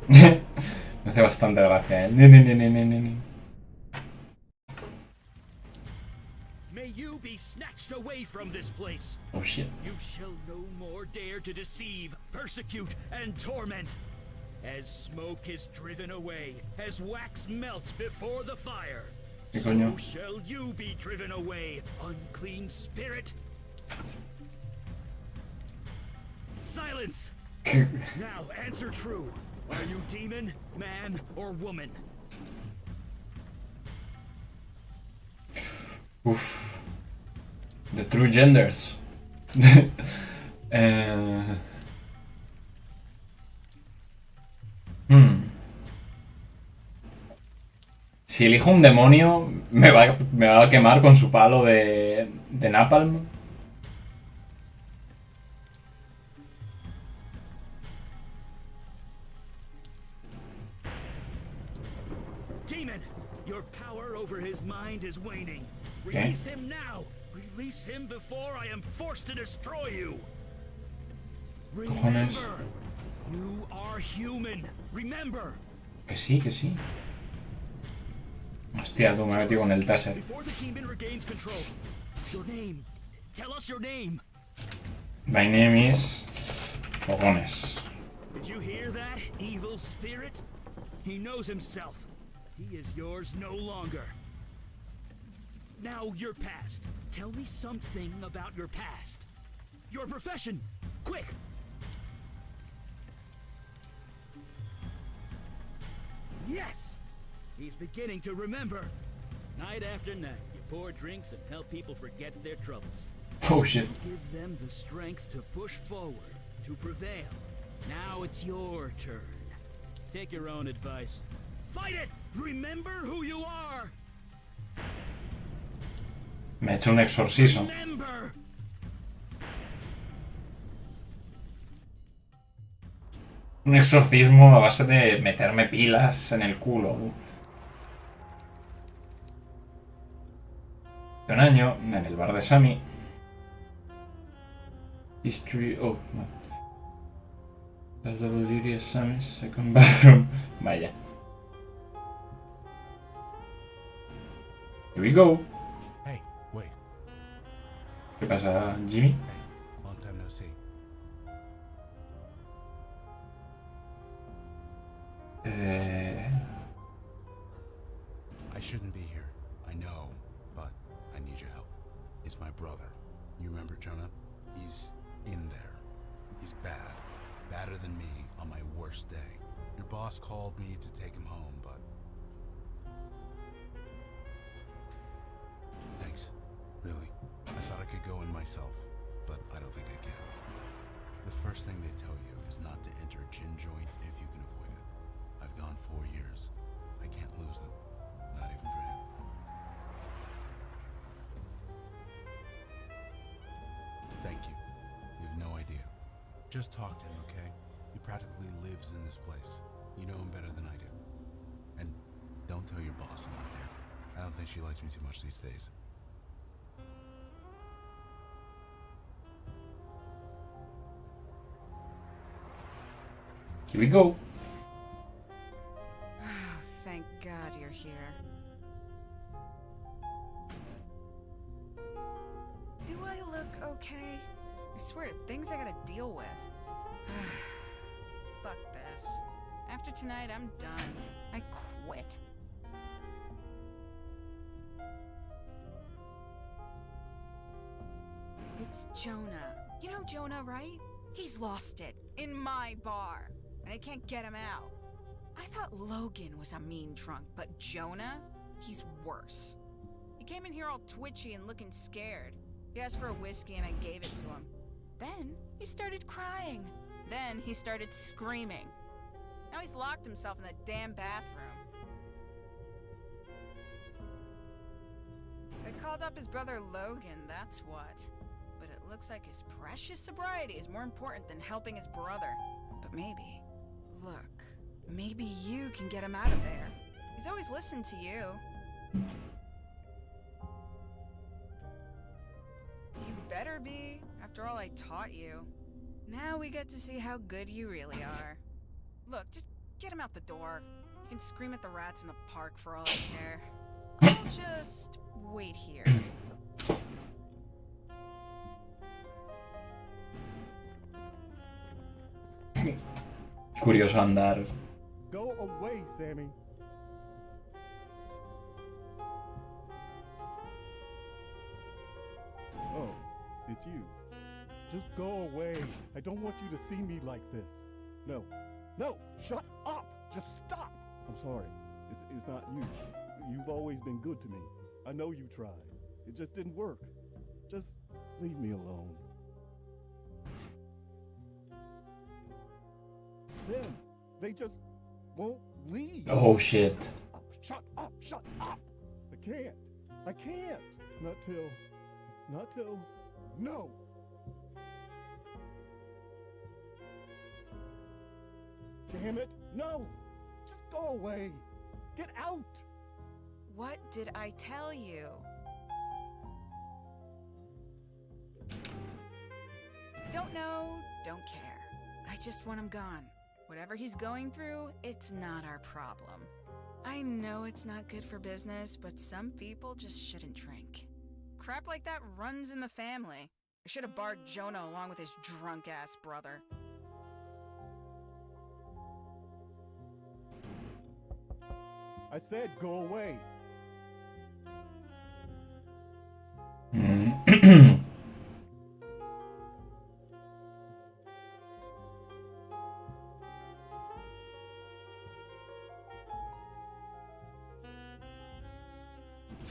Me hace bastante gracia, ¿eh? Ni, ni, ni, ni, ni, ni. May you be snatched away from this place. Oh shit. You shall no more dare to deceive, persecute, and torment. As smoke is driven away, as wax melts before the fire, ¿Qué coño? so shall you be driven away, unclean spirit. Silence! Now answer true. Are you demon, man, or woman? Uf. The true genders. eh... Si elijo un demonio, me va a quemar con su palo de napalm. Demon, your power over his mind is waning. Release him now. Release him before I am forced to destroy you. Remember, you are human. Remember. Que sí, que sí. Hostia, tú me he metido con el taser. Before the demon regains control, your name. Tell us your name. My name is... Cojones. Did you hear that, evil spirit? He knows himself. He is yours no longer. Now, your past. Tell me something about your past. Your profession. Quick! Yes! He's beginning to remember. Night after night, you pour drinks and help people forget their troubles. Oh shit. Give them the strength to push forward, to prevail. Now it's your turn. Take your own advice. Fight it! Remember who you are! Me he hecho un exorcismo. Remember! Un exorcismo a base de meterme pilas en el culo. De un año, en el bar de Sammy. History... Oh, no. Las Delirious Sammy's second bathroom. Vaya. Here we go. Hey, wait. ¿Qué pasa, Jimmy? Hey, long time no see. I shouldn't be here. I know, but I need your help. It's my brother. You remember Jonah? He's in there. He's bad. Badder than me on my worst day. Your boss called me to take him home, but... Thanks. Really. I thought I could go in myself, but I don't think I can. The first thing they tell you is not to enter a gin joint if you can avoid it. I've gone 4 years. I can't lose them. Not even for him. Thank you. You have no idea. Just talk to him, okay? He practically lives in this place. You know him better than I do. And don't tell your boss I'm not here. I don't think she likes me too much these days. Here we go. Thank God you're here. Do I look okay? I swear, things I gotta deal with. Fuck this. After tonight, I'm done. I quit. It's Jonah. You know Jonah, right? He's lost it. In my bar. And I can't get him out. I thought Logan was a mean drunk, but Jonah? He's worse. He came in here all twitchy and looking scared. He asked for a whiskey and I gave it to him. Then he started crying. Then he started screaming. Now he's locked himself in that damn bathroom. I called up his brother Logan, that's what. But it looks like his precious sobriety is more important than helping his brother. But maybe... Look, maybe you can get him out of there. He's always listened to you. You better be, after all I taught you. Now we get to see how good you really are. Look, just Get him out the door. You can scream at the rats in the park for all I care. I'll just wait here. Curioso andar. Go away, Sammy. Oh, it's you. Just go away. I don't want you to see me like this. No. No! Shut up! Just stop! I'm sorry. It's not you. You've always been good to me. I know you tried. It just didn't work. Just leave me alone. Them. They just won't leave. Oh shit. Shut up! Shut up! I can't. I can't. Not till. No! Damn it! No! Just go away! Get out! What did I tell you? Don't know, don't care. I just want him gone. Whatever he's going through, it's not our problem. I know it's not good for business, but some people just shouldn't drink. Crap like that runs in the family. I should have barred Jonah along with his drunk-ass brother. I said go away.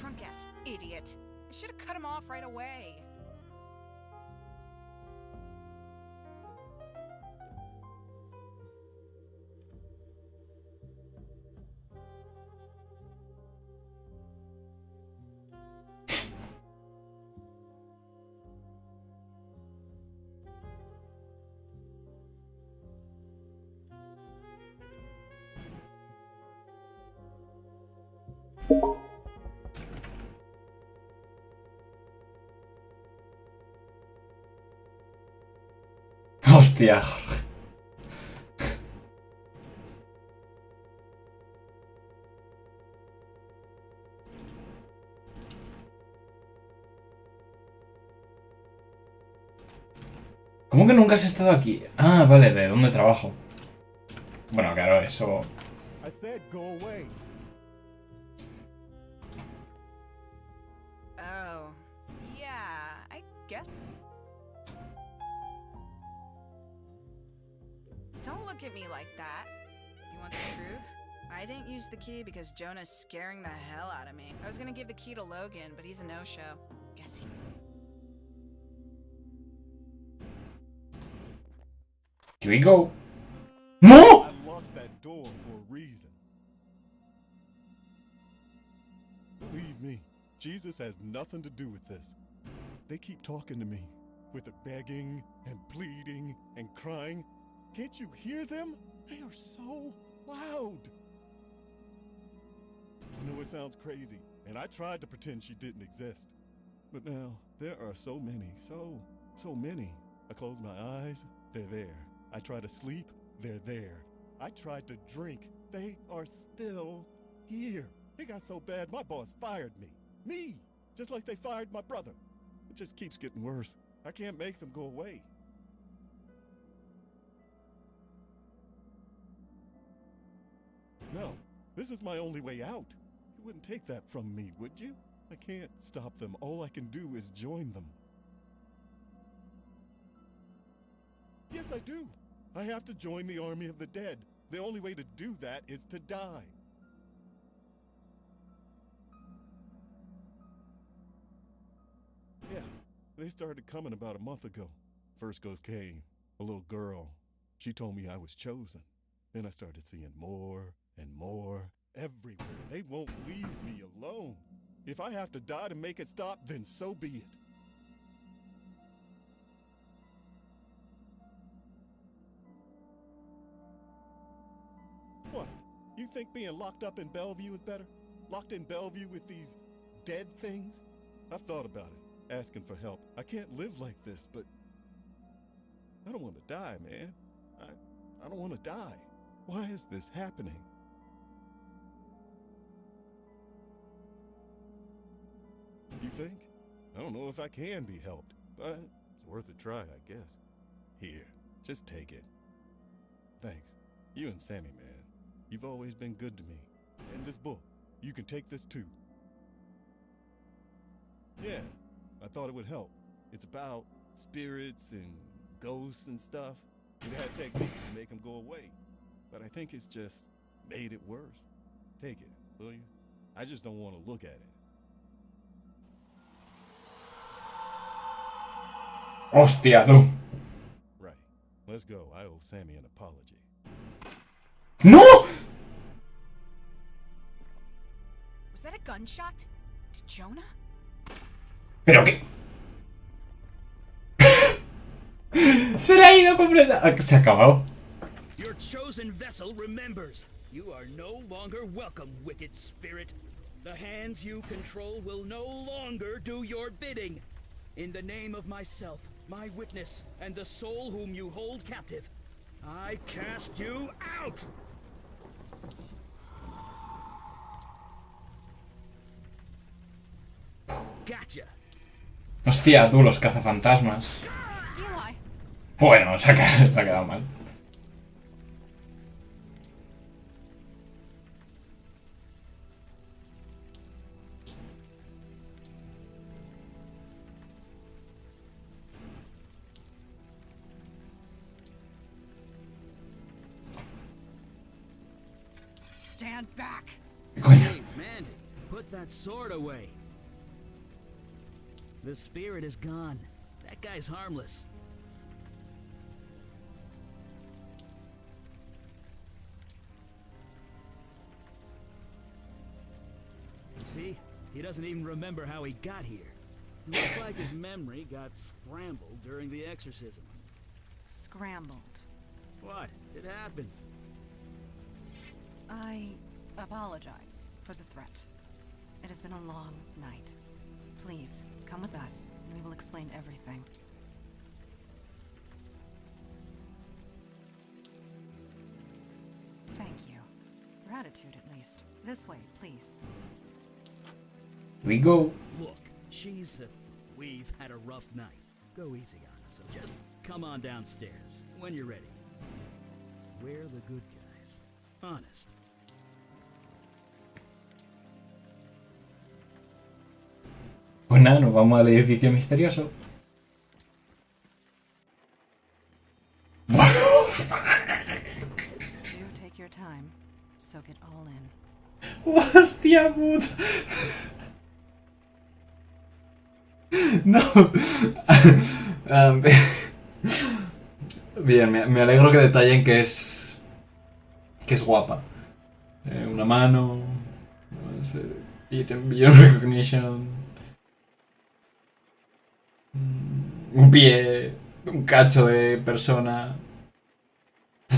Drunk-ass idiot. I should have cut him off right away. Hostia, Jorge. ¿Cómo que nunca has estado aquí? Ah, vale, ¿de dónde trabajo? Bueno, claro, eso... I said go away. Oh, yeah, I guess. Don't look at me like that. You want the truth? I didn't use the key because Jonah's scaring the hell out of me. I was gonna give the key to Logan, but he's a no-show. Guess he... Here we go. ¡No! I locked that door for a reason. Believe me, Jesus has nothing to do with this. They keep talking to me with the begging and pleading and crying. Can't you hear them? They are so loud. I know it sounds crazy, and I tried to pretend she didn't exist. But now, there are so many. I close my eyes, they're there. I try to sleep, they're there. I tried to drink, they are still here. It got so bad, my boss fired me. Me! Just like they fired my brother. It just keeps getting worse. I can't make them go away. No, this is my only way out. You wouldn't take that from me, would you? I can't stop them. All I can do is join them. Yes, I do. I have to join the army of the dead. The only way to do that is to die. Yeah, they started coming about a month ago. First goes Kane, a little girl. She told me I was chosen. Then I started seeing more and more everywhere. They won't leave me alone. If I have to die to make it stop, then so be it. What? You think being locked up in Bellevue is better? Locked in Bellevue with these dead things? I've thought about it, asking for help. I can't live like this, but I don't want to die, man. I don't want to die. Why is this happening? You think? I don't know if I can be helped, but it's worth a try, I guess. Here, just take it. Thanks. You and Sammy, man. You've always been good to me. And this book, you can take this too. Yeah, I thought it would help. It's about spirits and ghosts and stuff. It had techniques to make them go away. But I think it's just made it worse. Take it, will you? I just don't want to look at it. Hostia, tú. Right. Let's go. I owe Sammy an apology. ¡No! Was that a gunshot? To Jonah? ¿Pero qué? Se le ha ido completa. Se acabó. Your chosen vessel remembers. You are no longer welcome, wicked spirit. The hands you control will no longer do your bidding. In the name of myself, my witness, and the soul whom you hold captive, I cast you out! Gotcha. Hostia, tú, los cazafantasmas. Eli! Bueno, se ha quedado mal. Stand back! ¿Qué coño? Please, Mandy, put that sword away. The spirit is gone. That guy's harmless. See? He doesn't even remember how he got here. Looks like his memory got scrambled during the exorcism. Scrambled. What? It happens. I apologize for the threat. It has been a long night. Please, come with us, and we will explain everything. Thank you. Gratitude, at least. This way, please. We go. Look, we've had a rough night. Go easy on us, so just come on downstairs when you're ready. We're the good guys. Honest. Pues nada, nos vamos al edificio misterioso. Do take your time. Soak it all in. Hostia puta. No. Bien, me alegro que detallen que es guapa. Una mano. Beyond recognition. Un pie. Un cacho de persona.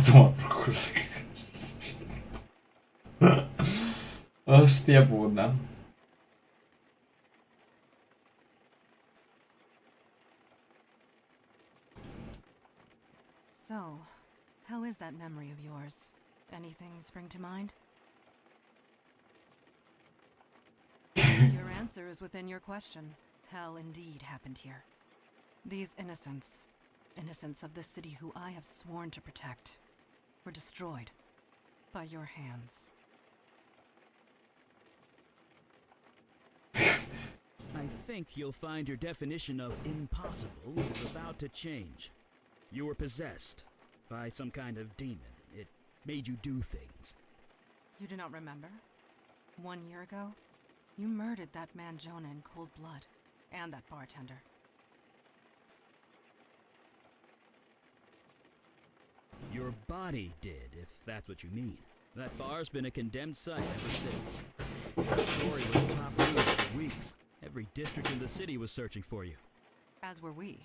Toma por culo. Hostia puta. So, how is that memory of yours? Anything spring to mind? Your answer is within your question. Hell indeed happened here. These innocents of the city who I have sworn to protect, were destroyed by your hands. I think you'll find your definition of impossible is about to change. You were possessed by some kind of demon. It made you do things. You do not remember? 1 year ago, you murdered that man Jonah in cold blood, and that bartender. Your body did, if that's what you mean. That bar's been a condemned site ever since. Your story was top news for weeks. Every district in the city was searching for you. As were we,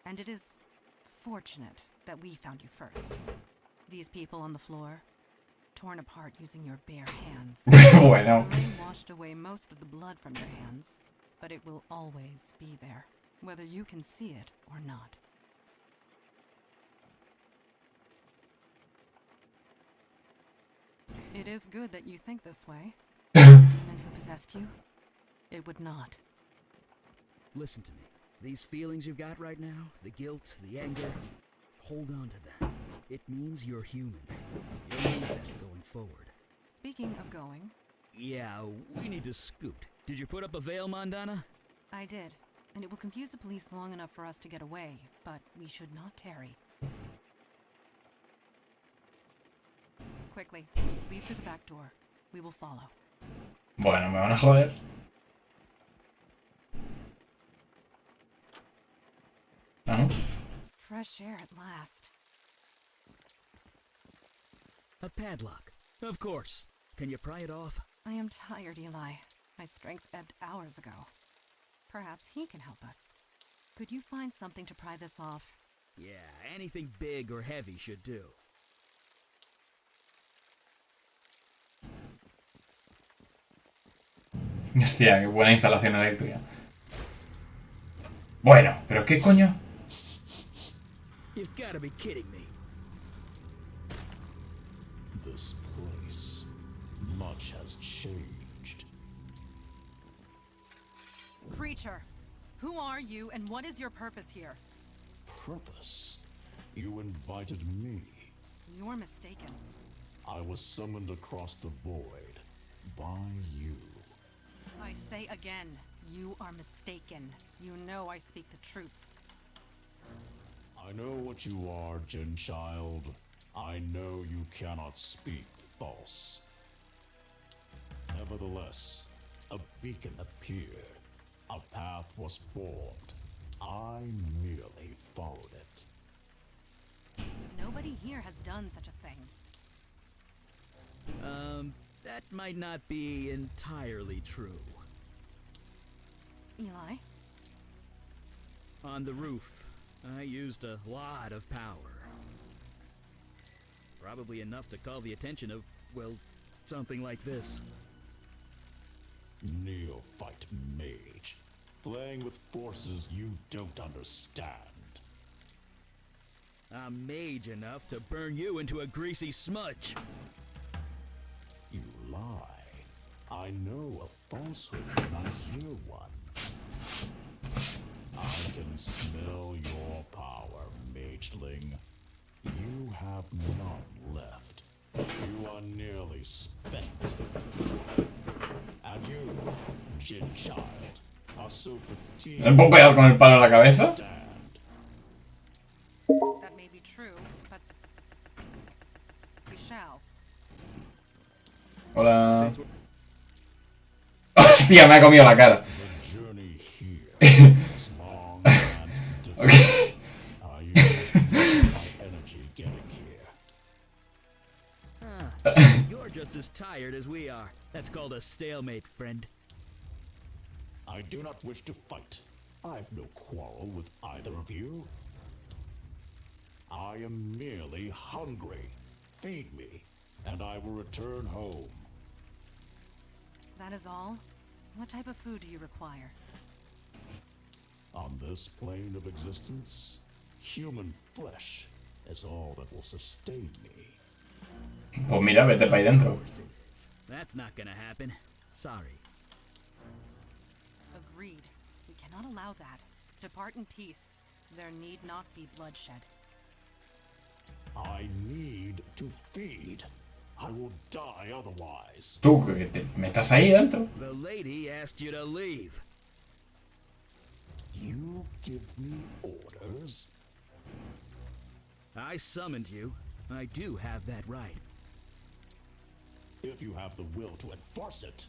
and it is fortunate that we found you first. These people on the floor, torn apart using your bare hands. Bueno. The rain washed away most of the blood from your hands, but it will always be there, whether you can see it or not. It is good that you think this way. The demon who possessed you, it would not. Listen to me. These feelings you've got right now, the guilt, the anger, hold on to them. It means you're human. You'll need that going forward. Speaking of going, Yeah, we need to scoot. Did you put up a veil, Mondana? I did, and it will confuse the police long enough for us to get away, but we should not tarry. Quickly, leave through the back door. We will follow. Bueno, me van a joder. Ah, ¿no? Fresh air at last. A padlock. Of course. Can you pry it off? I am tired, Eli. My strength ebbed hours ago. Perhaps he can help us. Could you find something to pry this off? Yeah, anything big or heavy should do. Hostia, qué buena instalación eléctrica. Bueno, pero ¿qué coño? You've got to be kidding me. This place, much has changed. Creature, who are you and what is your purpose here? Purpose? You invited me. You're mistaken. I was summoned across the void by you. I say again, you are mistaken. You know I speak the truth. I know what you are, Jin Child. I know you cannot speak false. Nevertheless, a beacon appeared. A path was formed. I merely followed it. Nobody here has done such a thing. That might not be entirely true. Eli? On the roof, I used a lot of power. Probably enough to call the attention of, well, something like this. Neophyte mage. Playing with forces you don't understand. I'm mage enough to burn you into a greasy smudge. You lie. I know a falsehood when I hear one. I can smell your power, mageling. You have none left. You are nearly spent. And you, Jin Child, are so fatigued. ¿Le puedo pegar con el palo en la cabeza? Stand. That may be true, but we shall. Hola. Hostia, me ha comido la cara. The journey here is long and difficult. Ok. I use my energy getting here. You're just as tired as we are. That's called a stalemate, friend. I do not wish to fight. I have no quarrel with either of you. I am merely hungry. Feed me, and I will return home. That is all? What type of food do you require? On this plane of existence, human flesh is all that will sustain me. Pues mira, vete para ahí dentro. That's not gonna happen. Sorry. Agreed. We cannot allow that. Depart in peace. There need not be bloodshed. I need to feed. I will die otherwise. Tú, que te metas ahí dentro. The lady asked you to leave. You give me orders? I summoned you. I do have that right. If you have the will to enforce it.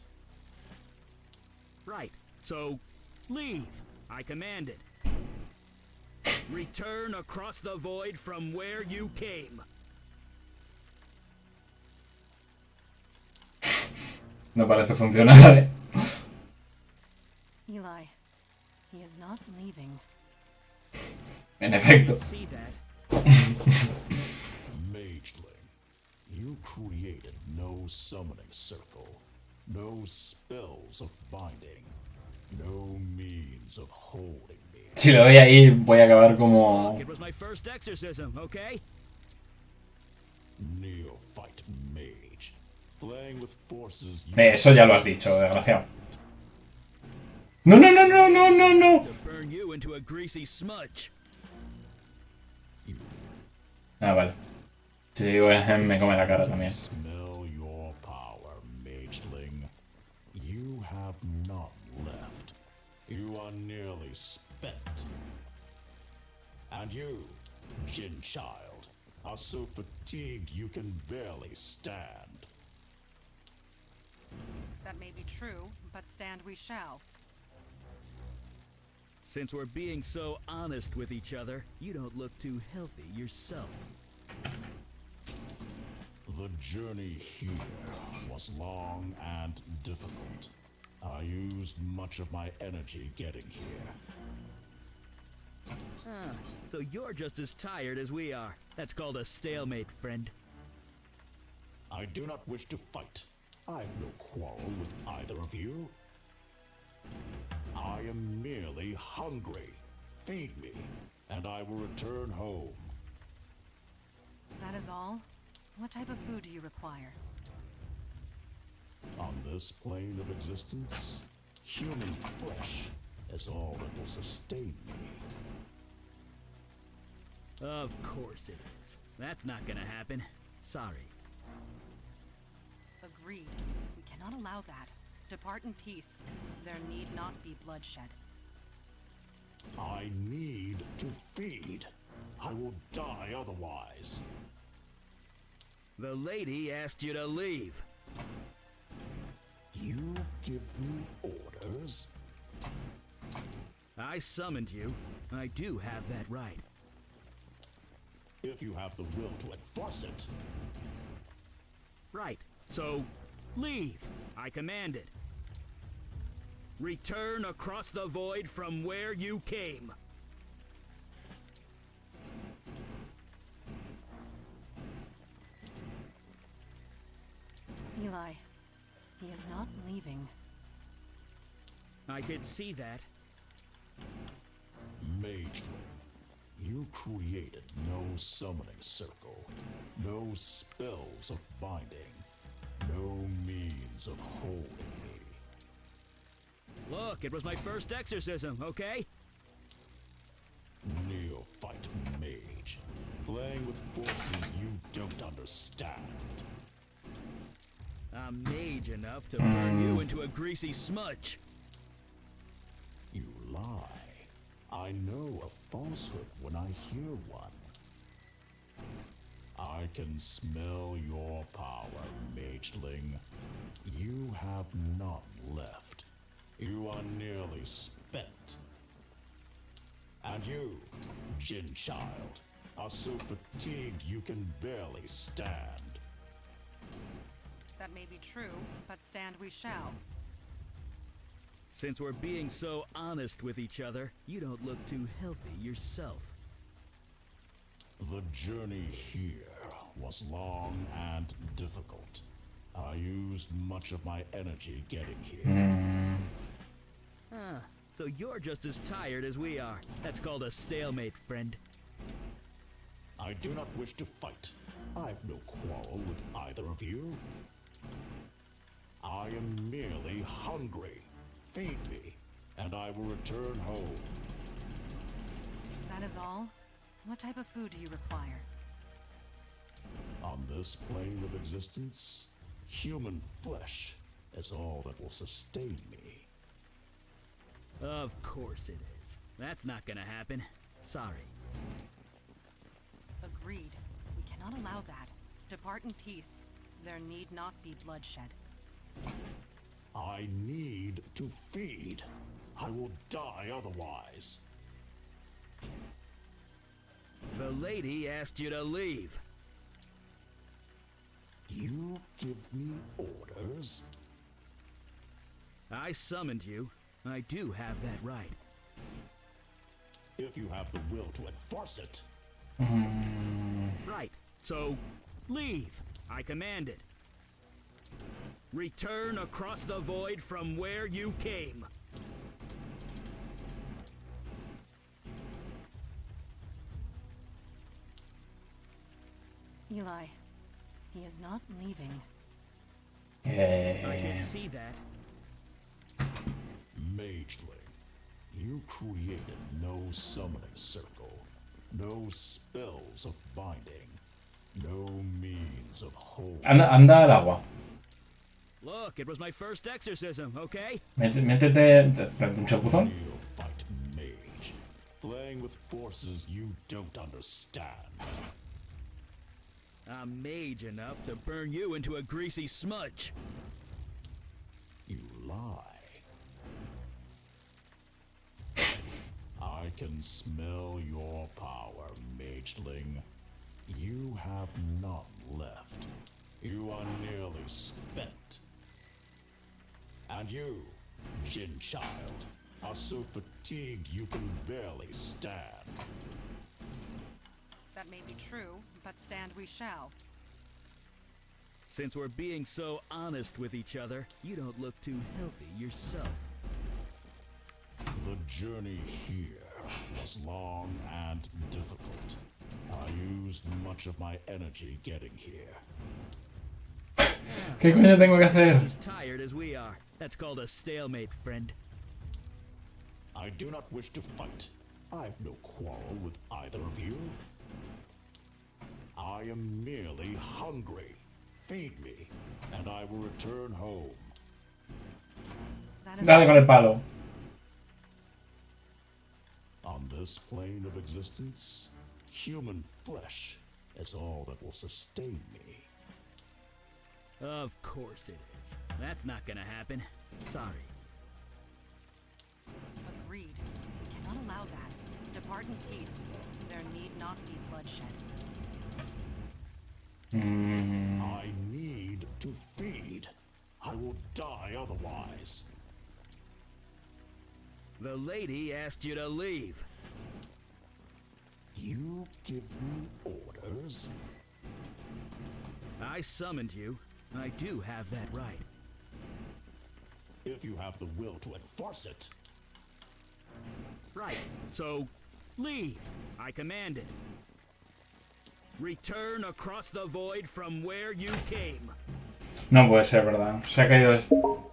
Right. So, leave. I command it. Return across the void from where you came. No parece funcionar, ¿eh? Eli, he is not leaving. En efecto. See that? Mageling, you created no summoning circle, no spells of binding, no means of holding me. Si le doy ahí, voy a acabar como... It was my first exorcism, okay? Neophyte mage, Playing with forces you Eso ya lo has dicho, desgraciado. No, no, no, no, no, no, no. To burn you into a greasy smudge. Ah, vale. Si digo me come la cara también. smell your power, mageling. You have none left. You are nearly spent. And you, Jin Child, are so fatigued you can barely stand. That may be true, but stand we shall. Since we're being so honest with each other, you don't look too healthy yourself. The journey here was long and difficult. I used much of my energy getting here. Ah, so you're just as tired as we are. That's called a stalemate, friend. I do not wish to fight. I have no quarrel with either of you. I am merely hungry. Feed me, and I will return home. That is all? What type of food do you require? On this plane of existence, human flesh is all that will sustain me. Of course it is. That's not gonna happen. Sorry. Agreed. We cannot allow that. Depart in peace. There need not be bloodshed. I need to feed. I will die otherwise. The lady asked you to leave. You give me orders? I summoned you. I do have that right. If you have the will to enforce it. Right. So, leave. I command it. Return across the void from where you came. Eli, he is not leaving. I could see that. Mageling, you created no summoning circle, no spells of binding, no means of holding me. Look, it was my first exorcism, okay? Neophyte mage, playing with forces you don't understand. I'm mage enough to burn you into a greasy smudge. You lie. I know a falsehood when I hear one. I can smell your power, mageling. You have none left. You are nearly spent. And you, Jin Child, are so fatigued you can barely stand. That may be true, but stand we shall. Since we're being so honest with each other, you don't look too healthy yourself. The journey here was long and difficult. I used much of my energy getting here. Ah, so you're just as tired as we are. That's called a stalemate, friend. I do not wish to fight. I have no quarrel with either of you. I am merely hungry. Feed me, and I will return home. That is all? What type of food do you require? On this plane of existence, human flesh is all that will sustain me. Of course it is. That's not gonna happen. Sorry. Agreed. We cannot allow that. Depart in peace. There need not be bloodshed. I need to feed. I will die otherwise. The lady asked you to leave. You give me orders? I summoned you. I do have that right. If you have the will to enforce it. Right. So, leave. I command it. Return across the void from where you came. Eli, he is not leaving. I can see that. Mageling, you created no summoning circle, no spells of binding, no means of holding. Anda al agua. Look, it was my first exorcism, okay? Métete un chapuzón. Neophyte mage, playing with forces you don't understand. I'm mage enough to burn you into a greasy smudge. You lie. I can smell your power, mageling. You have none left. You are nearly spent. And you, Jin Child, are so fatigued you can barely stand. That may be true, but stand we shall. Since we're being so honest with each other, you don't look too healthy yourself. The journey here was long and difficult. I used much of my energy getting here. ¿Qué coño tengo que hacer? Just as tired as we are. That's called a stalemate, friend. I do not wish to fight. I have no quarrel with either of you. I am merely hungry. Feed me, and I will return home. That is Dale con el palo. On this plane of existence, human flesh is all that will sustain me. Of course it is. That's not gonna happen. Sorry. agreed. We cannot allow that. Depart in peace. There need not be bloodshed. I need to feed. I will die otherwise. The lady asked you to leave. You give me orders? I summoned you. I do have that right. If you have the will to enforce it. Right. So, leave. I commanded. Return across the void from where you came. No puede ser, ¿verdad? Se ha caído esto.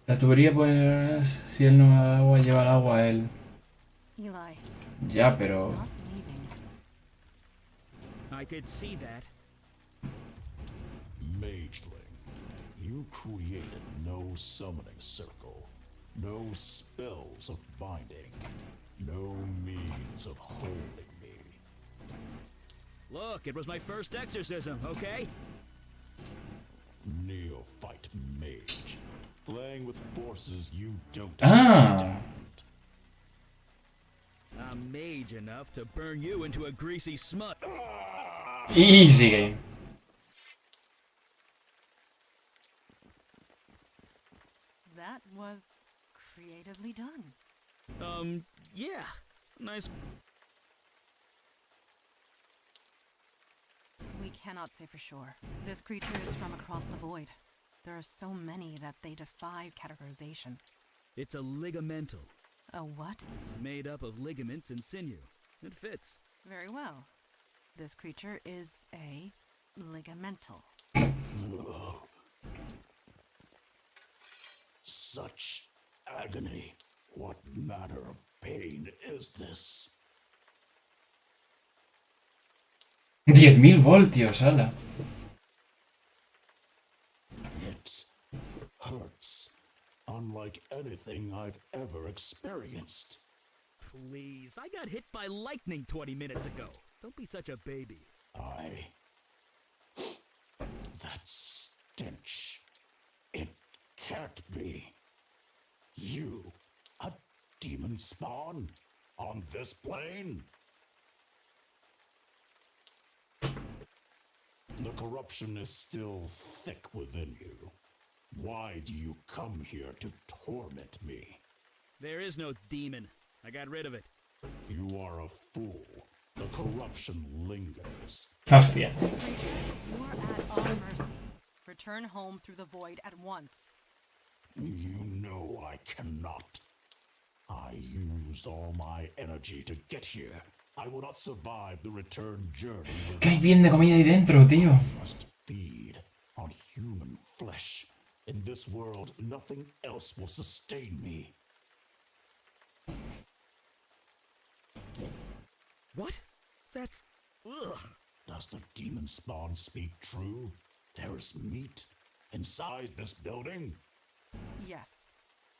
La tubería, pues, si él no da agua, lleva el agua a él. Eli, Ya, pero... not leaving. I could see that. Mageling, you created no summoning circle, no spells of binding, no means of holding me. Look, it was my first exorcism, okay? Neophyte mage, playing with forces you don't Ah. understand. I'm mage enough to burn you into a greasy smut. Easy game. That was creatively done. Yeah. Nice. We cannot say for sure. This creature is from across the void. There are so many that they defy categorization. It's a ligamental. A what? It's made up of ligaments and sinew. It fits. Very well. This creature is a ligamental. Such agony. What manner of pain is this? 10.000 voltios, ala. It hurts. Unlike anything I've ever experienced. Please, I got hit by lightning 20 minutes ago. Don't be such a baby. That stench. It can't be. You, a demon spawn? On this plane? The corruption is still thick within you. Why do you come here to torment me? There is no demon. I got rid of it. You are a fool. The corruption lingers. Hostia. You are at our mercy. Return home through the void at once. You know I cannot. I used all my energy to get here. I will not survive the return journey ¿Qué hay bien de comida ahí dentro, tío? must feed on human flesh. In this world, nothing else will sustain me. What? That's... Ugh. Does the demon spawn speak true? There is meat inside this building? Yes.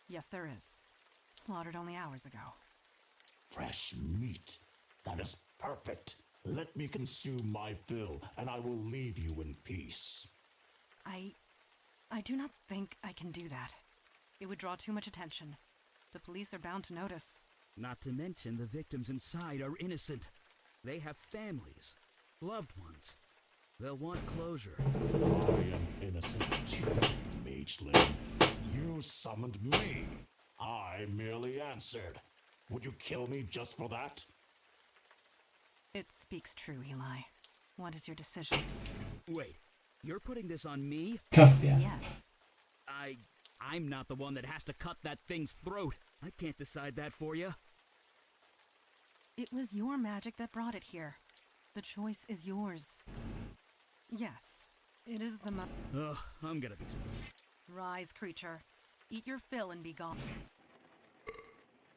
Yes, there is. Slaughtered only hours ago. Fresh meat. That is perfect. Let me consume my fill, and I will leave you in peace. I do not think I can do that. It would draw too much attention. The police are bound to notice. Not to mention the victims inside are innocent. They have families, loved ones. They'll want closure. I am innocent too, Mageling. You summoned me. I merely answered. Would you kill me just for that? It speaks true, Eli. What is your decision? Wait, you're putting this on me? Hostia. Yes. I'm not the one that has to cut that thing's throat. I can't decide that for you. It was your magic that brought it here. The choice is yours. Yes, it is the Ugh, I'm gonna be... Rise, creature. Eat your fill and be gone.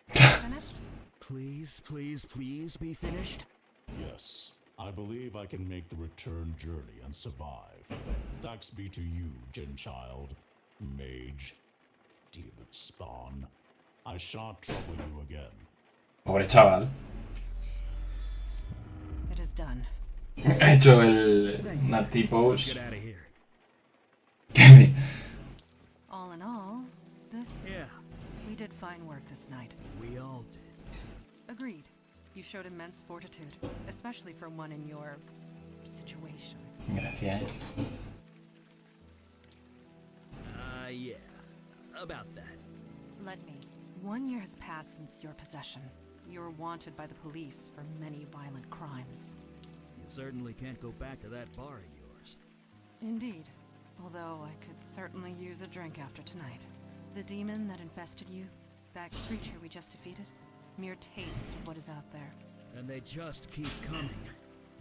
Finished? Please, please, please be finished? Yes. I believe I can make the return journey and survive. Thanks be to you, Genchild, Mage, Demon Spawn. I shan't trouble you again. Pobre chaval. It is done. Ha hecho el Nutty Pose. Get out of here. All in all, Yeah, we did fine work this night. we all did. Agreed. You showed immense fortitude, especially for one in your situation. Gracias. Yeah. About that. Let me. 1 year has passed since your possession. You're wanted by the police for many violent crimes. You certainly can't go back to that bar of yours. Indeed. Although I could certainly use a drink after tonight. The demon that infested you, that creature we just defeated, mere taste of what is out there. And they just keep coming.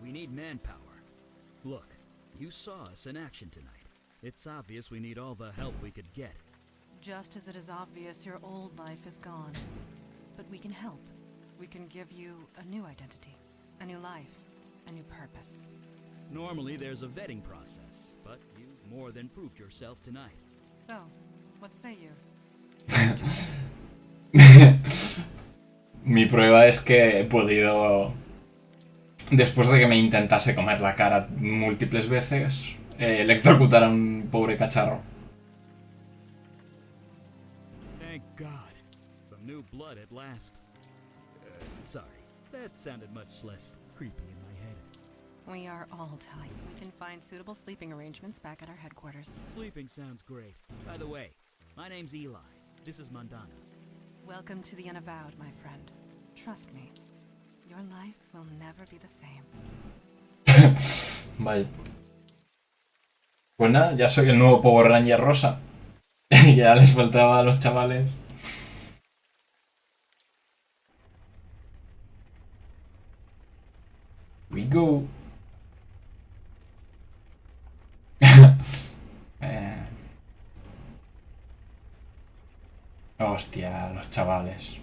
We need manpower. Look, you saw us in action tonight. It's obvious we need all the help we could get. Just as it is obvious your old life is gone. But we can help. We can give you a new identity, a new life, a new purpose. Normally there's a vetting process, but you more than proved yourself tonight. So, what say you? Mi prueba es que he podido, después de que me intentase comer la cara múltiples veces, electrocutar a un pobre cacharro. Thank God. Some new blood at last. Sorry, that sounded much less creepy in my head. We are all tight. We can find suitable sleeping arrangements back at our headquarters. Sleeping sounds great. By the way, my name's Eli. This is Mandana. Welcome to the unavowed, my friend. Trust me, your life will never be the same. Vaya. Pues nada, ya soy el nuevo Power Ranger rosa. Ya les faltaba a los chavales. We go. Hostia, los chavales.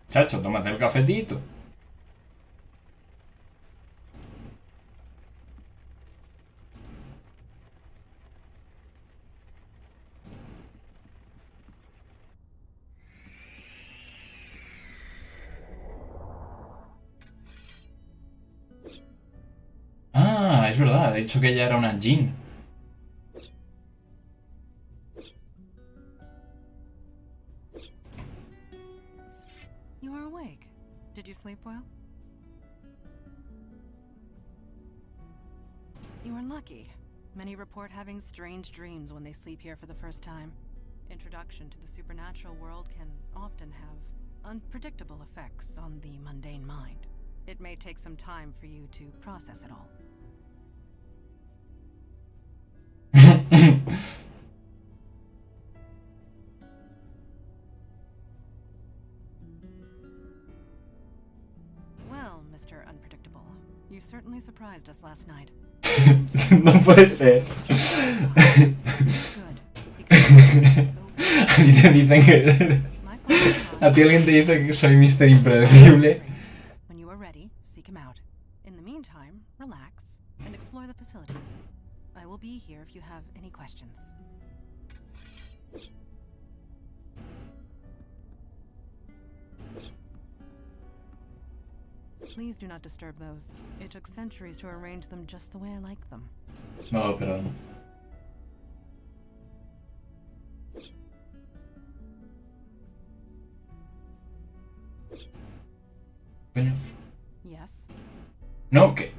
Chacho, tómate el cafetito. Ah, es verdad, he dicho que ella era una Jin. You are awake. Did you sleep well? You are lucky. Many report having strange dreams when they sleep here for the first time. Introduction to the supernatural world can often have unpredictable effects on the mundane mind. It may take some time for you to process it all. You certainly surprised us last night. No puede ser. Good. Because so A ti te dicen que... my father A ti alguien te dice que soy Mr. Impredecible. When you are ready, seek him out. In the meantime, relax and explore the facility. I will be here if you have any questions. Please do not disturb those. It took centuries to arrange them just the way I like them. No, pero... Coño. Yes? No, que...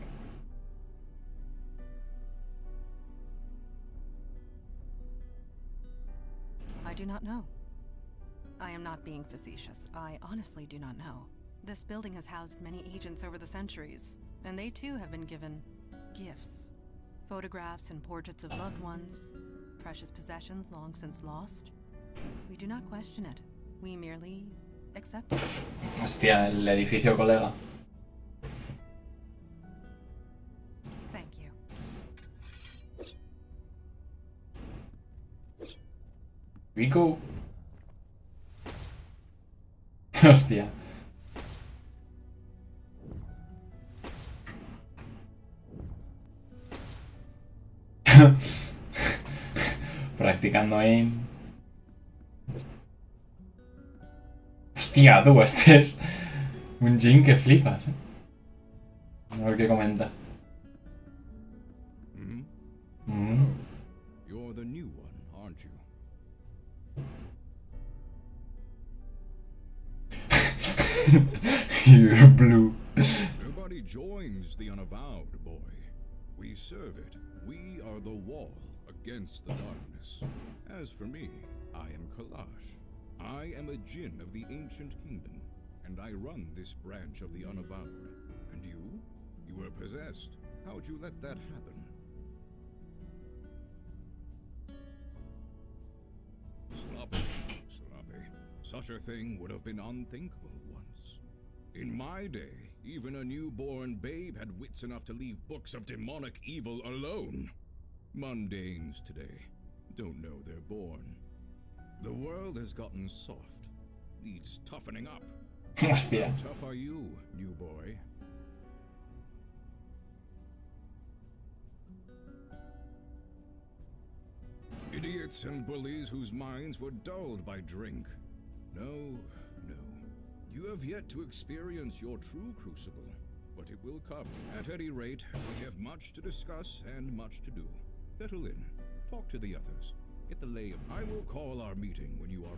I do not know. I am not being facetious. I honestly do not know. This building has housed many agents over the centuries, and they too have been given gifts. Photographs and portraits of loved ones, precious possessions long since lost. We do not question it. We merely accept it. Hostia, el edificio colega. Thank you. Rico. Hostia. Practicando aim. Hostia, tú, este es un Jin que flipas, ¿eh? A ver qué comenta. You're the new one, aren't you? You're blue. Nobody joins the unavowed, boy. We serve it. We are the wall against the darkness. As for me, I am Kalash. I am a Jinn of the ancient kingdom, and I run this branch of the unavowed. And you? You were possessed. How'd you let that happen? Sloppy. Such a thing would have been unthinkable once. In my day, even a newborn babe had wits enough to leave books of demonic evil alone. Mundanes today don't know they're born. The world has gotten soft. Needs toughening up. Hostia. How tough are you, new boy? Idiots and bullies whose minds were dulled by drink. No. You have yet to experience your true crucible, but it will come. At any rate, we have much to discuss and much to do. Settle in. Talk to the others. Get the lay of... I will call our meeting when you are...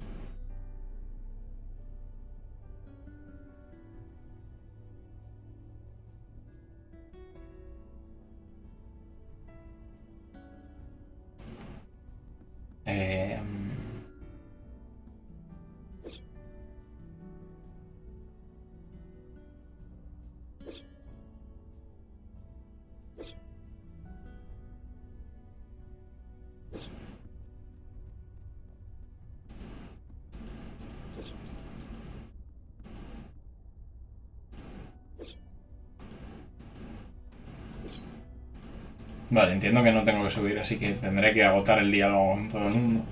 Vale, entiendo que no tengo que subir, así que tendré que agotar el diálogo con todo el mundo.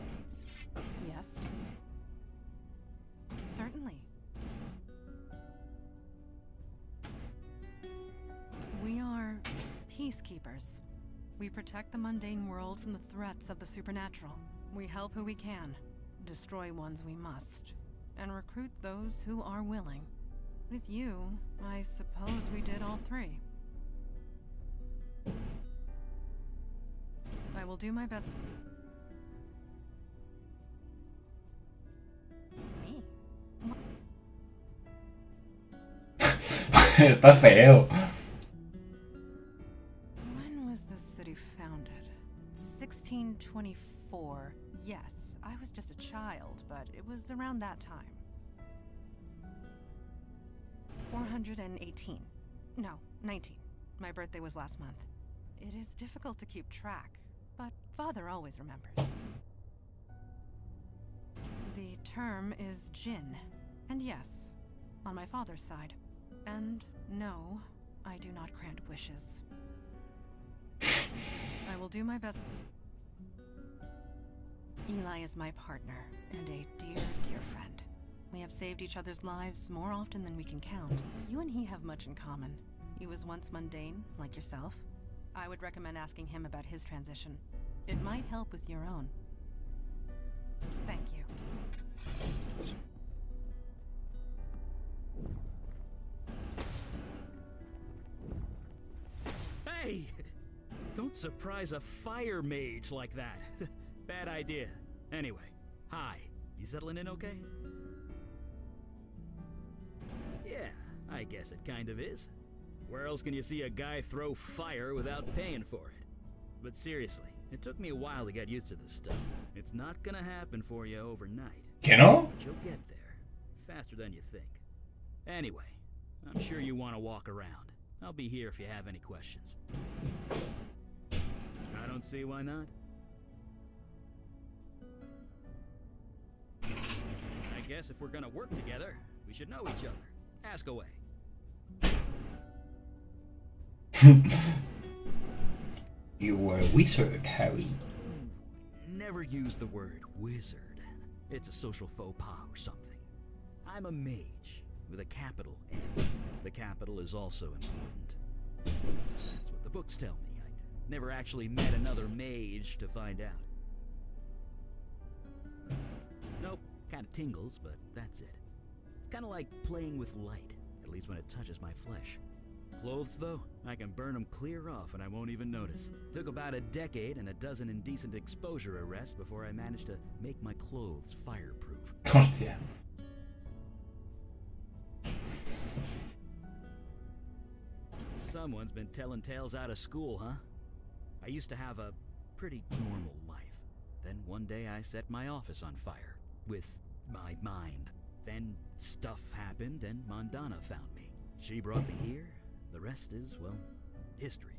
Yes. Certainly. We are peacekeepers. We protect the mundane world from the threats of the supernatural. We help who we can, destroy ones we must, and recruit those who are willing. With you, I suppose we did all three. I will do my best. Me? Está feo. When was this city founded? 1624. Yes, I was just a child, but it was around that time. 418. No, 19. My birthday was last month. It is difficult to keep track, but Father always remembers. The term is Jinn. And yes, on my father's side. And no, I do not grant wishes. I will do my best. Eli is my partner and a dear, dear friend. We have saved each other's lives more often than we can count. You and he have much in common. He was once mundane, like yourself. I would recommend asking him about his transition. It might help with your own. Thank you. Hey! Don't surprise a fire mage like that. Bad idea. Anyway, hi. You settling in okay? Yeah, I guess it kind of is. Where else can you see a guy throw fire without paying for it? But seriously, it took me a while to get used to this stuff. It's not gonna happen for you overnight. ¿Que no? But you'll get there. Faster than you think. Anyway, I'm sure you want to walk around. I'll be here if you have any questions. I don't see why not. I guess if we're gonna work together, we should know each other. Ask away. You were a wizard, Harry. Never use the word wizard. It's a social faux pas or something. I'm a mage with a capital M. The capital is also important. That's what the books tell me. I never actually met another mage to find out. Nope, kind of tingles, but that's it. It's kind of like playing with light, at least when it touches my flesh. Clothes, though, I can burn them clear off and I won't even notice. Took about a decade and a dozen indecent exposure arrests before I managed to make my clothes fireproof. Hostia. Someone's been telling tales out of school, huh? I used to have a pretty normal life. Then one day I set my office on fire. With my mind. Then stuff happened and Mondana found me. She brought me here. The rest is, well, history.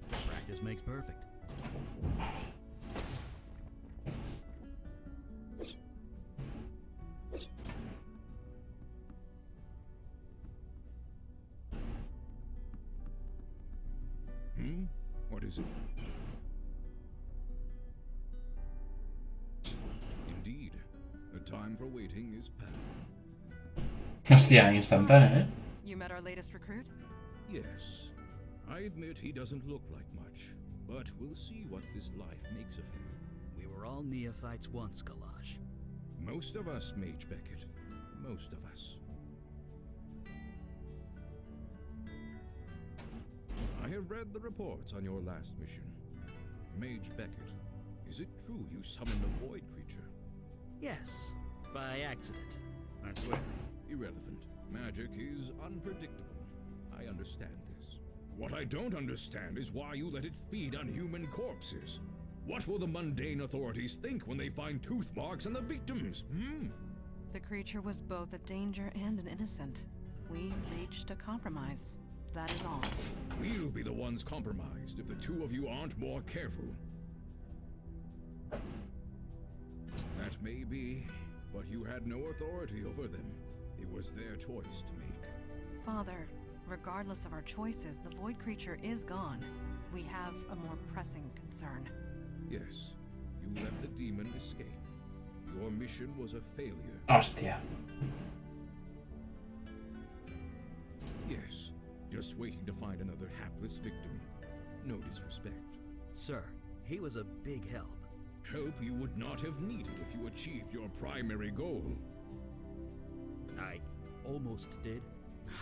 Practice makes perfect. What is it? Indeed, the time for waiting is past. Hostia, instantánea, ¿eh? You met our latest recruit? Yes, I admit he doesn't look like much, but we'll see what this life makes of him. We were all neophytes once, Kalash. Most of us, Mage Beckett. Most of us. I have read the reports on your last mission. Mage Beckett, is it true you summoned a void creature? Yes, by accident. I swear. Irrelevant. Magic is unpredictable. I understand this. What I don't understand is why you let it feed on human corpses. What will the mundane authorities think when they find tooth marks on the victims, The creature was both a danger and an innocent. We reached a compromise. That is all. We'll be the ones compromised if the two of you aren't more careful. That may be, but you had no authority over them. It was their choice to make. Father, regardless of our choices, the void creature is gone. We have a more pressing concern. Yes, you let the demon escape. Your mission was a failure. Hostia. Yes, just waiting to find another hapless victim. No disrespect. Sir, he was a big help. Help you would not have needed if you achieved your primary goal. I almost did.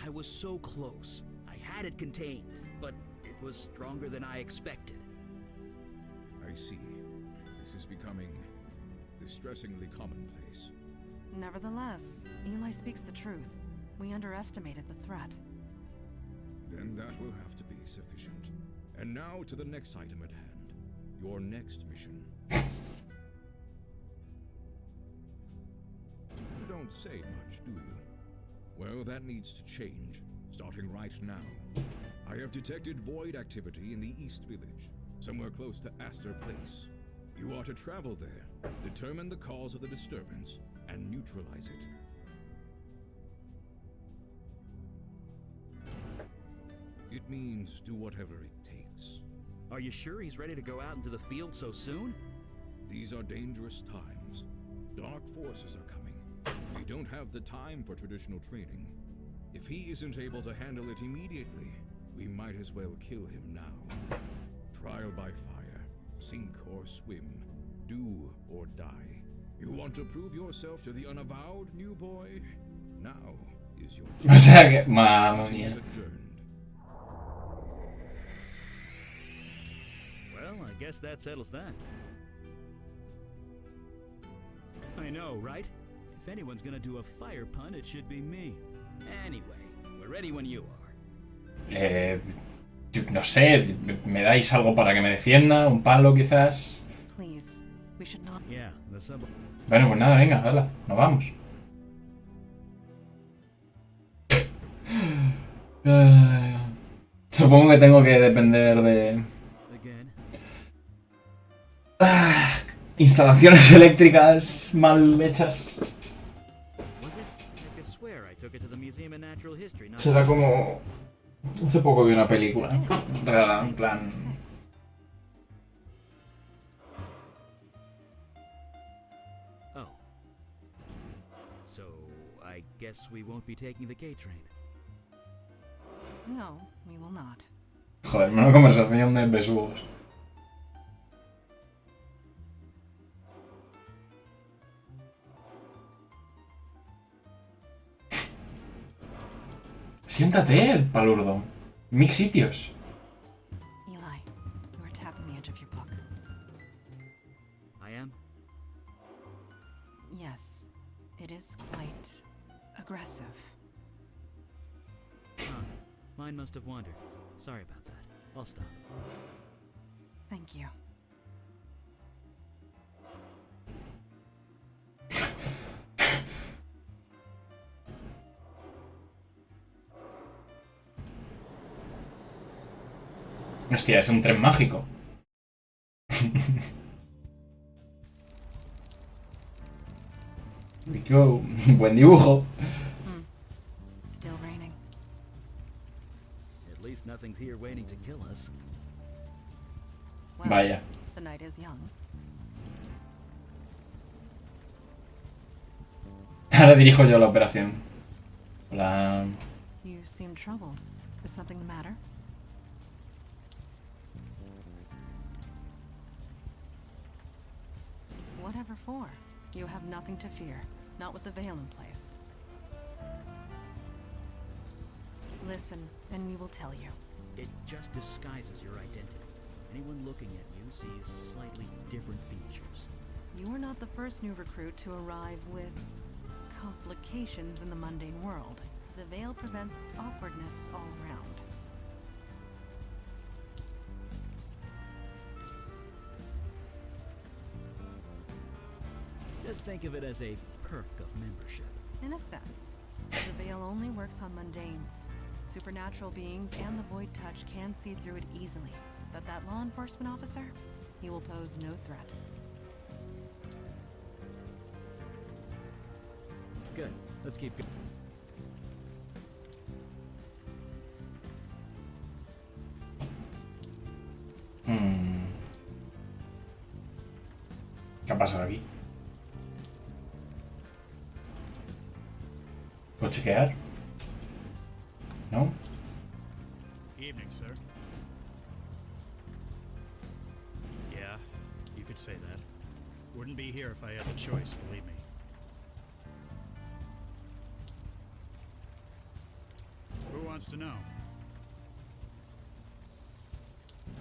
I was so close. I had it contained, but it was stronger than I expected. I see. This is becoming distressingly commonplace. Nevertheless, Eli speaks the truth. We underestimated the threat. Then that will have to be sufficient. And now to the next item at hand. Your next mission. You don't say much, do you? Well, that needs to change, starting right now. I have detected void activity in the East Village, somewhere close to Astor Place. You are to travel there Determine the cause of the disturbance and neutralize it. It means do whatever it takes. Are you sure he's ready to go out into the field so soon? These are dangerous times. Dark forces are coming. We don't have the time for traditional training. If he isn't able to handle it immediately, we might as well kill him now. Trial by fire, sink or swim, do or die. You want to prove yourself to the unavowed, new boy? Now is your O sea que... Mamma mía. adjourned. Well, I guess that settles that. I know, right? If anyone's gonna do a fire pun, it should be me. Anyway, we're ready when you are. No sé, ¿me dais algo para que me defienda? ¿Un palo quizás? Please, we should not. Yeah, the sub. Bueno, pues nada, venga, hala, nos vamos. Supongo que tengo que depender de... Again. Instalaciones eléctricas mal hechas. Was it? I could swear I took it to the Museum of Natural History. Not Será como... Hace poco vi una película. En plan... Oh. So, I guess we won't be taking the K train. No, we will not. Joder, menos conversación de besugos. Siéntate, palurdo. Mil sitios. Eli, you are tapping the edge of your book. I am? Yes, it is quite aggressive. Huh. Mine must have wandered. Sorry about that. I'll stop. Thank you. Hostia, es un tren mágico. Rico, buen dibujo. Still raining. At least nothing's here waiting to kill us. Well, Vaya. the night is young. Ahora dirijo yo la operación. Hola. You seem troubled. Is something the matter? Whatever for. You have nothing to fear. Not with the veil in place. Listen, and we will tell you. It just disguises your identity. Anyone looking at you sees slightly different features. You are not the first new recruit to arrive with complications in the mundane world. The veil prevents awkwardness all around. Just think of it as a perk of membership. In a sense, the veil only works on mundanes. Supernatural beings and the void touch can see through it easily. But that law enforcement officer, he will pose no threat. Good. Let's keep going. ¿Qué ha pasado aquí? ¿Puedo chequear? ¿No? Evening, sir. Yeah, you could say that. Wouldn't be here if I had the choice, believe me. Who wants to know?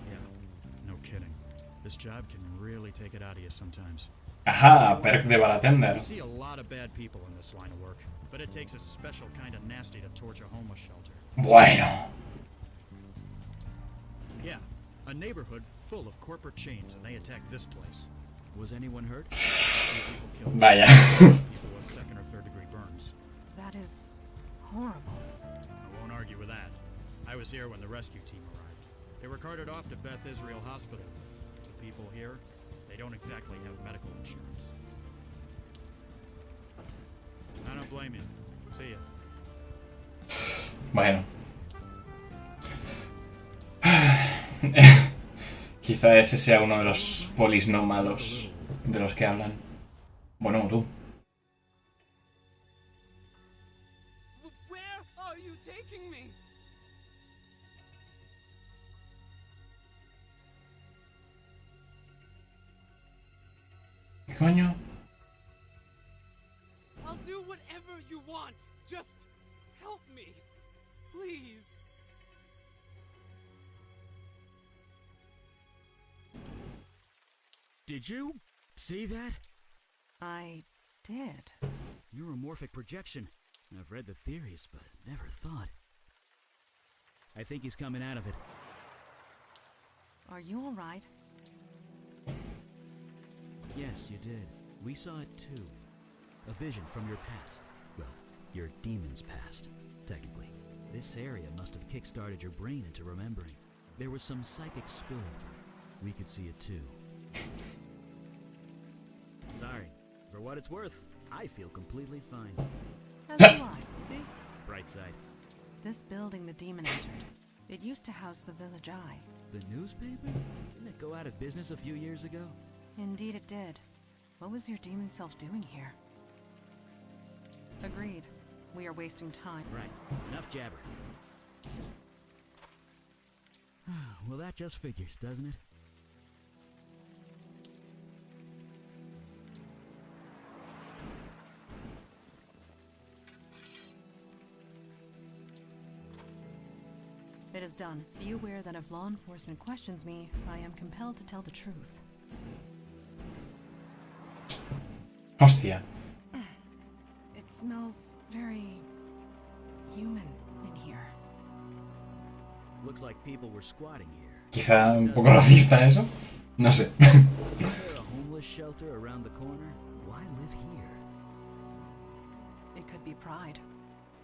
Yeah, no kidding. This job can really take it out of you sometimes. Ajá, perk de bartender. We see a lot of bad people in this line of work, but it takes a special kind of nasty to torch a homeless shelter. Bueno. Yeah, a neighborhood full of corporate chains, and they attacked this place. Was anyone hurt? People killed Vaya. people with second or third degree burns. That is horrible. I won't argue with that. I was here when the rescue team arrived. They were carted off to Beth Israel Hospital. The people here, They don't exactly have medical insurance. I don't blame you. See ya. Bueno. Quizá ese sea uno de los polis no malos de los que hablan. Bueno, tú. Where are you taking me? ¿Qué coño? I'll do whatever you want. Just help me. Please. Did you see that? I did. Neuromorphic projection. I've read the theories, but never thought. I think he's coming out of it. Are you alright? Yes, you did. We saw it too. A vision from your past. Well, your demon's past, technically. This area must have kickstarted your brain into remembering. There was some psychic spillover. We could see it too. Sorry. For what it's worth, I feel completely fine. As do I. See? Bright side. This building the demon entered. It used to house the Village Eye. The newspaper? Didn't it go out of business a few years ago? Indeed it did. What was your demon self doing here? Agreed. We are wasting time. Right. Enough jabber. Well, that just figures, doesn't it? It is done. Be aware that if law enforcement questions me, I am compelled to tell the truth. Hostia. It smells very human in here. Looks like people were squatting here. Quizá un poco racista eso. No sé. Is there a homeless shelter around the corner? Why live here? It could be pride.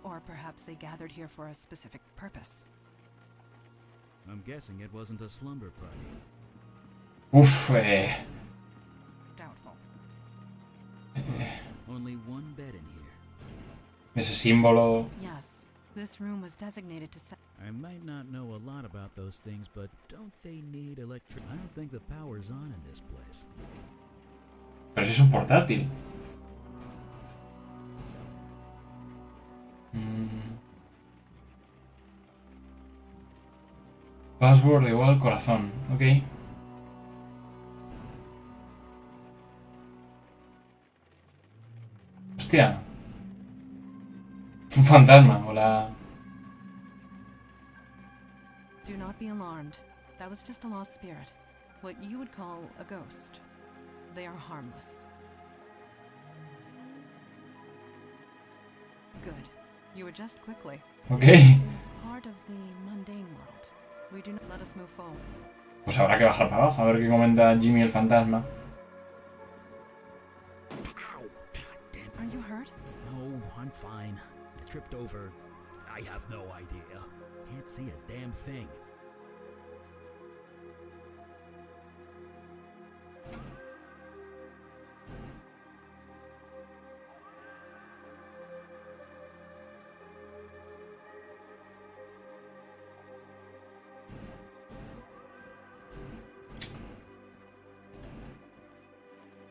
Or perhaps they gathered here for a specific purpose. I'm guessing it wasn't a slumber party. Uf, Doubtful. Only one bed in here. ese símbolo. Yes, this room was designated to set. I might not know a lot about those things, but don't they need electric? I don't think the power's on in this place. Pero si es un portátil. Password igual al corazón, ok. Hostia. Un fantasma, hola. Do not be alarmed. That was just a lost spirit. What you would call a ghost. They are harmless. Good. You adjust quickly. Ok. It is part of the mundane world. We do not let us move forward. Pues habrá que bajar para abajo a ver qué comenta Jimmy el fantasma. Ow! God damn. Are you hurt? No, I'm fine. I tripped over. I have no idea. Can't see a damn thing.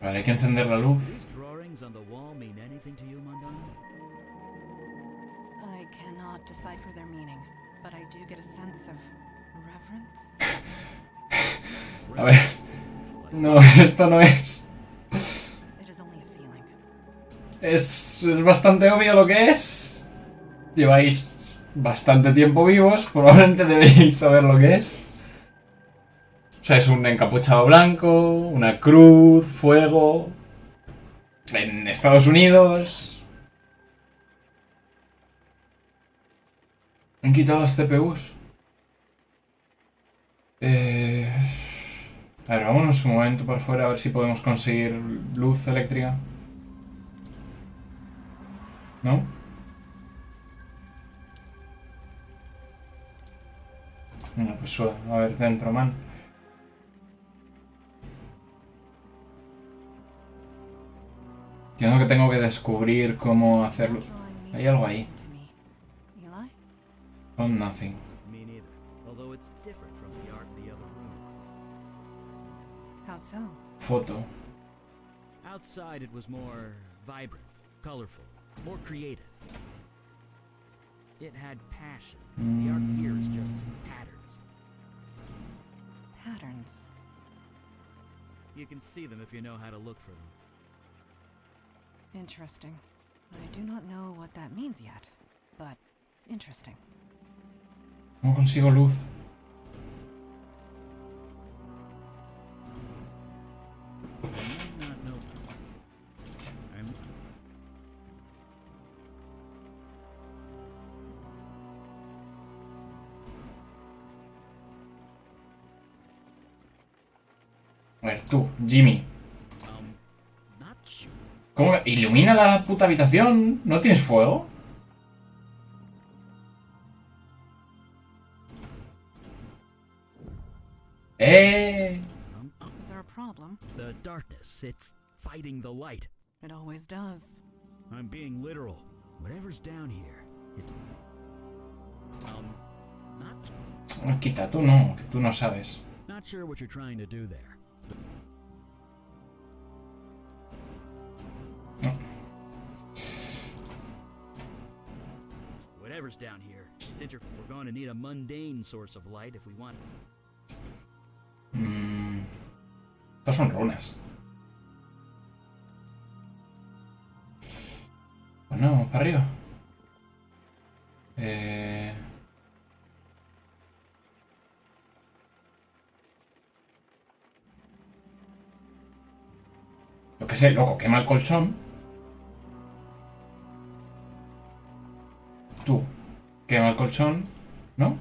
Vale, hay que encender la luz. These drawings on the wall mean anything to you, Mondana? I cannot decipher their meaning, but I do get a sense of reverence. A ver. No, esto no es. It is only a feeling. Es bastante obvio lo que es. Lleváis bastante tiempo vivos, probablemente deberíais saber lo que es. O sea, es un encapuchado blanco, una cruz, fuego. En Estados Unidos. Han quitado las CPUs. A ver, vámonos un momento por fuera a ver si podemos conseguir luz eléctrica. ¿No? Venga, pues suena. A ver, dentro, man. Entiendo que tengo que descubrir cómo hacerlo. Drawing Hay means algo ahí. nothing to me. Eli? From nothing. Me neither. Although it's different from the art in the other room. How so? Foto. Outside, it was more vibrant, colorful, more creative. It had passion. The art here is just patterns. Patterns. You can see them if you know how to look for them. Interesting. I do not know what that means yet, but interesting. ¿Cómo consigo luz? I might not know. I'm. A ver, tú, Jimmy. Not sure. ¿Cómo? ¿Ilumina la puta habitación? ¿No tienes fuego? ¡Eh! Is there a problem? The darkness, it's fighting the light. It always does. I'm being literal. Whatever's down here, it. Not. Quita, tú no, que tú no sabes. Not sure what you're trying to do there. No. Whatever's down here, we're going to need a mundane source of light if we want. Estos son runas. Bueno, para arriba. Yo qué sé, loco, quema el colchón. Tú, quema el colchón, ¿no?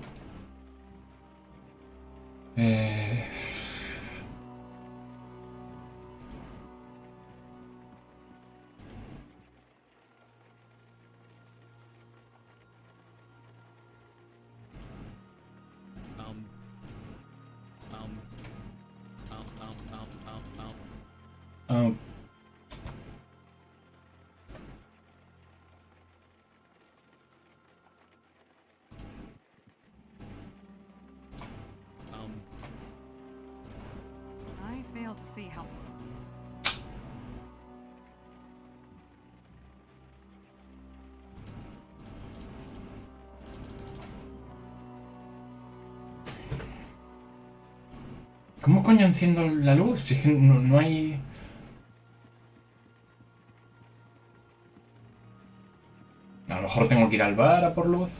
Um, I fail to see how. ¿Cómo coño enciendo la luz? Si es que no hay... A lo mejor tengo que ir al bar a por luz.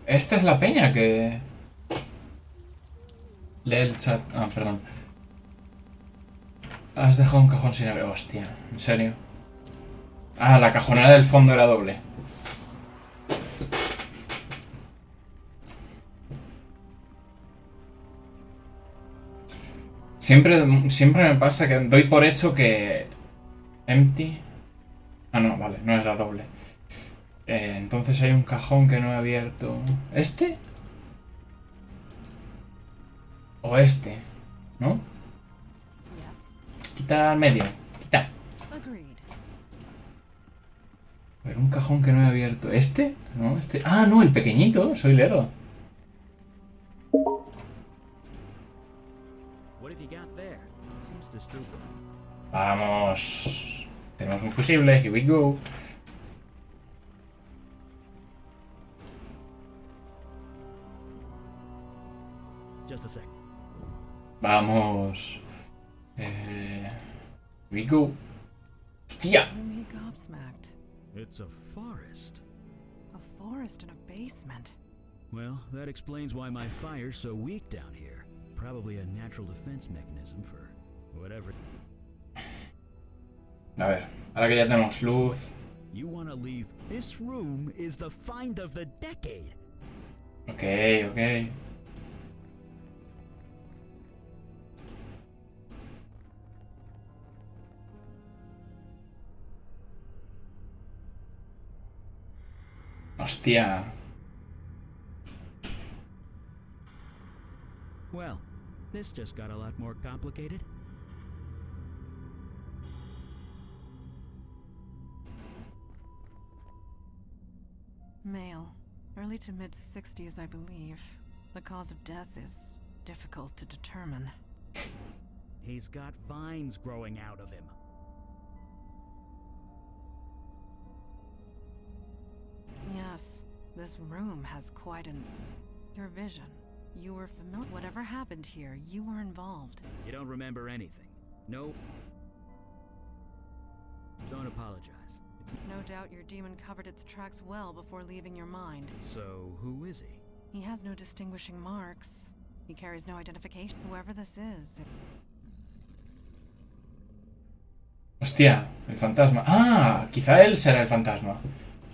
Esta es la peña que... Lee el chat. Ah, perdón. Has dejado un cajón sin abrir. Hostia, ¿en serio? Ah, la cajonera del fondo era doble. Siempre me pasa que doy por hecho que... Empty... Ah, no, vale, no es la doble. Entonces hay un cajón que no he abierto. ¿Este? O este, ¿no? Yes. Quita al medio. Quita. Agreed. A ver, un cajón que no he abierto. ¿Este? ¿No? Este. Ah, no, el pequeñito. Soy lerdo. What have you got there? Seems disturbing. Vamos. Tenemos un fusible. Here we go. Just a sec. Vamos. Here we go. ¡Hostia! Me gobsmacked. It's a forest. A forest in a basement. Well, that explains why my fire's so weak down here. Probably a natural defense mechanism for whatever. A ver, ahora que ya tenemos luz. You want to leave? This room is the find of the decade. Ok, ok. Hostia. Well, this just got a lot more complicated. Male. Early to mid-60s, I believe. The cause of death is difficult to determine. He's got vines growing out of him. Yes, this room has quite an... Your vision. You were familiar... Whatever happened here, you were involved. You don't remember anything. No. Don't apologize. No doubt your demon covered its tracks well before leaving your mind. So, who is he? He has no distinguishing marks. He carries no identification. Whoever this is... Hostia, el fantasma. Ah, quizá él será el fantasma.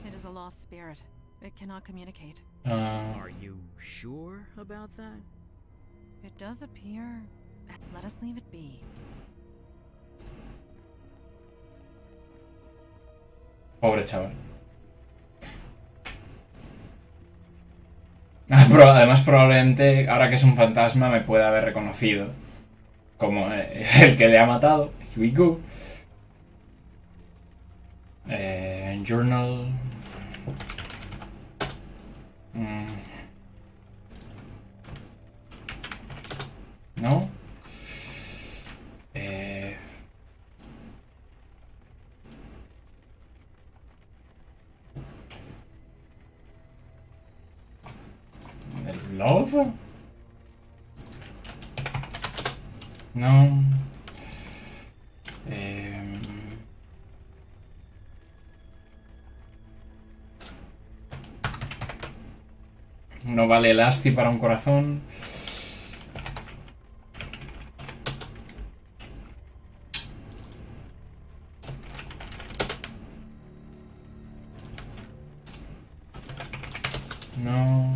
It is a lost spirit. It cannot communicate. Are you sure about that? It does appear... Let us leave it be. Pobre chaval. Pero además probablemente, ahora que es un fantasma, me puede haber reconocido. Como es el que le ha matado. Here we go. Journal. ¿No? ¿El Love? No. No vale el asti para un corazón. No.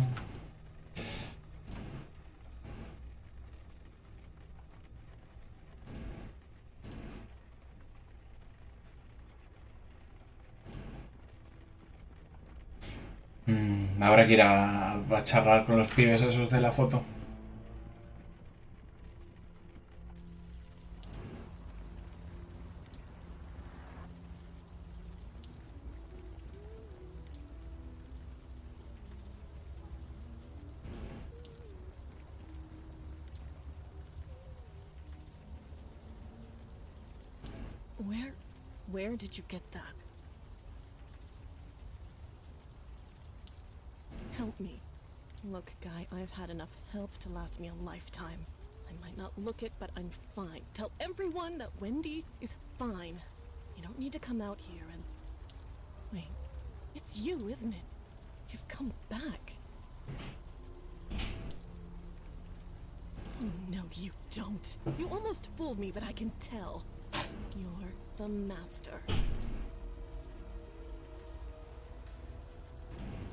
Habrá que ir a charlar con los pibes esos de la foto. Where did you get that? Help me. Look, guy, I've had enough help to last me a lifetime. I might not look it, but I'm fine. Tell everyone that Wendy is fine. You don't need to come out here and... Wait, it's you, isn't it? You've come back. Oh, no, you don't. You almost fooled me, but I can tell. You're the master.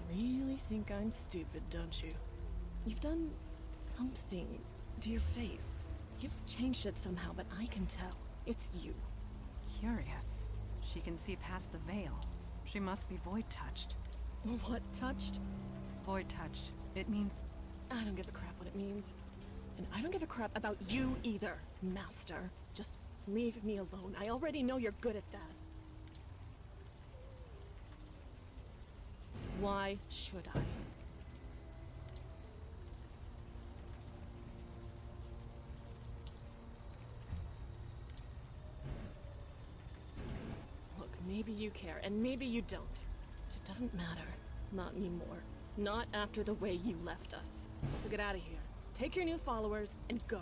Really think I'm stupid, don't you? You've done something to your face. You've changed it somehow, but I can tell. It's you. Curious. She can see past the veil. She must be void-touched. What touched? Void-touched. It means... I don't give a crap what it means. And I don't give a crap about you either, master. Just leave me alone. I already know you're good at that. Why should I? Look, maybe you care, and maybe you don't. It doesn't matter. Not anymore. Not after the way you left us. So get out of here. Take your new followers and go.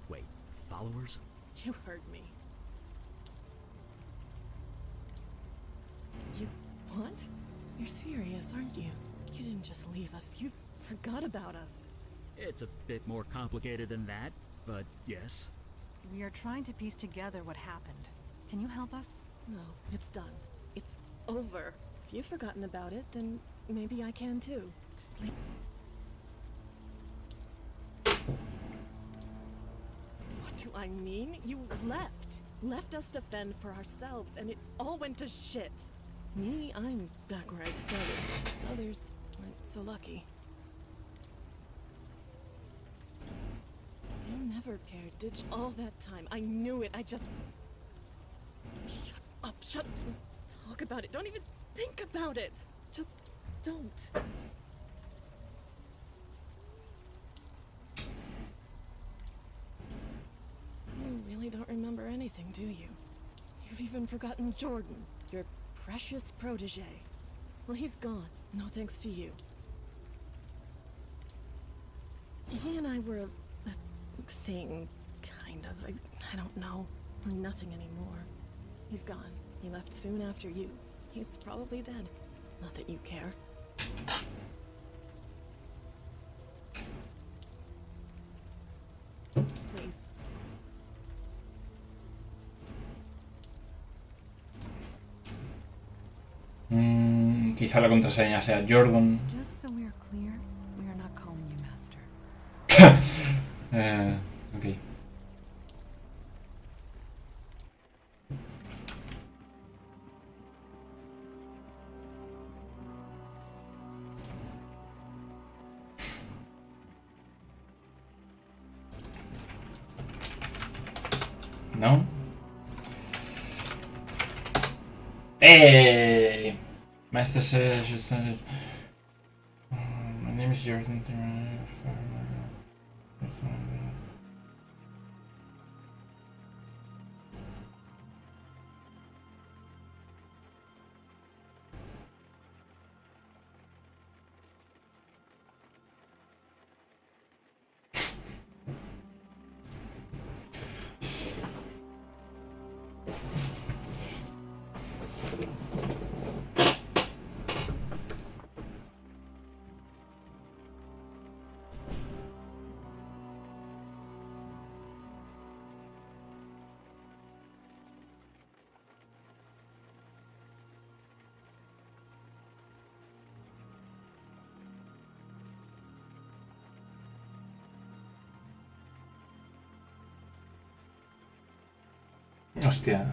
Wait, followers? You heard me. You... what? You're serious, aren't you? You didn't just leave us, you forgot about us. It's a bit more complicated than that, but yes. We are trying to piece together what happened. Can you help us? No, it's done. It's over. If you've forgotten about it, then maybe I can too. Just leave. What do I mean? You left. Left us to fend for ourselves, and it all went to shit. Me, I'm back where I started. Others weren't so lucky. never cared, did you? All that time, I knew it. I just... Shut up, don't talk about it. Don't even think about it. Just don't. You really don't remember anything, do you? You've even forgotten Jordan, your precious protege. Well, he's gone. No thanks to you. He and I were a thing, kind of. I don't know. We're nothing anymore. He's gone. He left soon after you. He's probably dead. Not that you care. Please. Quizá la contraseña sea Jordan. Just so we're clear, we are not calling you master. Ok. ¿No? ¡Eh! Master says... My name is Jordan. Hostia.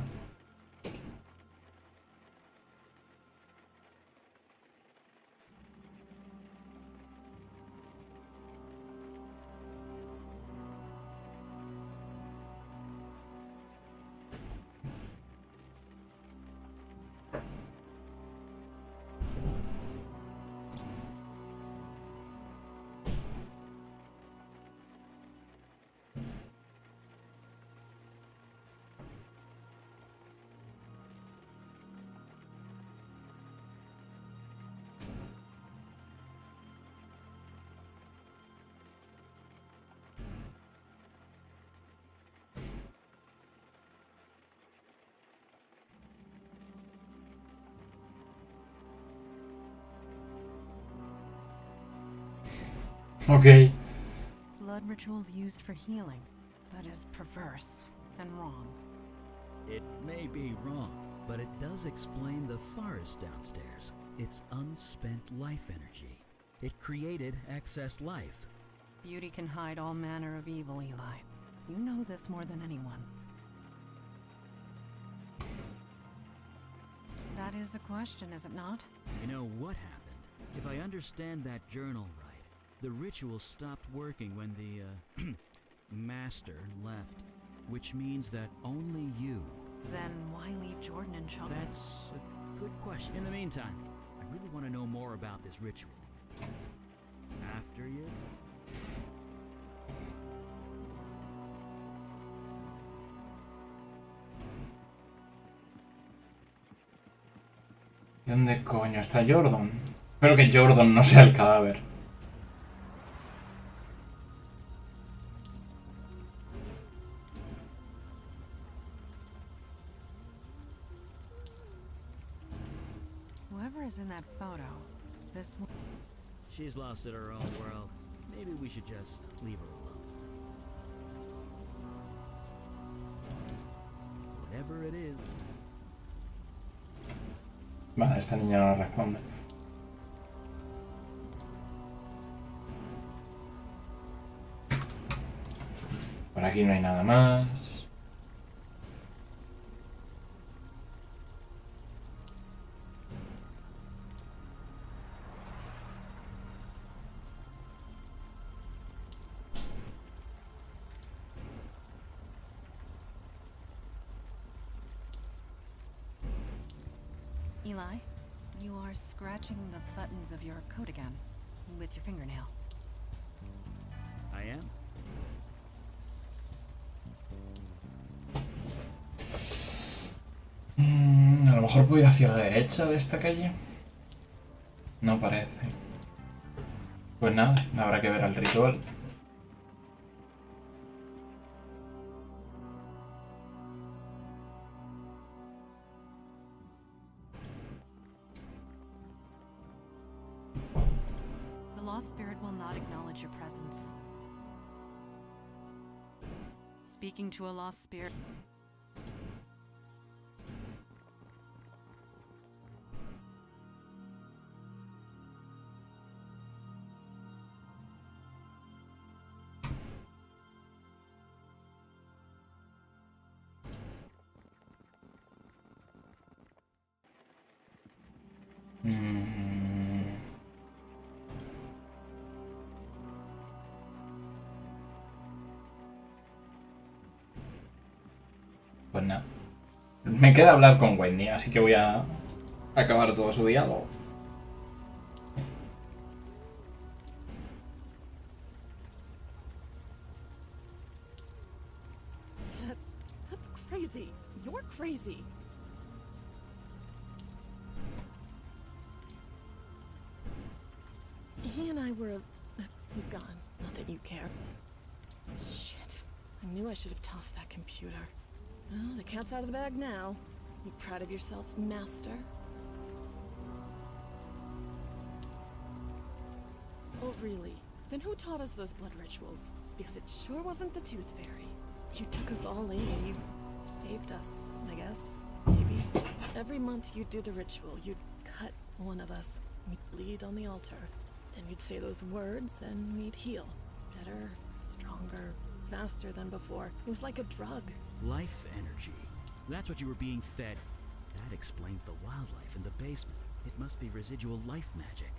Okay. Blood rituals used for healing. That is perverse and wrong. It may be wrong, but it does explain the forest downstairs. It's unspent life energy. It created excess life. Beauty can hide all manner of evil, Eli. You know this more than anyone. That is the question, is it not? You know what happened? If I understand that journal right, the ritual stopped working when the, master left. Which means that only you... Then why leave Jordan in charge? That's a good question. In the meantime, I really want to know more about this ritual. After you? ¿Dónde coño está Jordan? Espero que Jordan no sea el cadáver. Whoever is in that photo, this one... She's lost in her own world. Maybe we should just leave her alone. Whatever it is. Vale, esta niña no responde. Por aquí no hay nada más. Eli, you are scratching the buttons of your coat again, with your fingernail. I am. A lo mejor puedo ir hacia la derecha de esta calle. No parece. Pues nada, habrá que ver al ritual. The lost spirit will not acknowledge your presence. Speaking to a lost spirit. Pues nada. Me queda hablar con Wendy, así que voy a acabar todo su diálogo. That's crazy. You're crazy. He and I were... He's gone. Not that you care. Shit. I knew I should have tossed that computer. Well, the cat's out of the bag now. You proud of yourself, master? Oh, really? Then who taught us those blood rituals? Because it sure wasn't the Tooth Fairy. You took us all in. You saved us, I guess. Maybe. Every month you'd do the ritual. You'd cut one of us. We'd bleed on the altar. Then you'd say those words and we'd heal. Better, stronger, faster than before. It was like a drug. Life energy. That's what you were being fed. That explains the wildlife in the basement. It must be residual life magic.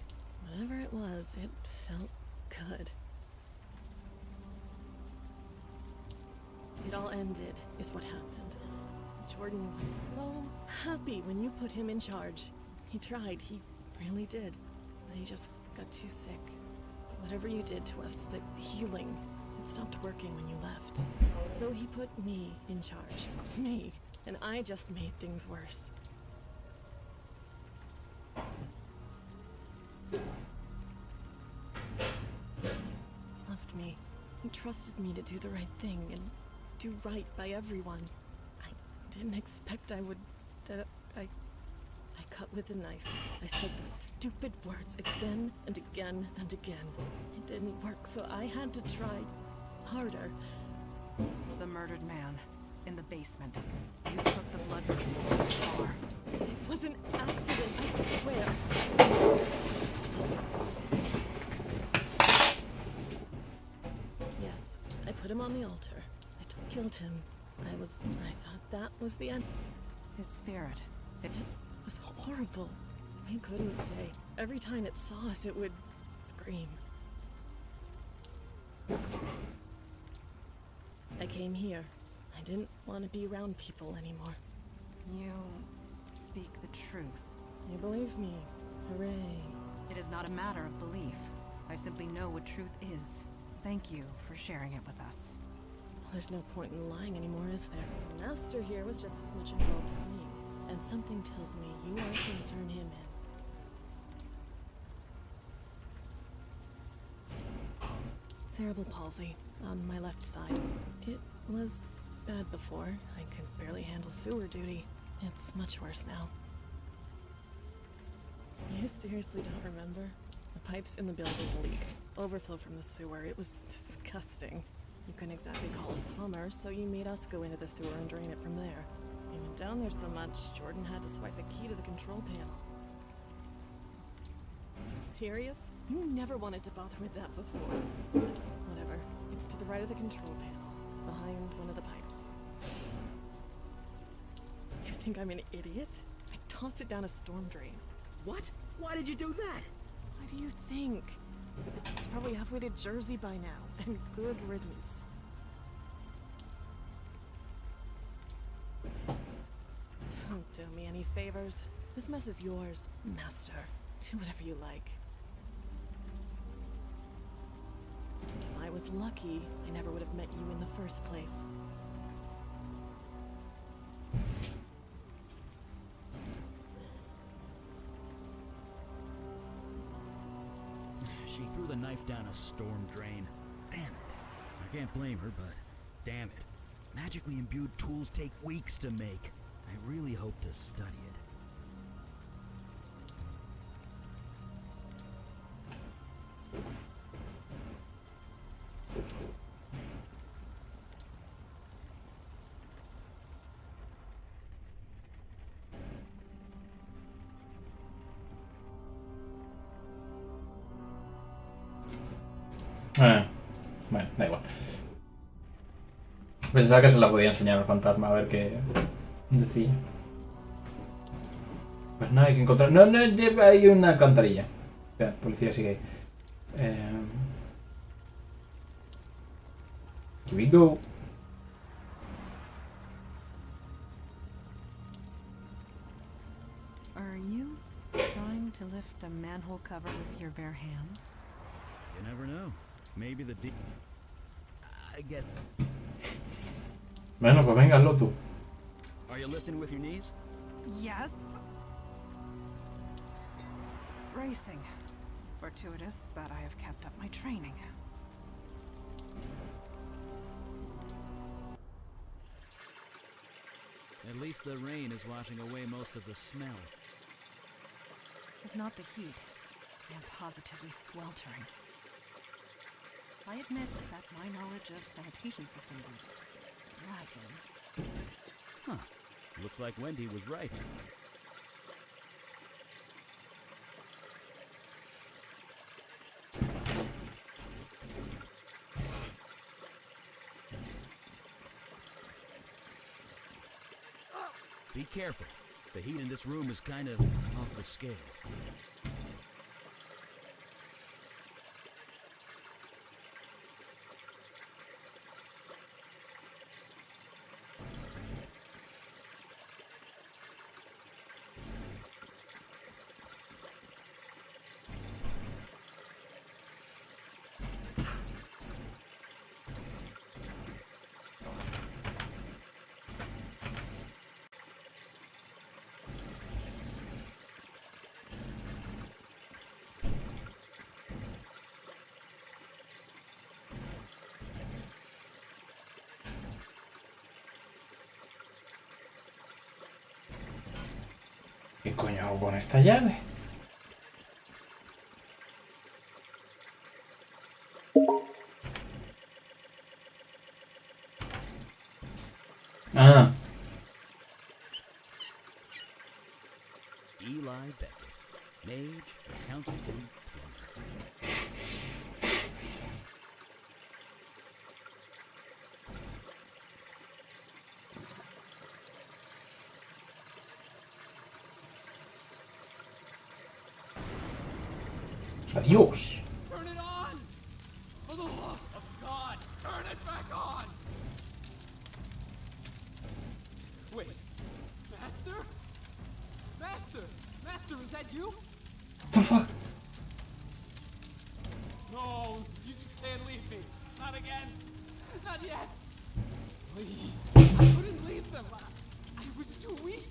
Whatever it was, it felt good. It all ended, is what happened. Jordan was so happy when you put him in charge. He tried, he really did. But he just got too sick. Whatever you did to us, the healing, it stopped working when you left. So he put me in charge. Me. And I just made things worse. Loved me. He trusted me to do the right thing and do right by everyone. I didn't expect I would... that I cut with a knife. I said those stupid words again and again and again. It didn't work, so I had to try harder. The murdered man in the basement. You took the blood ritual too far. It was an accident, I swear. Yes, I put him on the altar. I killed him. I thought that was the end. His spirit. It was horrible. We couldn't stay. Every time it saw us, it would scream. I came here. I didn't want to be around people anymore. You speak the truth. You believe me. Hooray. It is not a matter of belief. I simply know what truth is. Thank you for sharing it with us. There's no point in lying anymore, is there? The master here was just as much involved as me. And something tells me you aren't going to turn him in. Cerebral palsy on my left side. It was bad before. I could barely handle sewer duty. It's much worse now. You seriously don't remember? The pipes in the building leaked. Overflow from the sewer. It was disgusting. You couldn't exactly call it plumbers, so you made us go into the sewer and drain it from there. We went down there so much, Jordan had to swipe a key to the control panel. Are you serious? You never wanted to bother with that before. Whatever. It's to the right of the control panel, behind one of the pipes. You think I'm an idiot? I tossed it down a storm drain. What? Why did you do that? What do you think? It's probably halfway to Jersey by now, and good riddance. Don't do me any favors. This mess is yours, Master. Do whatever you like. If I was lucky, I never would have met you in the first place. She threw the knife down a storm drain. Damn it. I can't blame her, but damn it. Magically imbued tools take weeks to make. I really hope to study it. Bueno, da igual. Pensaba que se la podía enseñar al fantasma a ver qué decía. Pues nada, hay que encontrar... No, hay una alcantarilla. Espera, policía sigue ahí. Here we go. Are you trying to lift a manhole cover with your bare hands? You never know. Maybe the I guess. Bueno, pues venga, hazlo tú. Are you lifting with your knees? Yes. Bracing. Fortuitous that I have kept up my training. At least the rain is washing away most of the smell. If not the heat, I am positively sweltering. I admit that my knowledge of sanitation systems is lacking. Huh. Looks like Wendy was right. Be careful. The heat in this room is kind of off the scale. ¿Qué coño hago con esta llave? Ah. Eli Beckett, mage, accountant, and plumber. Adiós. Turn it on! For the love of God, turn it back on! Wait, Master? Master! Master, is that you? What the fuck? No, you just can't leave me. Not again. Not yet. Please. I couldn't leave them. I was too weak.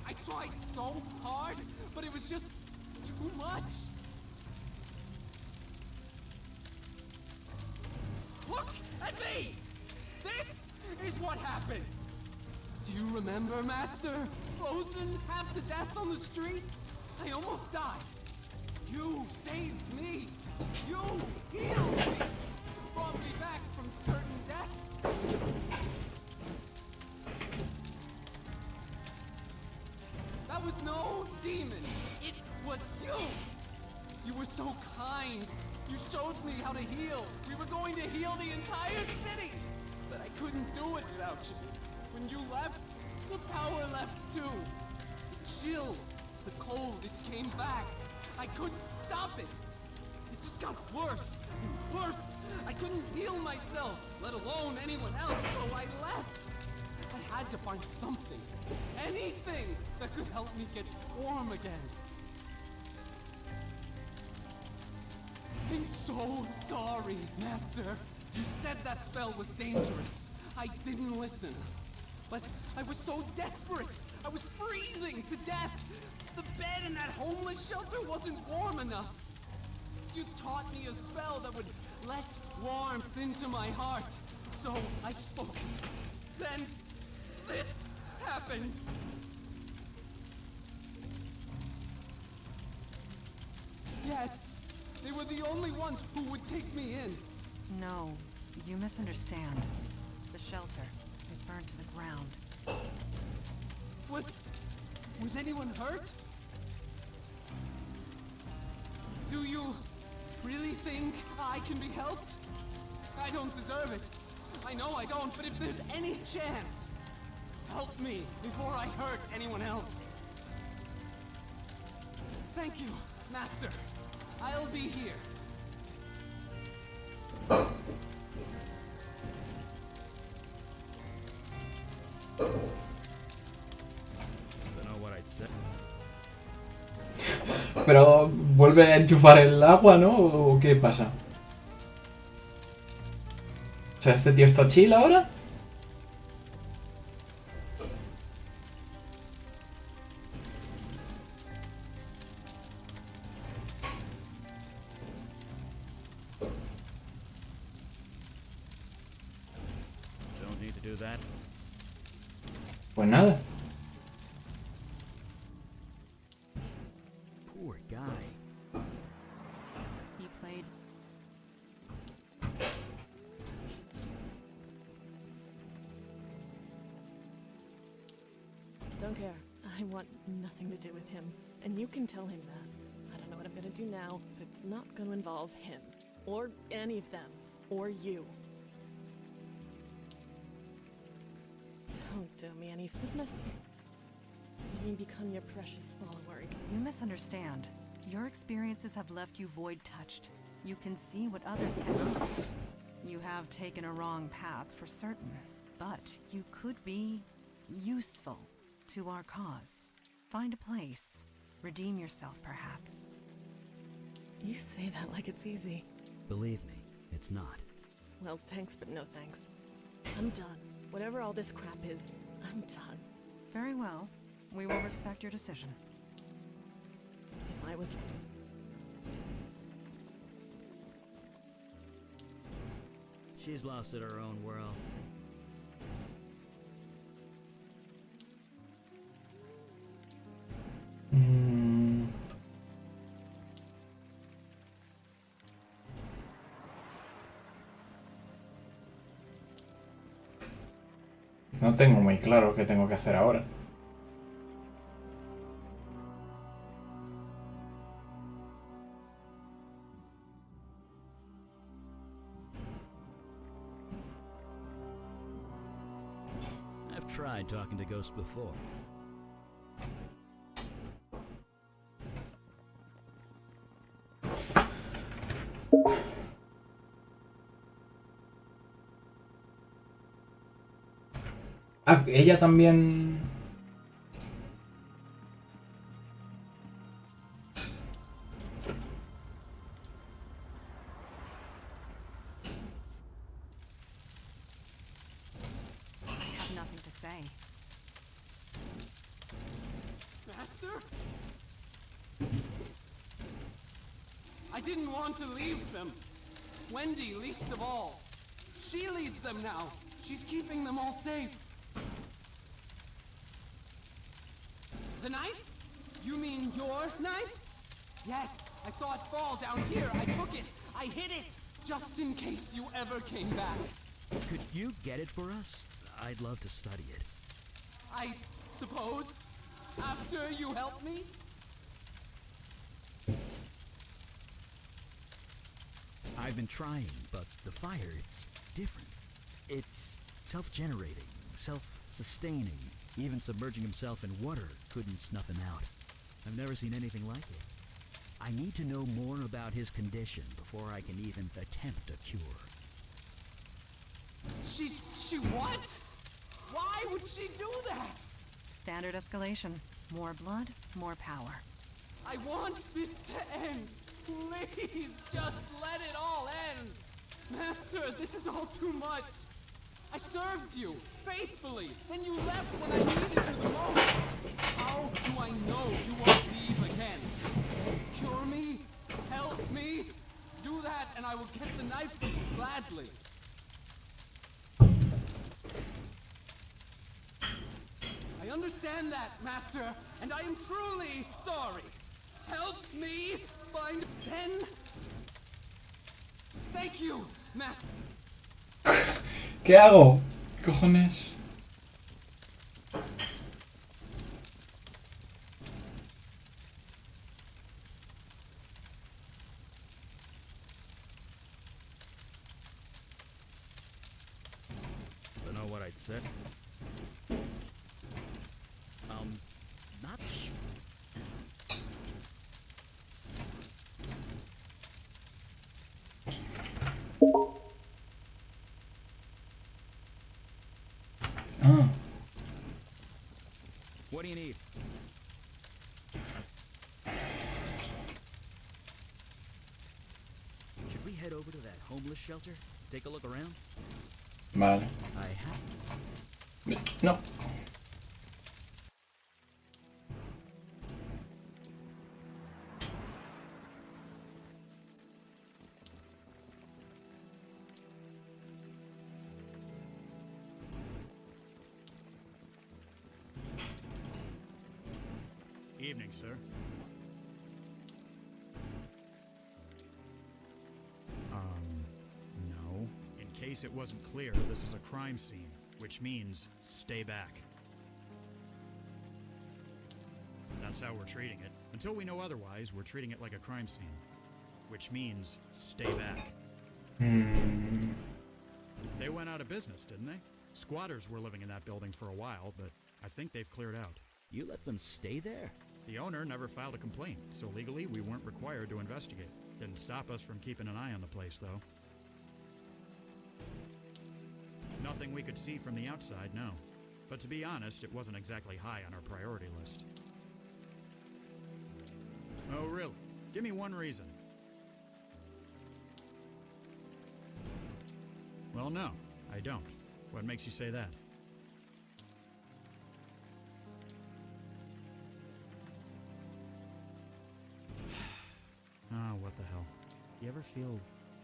I tried so hard, but it was just too much. Look at me! This is what happened! Do you remember, Master? Frozen half to death on the street? I almost died. You saved me! You healed me! Brought me back from certain death! That was no demon! It was you! You were so kind! You showed me how to heal! We were going to heal the entire city! But I couldn't do it without you. When you left, the power left too. The chill, the cold, it came back. I couldn't stop it. It just got worse and worse. I couldn't heal myself, let alone anyone else, so I left. I had to find something, anything that could help me get warm again. I'm so sorry, Master. You said that spell was dangerous. I didn't listen. But I was so desperate. I was freezing to death. The bed in that homeless shelter wasn't warm enough. You taught me a spell that would let warmth into my heart. So I spoke. Then this happened. Yes, they were the only ones who would take me in. No, you misunderstand. The shelter, it burned to the ground. Was anyone hurt? Do you really think I can be helped? I don't deserve it. I know I don't, but if there's any chance, help me before I hurt anyone else. Thank you, Master. I'll be here. Don't know what I'd say. Pero vuelve a enchufar el agua, ¿no? ¿O qué pasa? O sea, ¿este tío está chill ahora? Don't need to do that. Pues nada. Poor guy. He played. Don't care. I want nothing to do with him. And you can tell him that. I don't know what I'm gonna do now, but it's not gonna involve him. Or any of them. Or you. Don't do me any. This must me become your precious follower. You misunderstand. Your experiences have left you void-touched. You can see what others cannot. You have taken a wrong path for certain, but you could be useful to our cause. Find a place. Redeem yourself, perhaps. You say that like it's easy. Believe me, it's not. Well, thanks, but no thanks. I'm done. Whatever all this crap is, I'm done. Very well. We will respect your decision. If I was... She's lost in her own world. No tengo muy claro qué tengo que hacer ahora. I've tried talking to ghosts before. Ah, ella también... I have nothing to say. Master? I didn't want to leave them. Wendy, least of all. She leads them now. She's keeping them all safe. The knife? You mean your knife? Yes, I saw it fall down here. I took it. I hid it. Just in case you ever came back. Could you get it for us? I'd love to study it. I suppose. After you help me? I've been trying, but the fire, it's different. It's self-generating, self-sustaining. Even submerging himself in water couldn't snuff him out. I've never seen anything like it. I need to know more about his condition before I can even attempt a cure. She what? Why Why would she do that? Standard escalation. More blood, more power. I want this to end. Please, just let it all end. Master, this is all too much. I served you faithfully. Then you left when I needed you the most. How do I know you won't leave again? Cure me? Help me? Do that and I will get the knife from you gladly. I understand that, Master, and I am truly sorry. Help me find Ben. Thank you, Master. ¿Qué hago? ¿Qué cojones? Don't know what I'd said. Not sure. Ah, What do you need? Should we head over to that homeless shelter? Take a look around? vale. I have. No. Evening, sir. No. In case it wasn't clear, this is a crime scene, which means stay back. That's how we're treating it. Until we know otherwise, we're treating it like a crime scene, which means stay back. They went out of business, didn't they? Squatters were living in that building for a while, but I think they've cleared out. You let them stay there? The owner never filed a complaint, so legally we weren't required to investigate. Didn't stop us from keeping an eye on the place, though. Nothing we could see from the outside, no. But to be honest, it wasn't exactly high on our priority list. Oh, really? Give me one reason. Well, no, I don't. What makes you say that? Ah, what the hell. You ever feel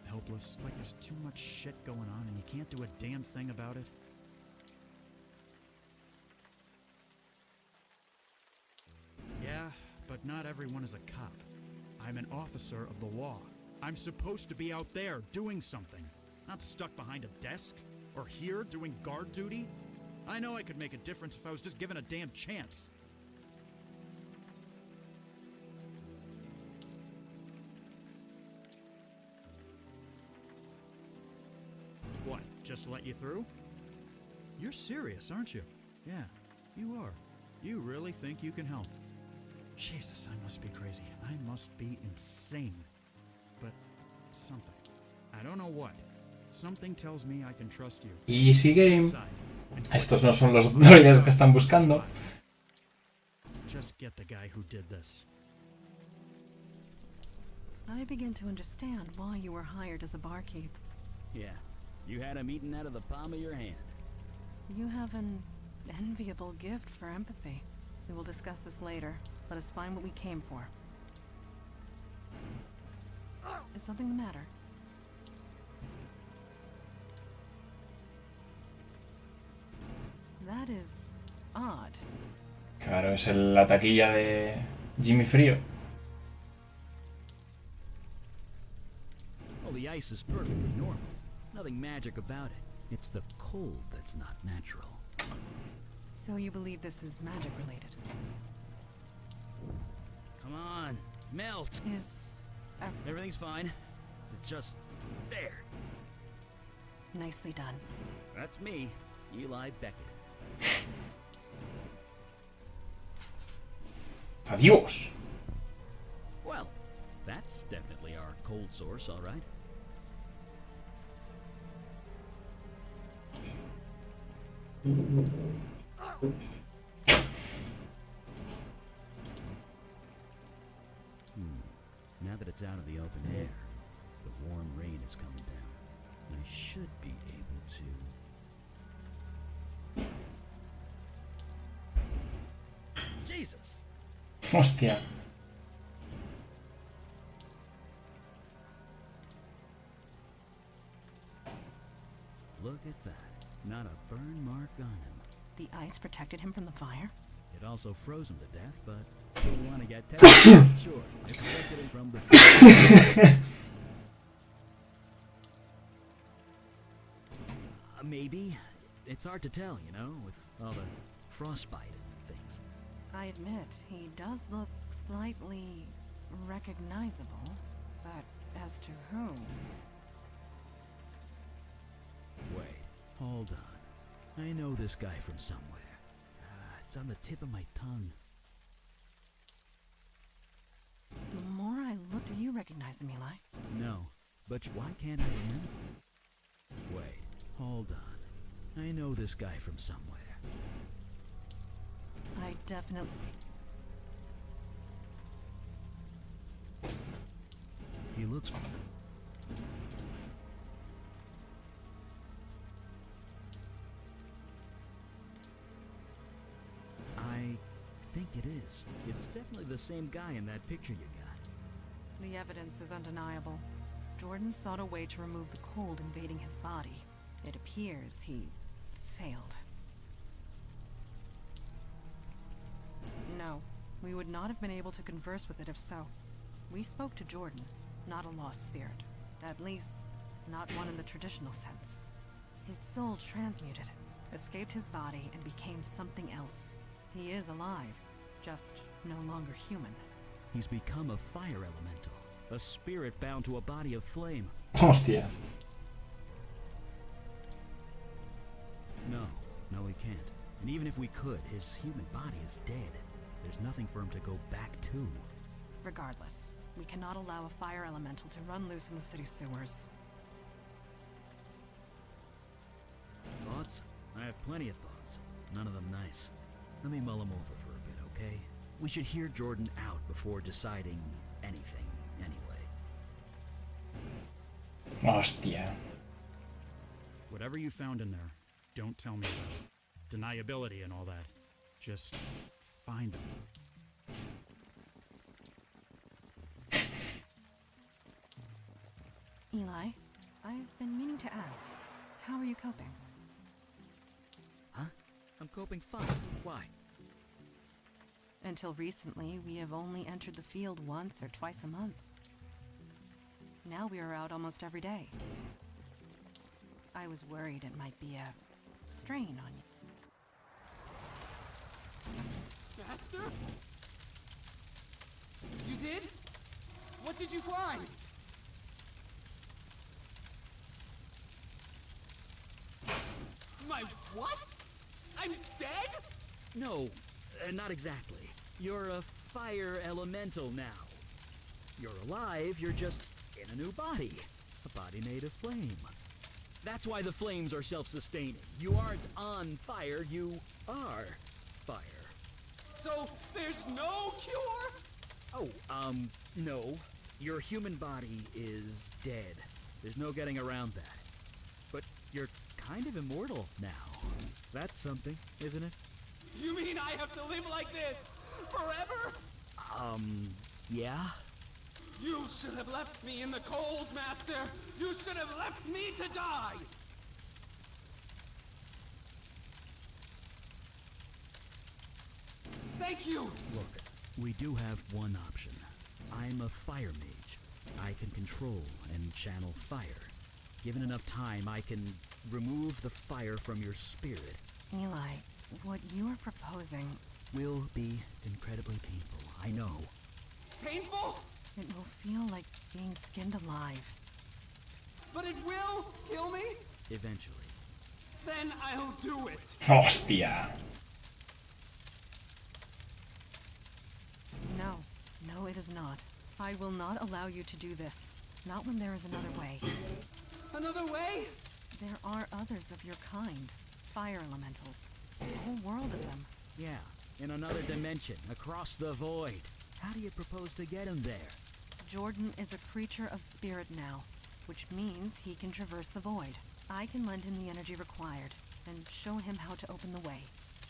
helpless? Like there's too much shit going on and you can't do a damn thing about it? Yeah, but not everyone is a cop. I'm an officer of the law. I'm supposed to be out there doing something, not stuck behind a desk or here doing guard duty. I know I could make a difference if I was just given a damn chance. What, just let you through? You're serious, aren't you? Yeah, you are. You really think you can help? Jesus, I must be crazy. I must be insane. But something. I don't know what. Something tells me I can trust you. Easy game. Estos no son los droides que están buscando. Just get the guy who did this. I begin to understand why you were hired as a barkeep. Yeah. You had him eating out of the palm of your hand. You have an enviable gift for empathy. We will discuss this later. Let us find what we came for. Is something the matter? That is odd. Claro, es la taquilla de Jimmy Frío. Oh, the ice is perfectly normal. Nothing magic about it. It's the cold that's not natural. So you believe this is magic related? Come on, melt. Is Everything's fine. It's just there. nicely done. That's me, Eli Beckett. Adiós. Well, that's definitely our cold source, all right. Now that it's out of the open air, the warm rain is coming down. I should be able to... Jesus! Hostia. Look at that. Not a burn mark on him. The ice protected him from the fire? It also froze him to death, but if you want to get technical, sure. I protected him from the... Maybe. It's hard to tell, you know, with all the frostbite and things. I admit, he does look slightly recognizable, but as to whom? Wait, hold on. I know this guy from somewhere. It's on the tip of my tongue. The more I look, do you recognize him, Eli? No, but why can't I remember? Wait, hold on. I know this guy from somewhere. I definitely... He looks... I think it is. It's definitely the same guy in that picture you got. The evidence is undeniable. Jordan sought a way to remove the cold invading his body. It appears he failed. No, we would not have been able to converse with it if so. We spoke to Jordan, not a lost spirit. At least, not one in the traditional sense. His soul transmuted, escaped his body, and became something else. He is alive, just no longer human. He's become a fire elemental. A spirit bound to a body of flame. Hostia. No, we can't. And even if we could, his human body is dead. There's nothing for him to go back to. Regardless, we cannot allow a fire elemental to run loose in the city sewers. Thoughts? I have plenty of thoughts. None of them nice. Let me mull them over for a bit, okay? We should hear Jordan out before deciding anything, anyway. Hostia. Whatever you found in there, don't tell me about it. Deniability and all that. Just find them. Eli, I've been meaning to ask, how are you coping? Huh? I'm coping fine. Why? Until recently, we have only entered the field once or twice a month. Now we are out almost every day. I was worried it might be a strain on you. Master? You did? What did you find? My what? I'm dead? No, not exactly. You're a fire elemental now. You're alive, you're just in a new body. A body made of flame. That's why the flames are self-sustaining. You aren't on fire, you are fire. So there's no cure? Oh, no. Your human body is dead. There's no getting around that. But you're kind of immortal now. That's something, isn't it? You mean I have to live like this forever? Yeah? You should have left me in the cold, Master! You should have left me to die! Thank you! Look, we do have one option. I'm a fire mage. I can control and channel fire. Given enough time, I can remove the fire from your spirit. Eli, what you are proposing... Will be incredibly painful, I know. Painful? It will feel like being skinned alive. But it will kill me? Eventually. Then I'll do it! Hostia. No, it is not. I will not allow you to do this. Not when there is another way. Another way? There are others of your kind. fire elementals. A whole world of them. Yeah, in another dimension, across the void. How do you propose to get him there? Jordan is a creature of spirit now, which means he can traverse the void. I can lend him the energy required, and show him how to open the way.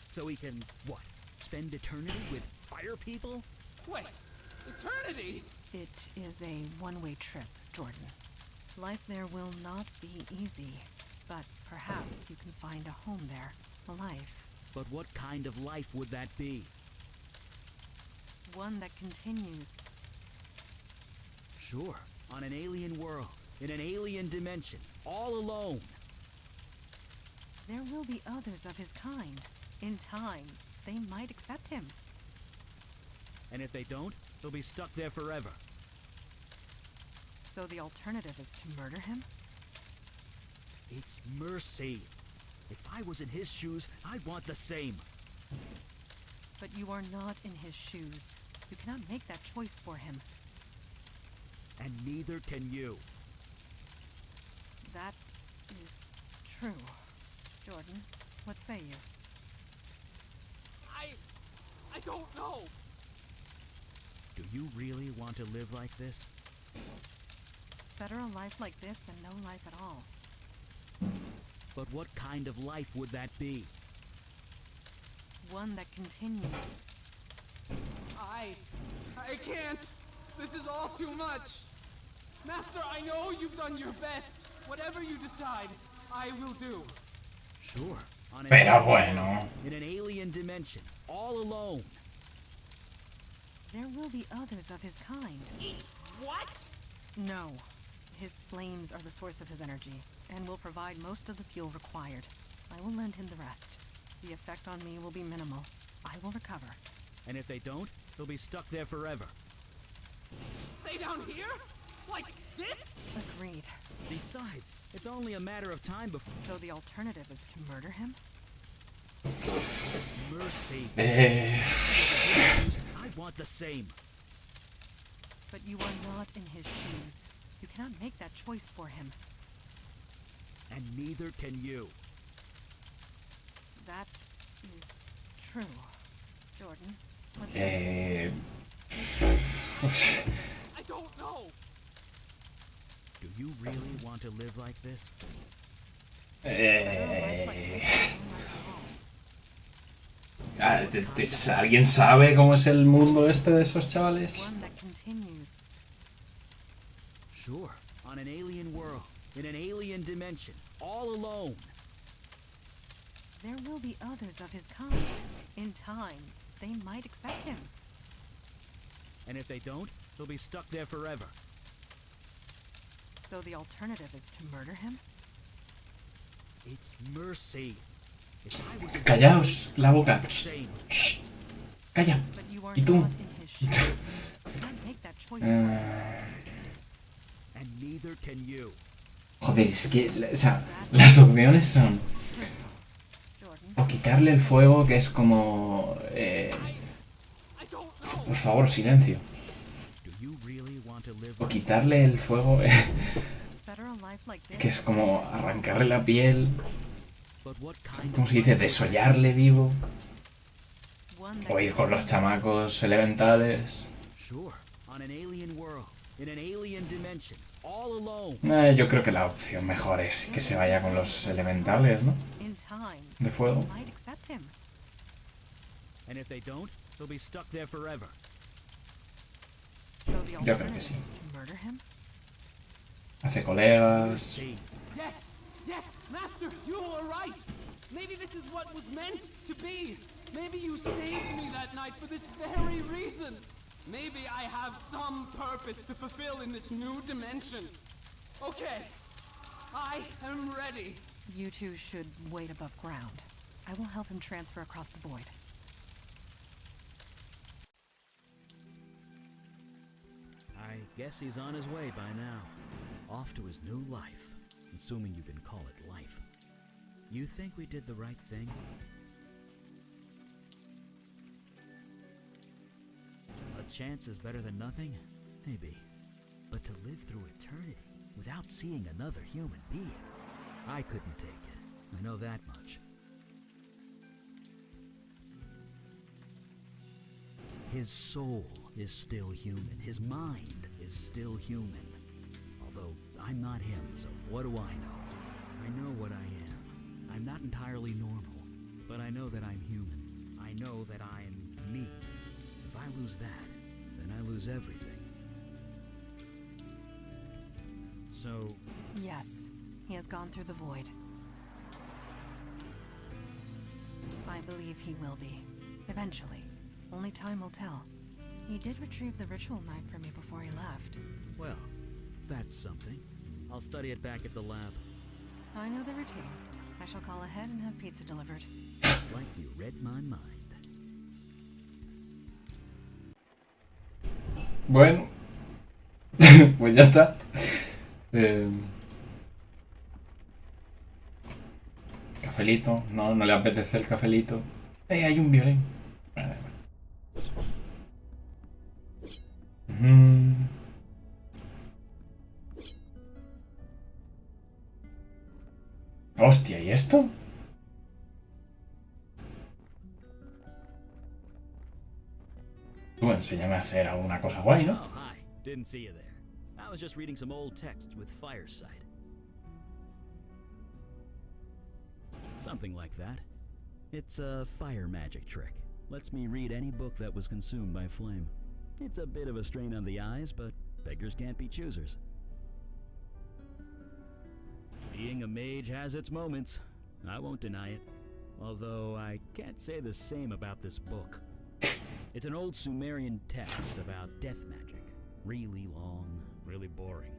So he can, what, spend eternity with fire people? Wait, eternity? It is a one-way trip, Jordan. Life there will not be easy, but perhaps you can find a home there, a life. But what kind of life would that be? One that continues. Sure, on an alien world, in an alien dimension, all alone. There will be others of his kind. In time, they might accept him. And if they don't, they'll be stuck there forever. So the alternative is to murder him? It's mercy. If I was in his shoes, I'd want the same. But you are not in his shoes. You cannot make that choice for him. And neither can you. That is true. Jordan, what say you? I don't know. Do you really want to live like this? Better a life like this than no life at all. But what kind of life would that be? One that continues. I can't. This is all too much. Master, I know you've done your best. Whatever you decide, I will do. Sure. On an Pero alien bueno. world, in an alien dimension, all alone. There will be others of his kind. What? No. His flames are the source of his energy, and will provide most of the fuel required. I will lend him the rest. The effect on me will be minimal. I will recover. And if they don't, they'll be stuck there forever. Stay down here? Like this? Agreed. Besides, it's only a matter of time before... So the alternative is to murder him? Mercy. Eh, I want the same. But you are not in his shoes. You cannot make that choice for him. And neither can you. That is true. Jordan, what eh, I don't know. Do you really want to live like this? ¿Alguien sabe cómo es el mundo este de esos chavales? One that continues. Sure. On an alien world, in an alien dimension, all alone. There will be others of his kind. In time, they might accept him. And if they don't, they'll be stuck there forever. So the alternative is to murder him? It's mercy. If I was Callaos la boca. same. Shh. Calla. But you are ¿Y tú? not in his shoes. You can't make that choice for him. And neither can you. Joder, es que o sea, las opciones son Jordan, o quitarle el fuego, que es como... I don't know. por favor, silencio. Do you really want to live O like quitarle el fuego, better a life like this. que es como arrancarle la piel, But what kind ¿cómo of se dice? life- Desollarle vivo. One that O ir con los chamacos elementales. Sure. On an alien world, in an alien dimension, all alone. Yo creo que la opción mejor es que se vaya con los elementales, ¿no? in time De fuego. might accept him. And if they don't, they'll be stuck there forever. So the Yo creo alternative que sí. is to murder him? Hace colegas. Mercy. Yes, Master, you were right. Maybe this is what was meant to be. Maybe you saved me that night for this very reason. Maybe I have some purpose to fulfill in this new dimension. Okay, I am ready. You two should wait above ground. I will help him transfer across the void. I guess he's on his way by now. Off to his new life, assuming you can call it life. You think we did the right thing? A chance is better than nothing? Maybe. But to live through eternity without seeing another human being, I couldn't take it. I know that much. His soul is still human. His mind is still human. Although I'm not him, so what do I know? I know what I am. I'm not entirely normal, but I know that I'm human. I know that I'm me. If I lose that, then I lose everything. So, Yes, he has gone through the void. I believe he will be. Eventually. Only time will tell. He did retrieve the ritual knife for me before he left. well, that's something. I'll study it back at the lab. I know the routine. I shall call ahead and have pizza delivered. It's like you read my mind. Bueno, pues ya está. Cafelito, no le apetece el cafelito. Hay un violín. Vale, vale. Hostia, ¿y esto? Tú enséñame a hacer alguna cosa guay, ¿no? Oh, hi. Didn't see you there. I was just reading some old texts with Fireside. Something like that. It's a fire magic trick. Lets me read any book that was consumed by flame. It's a bit of a strain on the eyes, but beggars can't be choosers. Being a mage has its moments. I won't deny it. Although I can't say the same about this book. It's an old Sumerian text about death magic. Really long, really boring.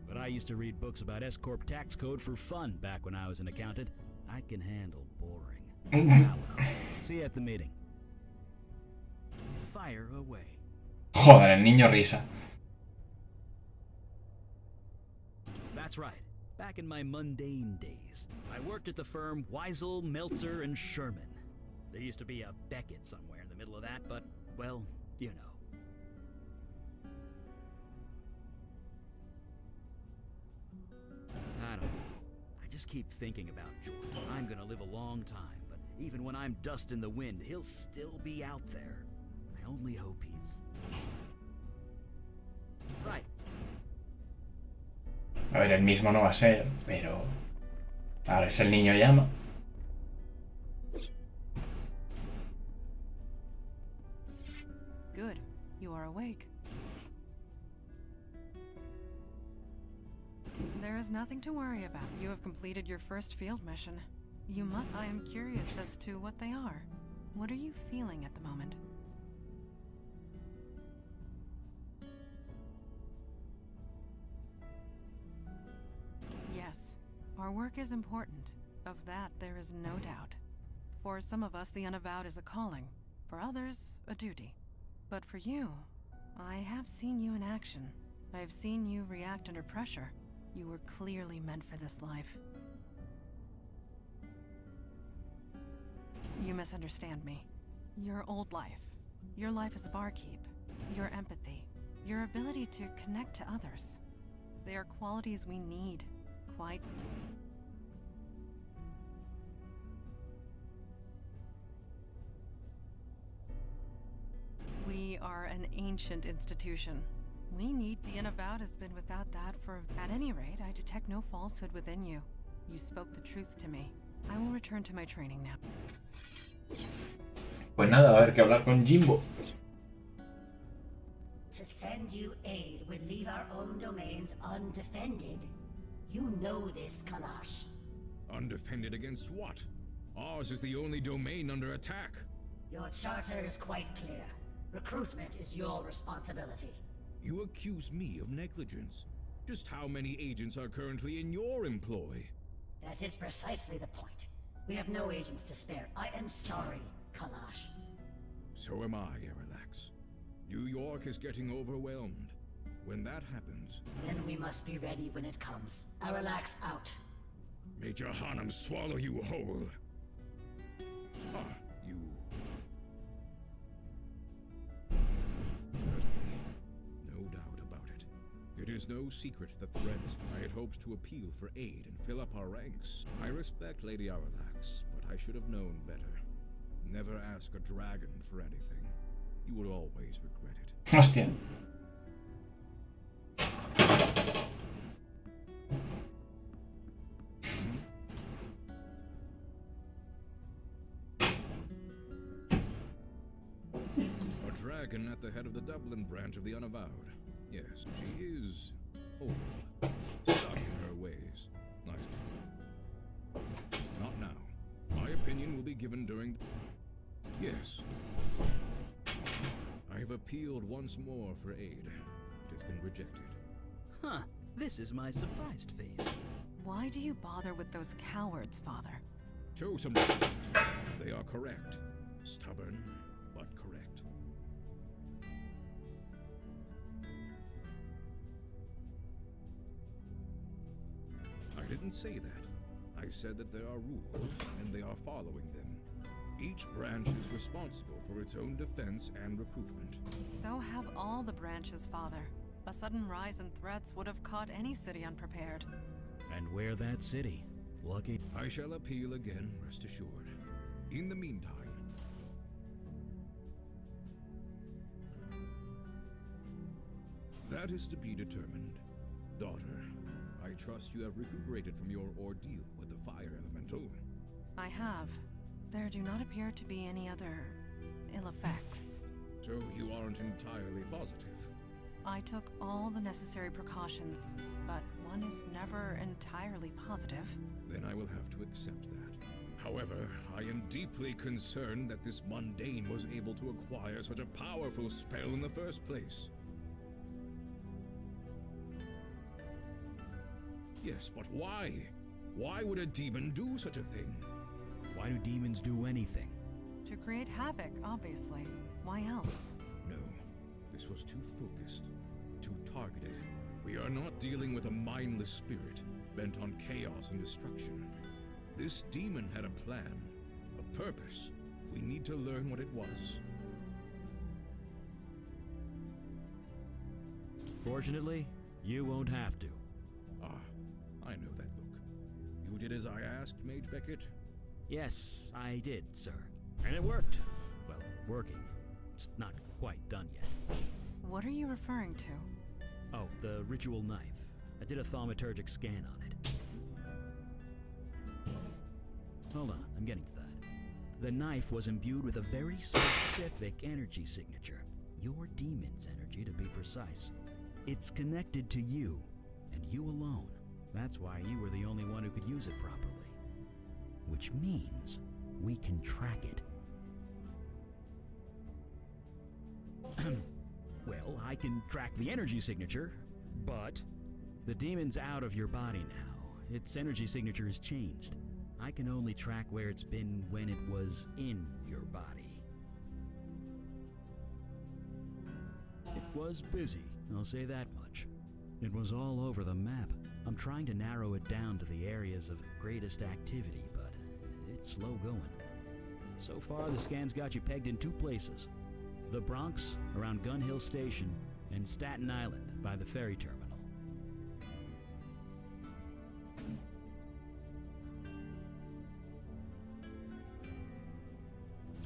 But I used to read books about S-Corp tax code for fun back when I was an accountant. I can handle boring. See you at the meeting. Fire away. Joder, el niño risa. That's right. Back in my mundane days, I worked at the firm Weisel, Meltzer, and Sherman. There used to be a Beckett somewhere in the middle of that, but, well, you know. I don't know. I just keep thinking about Jordan. I'm gonna live a long time, but even when I'm dust in the wind, he'll still be out there. I only hope he's... Right. A ver, el mismo no va a ser, pero... Ahora es el niño llama. Good. You are awake. There is nothing to worry about. You have completed your first field mission. You must... I am curious as to what they are. What are you feeling at the moment? Yes. Our work is important. Of that, there is no doubt. For some of us, the unavowed is a calling. For others, a duty. But for you, I have seen you in action. I have seen you react under pressure. You were clearly meant for this life. You misunderstand me. Your old life. Your life as a barkeep. Your empathy. Your ability to connect to others. They are qualities we need. Quite... We are an ancient institution. We need the unavowed has been without that for... At any rate, I detect no falsehood within you. You spoke the truth to me. I will return to my training now. Pues nada, a ver que hablar con Jimbo. To send you aid would leave our own domains undefended. You know this, Kalash. Undefended against what? Ours is the only domain under attack. Your charter is quite clear. Recruitment is your responsibility. You accuse me of negligence. Just how many agents are currently in your employ? That is precisely the point. We have no agents to spare. I am sorry, Kalash. So am I, Erelax. New York is getting overwhelmed. When that happens... Then we must be ready when it comes. Aralax out. May Jahannam swallow you whole. Ah, you... No doubt about it. It is no secret that threads I had hoped to appeal for aid and fill up our ranks. I respect Lady Aralax, but I should have known better. Never ask a dragon for anything. You will always regret it. Hostia. A dragon at the head of the Dublin branch of the Unavowed. Yes, she is old, stuck in her ways. Nice. Not now. My opinion will be given during. Yes. I have appealed once more for aid. It has been rejected. Huh. This is my surprised face. Why do you bother with those cowards, Father? Show some respect. They are correct. Stubborn, but correct. I didn't say that. I said that there are rules, and they are following them. Each branch is responsible for its own defense and recruitment. So have all the branches, Father. A sudden rise in threats would have caught any city unprepared. And where that city? Lucky. I shall appeal again, rest assured. In the meantime, that is to be determined. Daughter, I trust you have recuperated from your ordeal with the fire elemental. I have. There do not appear to be any other ill effects. So you aren't entirely positive. I took all the necessary precautions, but one is never entirely positive. Then I will have to accept that. However, I am deeply concerned that this mundane was able to acquire such a powerful spell in the first place. Yes, but why? Why would a demon do such a thing? Why do demons do anything? To create havoc, obviously. Why else? No, this was too focused, too targeted. We are not dealing with a mindless spirit bent on chaos and destruction. This demon had a plan, a purpose. We need to learn what it was. Fortunately, you won't have to. Ah, I know that look. You did as I asked, Mage Beckett? Yes, I did, sir. And it worked. Well, working. It's not quite done yet. What are you referring to? Oh, the ritual knife. I did a thaumaturgic scan on it. Hold on, I'm getting to that. The knife was imbued with a very specific energy signature. Your demon's energy, to be precise. It's connected to you, and you alone. That's why you were the only one who could use it properly. Which means we can track it. Well, I can track the energy signature, but the demon's out of your body now. Its energy signature has changed. I can only track where it's been when it was in your body. It was busy, I'll say that much. It was all over the map. I'm trying to narrow it down to the areas of greatest activity, but it's slow going. So far, the scan's got you pegged in two places. The Bronx, around Gun Hill Station, and Staten Island, by the ferry terminal.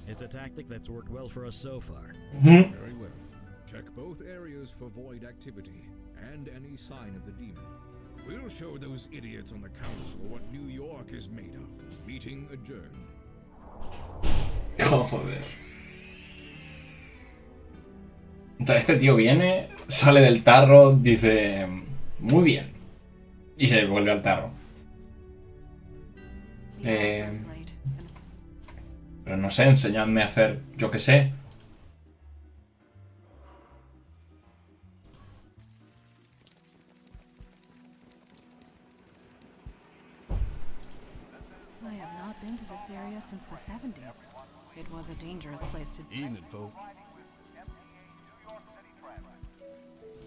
It's a tactic that's worked well for us so far. Very well. Check both areas for void activity and any sign of the demon. We'll show those idiots on the council what New York is made of. Meeting adjourned. Joder. Entonces este tío viene, sale del tarro, dice muy bien y se vuelve al tarro. Pero no sé, enseñadme a hacer, yo qué sé. I have not been to this area since the 70s. It was a dangerous place to be. Evening, folks.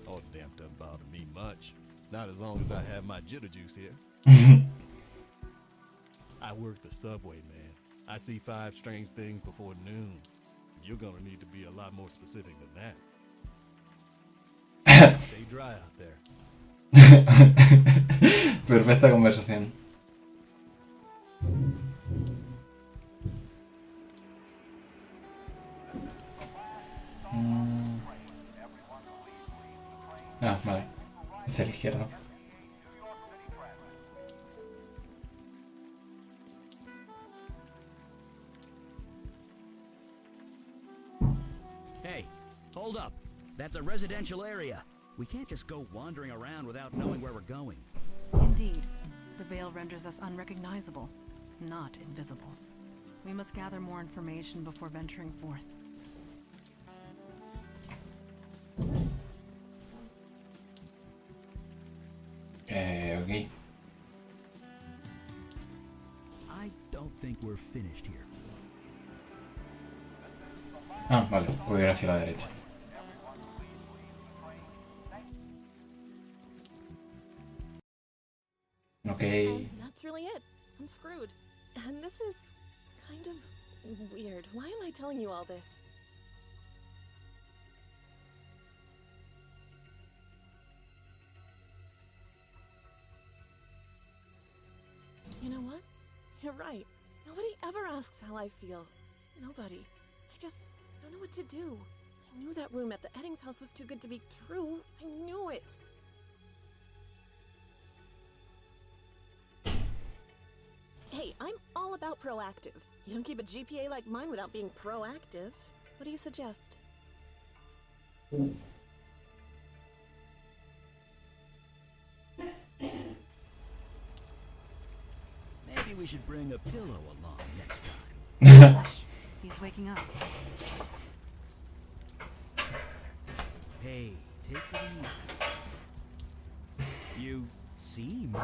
All the damn doesn't bother me much. Not as long as I have my jitter juice here. I work the subway, man. I see 5 strange things before noon. You're gonna need to be a lot more specific than that. Stay dry out there. Perfecta conversación. Hacia la izquierda. Hey, hold up. That's a residential area. We can't just go wandering around without knowing where we're going. Indeed, the veil renders us unrecognizable, not invisible. We must gather more information before venturing forth. Ok. I don't think we're finished here. Ah, vale, voy a ir hacia la derecha. Ok. And that's really it. I'm screwed. And this is kind of weird. Why am I telling you all this? You know what? You're right. Nobody ever asks how I feel. Nobody. I just don't know what to do. I knew that room at the Eddings house was too good to be true. I knew it. Hey, I'm all about proactive. You don't keep a GPA like mine without being proactive. What do you suggest? Maybe we should bring a pillow along next time. Hush. He's waking up. Hey, take it easy. You seem...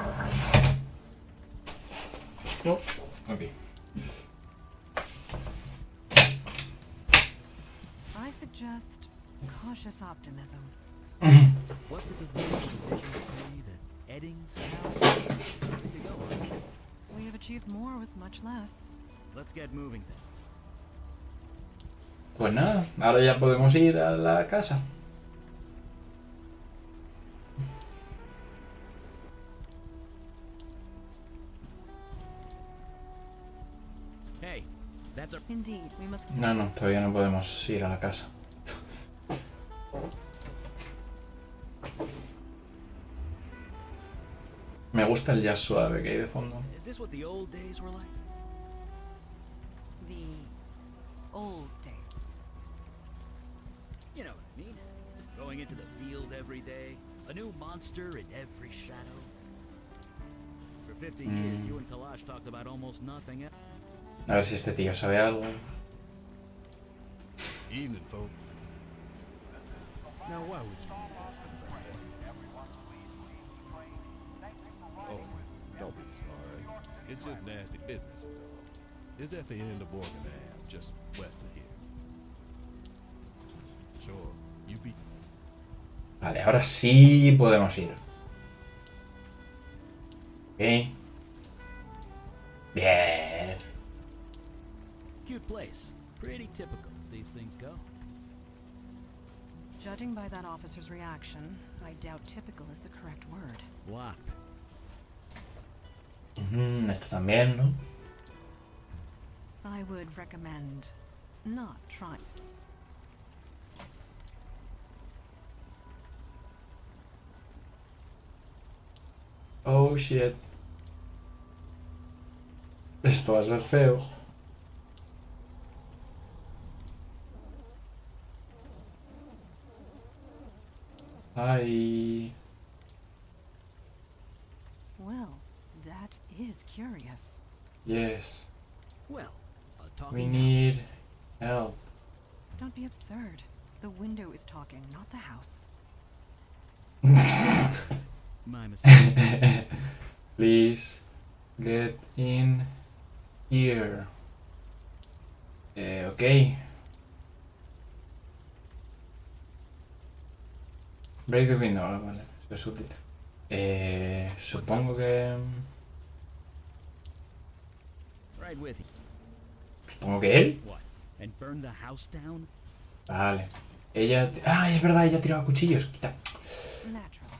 Nope. Ok. I suggest cautious optimism. What did the voice of the vision say that Eddings' house is ready to go on? We have achieved more with much less. Let's get moving then. Pues nada, ahora ya podemos ir a la casa. Hey, that's a... Indeed, we must... No, no, todavía no podemos ir a la casa. Me gusta el jazz suave que hay de fondo. Is this what the old days were like? The old days. You know what I mean. Going into the field every day, a new monster in every shadow. For 50 years, you and Kalash talked about almost nothing else. A ver si este tío sabe algo. Evening, folks. Now, why would you be asking about that? Oh, don't be sorry. It's just nasty business, is all. It's at the end of Morgan Ave, just west of here. Sure, you be... Vale, ahora sí podemos ir. Ok. Bien. Cute place. Pretty typical as these things go. Judging by that officer's reaction, I doubt typical is the correct word. Locked. Esto también, ¿no? I would recommend not trying. Oh shit. Esto va a ser feo. Ay. Well, that is curious. Yes. Well, a We talking need house. help. Don't be absurd. The window is talking, not the house. My mistake. Please get in here. Ok. Break the window, vale, eso es útil. Supongo que... Right with you. Supongo que él. What? And burn the house down? Vale. Ella... Ah, es verdad, ella tiraba cuchillos. Quita. Natural.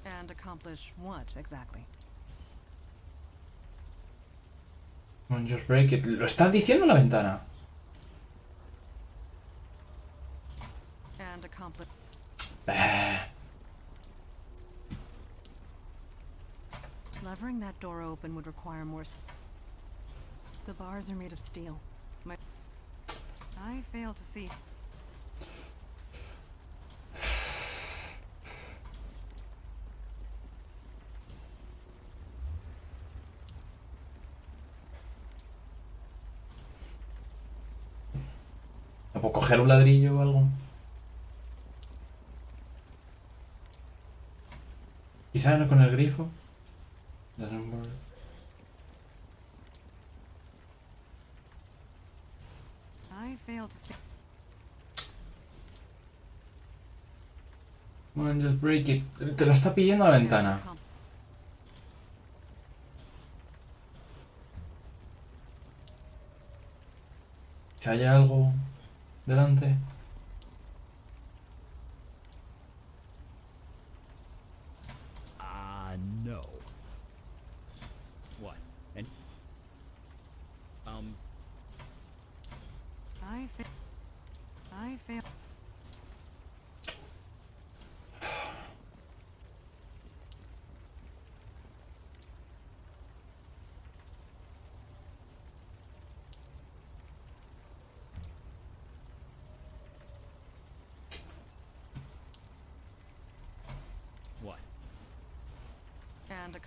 And accomplish what exactly? Come on, just break it. ¿Lo estás diciendo en la ventana? And accomplish... Bah. that door open would require more. The bars are made of steel. I fail to see. ¿No puedo coger un ladrillo o algo? Quizá no con el grifo. Doesn't work. I fail to see. Come on, just break it. Te la está pidiendo la ventana. Si hay algo delante. No. What? And I fail. what? And a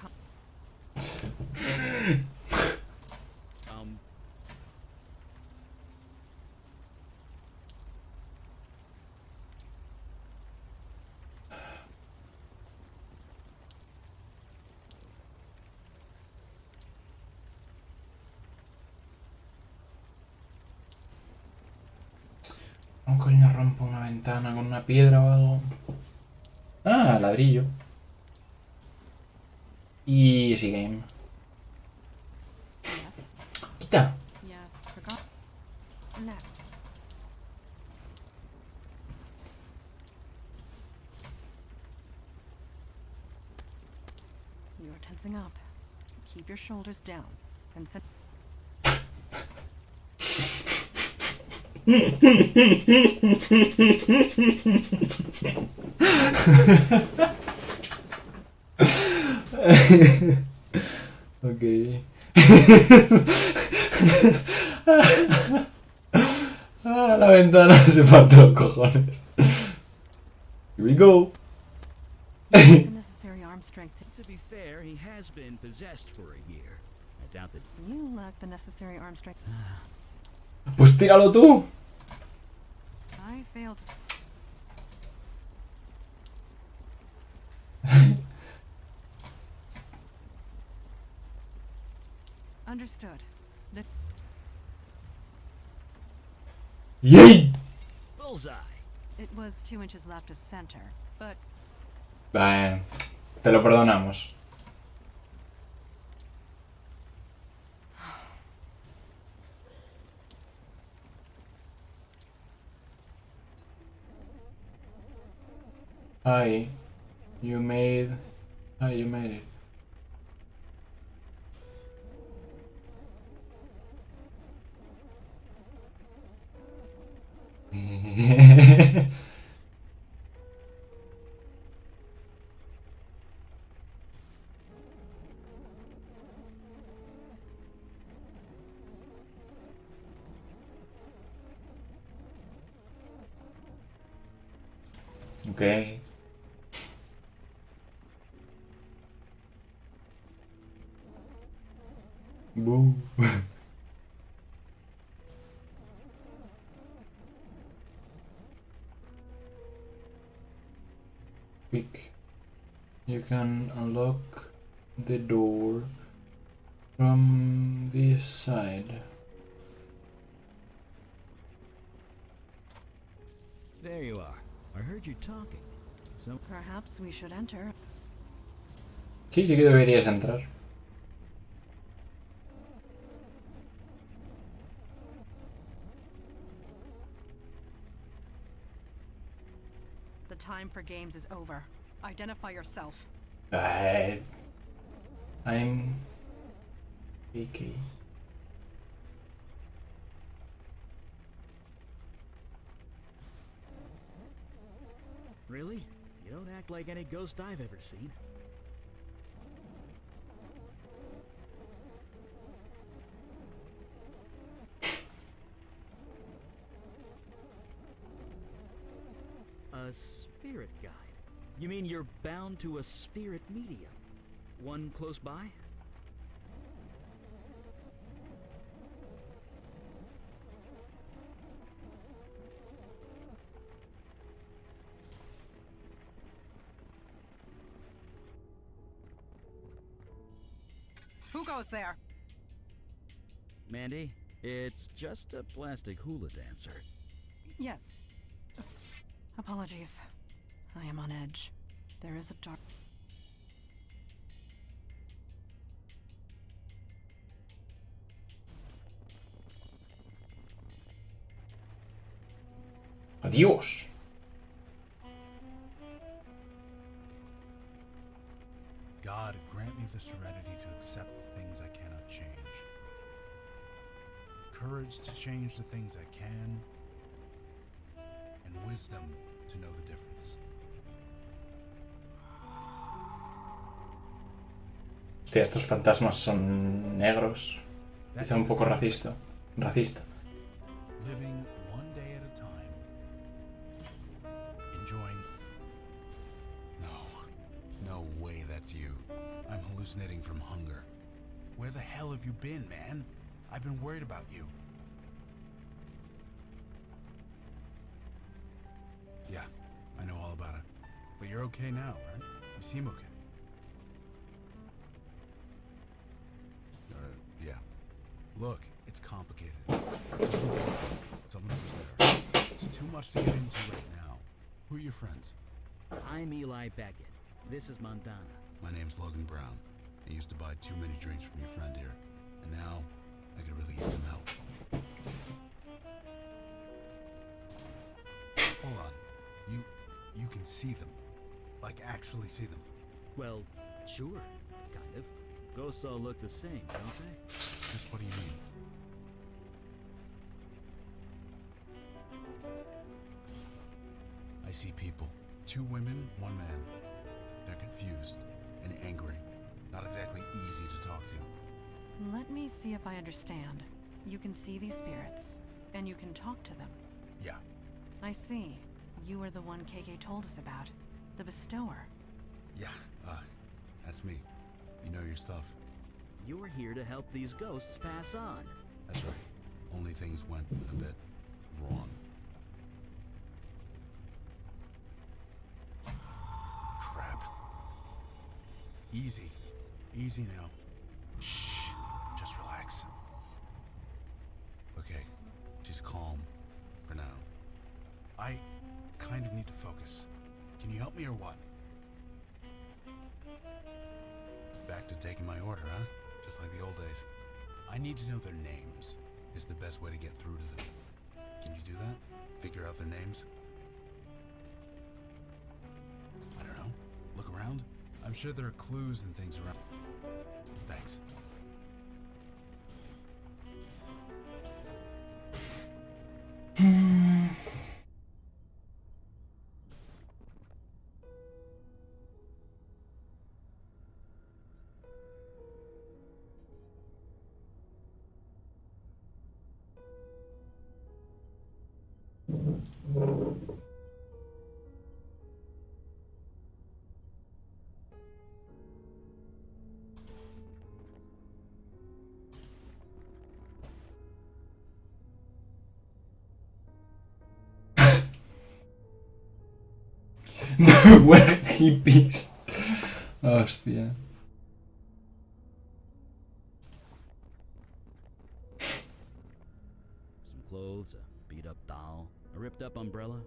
¿Cómo coño rompo una ventana con una piedra o algo? Ah, ladrillo. Easy game. yes. Quita. Yes. Forgot. No. You're tensing up. Keep your shoulders down and sit. Ok. La ventana se parte los cojones. Here we go. The necessary arm strength. To be fair, he has been possessed for a year. I doubt that. You lack the necessary arm strength. Pues tíralo tú. I failed to. Understood. ¡Yay! Bullseye. It was 2 inches left of center, but Bueno, te lo perdonamos. Hi, you made it. Okay. Boo. Quick. You can unlock the door from this side. There you are. I heard you talking. So perhaps we should enter. Sí, sí que deberías entrar. The time for games is over. Identify yourself. I'm Vicky. really? You don't act like any ghost I've ever seen. spirit guide? You mean you're bound to a spirit medium? One close by? Who goes there? Mandy, it's just a plastic hula dancer. Yes. Apologies. I am on edge. There is a dark... Adiós. God, grant me the serenity to accept the things I cannot change. Courage to change the things I can. And wisdom to know the difference. Hostia, estos fantasmas son negros. Quizá un poco racista. Living one day at a time. Enjoying... No way that's you. I'm hallucinating from hunger. Where the hell have you been, man? I've been worried about you. Yeah, I know all about it. But you're okay now, right? You seem okay. Yeah. Look, it's complicated. Someone was there. It's too much to get into right now. Who are your friends? I'm Eli Beckett. This is Montana. My name's Logan Brown. I used to buy too many drinks from your friend here. And now, I could really use some help. Hold on. You can see them. Like, actually see them. Well, sure, kind of. Ghosts all look the same, don't they? Just what do you mean? I see people. 2 women, 1 man. They're confused and angry. Not exactly easy to talk to. Let me see if I understand. You can see these spirits, and you can talk to them. Yeah. I see. You are the one KK told us about. The bestower. Yeah, that's me. You know your stuff. You're here to help these ghosts pass on. That's right. Only things went a bit wrong. Crap. Easy. Easy now. Shh. Just relax. Okay. She's calm. For now. I kind of need to focus. Can you help me or what? Back to taking my order, huh? Just like the old days. I need to know their names. Is the best way to get through to them. Can you do that? Figure out their names? I don't know. Look around. I'm sure there are clues and things around. Thanks. We're hippies. Hostia. Some clothes, a beat-up doll, a ripped-up umbrella.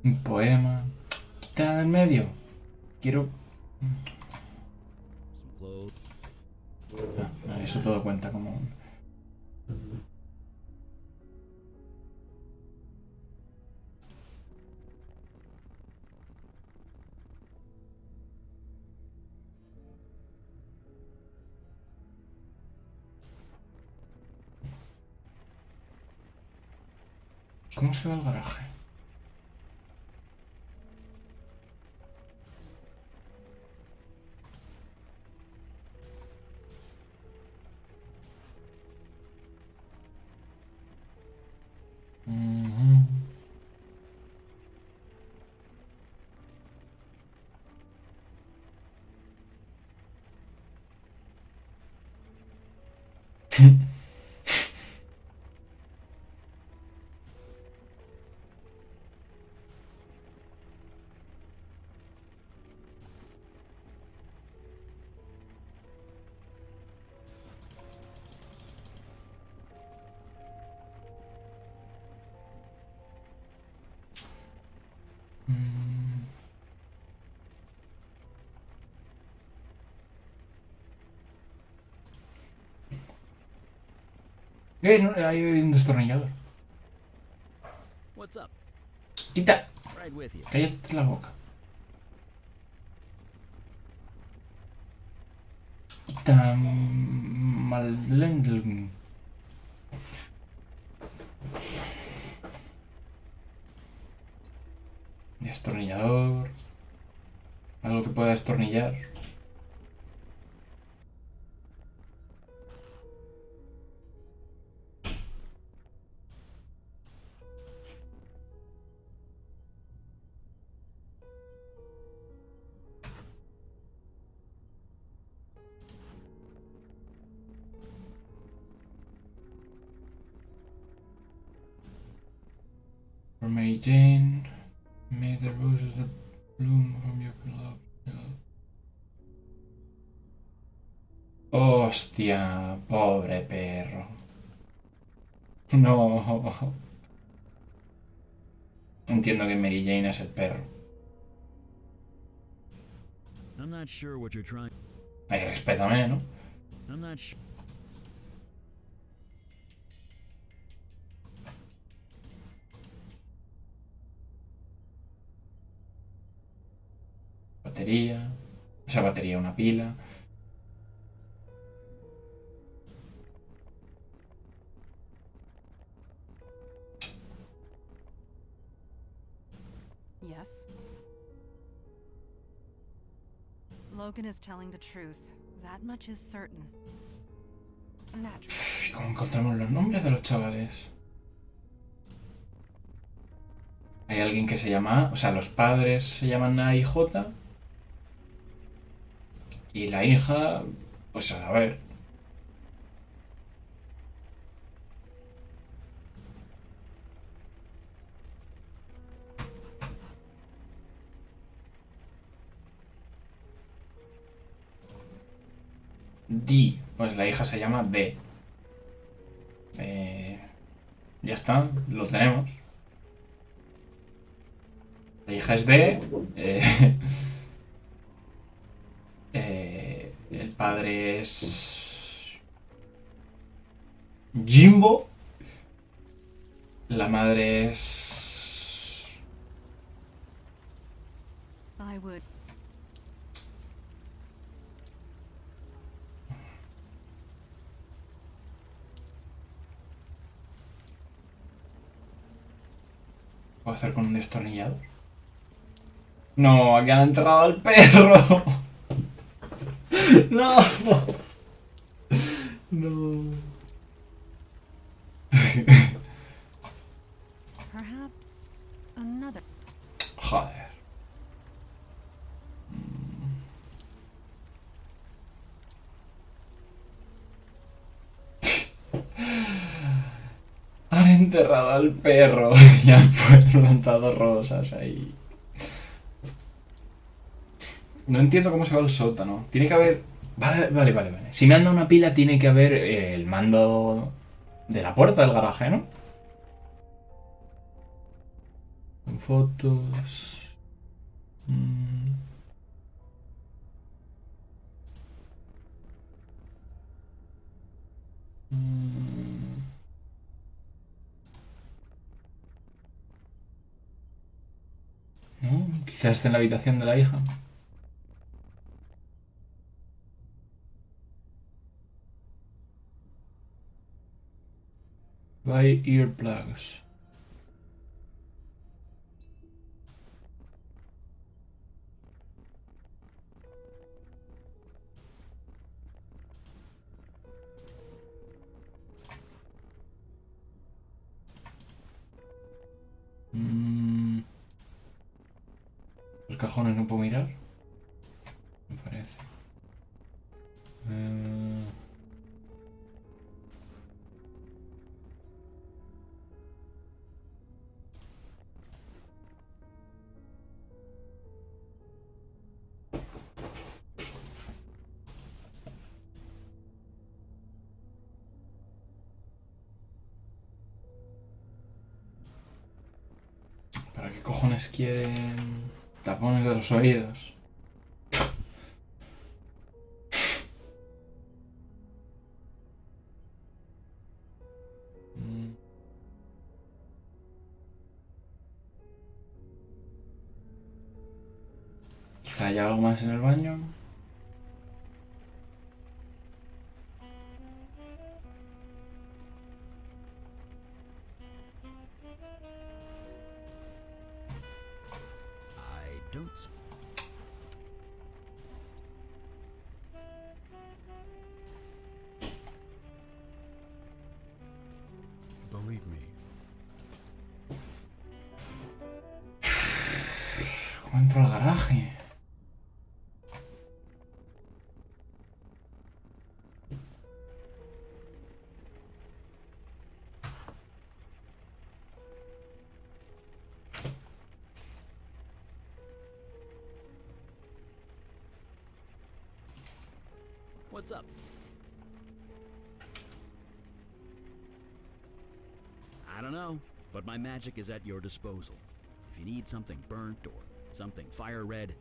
Un poema. Quita en medio. Quiero... Some clothes. Eso todo cuenta como un... ¿Cómo se va al garaje? No, hay un destornillador. What's up? Quita. Right with you. Cállate la boca. Quita. Malendl. Destornillador. Algo que pueda destornillar. For Mary Jane, may the roses that bloom from your love. Hostia, pobre perro. No. Entiendo que Mary Jane es el perro. I'm not sure what you're trying. Ay, respétame, ¿no? I'm not sure. Batería. Esa batería, una pila. Yes. Logan is telling the truth. That much is certain. Natural. ¿Y cómo encontramos los nombres de los chavales? Hay alguien que se llama... O sea, los padres se llaman A y J. Y la hija... Pues a ver... D. Pues la hija se llama D. Ya está, lo tenemos. La hija es D. El padre es Jimbo. La madre es... I would. ¿Puedo hacer con un destornillador? No, aquí han enterrado al perro. No. No. Perhaps another. Joder. Han enterrado al perro y han plantado rosas ahí. No entiendo cómo se va al sótano. Tiene que haber... Vale. Si me anda una pila, tiene que haber el mando de la puerta del garaje, ¿no? Con fotos... ¿No? Quizás esté en la habitación de la hija. Buy earplugs. Los cajones no puedo mirar. Me parece. ¿Para qué ¿Qué cojones quieren? Tapones de los oídos. Quizá haya algo más en el baño. I don't. Believe me, ¿Cómo entro al garaje? What's up? I don't know, but my magic is at your disposal. If you need something burnt or something fire red,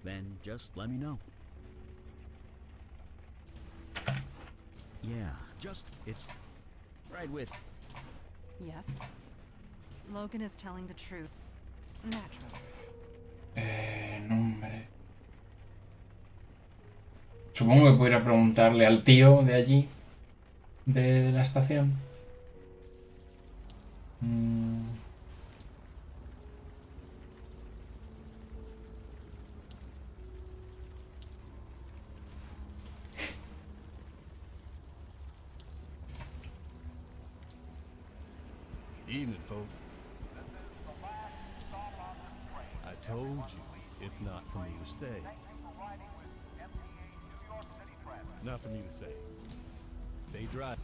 then just let me know. Yeah, it's right with. Yes. Logan is telling the truth. Naturally. Nombre. Supongo que puedo ir a preguntarle al tío de allí, de la estación. Evening, folks. I told you, it's not for me to say. Not for me to say. Stay dry.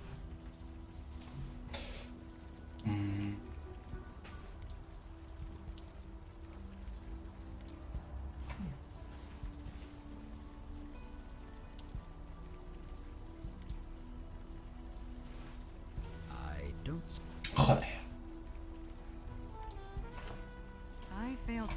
I don't. Joder. I failed.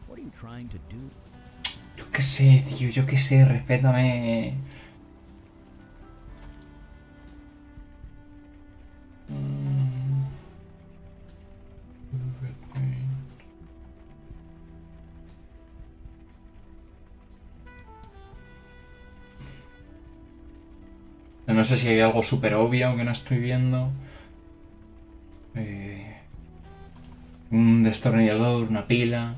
What are you trying to do? Yo qué sé, tío, yo qué sé, respétame. No sé si hay algo súper obvio que no estoy viendo. Un destornillador, una pila.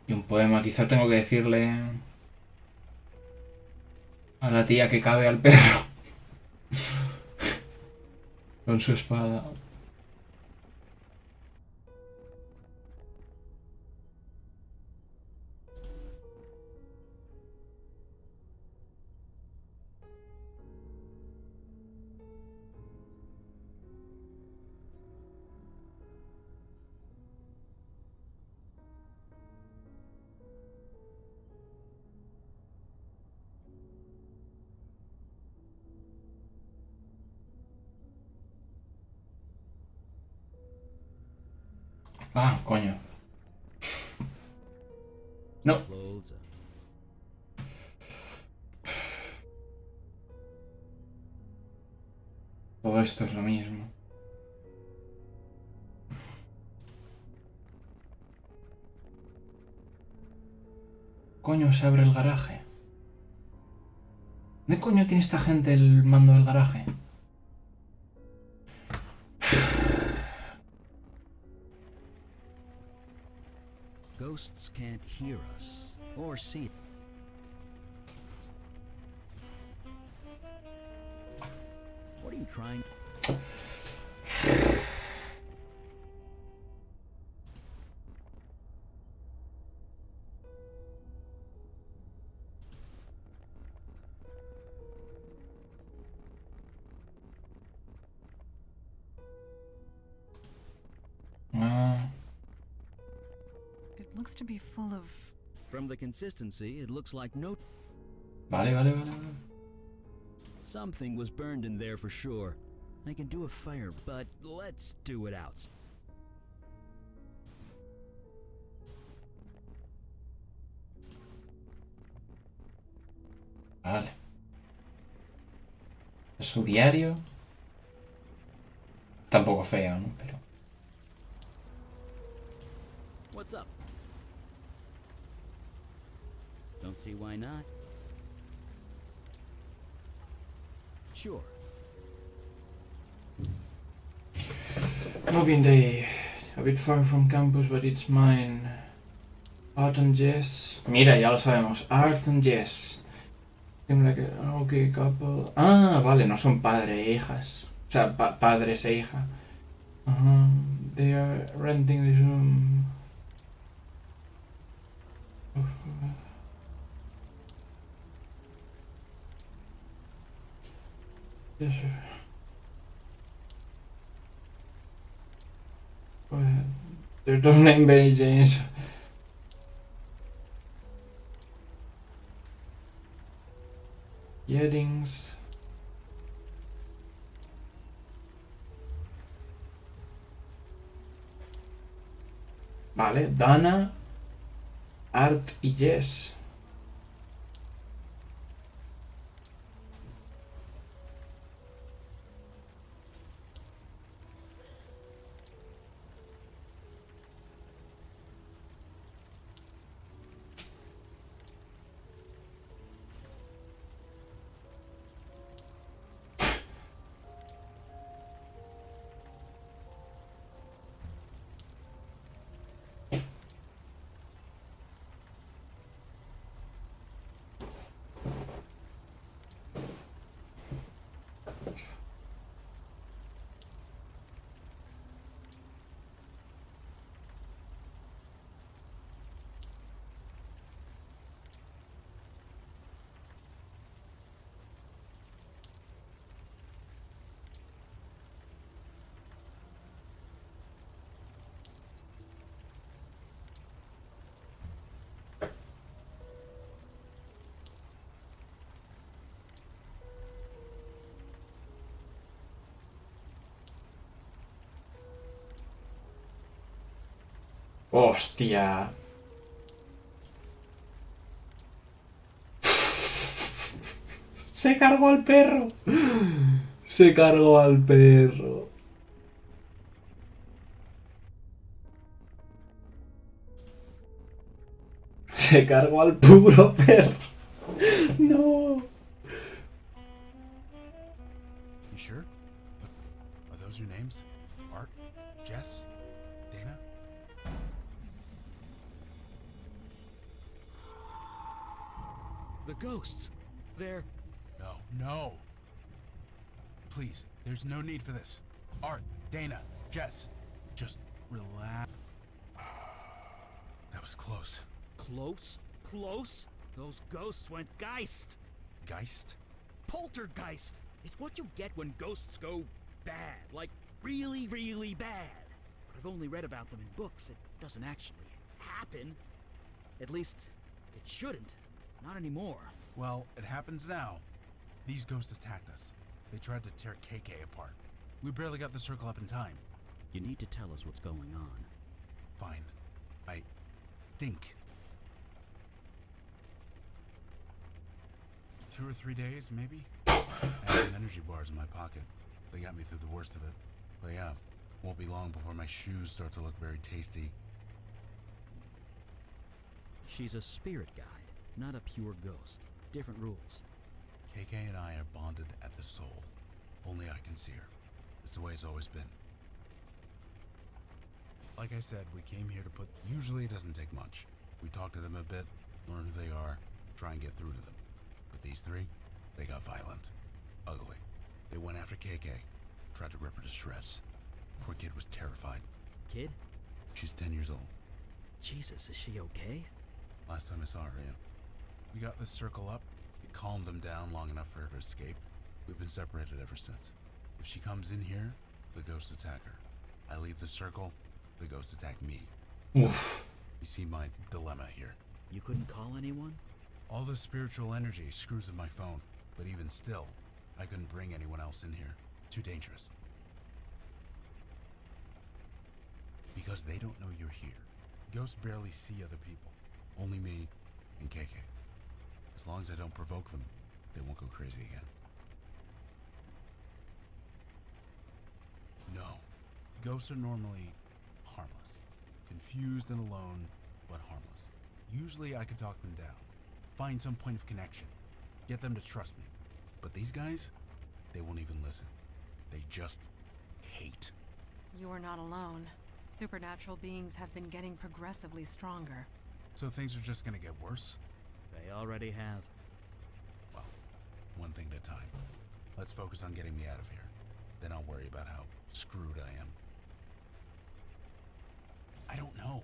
Y un poema. Quizá tengo que decirle a la tía que cabe al perro. Con su espada. Ah, coño. No. Clothes. Todo esto es lo mismo. Coño, se abre el garaje. ¿De coño tiene esta gente el mando del garaje? Ghosts can't hear us or see. trying. It looks to be full of. From the consistency, it looks like no. Vale. Something was burned in there for sure. I can do a fire, but let's do it out. Vale. Es su diario. Está un poco feo, ¿no? Pero... What's up? Don't see why not. Sure. Moving day. A bit far from campus, but it's mine. Art and Jess. Mira, ya lo sabemos. Art and Jess. Seem like an okay couple. Ah, vale, no son padre e hijas. O sea, padres e hija. They are renting this room. Yes, sir. Go ahead. There's no name Benny James. Yeddings. Vale, Dana, Art y Jess. Hostia. Se cargó al perro. Se cargó al perro. Se cargó al puro perro. No. You sure? Are those your names? Art? Jess? Dana? The ghosts. They're... No. Please, there's no need for this. Art, Dana, Jess, just relax. That was close. Close? Those ghosts went geist. Geist? Poltergeist. It's what you get when ghosts go bad. Like, really, really bad. But I've only read about them in books. It doesn't actually happen. At least, it shouldn't. Not anymore. Well, it happens now. These ghosts attacked us. They tried to tear KK apart. We barely got the circle up in time. You need to tell us what's going on. Fine. I think 2 or 3 days, maybe? I had some energy bars in my pocket. They got me through the worst of it. But yeah, won't be long before my shoes start to look very tasty. She's a spirit guide, not a pure ghost. Different rules. KK and I are bonded at the soul. Only I can see her. It's the way it's always been. Like I said, we came here to put... Usually it doesn't take much. We talk to them a bit, learn who they are, try and get through to them. But these three, they got violent. Ugly. They went after KK, tried to rip her to shreds. Poor kid was terrified. Kid? She's 10 years old. Jesus, is she okay? Last time I saw her, yeah. We got this circle up. It calmed them down long enough for her to escape. We've been separated ever since. If she comes in here, the ghosts attack her. I leave the circle, the ghosts attack me. Uf. You see my dilemma here. You couldn't call anyone? All this spiritual energy screws with my phone, but even still, I couldn't bring anyone else in here. Too dangerous. Because they don't know you're here. Ghosts barely see other people. Only me and KK. As long as I don't provoke them, they won't go crazy again. No. Ghosts are normally harmless. Confused and alone, but harmless. Usually I can talk them down. Find some point of connection. Get them to trust me. But these guys, they won't even listen. They just hate. You are not alone. Supernatural beings have been getting progressively stronger. So things are just gonna get worse? They already have. Well, one thing at a time. Let's focus on getting me out of here. Then I'll worry about how screwed I am. I don't know.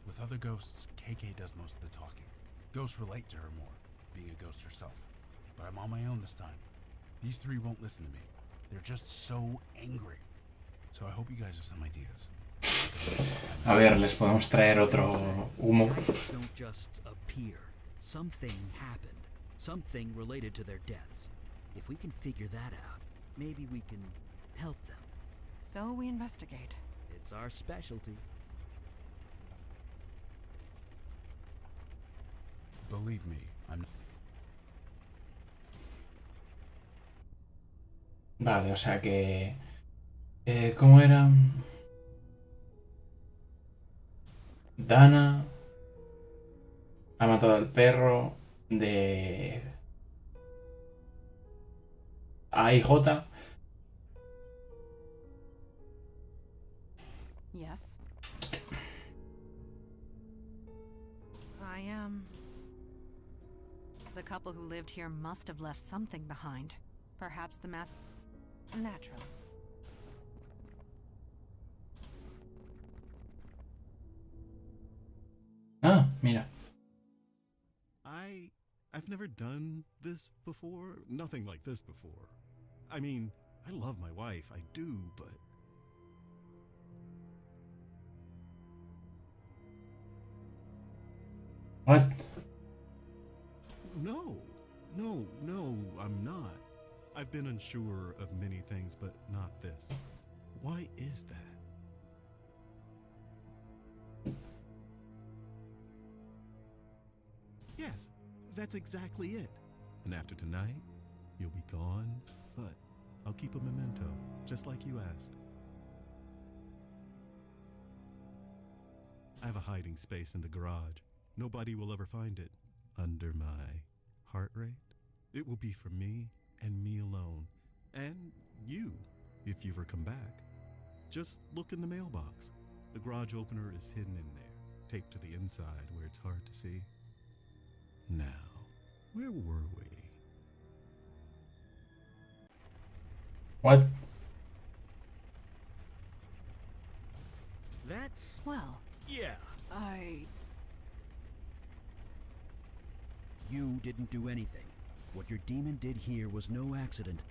With other ghosts, KK does most of the talking. Ghosts relate to her more, being a ghost herself. But I'm on my own this time. These three won't listen to me. They're just so angry. So I hope you guys have some ideas. A ver, les podemos traer otro humo. Ghosts don't just appear. Something happened. Something related to their deaths. If we can figure that out, maybe we can help them. So we investigate. It's our specialty. Believe me, I'm... Vale, o sea que... ¿Cómo era? Dana ha matado al perro de A y J. Yes. I am. The couple who lived here must have left something behind. Perhaps the mass... Natural. Ah, mira. I've never done this before. Nothing like this before. I mean, I love my wife, I do, but... What? No, I'm not. I've been unsure of many things, but not this. Why is that? Yes, that's exactly it. And after tonight, you'll be gone, but I'll keep a memento, just like you asked. I have a hiding space in the garage. Nobody will ever find it. Under my heart rate. It will be for me and me alone. And you, if you ever come back. Just look in the mailbox. The garage opener is hidden in there, taped to the inside where it's hard to see. Now, where were we? What? That's... Well, yeah. You didn't do anything. What your demon did here was no accident.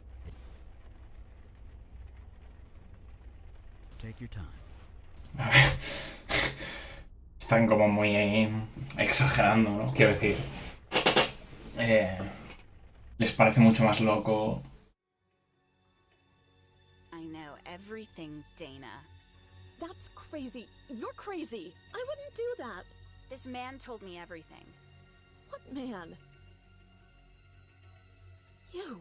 Take your time. A ver. Están como muy exagerando, ¿no? Quiero decir. Les parece mucho más loco. I know everything, Dana. That's crazy. You're crazy. I wouldn't do that. This man told me everything. What man? You.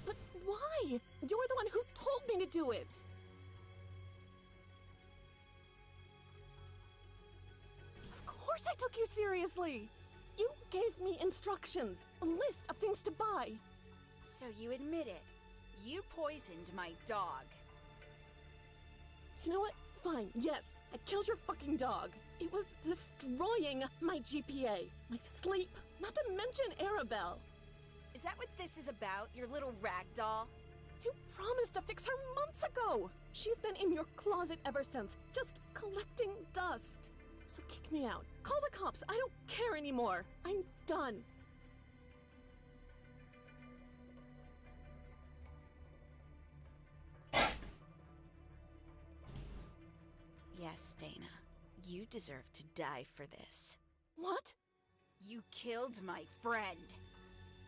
But why? You're the one who told me to do it. Of course I took you seriously. You gave me instructions, a list of things to buy. So you admit it. You poisoned my dog. You know what? fine, yes. I killed your fucking dog. It was destroying my GPA, my sleep, not to mention Arabelle. Is that what this is about, your little rag doll? You promised to fix her months ago. She's been in your closet ever since, just collecting dust. So kick me out. Call the cops. I don't care anymore. I'm done. Yes, Dana. You deserve to die for this. What? You killed my friend.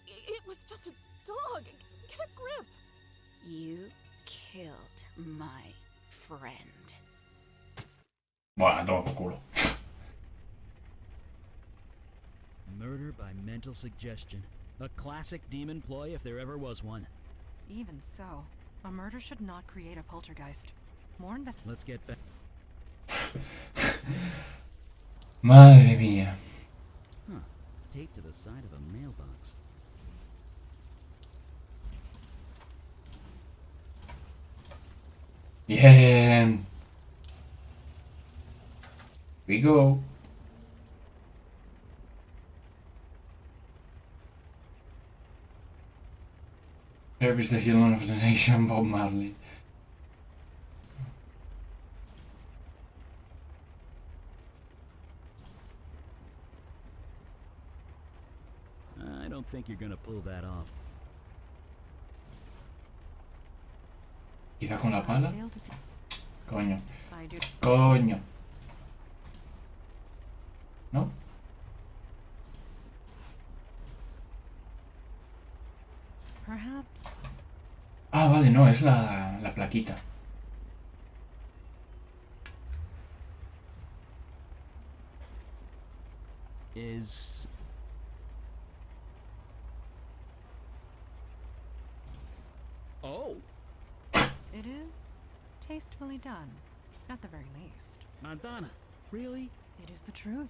It was just a dog. Get a grip. You killed my friend. Bueno, toma por culo. Murder by mental suggestion. A classic demon ploy if there ever was one. Even so, a murder should not create a poltergeist. More Let's get back. Madre mía. Huh. Taped to the side of a mailbox. Bien. We go. Here is the healing of the nation, Bob Marley. I don't think you're gonna pull that off. Quizá con la pala. failed to see. Coño. I do. Coño. ¿No? Perhaps. Ah, vale, no, es la plaquita. Is... Oh! It is tastefully done, at the very least. Madonna, really? It is the truth.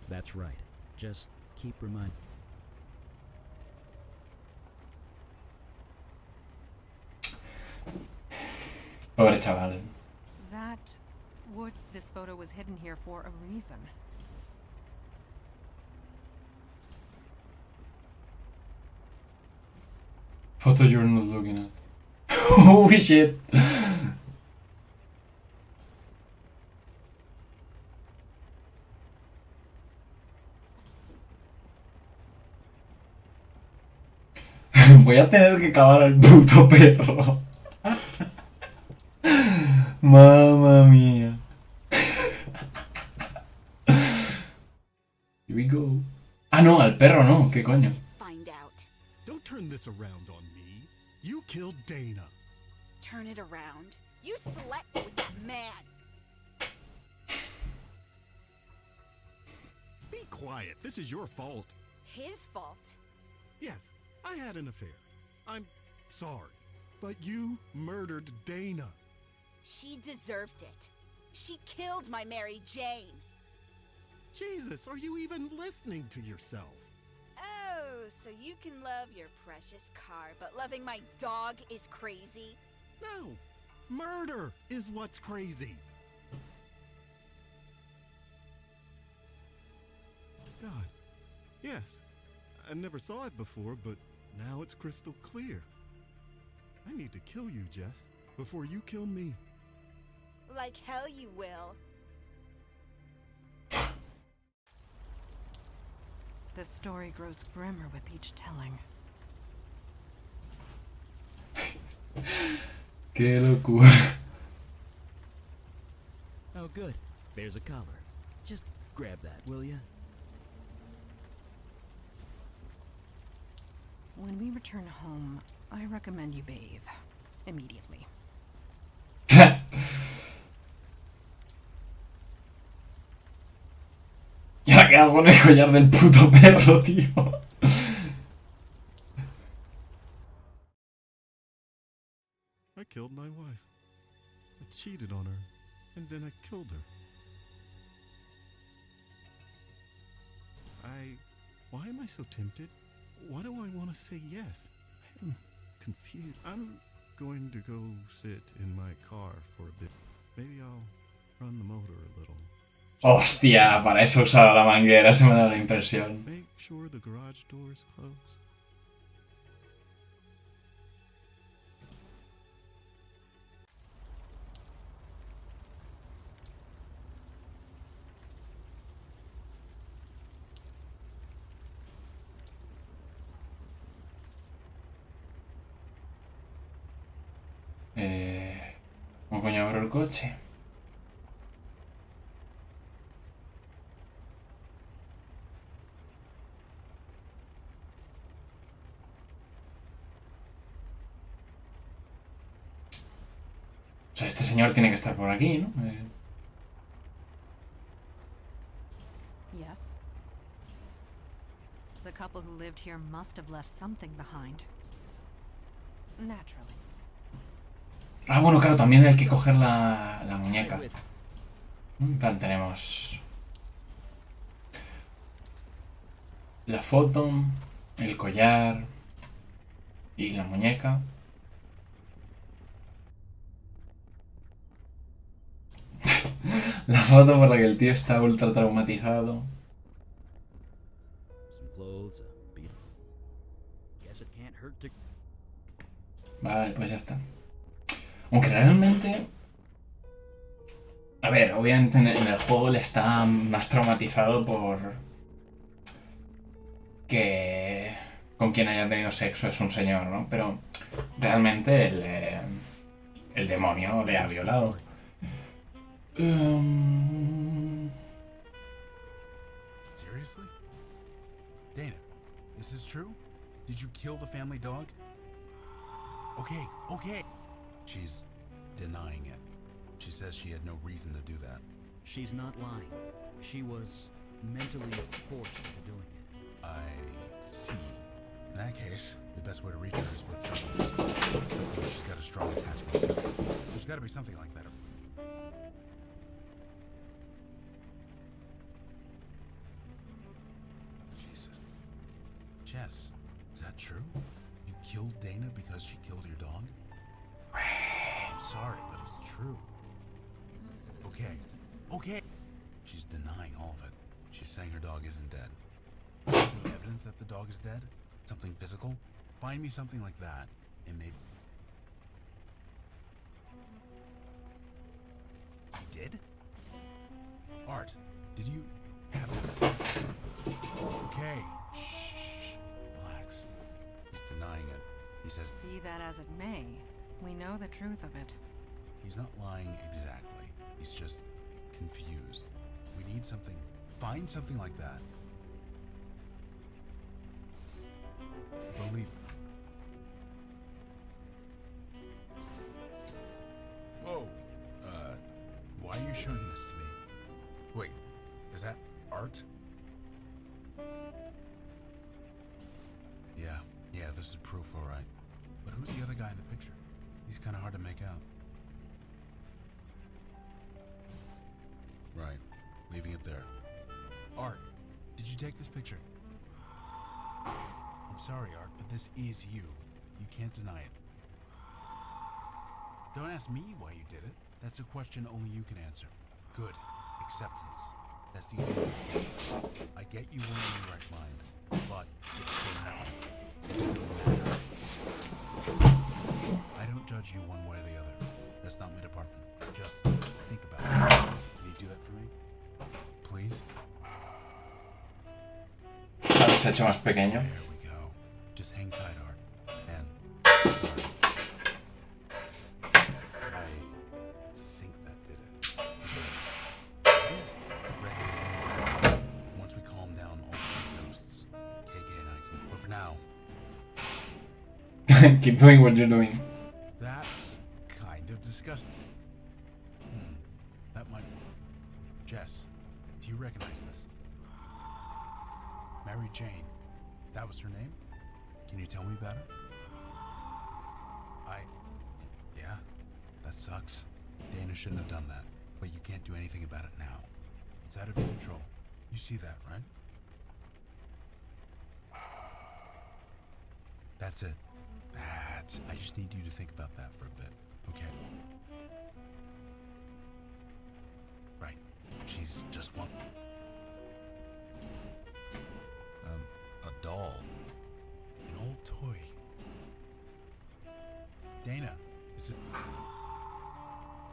That's right. Just keep reminding... Pobre chaval. This photo was hidden here for a reason. Photo you're not looking at. Holy shit. Voy a tener que cavar al puto perro. Mamma mía. Here we go. Ah, no, al perro no. ¿Qué coño? Find out. Don't turn this around on me. You killed Dana. Turn it around. You slept with that man. Be quiet. This is your fault. His fault. Yes, I had an affair. I'm sorry. But you murdered Dana. She deserved it. She killed my Mary Jane. Jesus, are you even listening to yourself? Oh, so you can love your precious car, but loving my dog is crazy? No. Murder is what's crazy. God. Yes. I never saw it before, but now it's crystal clear. I need to kill you, Jess, before you kill me. Like hell you will. This story grows grimmer with each telling. Qué locura. Oh, good. There's a collar. Just grab that, will ya? When we return home, I recommend you bathe. Immediately. Ya que hago con el collar del puto perro, tío. I killed my wife. I cheated on her, and then I killed her. I so tempted? Why do I want to say yes? I'm confused. I'm going to go sit in my car for a bit. Maybe I'll run the motor a little. Hostia, para eso usaba la manguera, se me da la impresión. Make sure the garage door is closed. ¿Cómo coño abro el coche? O sea, este señor tiene que estar por aquí, ¿no? Yes. The couple who lived here must have left something behind. Naturally. Ah, bueno, claro, también hay que coger la muñeca. En plan, tenemos la foto, el collar y la muñeca. La foto por la que el tío está ultra traumatizado. Some clothes, a beat. Guess it can't hurt to. Vale, pues ya está. Aunque realmente... A ver, obviamente en el juego le está más traumatizado por... que... con quien haya tenido sexo es un señor, ¿no? Pero realmente el demonio le ha violado. Seriously? Dana, is this true? Did you kill the family dog? Okay. She's denying it. She says she had no reason to do that. She's not lying. She was mentally forced into doing it. I see. In that case, the best way to reach her is with something she's got a strong attachment to. There's got to be something like that. Jesus. Jess, is that true? You killed Dana because she killed your dog? I'm sorry, but it's true. Okay. She's denying all of it. She's saying her dog isn't dead. Any evidence that the dog is dead? Something physical? Find me something like that, and maybe... He did? Art, did you have it? Okay. Shh. Relax. He's denying it. He says... Be that as it may, we know the truth of it. He's not lying exactly. He's just confused. We need something. Find something like that. Believe. Whoa. Why are you showing this to me? Wait, is that art? Yeah, this is proof, all right. But who's the other guy in the picture? He's kind of hard to make out. Right, leaving it there. Art, did you take this picture? I'm sorry, Art, but this is you. You can't deny it. Don't ask me why you did it. That's a question only you can answer. Good. Acceptance. That's the only thing. I get you weren't in your right mind, but it's still now. It still matters. I don't judge you one way or the other. That's not my department. Just think about it. Can you do that for me? Please? Se ha hecho más pequeño. There we go. Just hang tight, Art. And sorry. I think that did it. Once we calm down all the ghosts, KK and I can. But for now, Keep doing what you're doing. that's kind of disgusting. That might. Jess, do you recognize this? Mary Jane. That was her name? Can you tell me about her? Yeah, that sucks. Dana shouldn't have done that, but you can't do anything about it now. It's out of your control. You see that, right? That's it. I just need you to think about that for a bit, okay? Right. She's just one. A doll. An old toy. Dana, is it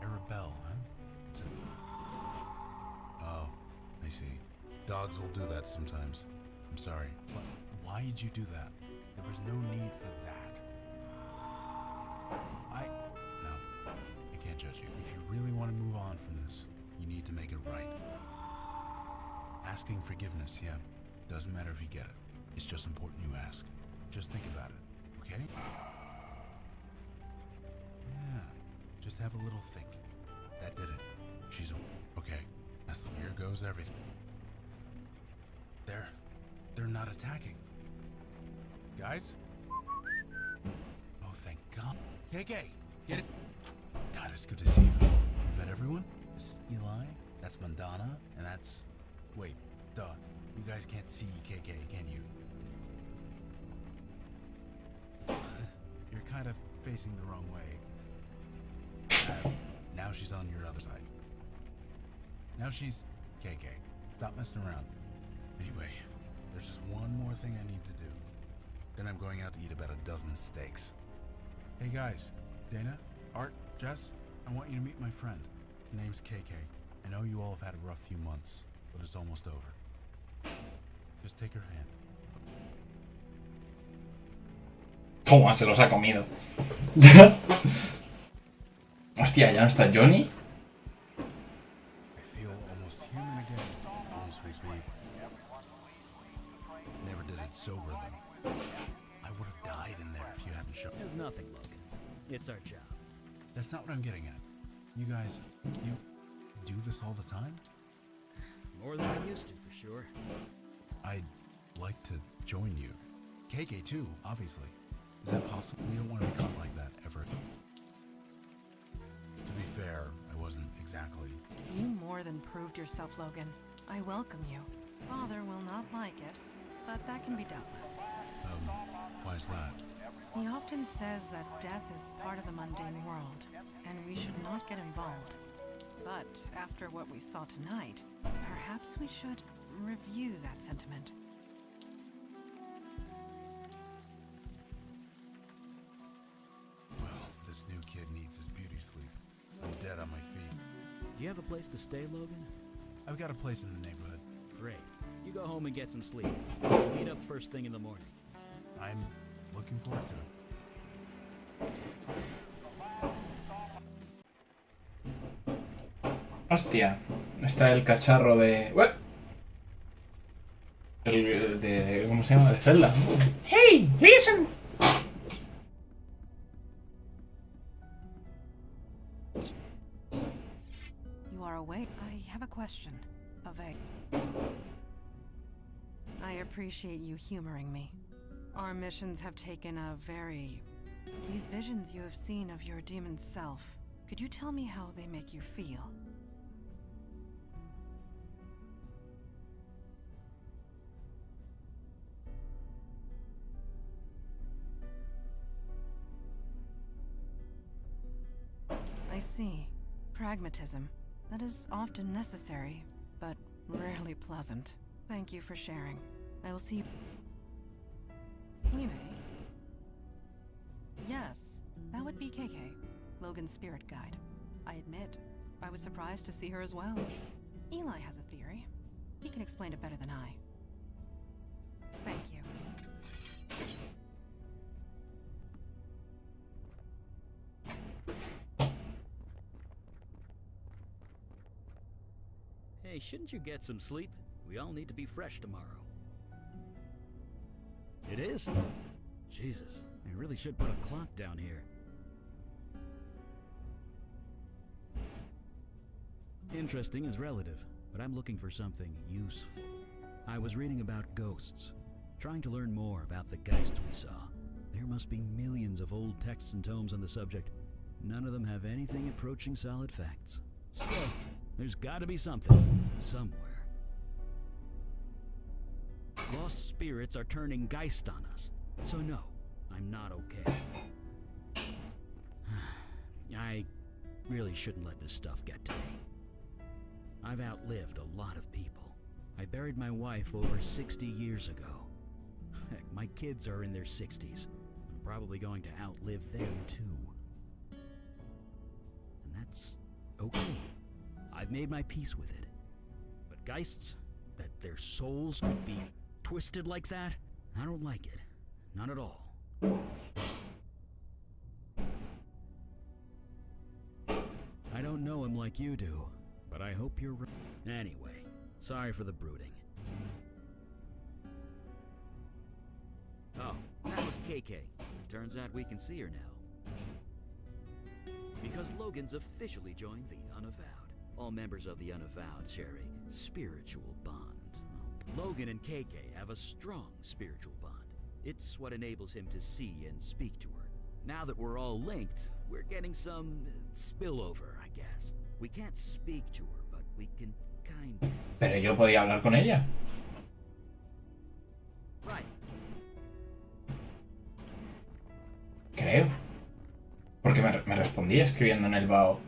Arabelle, huh? It's a... Oh, I see. Dogs will do that sometimes. I'm sorry. But why did you do that? There was no need for that. No, I can't judge you. If you really want to move on from this, you need to make it right. Asking forgiveness, yeah. Doesn't matter if you get it. It's just important you ask. Just think about it, okay? Yeah, just have a little think. That did it. She's okay. As the year goes, everything. They're not attacking. Guys? Oh, thank God. KK, get it. God, it's good to see you. You met everyone? This is Eli, that's Mandana, and that's... Wait, duh. You guys can't see KK, can you? You're kind of facing the wrong way. Now she's on your other side. Now she's KK. Stop messing around. Anyway, there's just one more thing I need to do. Then I'm going out to eat about a dozen steaks. Hey guys, Dana, Art, Jess, I want you to meet my friend. Her name's KK. I know you all have had a rough few months, but it's almost over. Just take her hand. Toma, se los ha comido. Hostia, ¿ya no está Johnny? I feel almost human again. Almost makes me... Never did it sober, though. I would have died in there if you hadn't shown... There's nothing, Logan. It's our job. That's not what I'm getting at. You guys, you do this all the time? More than I used to, for sure. I'd like to join you. KK too, obviously. Is that possible? We don't want to be caught like that, ever. To be fair, I wasn't exactly... You more than proved yourself, Logan. I welcome you. Father will not like it, but that can be dealt with. Why is that? He often says that death is part of the mundane world, and we should not get involved. But after what we saw tonight, perhaps we should review that sentiment. Well, this new kid needs his beauty sleep. I'm dead on my feet. Do you have a place to stay, Logan? I've got a place in the neighborhood. Great. You go home and get some sleep. We'll meet up first thing in the morning. I'm looking forward to it. Hostia, está el cacharro de... de ¿cómo se llama? De Zelda. Hey, listen. You are awake? I have a question. A vague. I appreciate you humoring me. Our missions have taken a very... These visions you have seen of your demon self, could you tell me how they make you feel? I see. Pragmatism. That is often necessary, but rarely pleasant. Thank you for sharing. I will see... We may. Yes, that would be KK, Logan's spirit guide. I admit, I was surprised to see her as well. Eli has a theory. He can explain it better than I. Thank you. Hey, shouldn't you get some sleep? We all need to be fresh tomorrow. It is? Jesus, I really should put a clock down here. Interesting is relative, but I'm looking for something useful. I was reading about ghosts, trying to learn more about the geists we saw. There must be millions of old texts and tomes on the subject. None of them have anything approaching solid facts. Still, there's gotta be something, somewhere. Lost spirits are turning geist on us. So no, I'm not okay. I really shouldn't let this stuff get to me. I've outlived a lot of people. I buried my wife over 60 years ago. Heck, my kids are in their 60s. I'm probably going to outlive them too. And that's okay. I've made my peace with it. But Geists, that their souls could be twisted like that, I don't like it. Not at all. I don't know him like you do, but I hope you're right. Anyway, sorry for the brooding. Oh, that was KK. Turns out we can see her now. Because Logan's officially joined the Unavowed. All members of the Unavowed share a spiritual bond. Logan and KK have a strong spiritual bond. It's what enables him to see and speak to her. Now that we're all linked, we're getting some spillover, I guess. We can't speak to her, but we can kind of... Pero yo podía hablar con ella. Right. Creo. Porque me respondía escribiendo en el bao.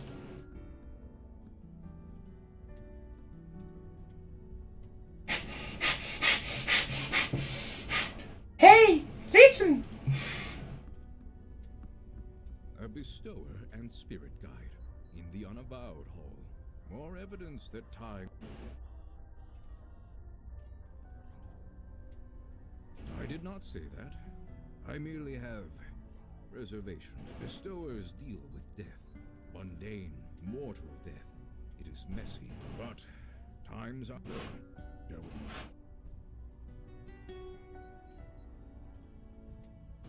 Hey, listen. A bestower and spirit guide in the Unavowed Hall. More evidence that time... I did not say that. I merely have reservations. Bestowers deal with death. Mundane, mortal death. It is messy, but times are...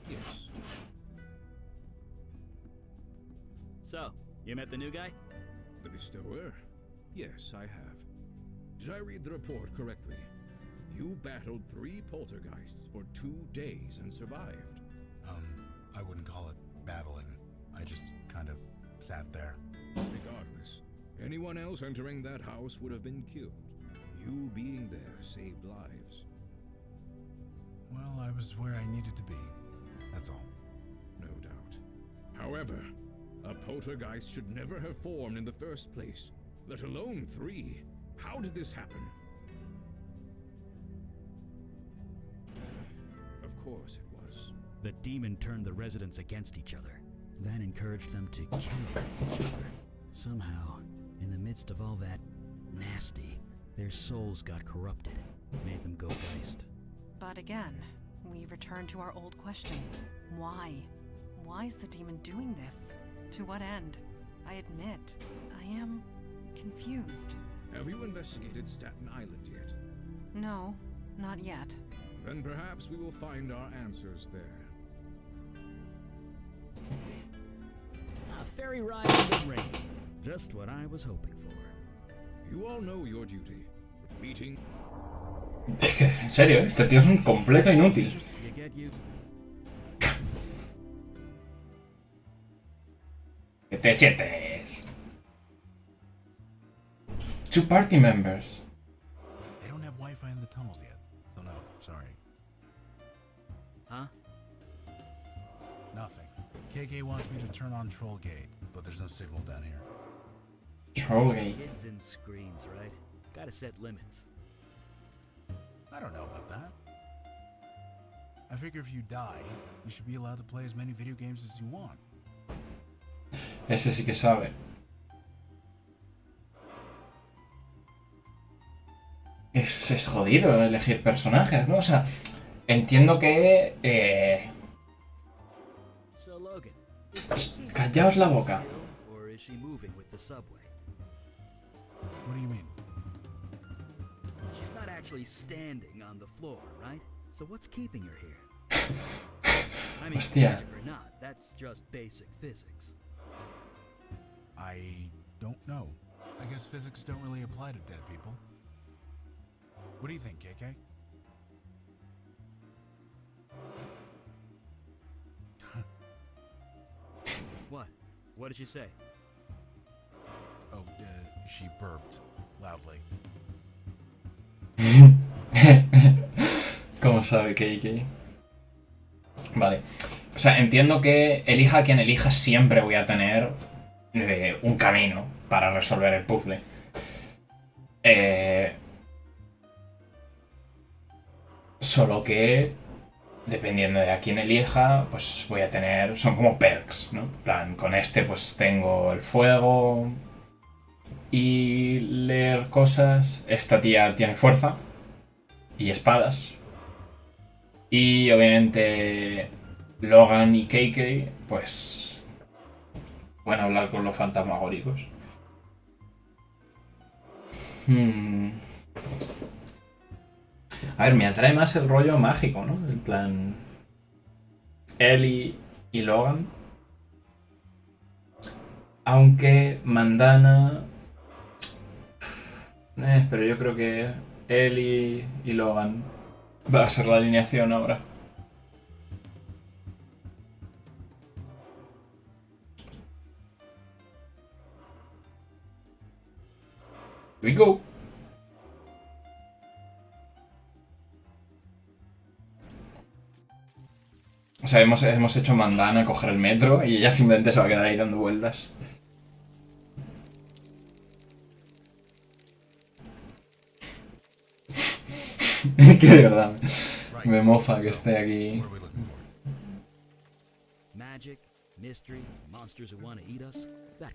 Yes. So, you met the new guy? The bestower? Yes, I have. Did I read the report correctly? You battled 3 poltergeists for 2 days and survived. I wouldn't call it battling. I just kind of sat there. Regardless, anyone else entering that house would have been killed. You being there saved lives. Well, I was where I needed to be. That's all. No doubt. However, a poltergeist should never have formed in the first place, let alone 3. How did this happen? Of course it was. The demon turned the residents against each other, then encouraged them to kill each other. Somehow, in the midst of all that nasty, their souls got corrupted, made them go geist. But again, we return to our old question. Why? Why is the demon doing this? To what end? I admit, I am confused. Have you investigated Staten Island yet? No, not yet. Then perhaps we will find our answers there. A ferry ride in the rain. Just what I was hoping for. You all know your duty. Meeting. Es que, en serio, este tío es un completo inútil. You get you. Que te sientes. 2 party members. They don't have Wi-Fi in the tunnels yet, so no, sorry. Huh? Nothing. KK wants me to turn on Trollgate, but there's no signal down here. Trollgate. Kids and screens, right? Gotta set limits. I don't know about that. I figure if you die, you should be allowed to play as many video games as you want. Ese sí que sabe. Es jodido elegir personajes, ¿no? O sea, entiendo que... So Logan, Callaos la boca. or is she moving with the subway? What do you mean? She's not actually standing on the floor, right? So what's keeping her here? I mean, Hostia. magic or not, that's just basic physics. I don't know. I guess physics don't really apply to dead people. What do you think, KK? What? What did she say? Oh, she burped loudly. ¿Cómo sabe KK? Vale. O sea, entiendo que elija a quien elija, siempre voy a tener un camino para resolver el puzzle. Solo que, dependiendo de a quién elija, pues voy a tener... Son como perks, ¿no? En plan, con este pues tengo el fuego y leer cosas. Esta tía tiene fuerza y espadas. Y obviamente Logan y KK, pues pueden hablar con los fantasmagóricos. A ver, me atrae más el rollo mágico, ¿no? En plan... Ellie y Logan. Aunque Mandana... pero yo creo que Ellie y Logan va a ser la alineación ahora. We go. O sea, hemos hecho Mandana coger el metro y ella simplemente se va a quedar ahí dando vueltas. Que de verdad me mofa que esté aquí. Magic, mystery, monsters who want to eat us. That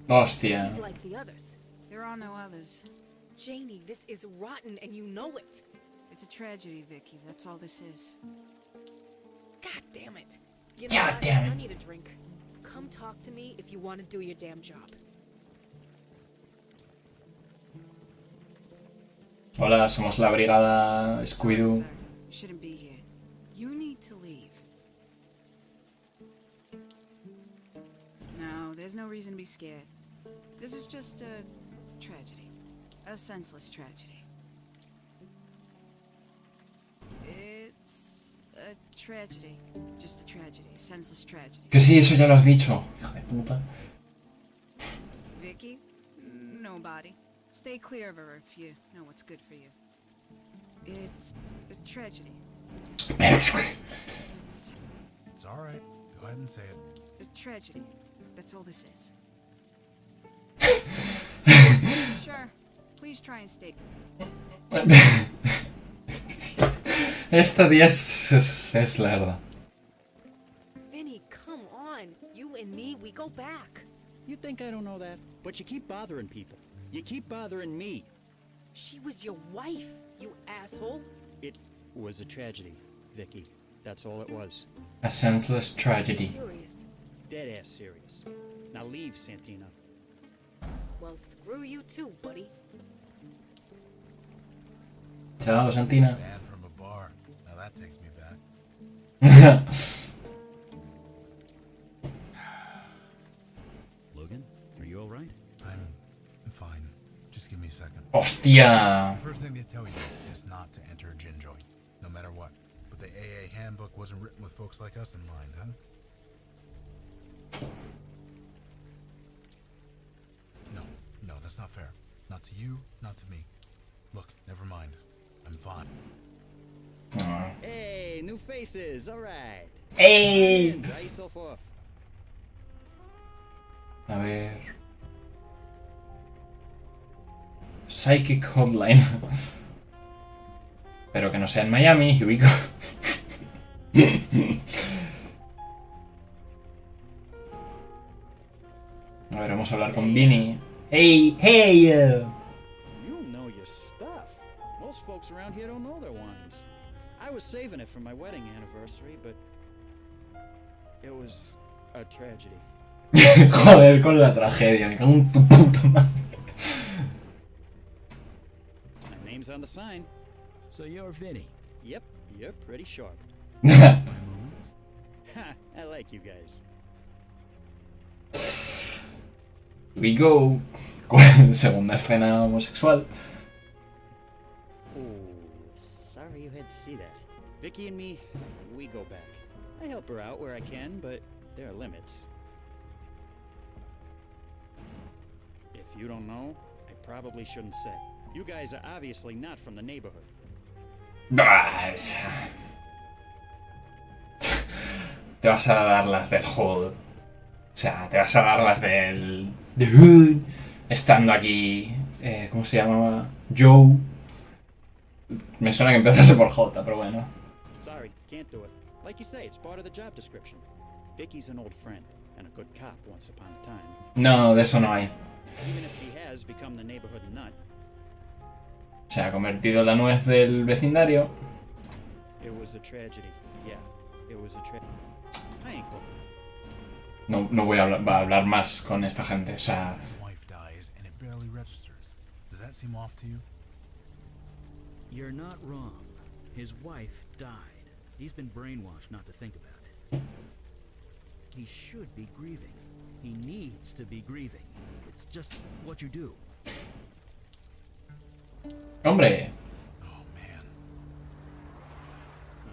Hostia. He's like the others. There are no others. Janie, this is rotten and you know it. It's a tragedy, Vicky. That's all this is. God damn it. You know God what? damn it. I need a drink. Come talk to me if you want to do your damn job. Hola, somos la brigada Scooby-Doo. Sir, you shouldn't be here. You need to leave. No, there's no reason to be scared. This is just a tragedy. A senseless tragedy. It's a tragedy. Just a tragedy. A senseless tragedy. Que sí, eso ya lo has dicho. Hijo de puta. Vicky? Nobody. Stay clear of her if you know what's good for you. It's a tragedy. It's all right. Go ahead and say it. A tragedy. That's all this is. Sure. Please try and stay. Esta tía es lerda. Vinny, come on. You and me, we go back. You think I don't know that? But you keep bothering people. You keep bothering me. She was your wife, you asshole. It was a tragedy, Vicky. That's all it was. A senseless tragedy. Serious. Dead ass serious. Now leave, Santina. Well, screw you too, buddy. Chao, Santina. Banned from a bar. Now that takes me back. Logan, are you all right? I'm fine. Just give me a second. Hostia. The first thing they tell you is not to enter a gin joint, no matter what. But the AA handbook wasn't written with folks like us in mind, huh? No, that's not fair. Not to you, not to me. Look, never mind. I'm fine. Hey, new faces, all right. ¡Ey! Dry yourself off. A ver. Psychic Hotline. Pero que no sea en Miami, here we go. A ver, vamos a hablar con Vinny. ¡Hey! ¡Hey! You know your stuff. Most folks around here don't know their wines. I was saving it for my wedding anniversary, but it was a tragedy. Joder, con la tragedia. Me cago en tu puta madre. My name's on the sign. So you're Vinny. Yep, you're pretty sharp. My moments? Ha, I like you guys. We go. Segunda escena homosexual. Oh, sorry you had to see that. Vicky and me, we go back. I help her out where I can, but there are limits. If you don't know, I probably shouldn't say. You guys are obviously not from the neighborhood. Bah, te vas a dar las del Hood. O sea, te vas a dar las del The Hood. Estando aquí, ¿cómo se llamaba? Joe. Me suena que empezase por J, pero bueno. Sorry, can't do it. Like you say, it's part of the job description. Vicky's an old friend and a good cop once upon a time. No, de eso no hay. Even if he has become the neighborhood nut. Se ha convertido en la nuez del vecindario. It was a tragedy. Yeah, it was a tragedy. I ain't cool. No voy a hablar más con esta gente, o sea... His wife dies and it barely registers. Does that seem off to you? You're not wrong. His wife died. He's been brainwashed not to think about it. He should be grieving. He needs to be grieving. It's just what you do. ¡Hombre! Oh man.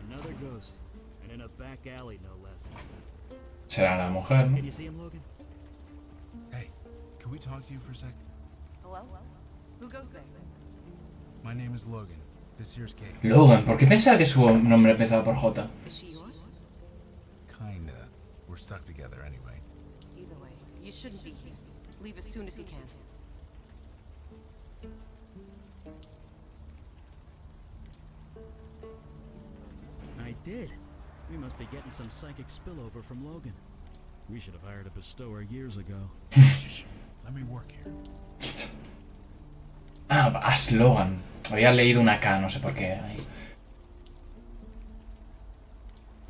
Another ghost. And in a back alley, no less. Será la mujer, ¿no? Can you see him, Logan? Hey, can we talk to you for a sec? Hello? Who goes there? My name is Logan. This here's Kate. Logan, ¿por qué pensaba que su nombre empezaba por J? Is she yours? Kinda. We're stuck together anyway. Either way, you shouldn't be here. Leave as soon as you can. I did. We must be getting some psychic spillover from Logan. We should have hired a bestower years ago. Shh. Let me work here. Ah, As Logan. Había leído una K, no sé por qué. Ahí.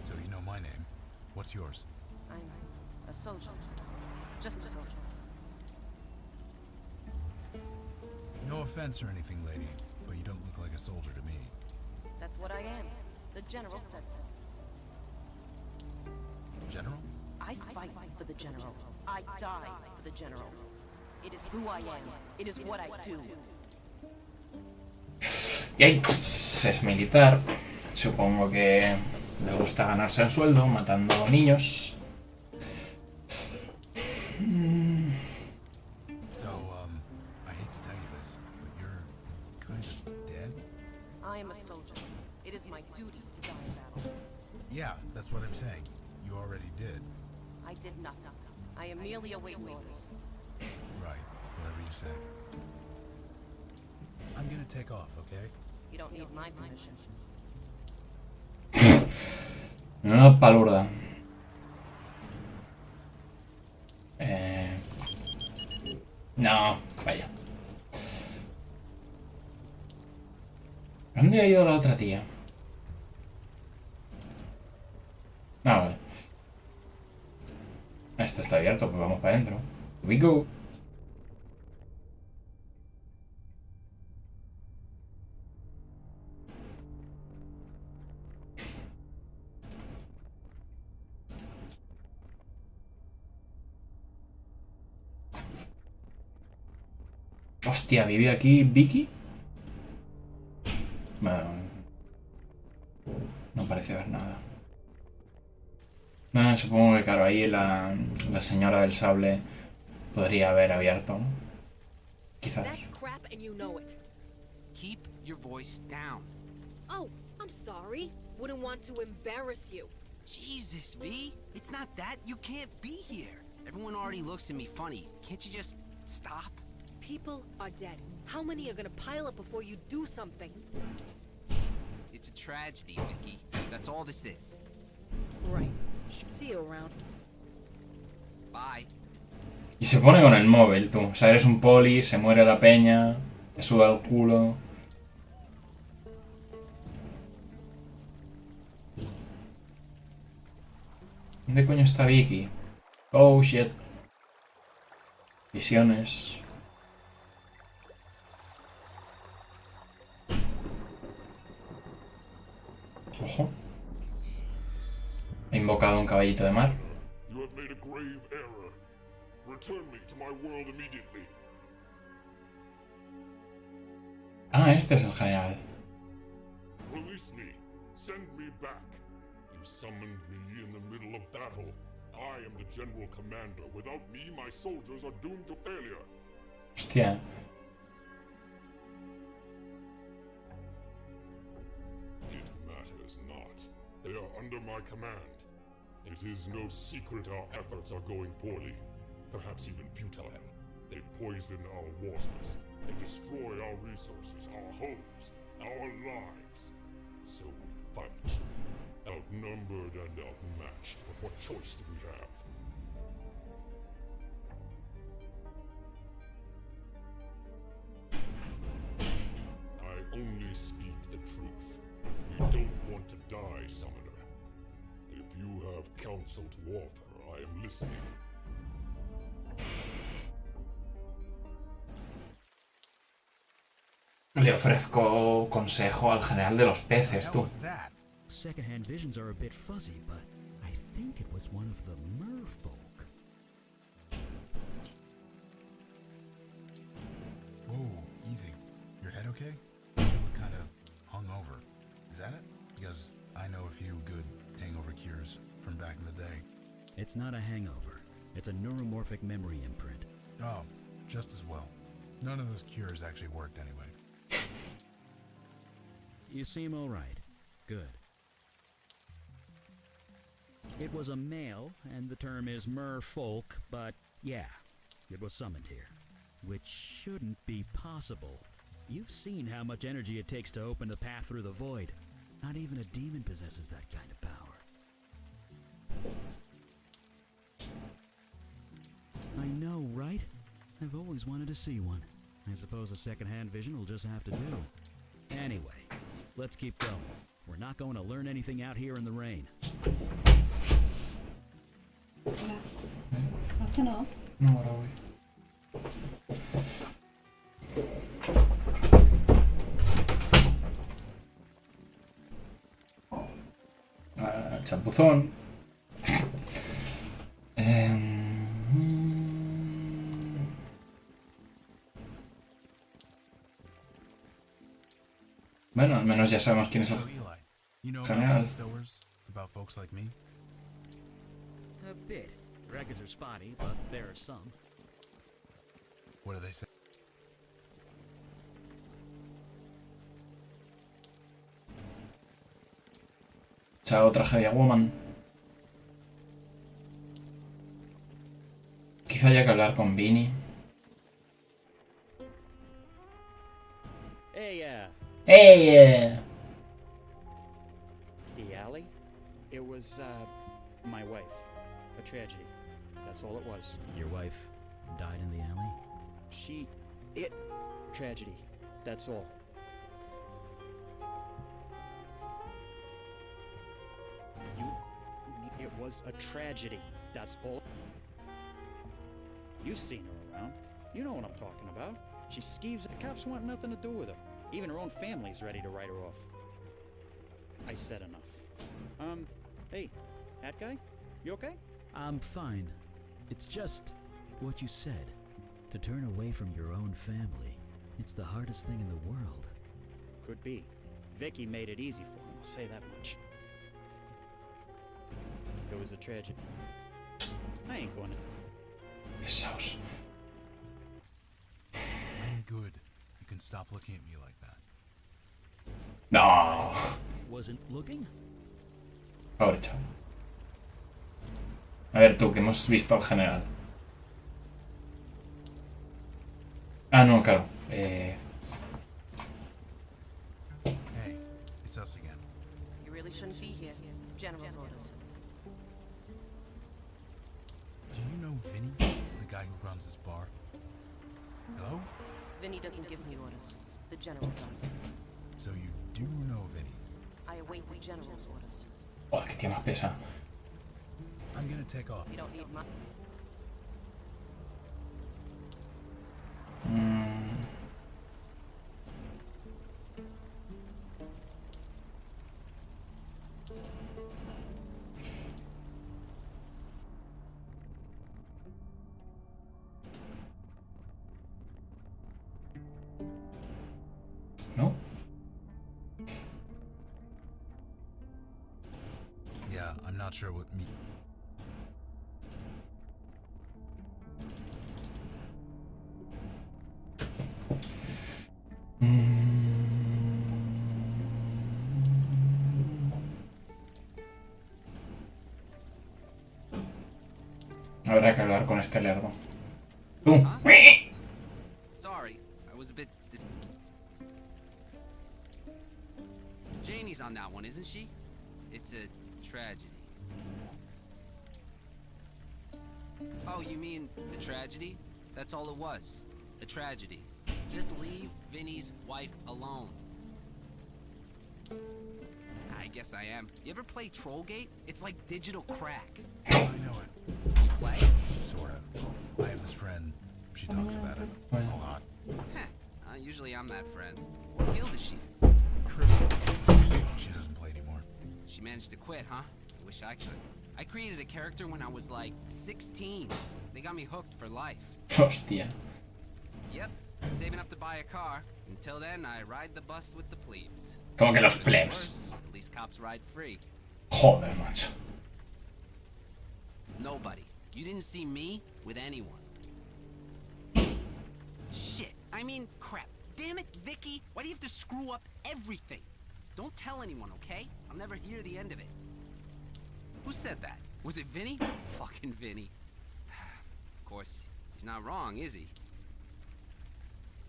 So you know my name. What's yours? I'm a soldier. Just a soldier. No offense or anything, lady, but you don't look like a soldier to me. That's what I am. The general said so. General? I fight for the general. I die for the general. It is who I am. It is what I do. Yikes, es militar. Supongo que le gusta ganarse el sueldo matando niños. So, I hate to tell you this, but you're kind of dead? I am a soldier. It is my duty to die in battle. Yeah, that's what I'm saying. You already did. I did nothing. I am merely awaiting orders. Right, whatever you say. I'm gonna take off, okay? You don't need my permission. Una palurda. No, vaya. ¿Dónde ha ido la otra tía? Ah, vale. Esto está abierto, pues vamos para adentro. We go. Hostia, ¿vive aquí Vicky? Bueno, no parece haber nada. No, supongo que claro, ahí la señora del sable podría haber abierto, ¿no? Quizás. That's crap and you know it. Keep your voice down. Oh, I'm sorry. Wouldn't want to embarrass you. Jesus, V. It's not that. You can't be here. Everyone already looks at me funny. Can't you just stop? People are dead. How many are gonna pile up before you do something? It's a tragedy, Vicky. That's all this is. Right. See you around. Bye. Y se pone con el móvil, tú. O sea, eres un poli, se muere la peña, te suda el culo. ¿Dónde coño está Vicky? Oh, shit. Visiones. Ojo. He invocado un caballito de mar. You have made a grave error. Return me to my world immediately. Ah, este es el general. Release me. Send me back. You summoned me in the middle of battle. I am the general commander. Without me, my soldiers are doomed to failure. Hostia. It matters not. They are under my command. It is no secret our efforts are going poorly, perhaps even futile. They poison our waters. They destroy our resources, our homes, our lives. So we fight. Outnumbered and outmatched, but what choice do we have? I only speak the truth. We don't want to die, Summoner. If you have counsel to offer, I am listening. Le ofrezco consejo al general de los peces, tú. Secondhand visions are a bit fuzzy, but I think it was one of the merfolk. Whoa, easy. Your head okay? You look kind of hungover. Is that it? Because I know a few good hangover cures from back in the day. It's not a hangover. It's a neuromorphic memory imprint. Oh, just as well. None of those cures actually worked anyway. You seem all right. Good. It was a male, and the term is merfolk, but yeah, it was summoned here. Which shouldn't be possible. You've seen how much energy it takes to open the path through the void. Not even a demon possesses that kind of power. I know, right? I've always wanted to see one. I suppose a second-hand vision will just have to do. Anyway, let's keep going. We're not going to learn anything out here in the rain. Hola. ¿Hasta no? No, ahora voy. Champuzón. Bueno, al menos ya sabemos quién es el general. About folks like me? A bit. Records are spotty, but there are some. What do they say? Chao, tragedia woman. Quizá haya que hablar con Vinny. Hey, The alley? It was, my wife. A tragedy. That's all it was. Your wife died in the alley? Tragedy. That's all. It was a tragedy. That's all. You've seen her around. You know what I'm talking about. She skeeves. The cops want nothing to do with her. Even her own family's ready to write her off. I said enough. Hey, that guy? You okay? I'm fine. It's just what you said. To turn away from your own family. It's the hardest thing in the world. Could be. Vicky made it easy for him, I'll say that much. It was a tragedy. I ain't going to... Pesaos. I'm good. You can stop looking at me like that. No. Wasn't looking? Pobre chavo. A ver tú, que hemos visto al general. Ah, no, claro. Hey, it's us again. You really shouldn't be here. General's orders. Do you know Vinny, the guy who runs this bar? Hello? Vinny doesn't give me orders. The general does. So you do know Vinny? I await the general's orders. Joder, que tío más pesa. I'm gonna take off. You don't need my... ¿No? Yeah, I'm not sure what me... con este lerdo. Sorry, I was a bit. Janie's on that one, isn't she? It's a tragedy. Oh, you mean the tragedy? That's all it was. A tragedy. Just leave Vinny's wife alone. I guess I am. You ever play Trollgate? It's like digital crack. I know it. You play? Sort of. I have this friend. She talks about it a lot. Usually I'm that friend. What guild is she? Crystal. She doesn't play anymore. She managed to quit, huh? I wish I could. I created a character when I was like 16. They got me hooked for life. Hostia. Yep. Saving up to buy a car. Until then, I ride the bus with the plebes. ¿Cómo que los plebs? At least cops ride free. Joder, macho. Nobody. You didn't see me with anyone. Shit. I mean, crap. Damn it, Vicky. Why do you have to screw up everything? Don't tell anyone, okay? I'll never hear the end of it. Who said that? Was it Vinny? Fucking Vinny. Of course, he's not wrong, is he?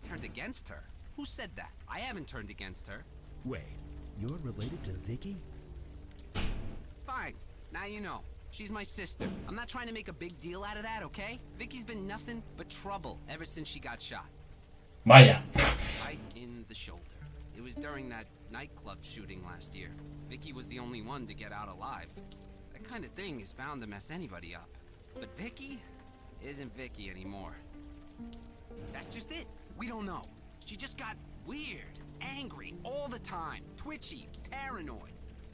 Turned against her? Who said that? I haven't turned against her. Wait, you're related to Vicky? Fine. Now you know. She's my sister. I'm not trying to make a big deal out of that, okay? Vicky's been nothing but trouble ever since she got shot. Vaya. Right in the shoulder. It was during that nightclub shooting last year. Vicky was the only one to get out alive. That kind of thing is bound to mess anybody up. But Vicky isn't Vicky anymore. That's just it. We don't know. She just got weird, angry all the time, twitchy, paranoid.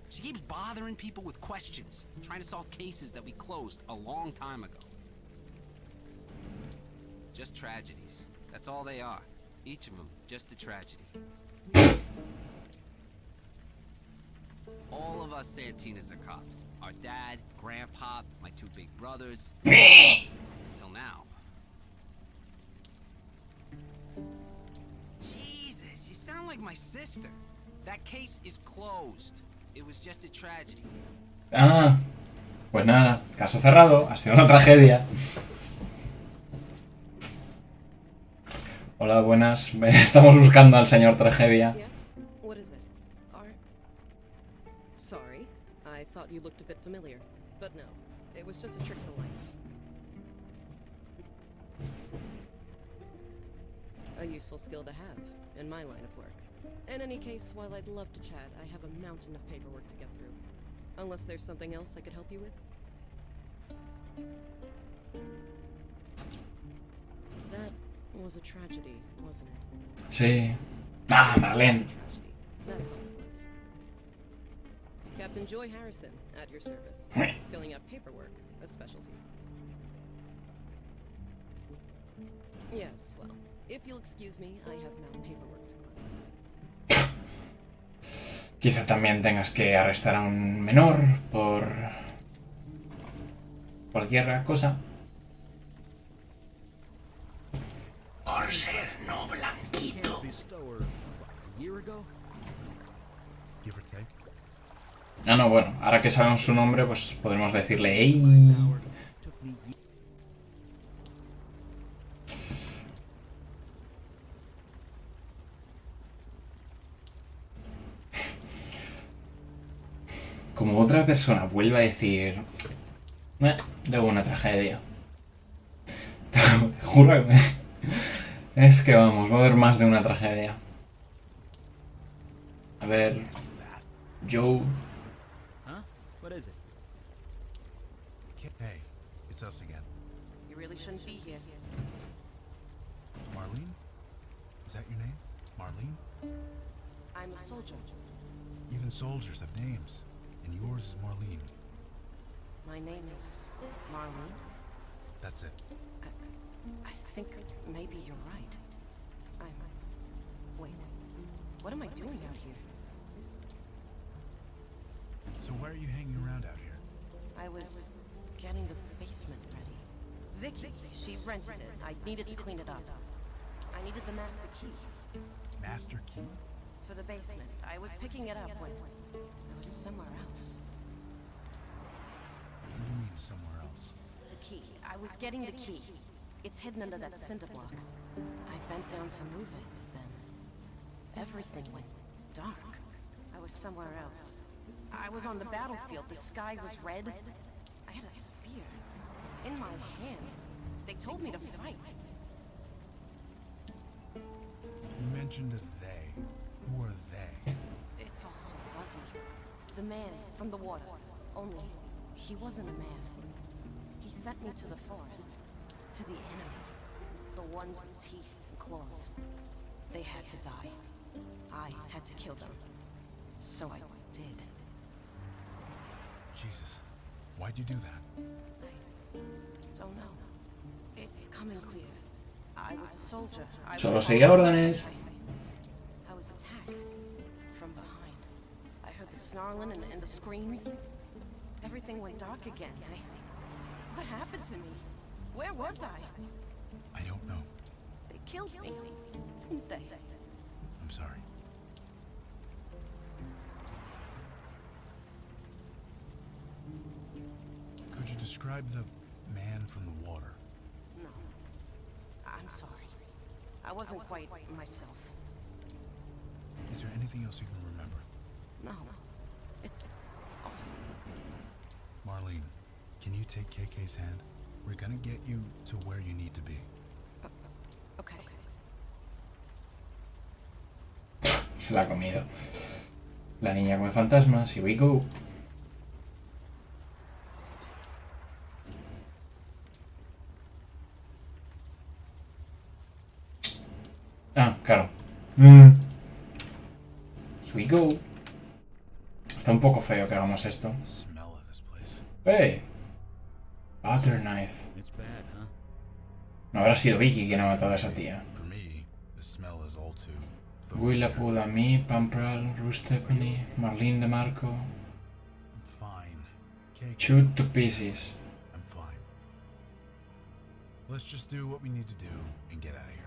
She keeps bothering people with questions, trying to solve cases that we closed a long time ago. Just tragedies. That's all they are. Each of them, just a tragedy. All of us Santinas are cops. Our dad, grandpa, my two big brothers. Until now. Jesus, you sound like my sister. That case is closed. It was just a tragedy. Ah, pues nada, caso cerrado, ha sido una tragedia. Hola, buenas. Estamos buscando al señor Tragedia. Yes? What is it? Sorry, I thought you looked a bit familiar. But no, it was just a trick of the light. A useful skill to have in my line of work. In any case, while I'd love to chat, I have a mountain of paperwork to get through. Unless there's something else I could help you with? That was a tragedy, wasn't it? Sí. Ah, Marlene. That's all it was. Captain Joy Harrison, at your service. Filling out paperwork, a specialty. Yes, well, if you'll excuse me, I have mountain paperwork to climb. Quizá también tengas que arrestar a un menor por cualquier cosa. Por ser no blanquito. Ah, no, bueno, ahora que sabemos su nombre, pues podremos decirle ¡ey! Como otra persona vuelva a decir debo una tragedia. Te juro que es que vamos, va a haber más de una tragedia. A ver, Joe. Huh? What is it? Hey, it's us again. You really shouldn't be here. Marlene? Is that your name? Marlene? I'm a soldier. Even soldiers have names. And yours is Marlene. My name is Marlene. That's it. I think maybe you're right. Wait. What am I doing out here? So why are you hanging around out here? I was getting the basement ready. Vicky, she rented it. I needed to clean it up. I needed the master key. Master key? For the basement. I was picking it up when I was somewhere else. What do you mean somewhere else? The key. I was getting the key. It's hidden under that cinder block. I bent down to move it, then everything went dark. I was somewhere else. I was on the battlefield. The sky was red. I had a spear in my hand. They told me to fight. You mentioned a they. Who are they? It's all so fuzzy. The man from the water. Only, he wasn't a man. He sent me to the forest. To the enemy. The ones with teeth and claws. They had to die. I had to kill them. So I did. Jesus. Why'd you do that? I don't know. It's coming clear. I was a soldier. Solo seguía órdenes. I was attacked from behind. I heard the snarling and the screams. Everything went dark again. What happened to me? Where was I? I don't know. They killed me, didn't they? I'm sorry. Could you describe the man from the water? No. I'm sorry. I wasn't quite myself. Is there anything else you can remember? No. It's awesome. Marlene, can you take KK's hand? We're gonna get you to where you need to be. Okay. Se la ha comido. La niña come fantasmas. Here we go. Ah, claro. Here we go. Está un poco feo que hagamos esto. ¡Hey! Butter knife. No habrá sido Vicky quien ha matado a esa tía. Willa Pudami, Pampral, Rustepany, Marlene de Marco. Shoot to pieces. I'm fine. Let's just do what we need to do and get out of here.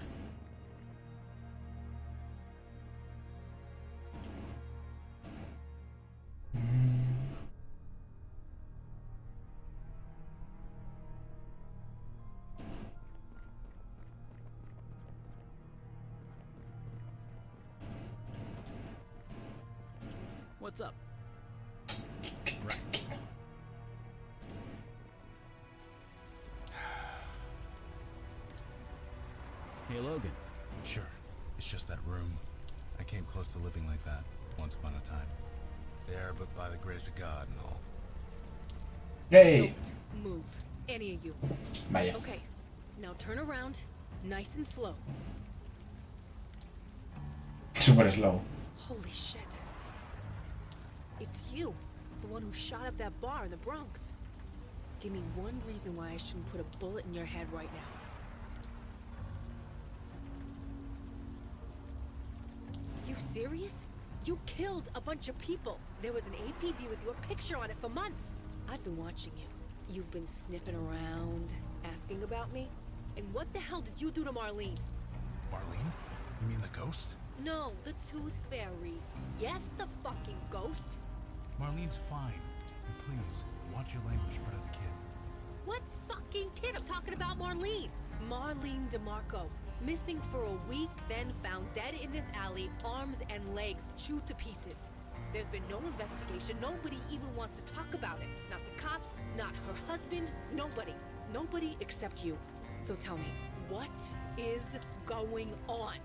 What's up? Right. Hey, Logan. Sure. It's just that room. I came close to living like that once upon a time. There, but by the grace of God and all. Yay! Don't move, any of you. Vaya. Okay, now turn around, nice and slow. Super slow. Holy shit. It's you, the one who shot up that bar in the Bronx. Give me one reason why I shouldn't put a bullet in your head right now. You serious? You killed a bunch of people. There was an APB with your picture on it for months. I've been watching you. You've been sniffing around, asking about me. And what the hell did you do to Marlene? Marlene? You mean the ghost? No, the Tooth Fairy. Yes, the fucking ghost. Marlene's fine. And please, watch your language in front of the kid. What fucking kid? I'm talking about Marlene. Marlene DeMarco. Missing for a week, then found dead in this alley, arms and legs chewed to pieces. There's been no investigation. Nobody even wants to talk about it. Not the cops, not her husband, nobody. Nobody except you. So tell me, what is going on?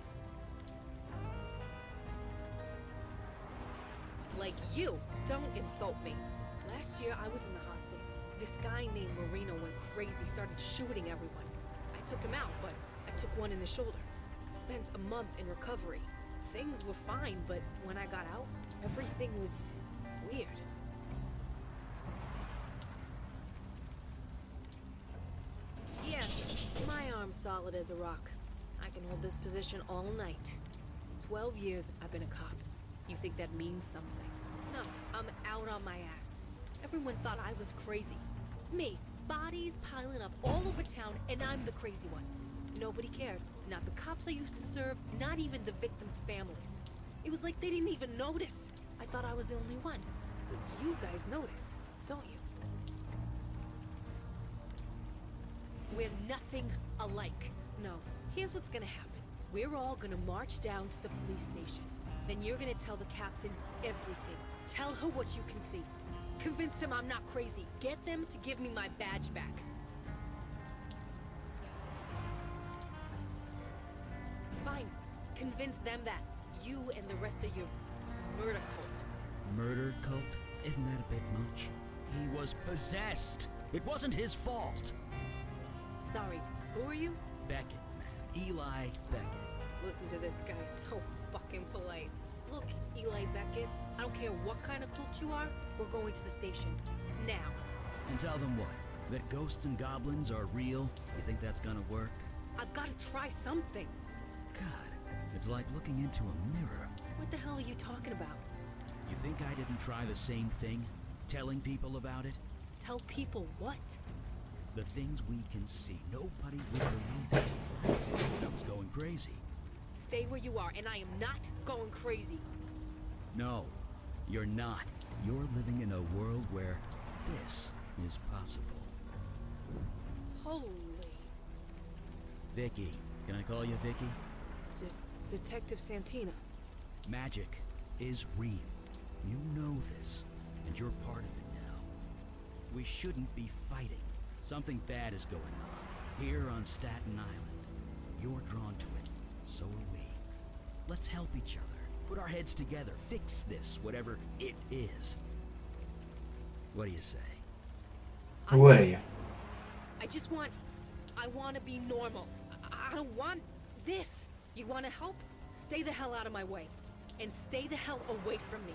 Like you, don't insult me. Last year I was in the hospital. This guy named Marino went crazy, started shooting everyone. I took him out, but I took one in the shoulder. Spent a month in recovery. Things were fine, but when I got out, everything was weird. Yeah, my arm's solid as a rock. I can hold this position all night. 12 years I've been a cop. You think that means something? No, I'm out on my ass. Everyone thought I was crazy. Me, bodies piling up all over town, and I'm the crazy one. Nobody cared. Not the cops I used to serve, not even the victims' families. It was like they didn't even notice. I thought I was the only one. But you guys notice, don't you? We're nothing alike. No, here's what's gonna happen. We're all gonna march down to the police station. Then you're gonna tell the captain everything. Tell her what you can see. Convince them I'm not crazy. Get them to give me my badge back. Fine. Convince them that you and the rest of your murder cult. Murder cult? Isn't that a bit much? He was possessed. It wasn't his fault. Sorry, who are you? Beckett. Eli Beckett. Listen to this guy, so fucking polite. Look, Eli Beckett, I don't care what kind of cult you are, we're going to the station. Now. And tell them what? That ghosts and goblins are real? You think that's gonna work? I've got to try something. God, it's like looking into a mirror. What the hell are you talking about? You think I didn't try the same thing? Telling people about it? Tell people what? The things we can see. Nobody would believe it. I was going crazy. Stay where you are, and I am not going crazy. No, you're not. You're living in a world where this is possible. Holy... Vicky. Can I call you Vicky? Detective Santina. Magic is real. You know this, and you're part of it now. We shouldn't be fighting. Something bad is going on. Here on Staten Island. You're drawn to it. So are we. Let's help each other. Put our heads together. Fix this, whatever it is. What do you say? What are you? I want to be normal. I don't want this. You want to help? Stay the hell out of my way. And stay the hell away from me.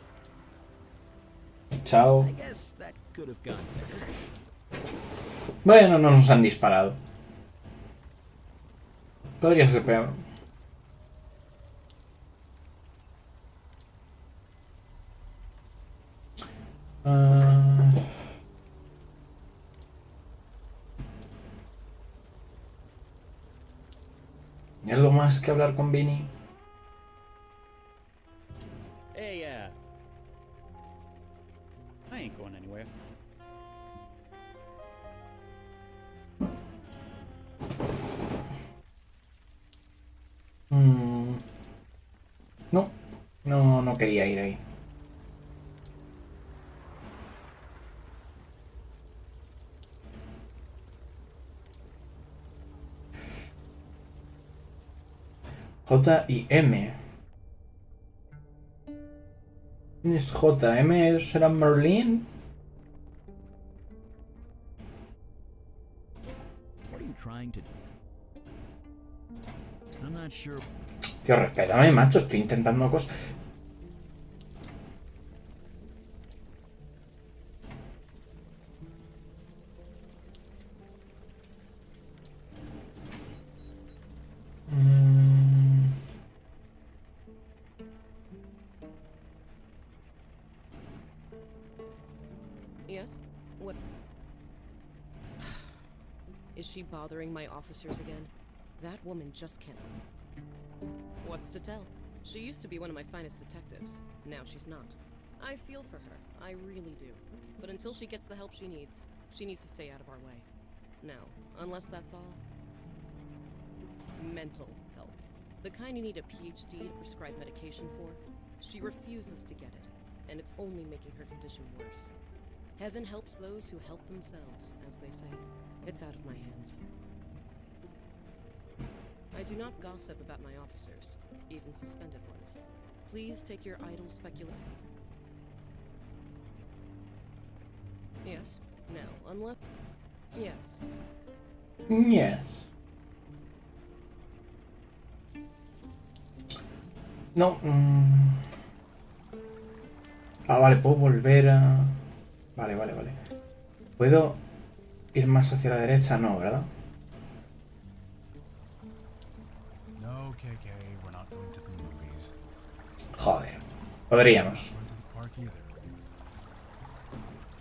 Chao. I guess that could have gone better. Bueno, no nos han disparado. Podría ser peor. ¿Y algo más que hablar con Vinny? Hey, I ain't going anywhere. No quería ir ahí. J y M. ¿Quién es J? ¿M será Merlin? What are you trying to do? I'm not sure. Tío, respétame, macho. Estoy intentando cosas. Yes? What? Is she bothering my officers again? That woman just can't. What's to tell? She used to be one of my finest detectives. Now she's not. I feel for her. I really do. But until she gets the help she needs to stay out of our way. Now, unless that's all... mental help. The kind you need a PhD to prescribe medication for. She refuses to get it, and it's only making her condition worse. Heaven helps those who help themselves, as they say. It's out of my hands. I do not gossip about my officers, even suspended ones. Please take your idle speculation. Yes. No, unless... Yes. Yes. No. Ah, vale, puedo volver a... Vale. ¿Puedo ir más hacia la derecha? No, ¿verdad? No, KK, we're not going to the movies. Joder. Podríamos. We're not going to the park either.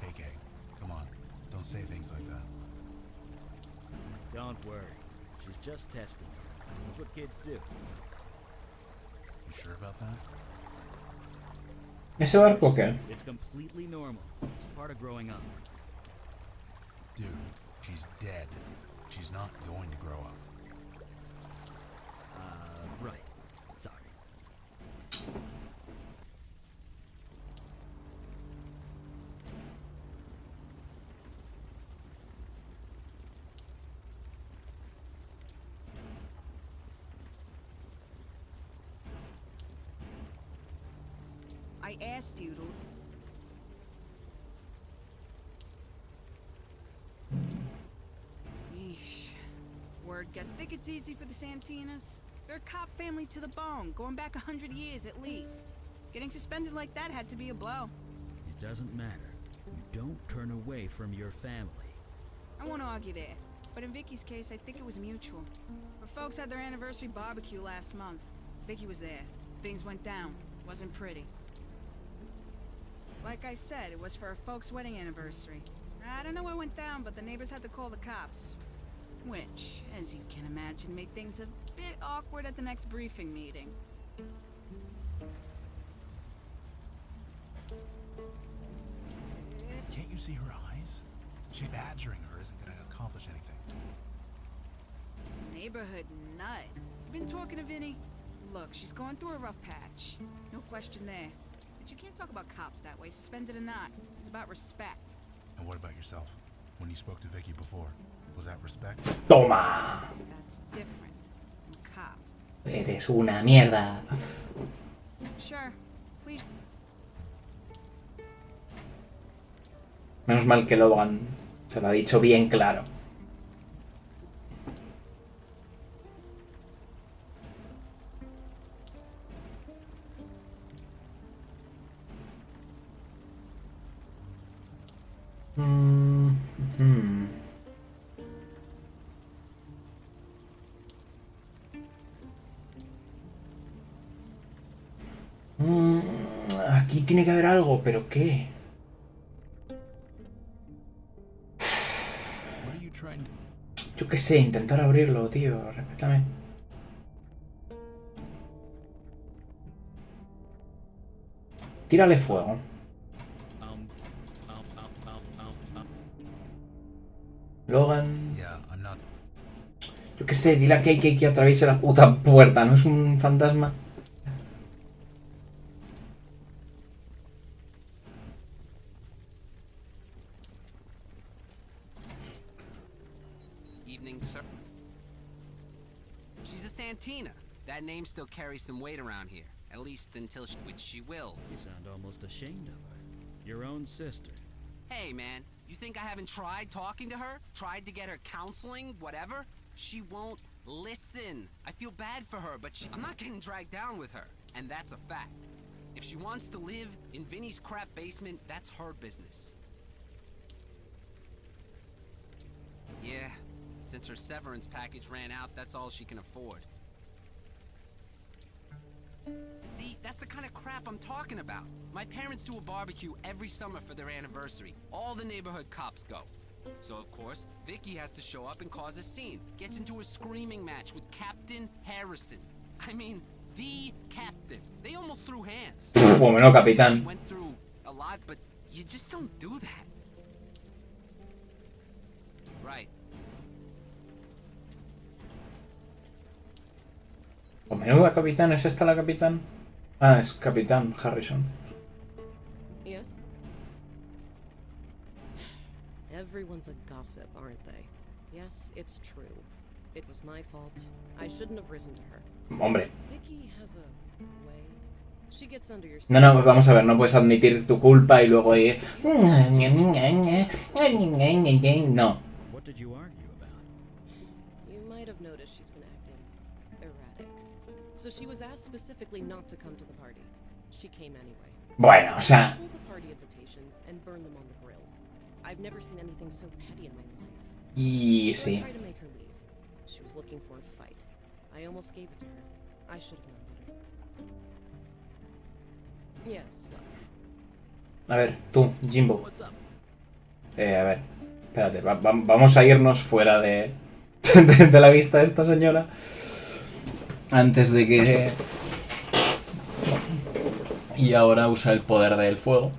KK, come on. Don't say things like that. Don't worry. She's just testing. That's what kids do. You sure about that? ¿Ese barco qué? It's completely normal. It's part of growing up. Dude, she's dead. She's not going to grow up. Right. Sorry. I asked you to... Yeesh. Word got thick it's easy for the Santinas. They're a cop family to the bone, going back 100 years at least. Getting suspended like that had to be a blow. It doesn't matter. You don't turn away from your family. I won't argue there, but in Vicky's case, I think it was mutual. Her folks had their anniversary barbecue last month. Vicky was there. Things went down. Wasn't pretty. Like I said, it was for her folks' wedding anniversary. I don't know what went down, but the neighbors had to call the cops. Which, as you can imagine, made things a bit awkward at the next briefing meeting. Can't you see her eyes? She badgering her isn't going to accomplish anything. Neighborhood nut. You been talking to Vinny? Look, she's going through a rough patch. No question there. But you can't talk about cops that way, suspended or not. It's about respect. And what about yourself? When you spoke to Vicky before, was that respect? Toma. That's different from cop. Eres una mierda. Sure. Please. Menos mal que Logan se lo ha dicho bien claro. Aquí tiene que haber algo, pero ¿qué? Yo qué sé, intentar abrirlo, tío. Respétame. Tírale fuego. Logan. Yo qué sé, dile a Kei que atraviese la puta puerta, ¿no es un fantasma? Evening, sir. She's a Santina. That name still carries some weight around here. At least until which she will. You sound almost ashamed of her. Your own sister. Hey, man. You think I haven't tried talking to her? Tried to get her counseling? Whatever? She won't listen. I feel bad for her, but I'm not getting dragged down with her. And that's a fact. If she wants to live in Vinny's crap basement, that's her business. Yeah. Since her severance package ran out, that's all she can afford. See, that's the kind of crap I'm talking about. My parents do a barbecue every summer for their anniversary. All the neighborhood cops go. So, of course, Vicky has to show up and cause a scene. Gets into a screaming match with Captain Harrison. I mean, the captain. They almost threw hands. Bueno, capitán. Went through a lot, but you just don't do that. Right. O menuda capitán, ¿es esta la capitán? Ah, es capitán Harrison. Yes? Everyone's a gossip, aren't they? Yes, it's true. It was my fault. I shouldn't have risen to her. Hombre. Vicky has a way. She gets under your No, no, vamos a ver, no puedes admitir tu culpa y luego ir... No. What did you argue about? You might have noticed she's been acting erratic. So she was asked specifically not to come to the party. She came anyway. Bueno, o sea... Pull the party invitations and burn them on the grill. I've never seen anything so petty in my life. Y So I sí. tried to make her leave. She was looking for a fight. I almost gave it to her. I should have known better. Yes. A ver, tú, Jimbo. A ver, espérate, vamos a irnos fuera de la vista de esta señora. Antes de que... Y ahora usa el poder del fuego.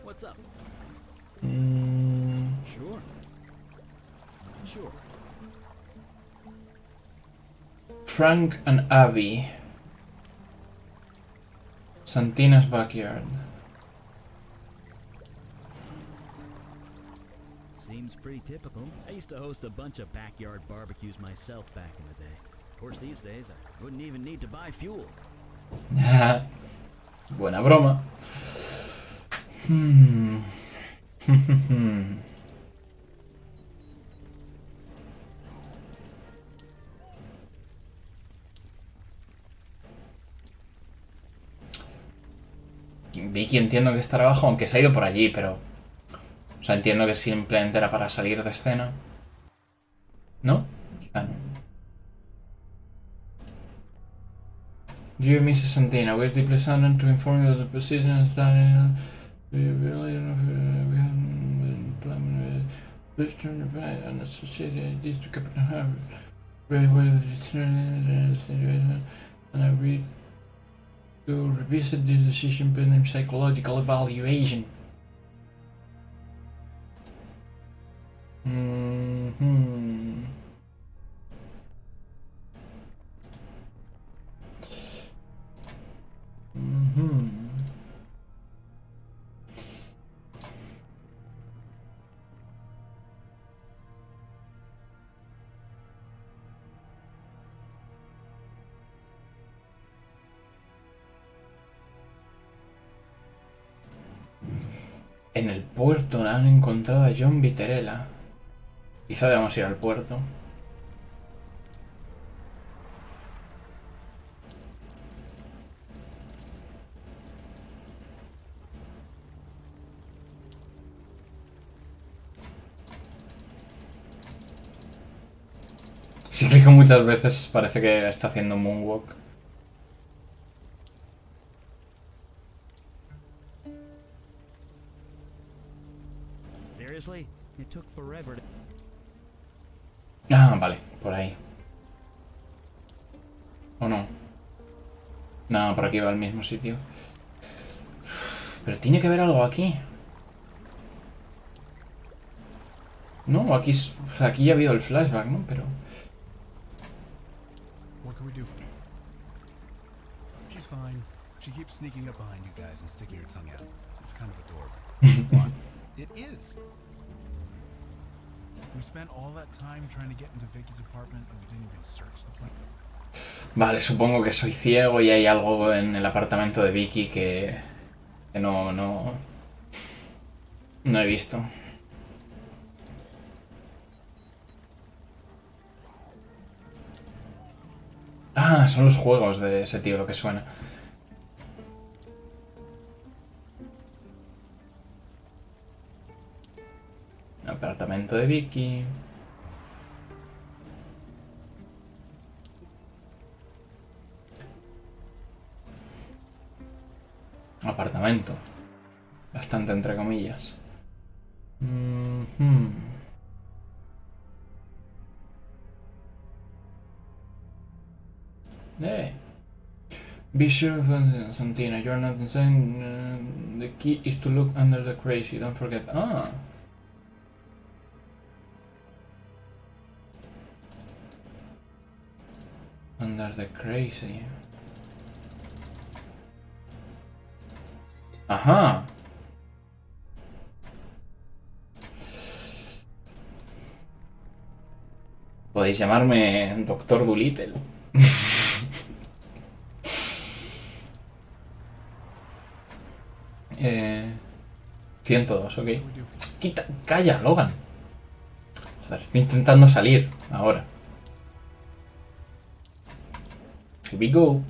What's up? Mm, Sure. Sure. Frank and Abby. Santina's backyard. Seems pretty typical. I used to host a bunch of backyard barbecues myself back in the day. Of course, these days I wouldn't even need to buy fuel. Buena broma. Vicky entiendo que estará abajo, aunque se ha ido por allí, pero... O sea, entiendo que simplemente era para salir de escena. ¿No? Quizá no. Dear Mrs. Santina, we're deeply saddened to inform you that the position is that we have been planning please turn your back and associate this to Captain Harvard. Very well situation and I read to revisit this decision pending psychological evaluation. En el puerto han encontrado a John Viterella. Quizá debamos ir al puerto. Si clico muchas veces parece que está haciendo moonwalk. Seriously? It took forever to... Ah, vale, por ahí. ¿O no? No, por aquí va al mismo sitio. Pero tiene que haber algo aquí. No, aquí, o sea, aquí ya ha habido el flashback, ¿no? Pero... What can we do? She's fine. She keeps sneaking up behind you guys and sticking her tongue out. It's kind of adorable. What? It is. We spent all that time trying to get into Vicky's apartment and we didn't even search the place. Vale, supongo que soy ciego y hay algo en el apartamento de Vicky que no he visto. Ah, son los juegos de ese tío lo que suena. Apartamento de Vicky. Apartamento. Bastante entre comillas. Be sure of Santina, you're not insane. The key is to look under the crazy, don't forget. Ah. Under the crazy. Ajá. Podéis llamarme Doctor Dolittle. 102, ok. Quita, calla, Logan. Joder, estoy intentando salir ahora. Here we go.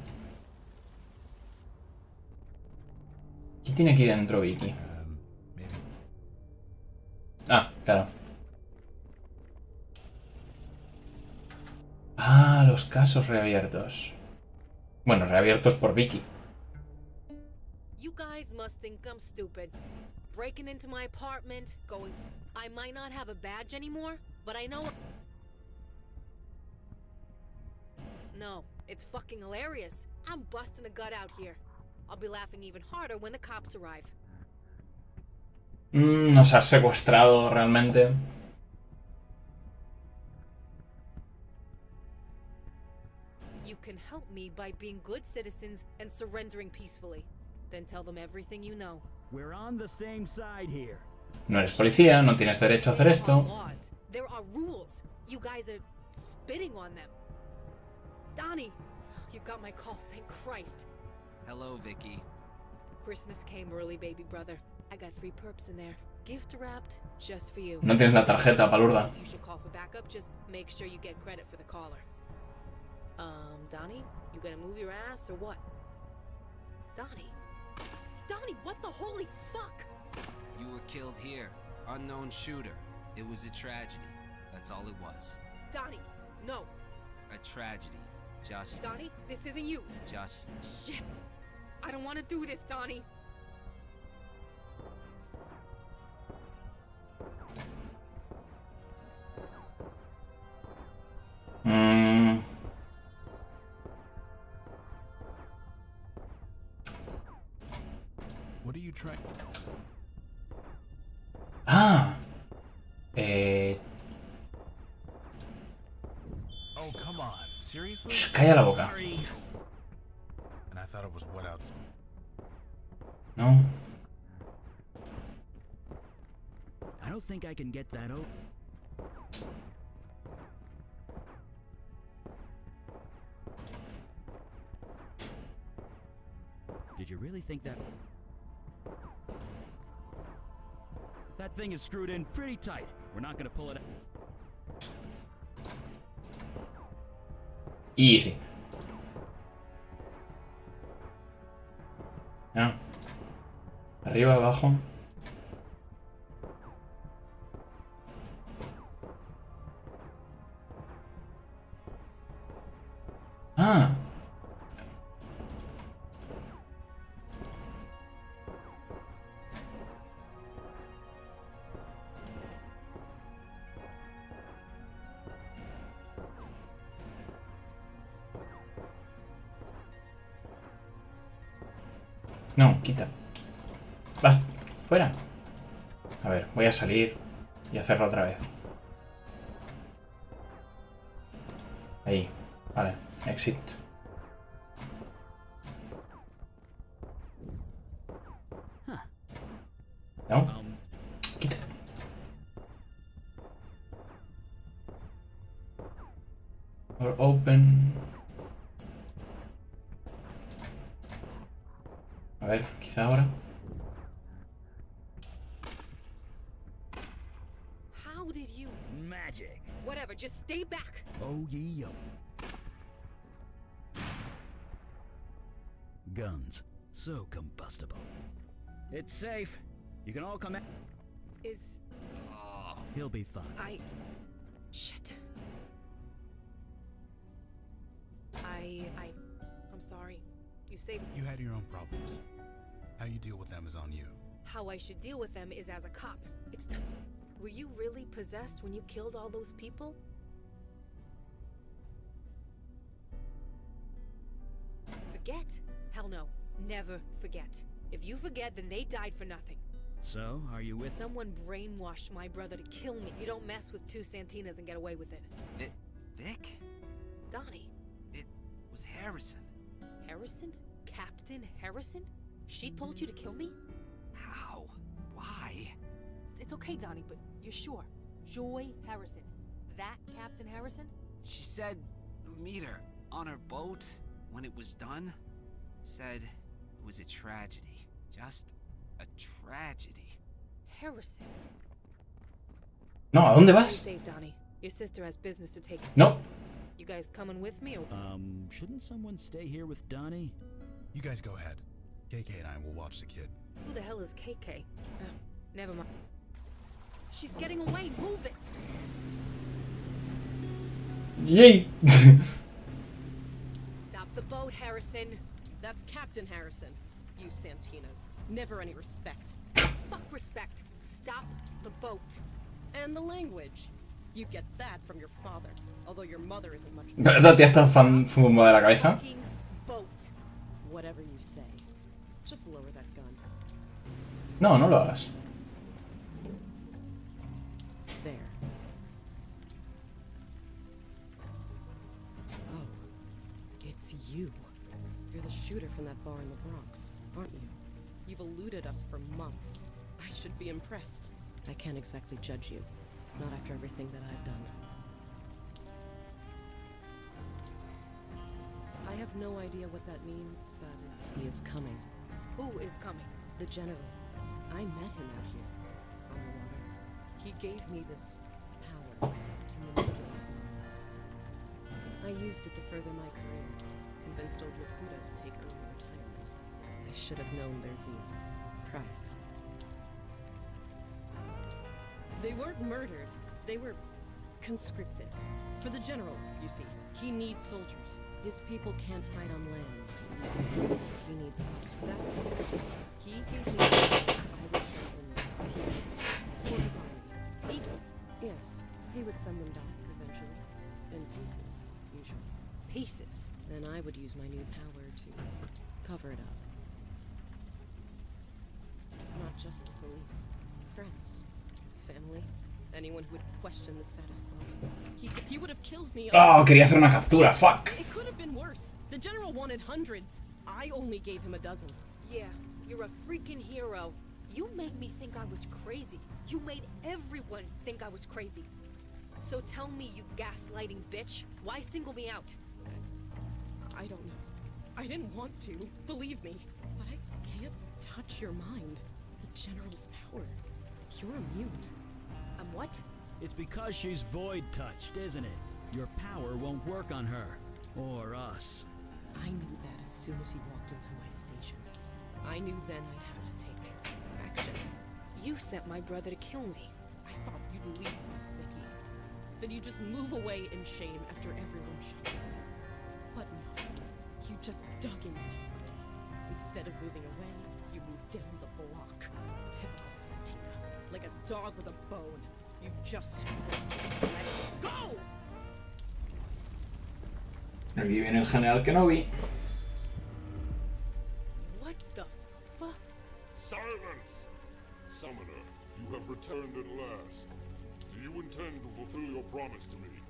¿Qué tiene aquí dentro, Vicky? Ah, claro. Ah, los casos reabiertos. Bueno, reabiertos por Vicky. You guys must think I'm stupid. Breaking into my apartment, going... I might not have a badge anymore, but I know... No, it's fucking hilarious. I'm busting a gut out here. I'll be laughing even harder when the cops arrive. Nos has secuestrado realmente. can help me by being good citizens and surrendering peacefully. Then tell them everything you know. We're on the same side here. No eres policía, no tienes derecho a hacer esto. There are rules. You guys are spitting on them. Donnie, you got my call, thank Christ. Hello, Vicky. Christmas came early, baby brother. I got 3 perps in there. Gift wrapped just for you. No tienes la tarjeta, palurda. You should call for backup. Just make sure you get credit for the caller. Donnie, you gonna move your ass or what? Donnie? Donnie, what the holy fuck? You were killed here. Unknown shooter. It was a tragedy. That's all it was. Donnie, no. A tragedy. Just... Donnie, this isn't you. Just... Shit. I don't want to do this, Donnie. What are you trying? Ah. Oh, come on. Seriously? Shh, calla la boca. And I thought it was what outside. No. I don't think I can get that open. Did you really think that? That thing is screwed in pretty tight. We're not gonna pull it out. Easy. Ya. Arriba, abajo. Ah. No, quita. Vas, fuera. A ver, voy a salir y hacerlo otra vez. Ahí, vale, exit. No, quita. Or open. A ver, quizá ahora. How did you? Magic. Whatever, just stay back. Oh, ye yo. Guns. So combustible. It's safe. You can all come out. Is... He'll be fine. Shit. I'm sorry. You saved... You had your own problems. How you deal with them is on you. How I should deal with them is as a cop. It's not... Were you really possessed when you killed all those people? Forget? Hell no. Never forget. If you forget, then they died for nothing. So, are you with... Someone brainwashed my brother to kill me. You don't mess with 2 Santinas and get away with it. Vic? Donnie. It was Harrison. Harrison? Captain Harrison? She told you to kill me? How? Why? It's okay, Donnie, but you're sure? Joy Harrison. That Captain Harrison? She said meet her on her boat when it was done. Said it was a tragedy. Just a tragedy. Harrison. No, ¿a dónde Stay vas? safe, Donnie. Your sister has business to take. No. You guys coming with me or... shouldn't someone stay here with Donnie? You guys go ahead. KK and I will watch the kid. Who the hell is KK? Never mind. She's getting away. Move it. Yay. Stop the boat, Harrison. That's Captain Harrison. You Santinas. Never any respect. Fuck respect. Stop the boat. And the language. You get that from your father. Although your mother isn't much. ¿Verdad? ¿Ya estás fumo de la cabeza? Boat. Whatever you say. Just lower that gun. No, no lo hagas. There. Oh. It's You. You're the shooter from that bar in the Bronx, aren't you? You've eluded us for months. I should be impressed. I can't exactly judge you. Not after everything that I've done. I have no idea what that means, but he is coming. Who is coming? The General. I met him out here, on the water. He gave me this power to manipulate minds. I used it to further my career, convinced old Laputa to take early retirement. I should have known there'd be a price. They weren't murdered. They were conscripted. For the General, you see. He needs soldiers. His people can't fight on land, you see. He needs us. For that reason, he gave me the I would send them people for his army. People? Yes. He would send them back eventually. In pieces, usually. Pieces? Then I would use my new power to cover it up. Not just the police. Friends. Family. Anyone who would question the status quo. He would have killed me. Oh, quería hacer una captura, fuck. It could have been worse. The General wanted hundreds. I only gave him a dozen. Yeah, you're a freaking hero. You made me think I was crazy. You made everyone think I was crazy. So tell me, you gaslighting bitch, why single me out? I don't know. I didn't want to, believe me. But I can't touch your mind. The General's power. You're immune. I'm what? It's because she's void-touched, isn't it? Your power won't work on her. Or us. I knew that as soon as you walked into my station. I knew then I'd have to take action. You sent my brother to kill me. I thought you'd leave, Mickey. Then you'd just move away in shame after everyone shot you. But no, you just dug in deeper. Instead of moving away, you moved down the block. Typical Santina. Like a dog with a bone. You just let go! Aquí viene el general Kenobi. What the fuck? Silence! Summoner, you have returned at last. Do you intend to fulfill your promise to me?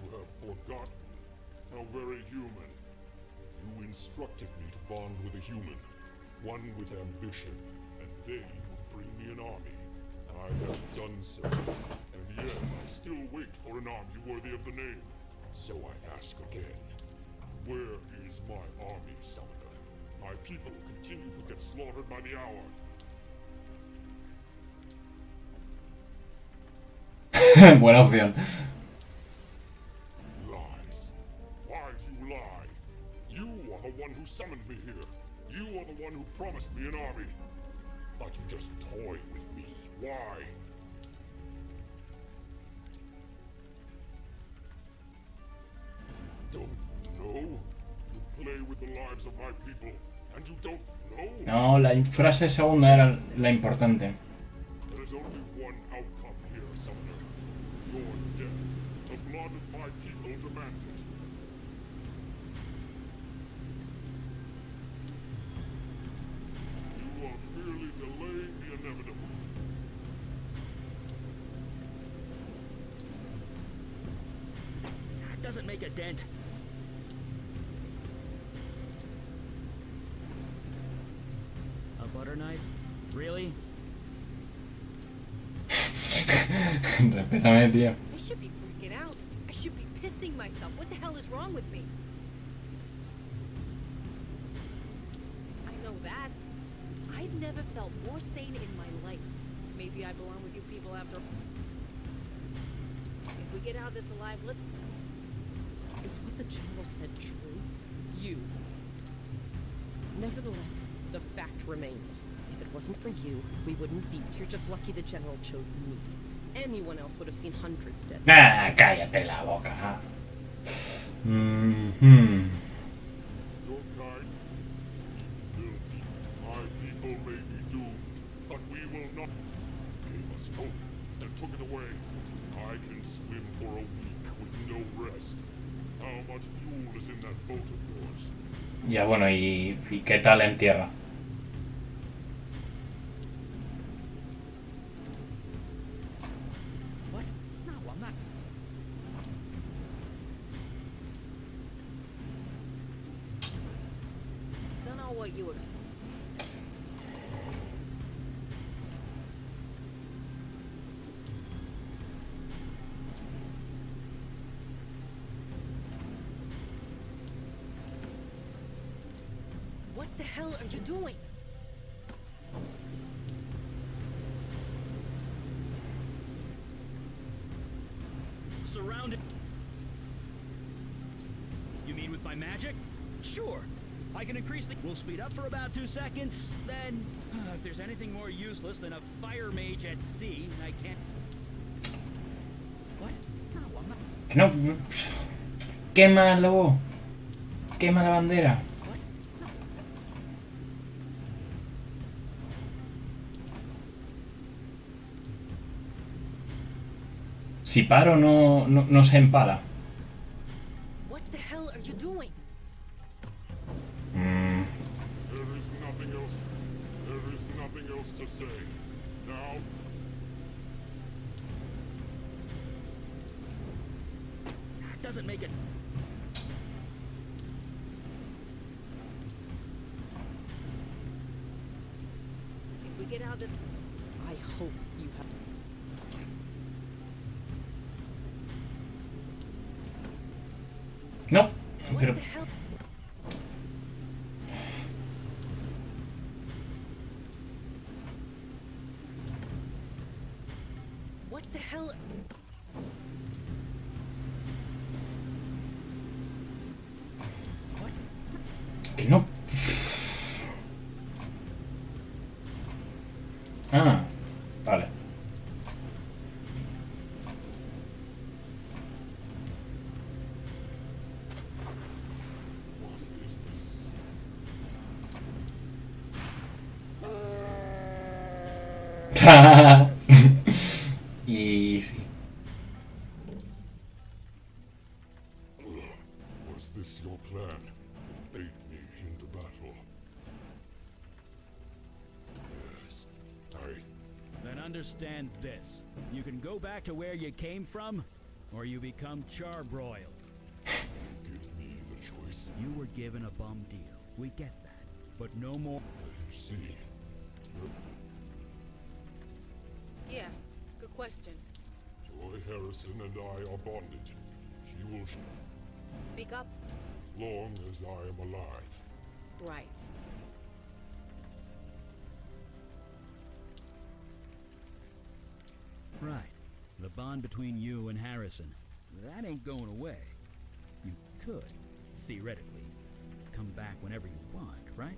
You have forgotten. How very human. You instructed me to bond with a human. One with ambition, and they would bring me an army. I have done so, and yet I still wait for an army worthy of the name. So I ask again, where is my army, Summoner? My people continue to get slaughtered by the hour. Buena opción. Lies. Why do you lie? You are the one who summoned me here. You are the one who promised me an army. But you just toy with me. Why? Don't know? You play with the lives of my people, and you don't know? No, la frase segunda era la importante. There is only one outcome here, Summoner. Your death. The blood of my people demands it. You are merely delaying the inevitable. That doesn't make a dent. A butter knife? Really? Respétame, tío. I should be freaking out. I should be pissing myself. What the hell is wrong with me? I know that. I've never felt more sane in my life. Maybe I belong with you people after all. If we get out of this alive, let's... Is what the General said true? You. Nevertheless, the fact remains. If it wasn't for you, we wouldn't be. You're just lucky the General chose me. Anyone else would have seen hundreds dead. Ah, cállate la boca. Your kind, filthy. My people may be doomed, but we will not. Gave us hope and took it away. I can swim for a week with no rest. How much fuel is in that boat of yours? Ya bueno, ¿y qué tal en tierra? What? No, I'm not. what you expect. What the hell are you doing? Surrounded. You mean with my magic? Sure. I can increase the... We'll speed up for about 2 seconds, then... if there's anything more useless than a fire mage at sea, I can't... What? No, I'm not... No. Quémalo. Quema la bandera. Si paro no se empala. What the hell are you doing? There is nothing else. There is nothing else to say. Now. That doesn't make it... If we get out of... I hope you have. No. What Pero... the hell? What the hell? What? Que no. Ah, vale. What is this? Easy. Was this your plan? Bait me into battle? Yes. Then understand this. You can go back to where you came from, or you become charbroiled. Give me the choice. You were given a bum deal. We get that. But no more... I see. Yeah, good question. Joy Harrison and I are bonded. She will Speak up. long as I am alive. Right. Right. The bond between you and Harrison. That ain't going away. You could, theoretically, come back whenever you want, right?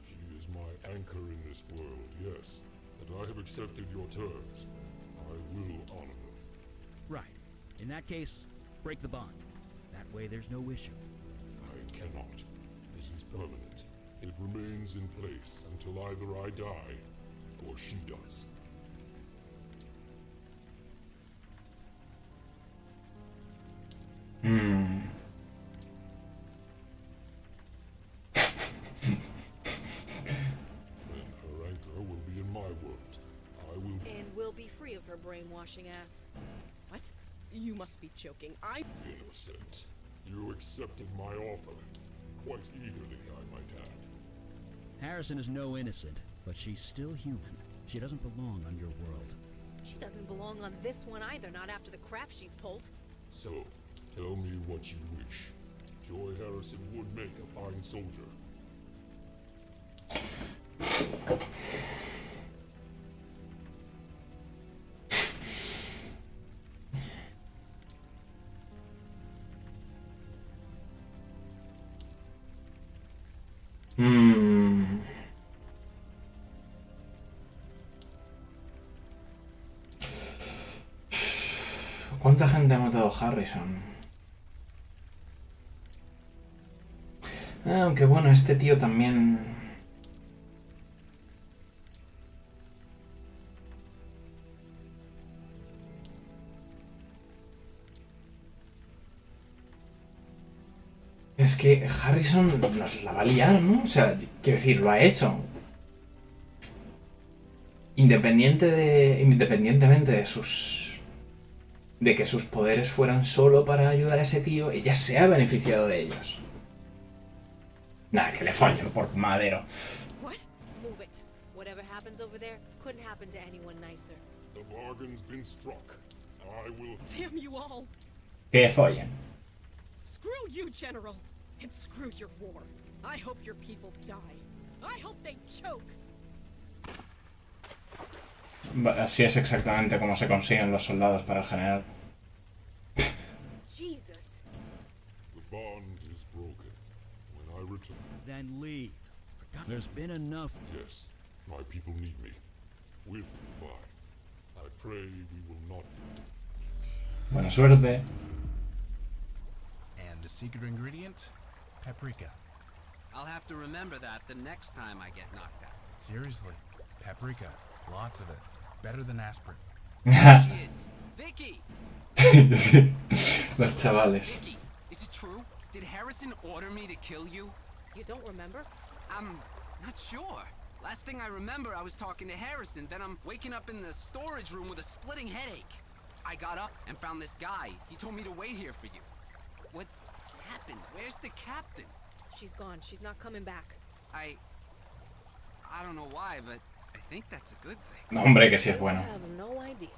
She is my anchor in this world, yes. And I have accepted your terms. I will honor them. Right. In that case, break the bond. That way there's no issue. I cannot. It is permanent. It remains in place until either I die or she does. Then her anchor will be in my world. I will And we'll be free of her brainwashing ass. What? You must be joking. I'm innocent. You accepted my offer. Quite eagerly, I might add. Harrison is no innocent, but she's still human. She doesn't belong on your world. She doesn't belong on this one either, not after the crap she's pulled. So, tell me what you wish. Joy Harrison would make a fine soldier. ¿Cuánta gente ha matado a Harrison? Aunque bueno, este tío también... Es que Harrison nos la va a liar, ¿no? O sea, quiero decir, lo ha hecho. Independientemente de sus... de que sus poderes fueran solo para ayudar a ese tío, ella se ha beneficiado de ellos. Nah, que le follen por madero. What? Move it. Whatever happens over there couldn't happen to anyone nicer. The bargain's been struck. I will. Damn you all! Que follen. Screw you, General! And screw your war. I hope your people die. I hope they choke. Así es exactamente como se consiguen los soldados para el general. Jesus. The bond is broken. When I return. Then leave. There's been enough. Yes, my people need me. With mine. I pray we will not. Buena suerte. And the secret ingredient? Paprika. I'll have to remember that the next time I get knocked out. Seriously, paprika. Lots of it. Better than aspirin. She is. Vicky! Los chavales. Vicky, is it true? Did Harrison order me to kill you? You don't remember? I'm not sure. Last thing I remember, I was talking to Harrison, then I'm waking up in the storage room with a splitting headache. I got up and found this guy. He told me to wait here for you. What happened? Where's the captain? She's gone. She's not coming back. I don't know why, but I think that's a good thing. No, hombre, que sí es bueno. I have no idea.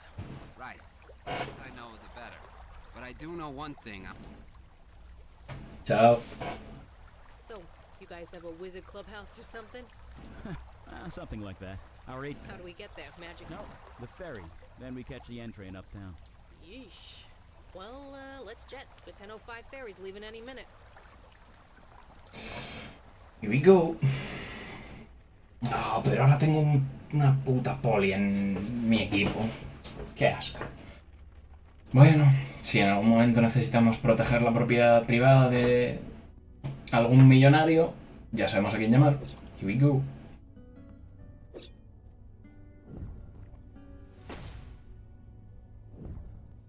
Right. Less I know, the better. But I do know one thing. Chao. So, you guys have a wizard clubhouse or something? Something like that. Our eight. How do we get there? Magic? No, the ferry. Then we catch the N train uptown. Yeesh. Well, let's jet. The 10:05 ferry's leaving any minute. Here we go. No, pero ahora tengo una puta poli en mi equipo. Qué asco. Bueno, si en algún momento necesitamos proteger la propiedad privada de algún millonario, ya sabemos a quién llamar. Here we go.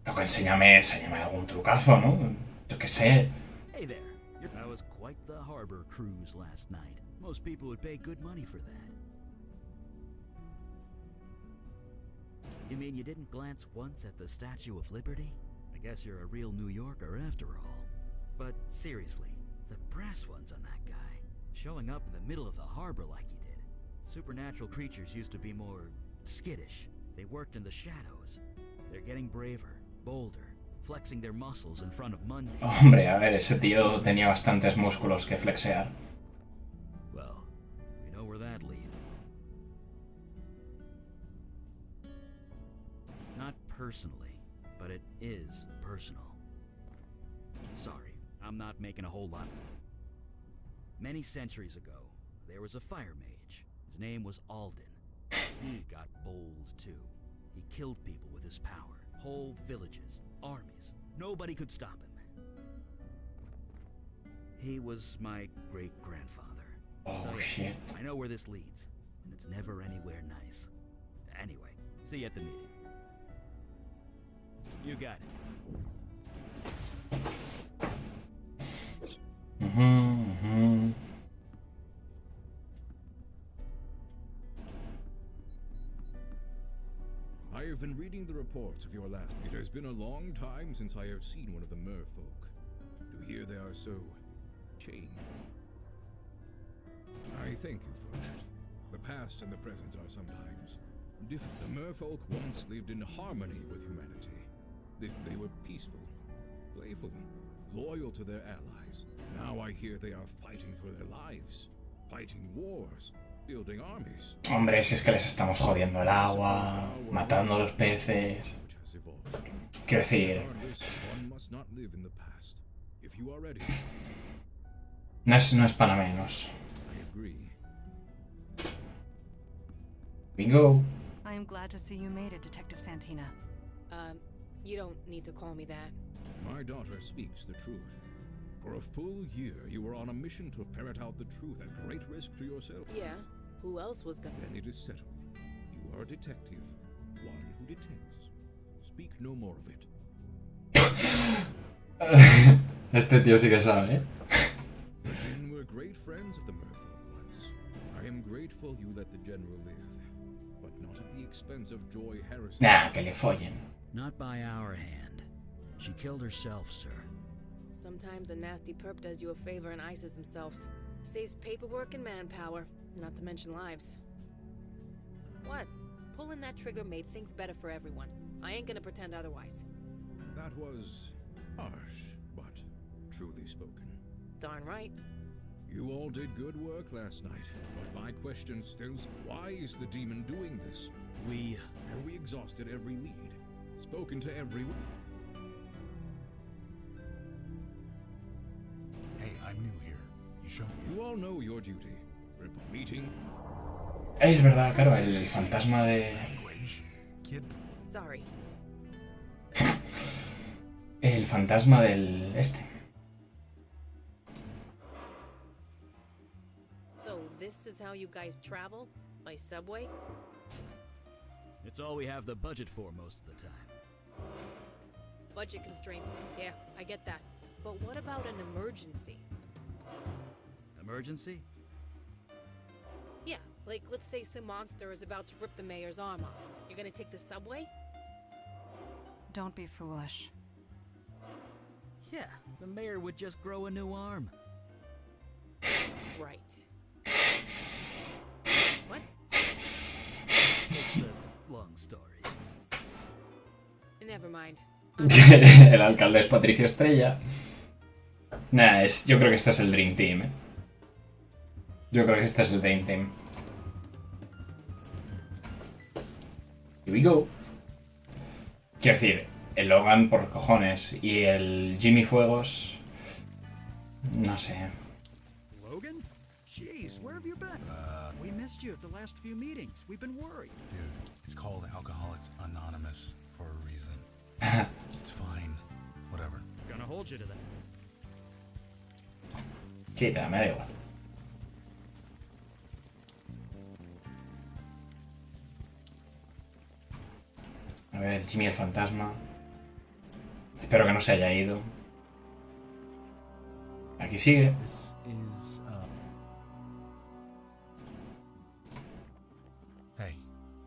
Loco, enséñame algún trucazo, ¿no? Yo qué sé. Hey there. That was quite the harbor cruise last night. Most people would pay good money for that. You mean you didn't glance once at the Statue of Liberty? I guess you're a real New Yorker after all. But seriously, the brass ones on that guy, showing up in the middle of the harbor like he did. Supernatural creatures used to be more skittish. They worked in the shadows. They're getting braver, bolder, flexing their muscles in front of Monday. Hombre, a ver, ese tío tenía bastantes músculos que flexear. Well, we know where that leads. Not personally, but it is personal. Sorry, I'm not making a whole lot. Many centuries ago, there was a fire mage. His name was Alden. He got bold too. He killed people with his power. Whole villages, armies. Nobody could stop him. He was my great-grandfather. Oh, so, shit. I know where this leads, and it's never anywhere nice. Anyway, see you at the meeting. You got it. I have been reading the reports of your last. It has been a long time since I have seen one of the merfolk. To hear they are so changed. I thank you for that. The past and the present are sometimes different. The merfolk once lived in harmony with humanity. They were peaceful, playful, loyal to their allies. Now I hear they are fighting for their lives, fighting wars, building armies. Hombre, si es que les estamos jodiendo el agua, matando a los peces. Quiero decir, no es para menos. Bingo. I am glad to see you made it, Detective Santina. You don't need to call me that. My daughter speaks the truth. For a full year, you were on a mission to ferret out the truth at great risk to yourself. Yeah. Who else was gonna... Then it is settled. You are a detective. One who detects. Speak no more of it. Este tío sí que sabe, ¿eh? The Jinn were great friends of the merfolk once. I am grateful you let the general live. But not at the expense of Joy Harrison. Nah, que le follen. Not by our hand. She killed herself, sir. So Sometimes a nasty perp does you a favor and ices themselves. Saves paperwork and manpower, not to mention lives. What? Pulling that trigger made things better for everyone. I ain't gonna pretend otherwise. That was harsh, but truly spoken. Darn right. You all did good work last night, but my question still is, why is the demon doing this? Have we exhausted every lead? Spoken to everyone? Hey, I'm new here. You show me. You all know your duty. Meeting. Es verdad, claro, el fantasma de... Sorry. El fantasma del este. So this is how you guys travel? By subway? It's all we have the budget for most of the time. Budget constraints. Yeah, I get that. But what about an emergency? Emergency? Yeah, like let's say some monster is about to rip the mayor's arm off. You're gonna take the subway? Don't be foolish. Yeah, the mayor would just grow a new arm. Right. What? It's a long story. Never mind. El alcalde es Patricio Estrella. Nah, yo creo que este es el Dream Team, ¿eh? Yo creo que este es el Dream Team. Here we go. Quiero decir, el Logan por cojones y el Jimmy Fuegos... No sé. Logan? Jeez, where have you been? We missed you at the last few meetings. We've been worried. Dude, it's called Alcoholics Anonymous for a reason. It's fine. Whatever. Gonna hold you to that. Sí, me da igual. A ver, Jimmy el fantasma. Espero que no se haya ido. Aquí sigue. This is, Hey,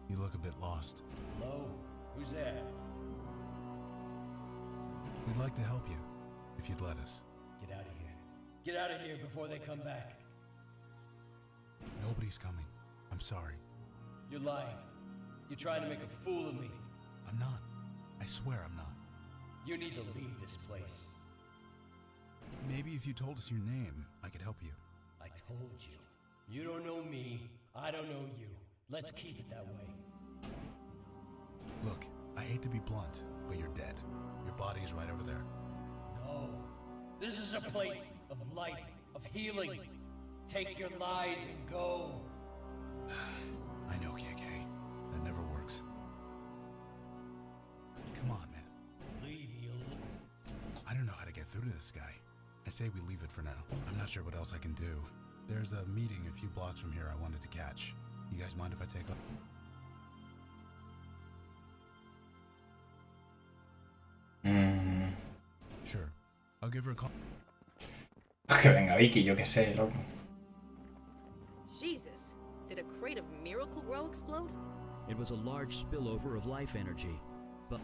you look a bit lost. Hello? Who's there? We'd like to help you, if you'd let us. Get out of here. Get out of here before they come back. Nobody's coming. I'm sorry. You're lying. You're trying to make a fool of me. I'm not. I swear I'm not. You need to leave this place. Maybe if you told us your name, I could help you. I told you. You don't know me. I don't know you. Let's keep it that way. Look, I hate to be blunt, but you're dead. Your body's right over there. No. This is a place of life, of healing. Take your lies and go. I know, KK. That never works. Come on, man. Leave me alone. I don't know how to get through to this guy. I say we leave it for now. I'm not sure what else I can do. There's a meeting a few blocks from here I wanted to catch. You guys mind if I take up? Sure. I'll give her a call. Que venga Vicky, yo qué sé, loco. Jesus. Did a crate of Miracle Grow explode? It was a large spillover of life energy, but...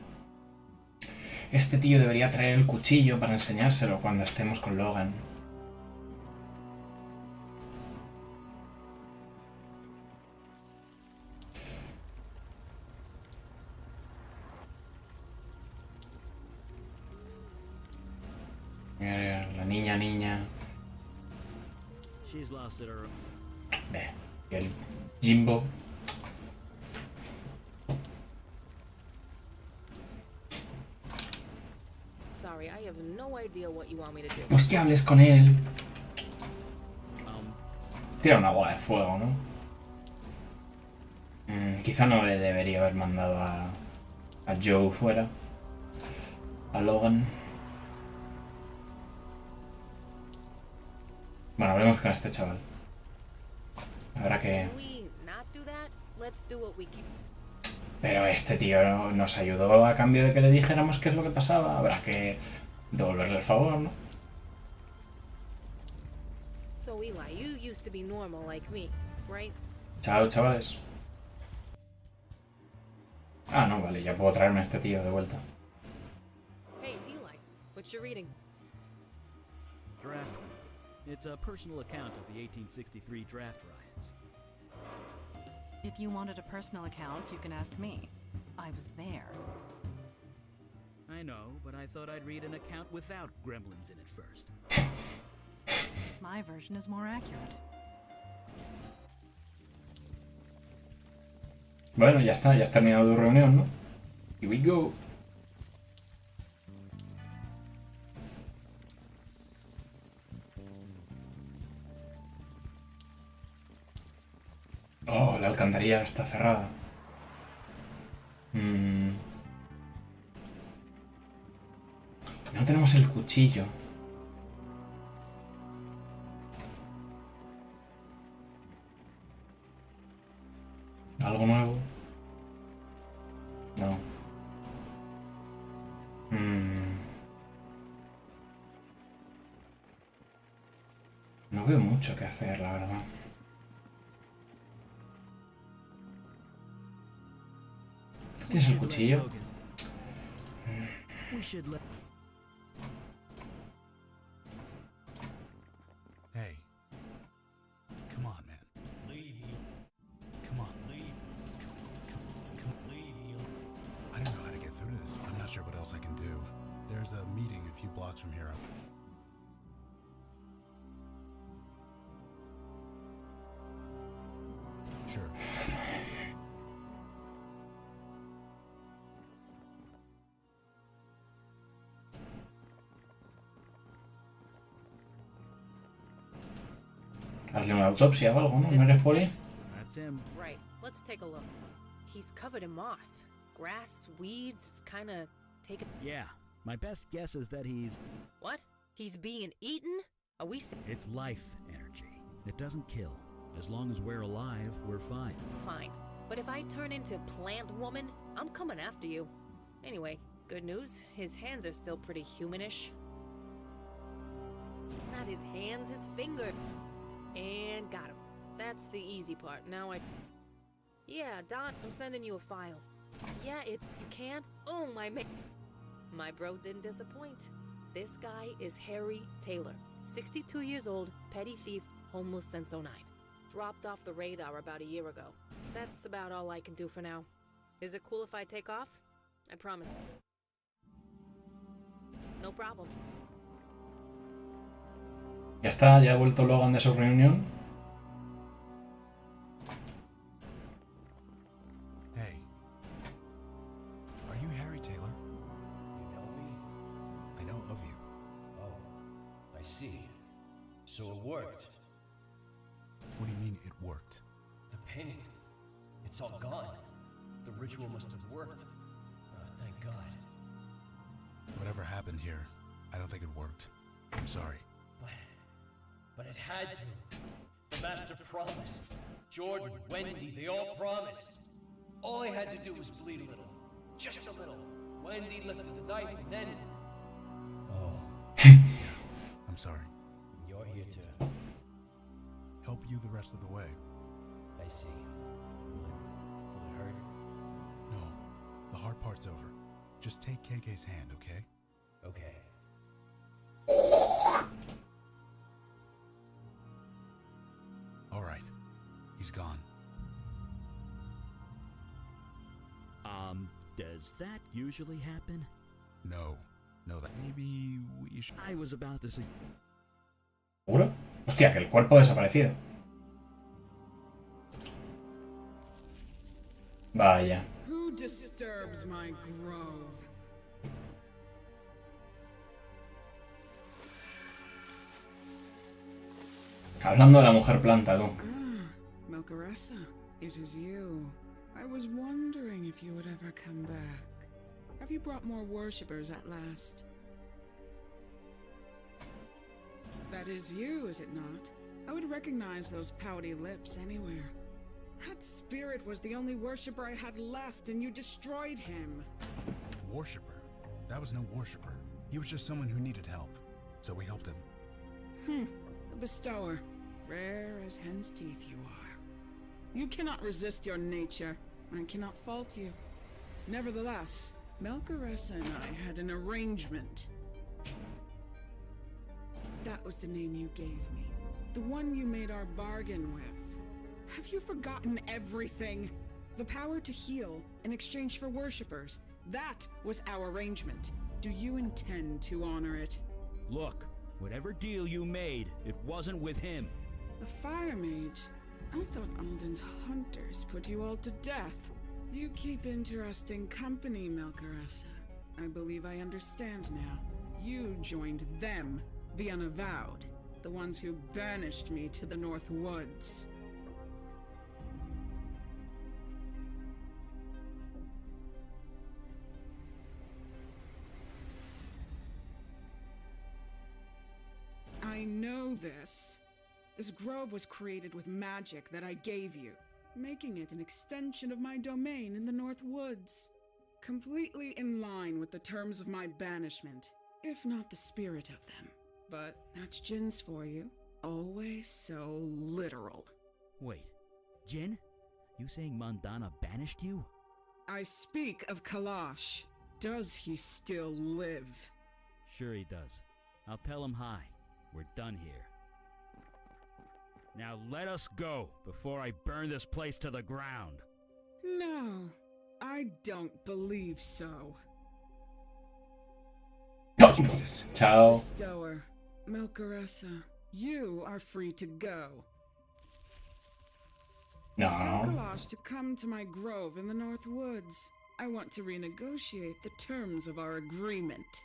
Este tío debería traer el cuchillo para enseñárselo cuando estemos con Logan. Mira, la niña. She's lost it her. Ve, y el Jimbo. Sorry, I have no idea what you want me to do. Pues que hables con él. Tira una bola de fuego, ¿no? Quizá no le debería haber mandado a Joe fuera. A Logan. Bueno, hablemos con este chaval. Habrá que... Can we not do that? Let's do what we can. Pero este tío nos ayudó a cambio de que le dijéramos qué es lo que pasaba. Habrá que devolverle el favor, ¿no? So Eli, you used to be normal like me, right? Chao, chavales. Ah, no, vale, ya puedo traerme a este tío de vuelta. Hey Eli, what you reading? Draft Week. It's a personal account of the 1863 draft riots. If you wanted a personal account, you can ask me. I was there. I know, but I thought I'd read an account without gremlins in it first. My version is more accurate. Bueno, ya está, ya has terminado tu reunión, ¿no? Here we go. Oh, la alcantarilla está cerrada. No tenemos el cuchillo. ¿Algo nuevo? No. No veo mucho que hacer, la verdad. ¿Tienes el cuchillo? Hey. Come on, man. Leave you. Come on. Leave. Leave you. I don't know how to get through to this. I'm not sure what else I can do. There's a meeting a few blocks from here. Sure. Hazle una autopsia o algo, ¿no? ¿No eres poli? That's him. Right, let's take a look. He's covered in moss. Grass, weeds, it's kinda taken... Yeah, my best guess is that he's... What? He's being eaten? Are we... It's life energy. It doesn't kill. As long as we're alive, we're fine. Fine. But if I turn into Plant Woman, I'm coming after you. Anyway, good news, his hands are still pretty humanish. Not his hands, his fingers. And got him. That's the easy part. Now I... Yeah, Don, I'm sending you a file. Yeah, you can? Oh, my My bro didn't disappoint. This guy is Harry Taylor. 62 years old, petty thief, homeless since '09. Dropped off the radar about a year ago. That's about all I can do for now. Is it cool if I take off? I promise. No problem. Ya está, ya ha vuelto Logan de su reunión. Hey. Are you Harry Taylor? You know me? I know of you. Oh, I see. So it worked. What do you mean it worked? The pain. It's all gone. The ritual must have worked. Oh, thank God. Whatever happened here, I don't think it worked. I'm sorry. But it had to. The master promised. Jordan, Wendy, they all promised. All I had to do was bleed a little. Just a little. Wendy lifted the knife and then... Oh. I'm sorry. You're here to... Help you the rest of the way. I see. Will it hurt? No. The hard part's over. Just take KK's hand, okay? Okay. All right. He's gone. Does that usually happen? No. No, that maybe we should... I was about to say... ¿Seguro? Hostia, que el cuerpo ha desaparecido. Vaya. Who disturbs my grove? Hablando de la mujer planta, tú. Ah, Melchoressa, it is you. I was wondering if you would ever come back. Have you brought more worshippers at last? That is you, is it not? I would recognize those pouty lips anywhere. That spirit was the only worshipper I had left, and you destroyed him. Worshipper? That was no worshipper. He was just someone who needed help. So we helped him. A bestower. Rare as hen's teeth you are. You cannot resist your nature. I cannot fault you. Nevertheless, Melchoressa and I had an arrangement. That was the name you gave me. The one you made our bargain with. Have you forgotten everything? The power to heal in exchange for worshippers. That was our arrangement. Do you intend to honor it? Look, whatever deal you made, it wasn't with him. A fire mage? I thought Alden's hunters put you all to death. You keep interesting company, Melkaressa. I believe I understand now. You joined them, the unavowed. The ones who banished me to the North Woods. I know this. This grove was created with magic that I gave you, making it an extension of my domain in the North Woods. Completely in line with the terms of my banishment, if not the spirit of them. But that's Jin's for you. Always so literal. Wait, Jin? You saying Mandana banished you? I speak of Kalash. Does he still live? Sure he does. I'll tell him hi. We're done here. Now let us go before I burn this place to the ground. No, I don't believe so. Jesus. Ciao. Bestower, Melkaressa, you are free to go. No. Tell Kalash to come to my grove in the North Woods. I want to renegotiate the terms of our agreement.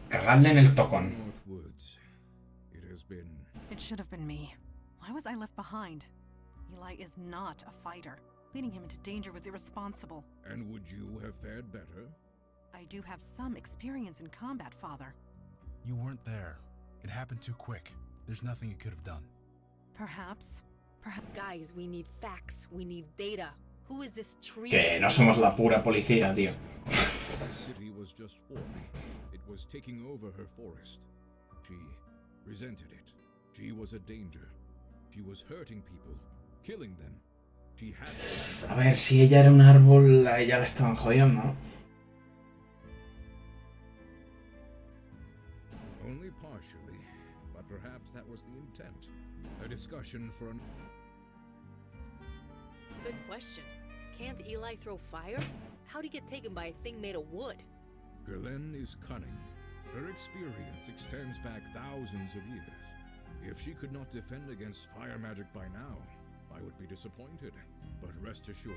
Cagarle en el tocón. North Woods. It has been. It should have been me. Why was I left behind? Eli is not a fighter. Leading him into danger was irresponsible. And would you have fared better? I do have some experience in combat, Father. You weren't there. It happened too quick. There's nothing you could have done. Perhaps. Guys, we need facts. We need data. Who is this tree? Que no somos la pura policía, tío. The city was just forming. It was taking over her forest. She resented it. She was a danger. She was hurting people, killing them. She had. A ver, si ella era un árbol, a ella la estaban jodiendo, ¿no? Only partially, but perhaps that was the intent. A discussion for an. Good question. Can't Eli throw fire? How'd he get taken by a thing made of wood? Gerlen is cunning. Her experience extends back thousands of years. If she could not defend against fire magic by now, I would be disappointed. But rest assured,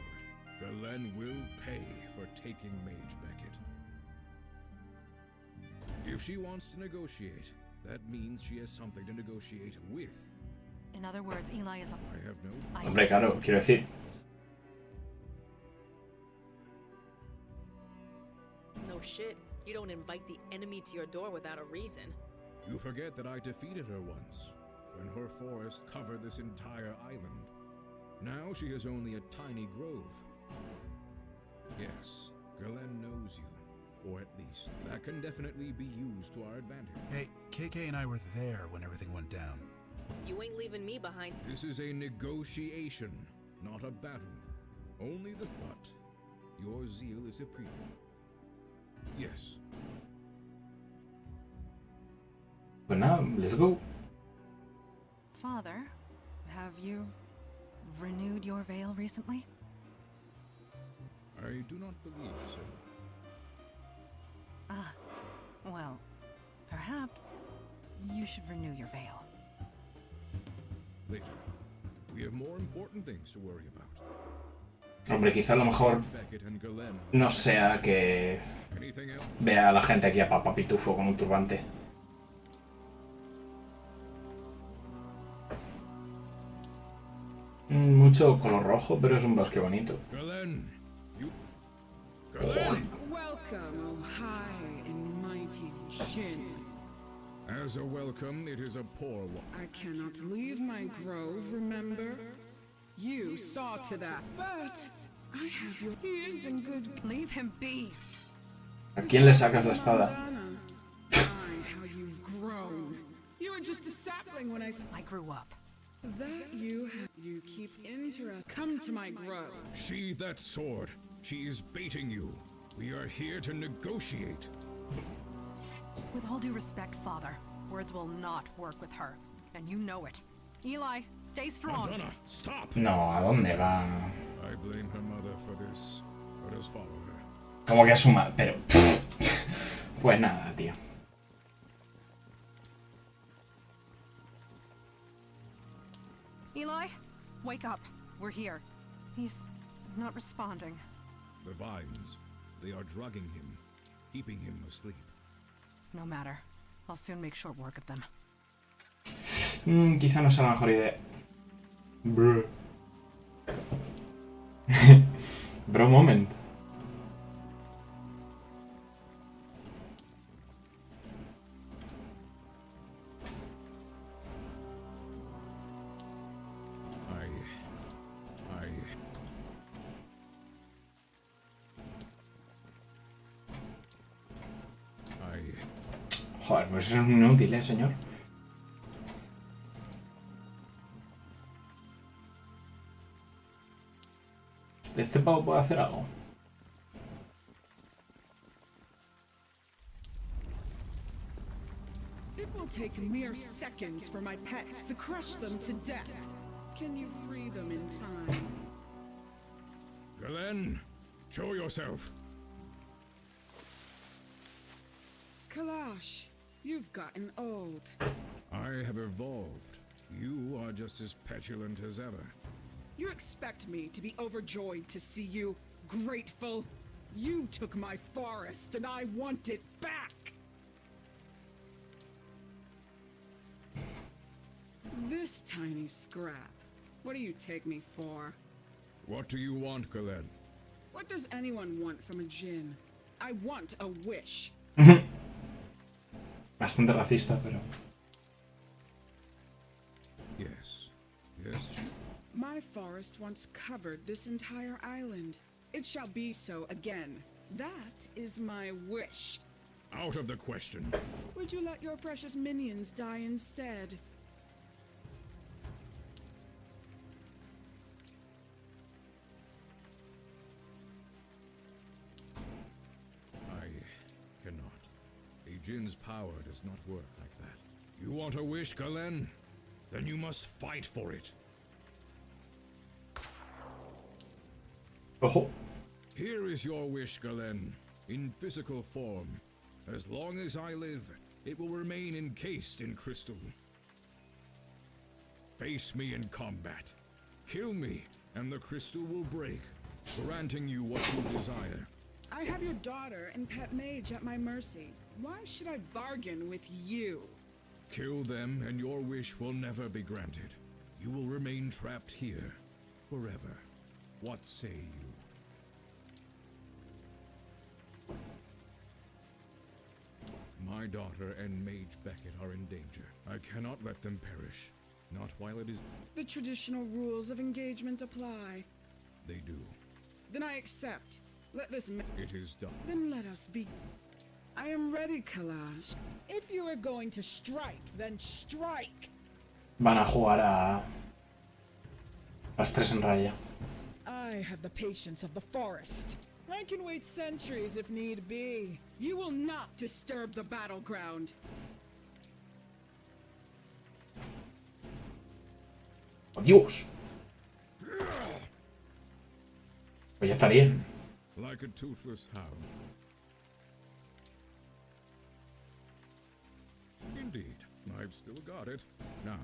Gerlen will pay for taking Mage Beckett. If she wants to negotiate, that means she has something to negotiate with. In other words, Eli is a... I have no... Hombre, claro, quiero decir. No shit. You don't invite the enemy to your door without a reason. You forget that I defeated her once, when her forest covered this entire island. Now she has only a tiny grove. Yes, Gerlen knows you, or at least that can definitely be used to our advantage. Hey, KK and I were there when everything went down. You ain't leaving me behind. This is a negotiation, not a battle. Only the but. Your zeal is a prequel. Yes. Pues nada, let's go. Father, have you renewed your veil recently? I do not believe so. Ah, well, perhaps you should renew your veil. Later. We have more important things to worry about. Hombre, quizá a lo mejor no sea que vea a la gente aquí a Papá Pitufo con un turbante. Mucho color rojo, pero es un bosque bonito. Welcome, oh high and mighty Jin. As a welcome, it is a poor one. I cannot leave my grove, remember? You saw to that, but I have your... He is in good... Leave him be. ¿A quién le sacas la espada? How you've grown. You were just a sapling when I grew up. That you have... You keep interest... Come to my grove. Sheathe that sword. She is baiting you. We are here to negotiate. With all due respect, Father, words will not work with her, and you know it. Eli, stay strong. Madonna, stop! No, ¿a dónde va? I blame her mother for this. Let us follow her. Como que suma, pero... Pues nada, tío. Eli, wake up. We're here. He's not responding. The vines, they are drugging him, keeping him asleep. No matter. I'll soon make short work of them. Quizá no sea la mejor idea. Bro. Bro moment. Joder, pues eso es muy inútil, señor. ¿Este pavo puede hacer algo? It will take mere seconds for my pets to crush them to death. Can you free them in time? Galen, show yourself. Kalash, you've gotten old. I have evolved. You are just as petulant as ever. You expect me to be overjoyed to see you, grateful? You took my forest and I want it back! This tiny scrap. What do you take me for? What do you want, Galen? What does anyone want from a djinn? I want a wish. Bastante racista, pero... Yes. Yes. My forest once covered this entire island. It shall be so again. That is my wish. Out of the question. Would you let your precious minions die instead? I cannot. A djinn's power does not work like that. You want a wish, Galen? Then you must fight for it. Ojo. Here is your wish, Galen, in physical form. As long as I live, it will remain encased in crystal. Face me in combat. Kill me, and the crystal will break, granting you what you desire. I have your daughter and pet mage at my mercy. Why should I bargain with you? Kill them, and your wish will never be granted. You will remain trapped here, forever. What say you? My daughter and Mage Beckett are in danger. I cannot let them perish. Not while it is... The traditional rules of engagement apply. They do. Then I accept. Let this It is done. Then let us be. I am ready, Kalash. If you are going to strike, then strike. Van a jugar a... las tres en raya. I have the patience of the forest. I can wait centuries if need be. You will not disturb the battleground. ¡Dios! Pues ya estaría. Like a toothless hound. Indeed, I've still got it. Now.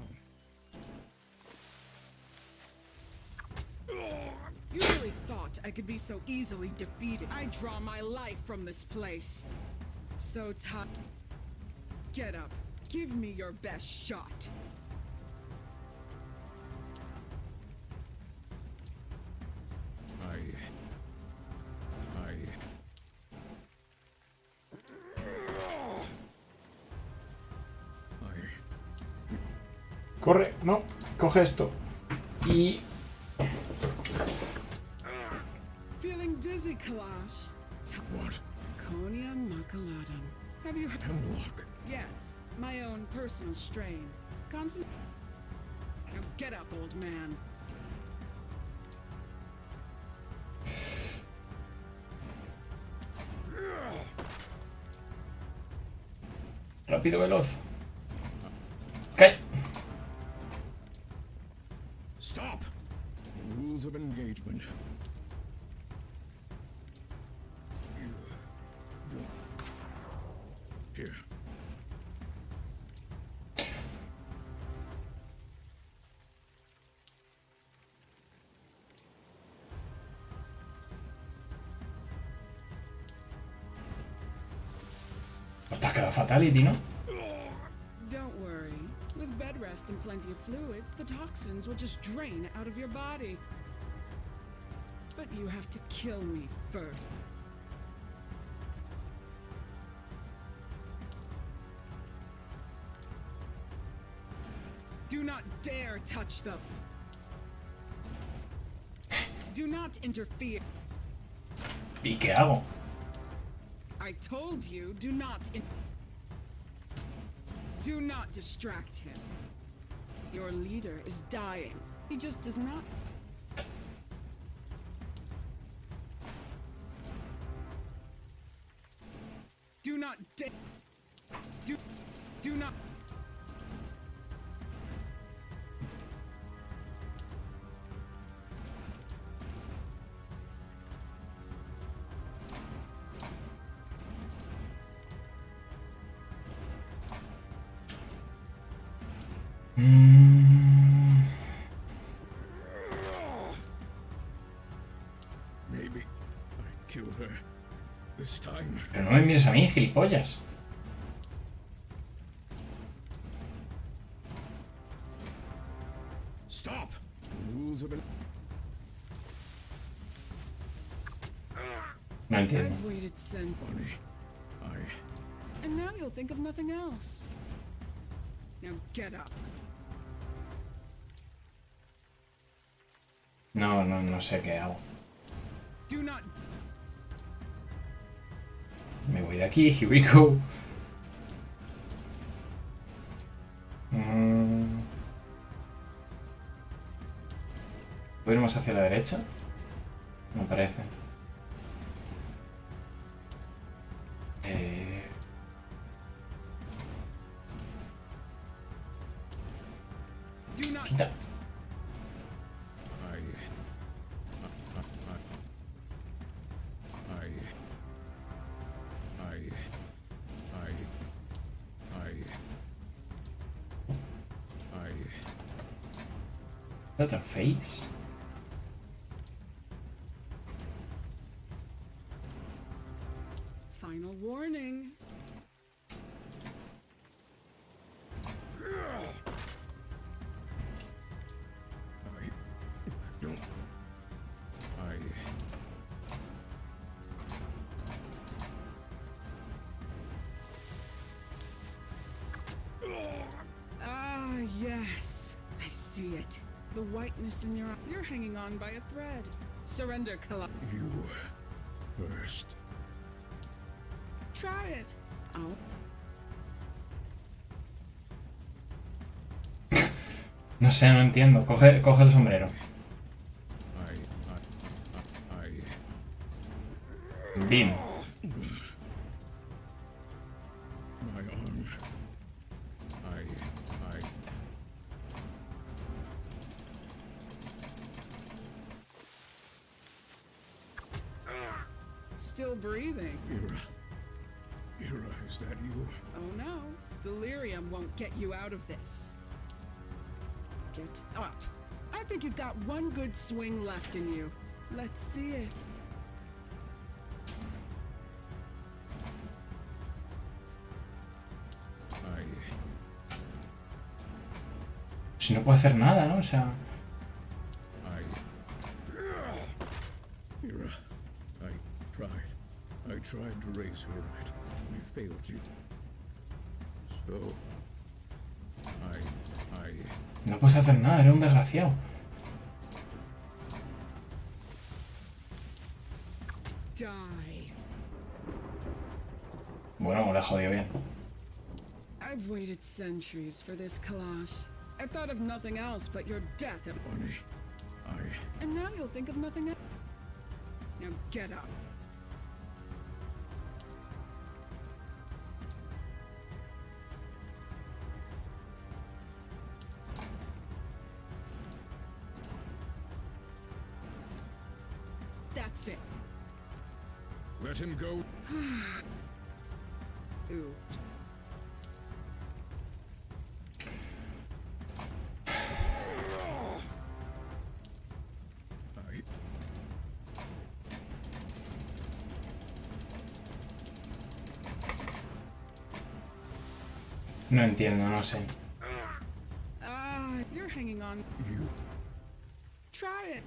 You really thought I could be so easily defeated? I draw my life from this place. So tough. Get up. Give me your best shot. Corre, no, coge esto. Y... Feeling dizzy, Kalash? What? Conia maculatum. Have you heard? Hemlock. Yes, my own personal strain. Now get up, old man. Rápido, veloz. ¿Qué? Stop! Rules of engagement. Here. Pues te has quedado fatality, ¿no? Don't worry. With bed rest and plenty of fluids, the toxins will just drain out of your body. But you have to kill me first. Do not dare touch them. Do not interfere. ¿Y qué hago? I told you, do not distract him. Your leader is dying. He just does not. Do not do not. Maybe I killed her this time. Pero no me mires a mí, gilipollas. Stop! Rules of No entiendo. I've waited since. Bonnie, And now you'll think of nothing else. Now get up. No sé qué hago. Do not. Me voy de aquí, here we go. ¿Puedo ir más hacia la derecha? Me parece. Quita. ¿Qué otra face? Final warning. Ah, yes. I see it. The whiteness in your eye. You're hanging on by a thread. Surrender, Kala. You first. Try it. Oh. No sé, no entiendo. Coge el sombrero. Bim. My arm. Still breathing. Ira, is that you? Oh no. Delirium won't get you out of this. Get up. I think you've got one good swing left in you. Let's see it. Si no puedo hacer nada, ¿no? O sea... Ira, I tried to raise her right. We failed you. So... No puedes hacer nada, eres un desgraciado. Die. Bueno, me lo he jodido bien. I've waited centuries for this, Kalash. I thought of nothing else but your death. Bonnie, And now you'll think of nothing else. Now get up. That's it. Let him go. Ooh. No entiendo, no sé. You're hanging on. You. Try it.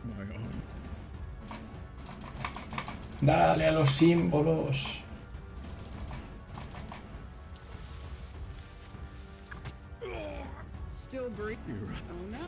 My arm. Dale a los símbolos. Still breathe. Oh no.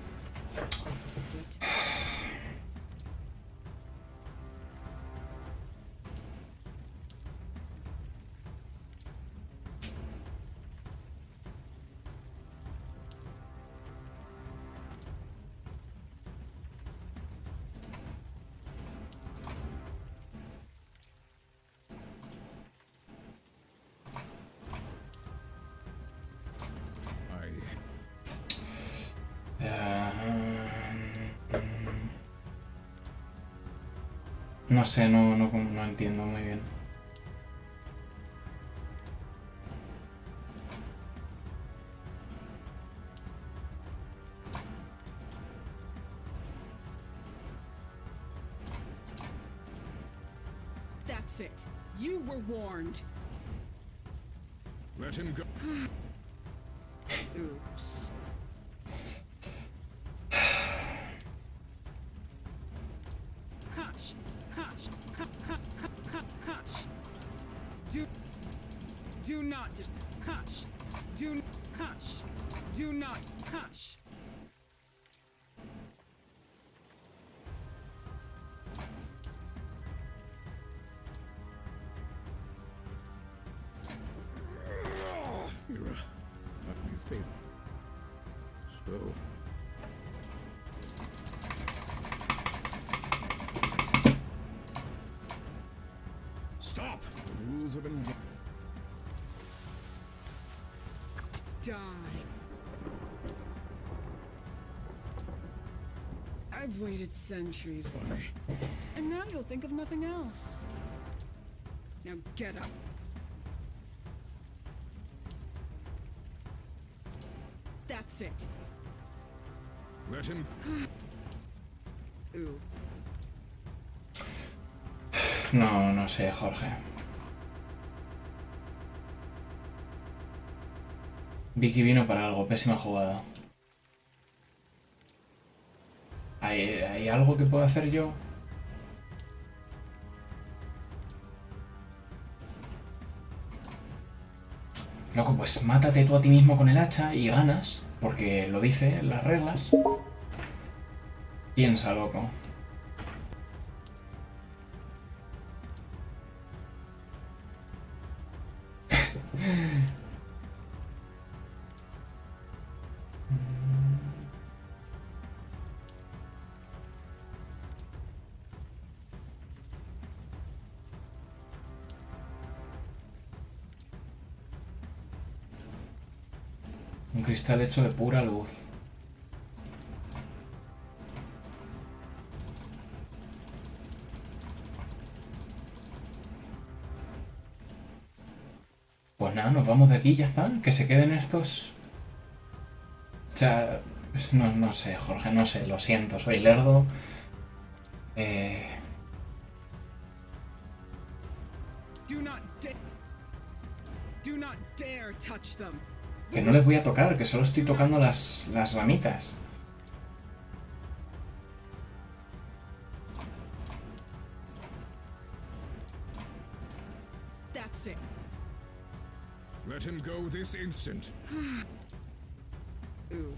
No sé, no entiendo muy bien. That's it. You were warned. Let him go. Oops. Hush. Hush. Hush. Do not just hush. Hush. Do not hush. Mira, not my favorite. So. Stop! The rules have been. Die. I've waited centuries. Why? And now you'll think of nothing else. Now get up. That's it. Let him. Ooh. No sé, Jorge. Vicky vino para algo, pésima jugada. ¿Hay algo que pueda hacer yo? Loco, pues mátate tú a ti mismo con el hacha y ganas, porque lo dice en las reglas. Piensa, loco. Un cristal hecho de pura luz. Pues nada, nos vamos de aquí, ya está. Que se queden estos. O sea, no sé, Jorge, no sé, lo siento, soy lerdo. Que no les voy a tocar, que solo estoy tocando las ramitas. That's it. Let him go this instant. Ooh.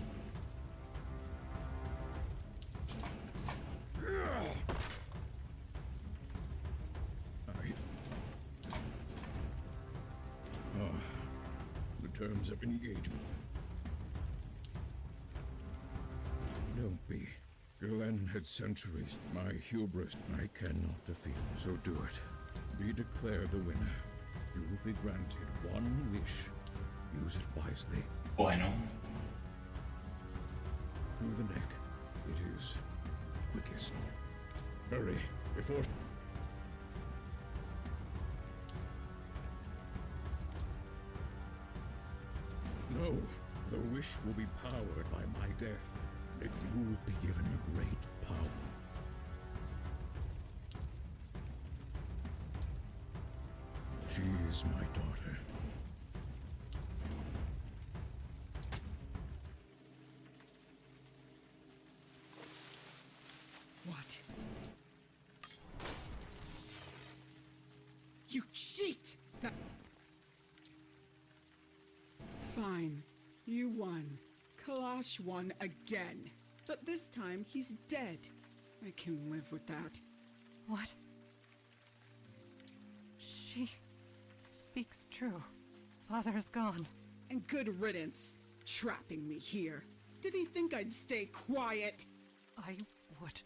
The terms of engagement. Don't be. Glen had centuries. My hubris I cannot defeat. So do it. Be declared the winner. You will be granted one wish. Use it wisely. Bueno. Through the neck. It is quickest. Hurry, before... No, the wish will be powered by my death. You will be given a great power. She is my daughter. What? You cheat! Fine. You won. Kalash won again. But this time, he's dead. I can live with that. What? She speaks true. Father is gone. And good riddance. Trapping me here. Did he think I'd stay quiet? I would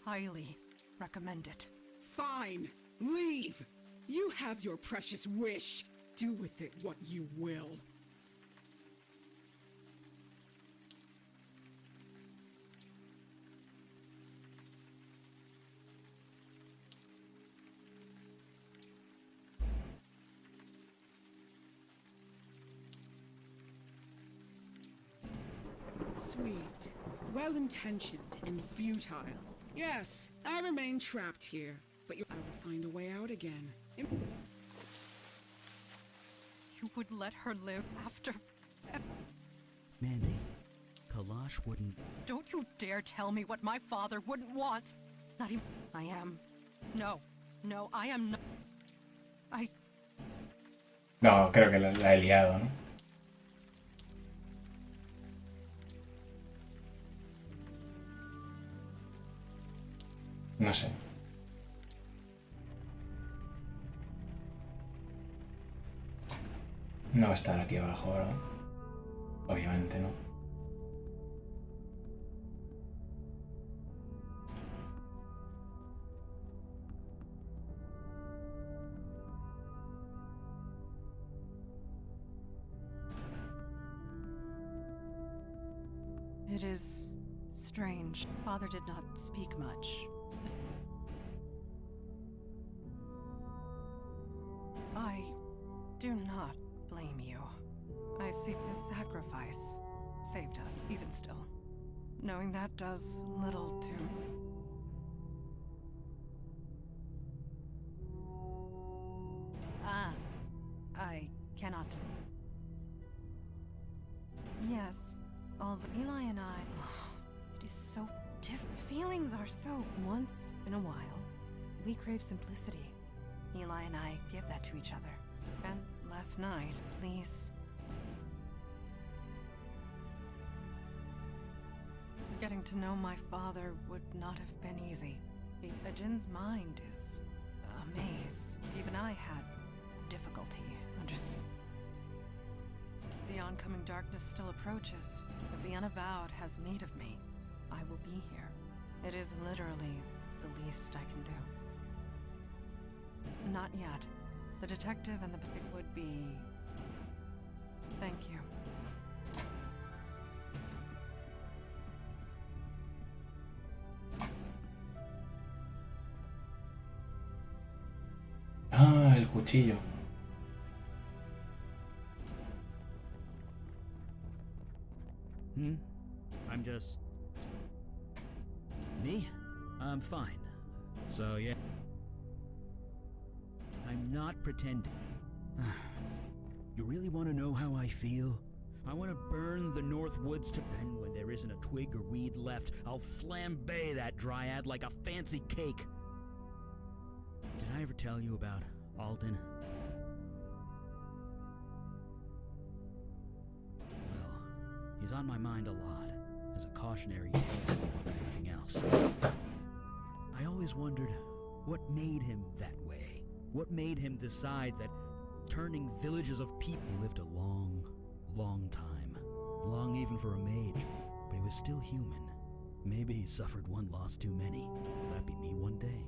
highly recommend it. Fine. Leave. You have your precious wish. Do with it what you will. Sweet, well-intentioned, and futile. Yes, I remain trapped here, but I will find a way out again. You would let her live after... Mandy, Kalash wouldn't... Don't you dare tell me what my father wouldn't want! Not even... I am... No, I am not... No, creo que la he liado, ¿no? No sé. No va a estar aquí abajo, ¿verdad? Obviamente no. It is strange. Father did not speak much. I do not blame you. I see his sacrifice saved us, even still. Knowing that does little to... I cannot... Yes, although Eli and I... It is so different. Feelings are so... Once in a while, we crave simplicity. Eli and I give that to each other. And last night, please... Getting to know my father would not have been easy. Jin's mind is a maze. Even I had difficulty understanding. The oncoming darkness still approaches. If the unavowed has need of me, I will be here. It is literally the least I can do. Not yet. The detective and the... It would be... Thank you. Ah, el cuchillo. I'm just... Me? I'm fine. So, yeah. I'm not pretending. You really want to know how I feel? I want to burn the North Woods to... Then when there isn't a twig or weed left, I'll flambe that dryad like a fancy cake. Did I ever tell you about Alden? Well, he's on my mind a lot, as a cautionary tale more than anything else. I always wondered what made him that way. What made him decide that turning villages of people... He lived a long, long time. Long even for a mage, but he was still human. Maybe he suffered one loss too many. Will that be me one day?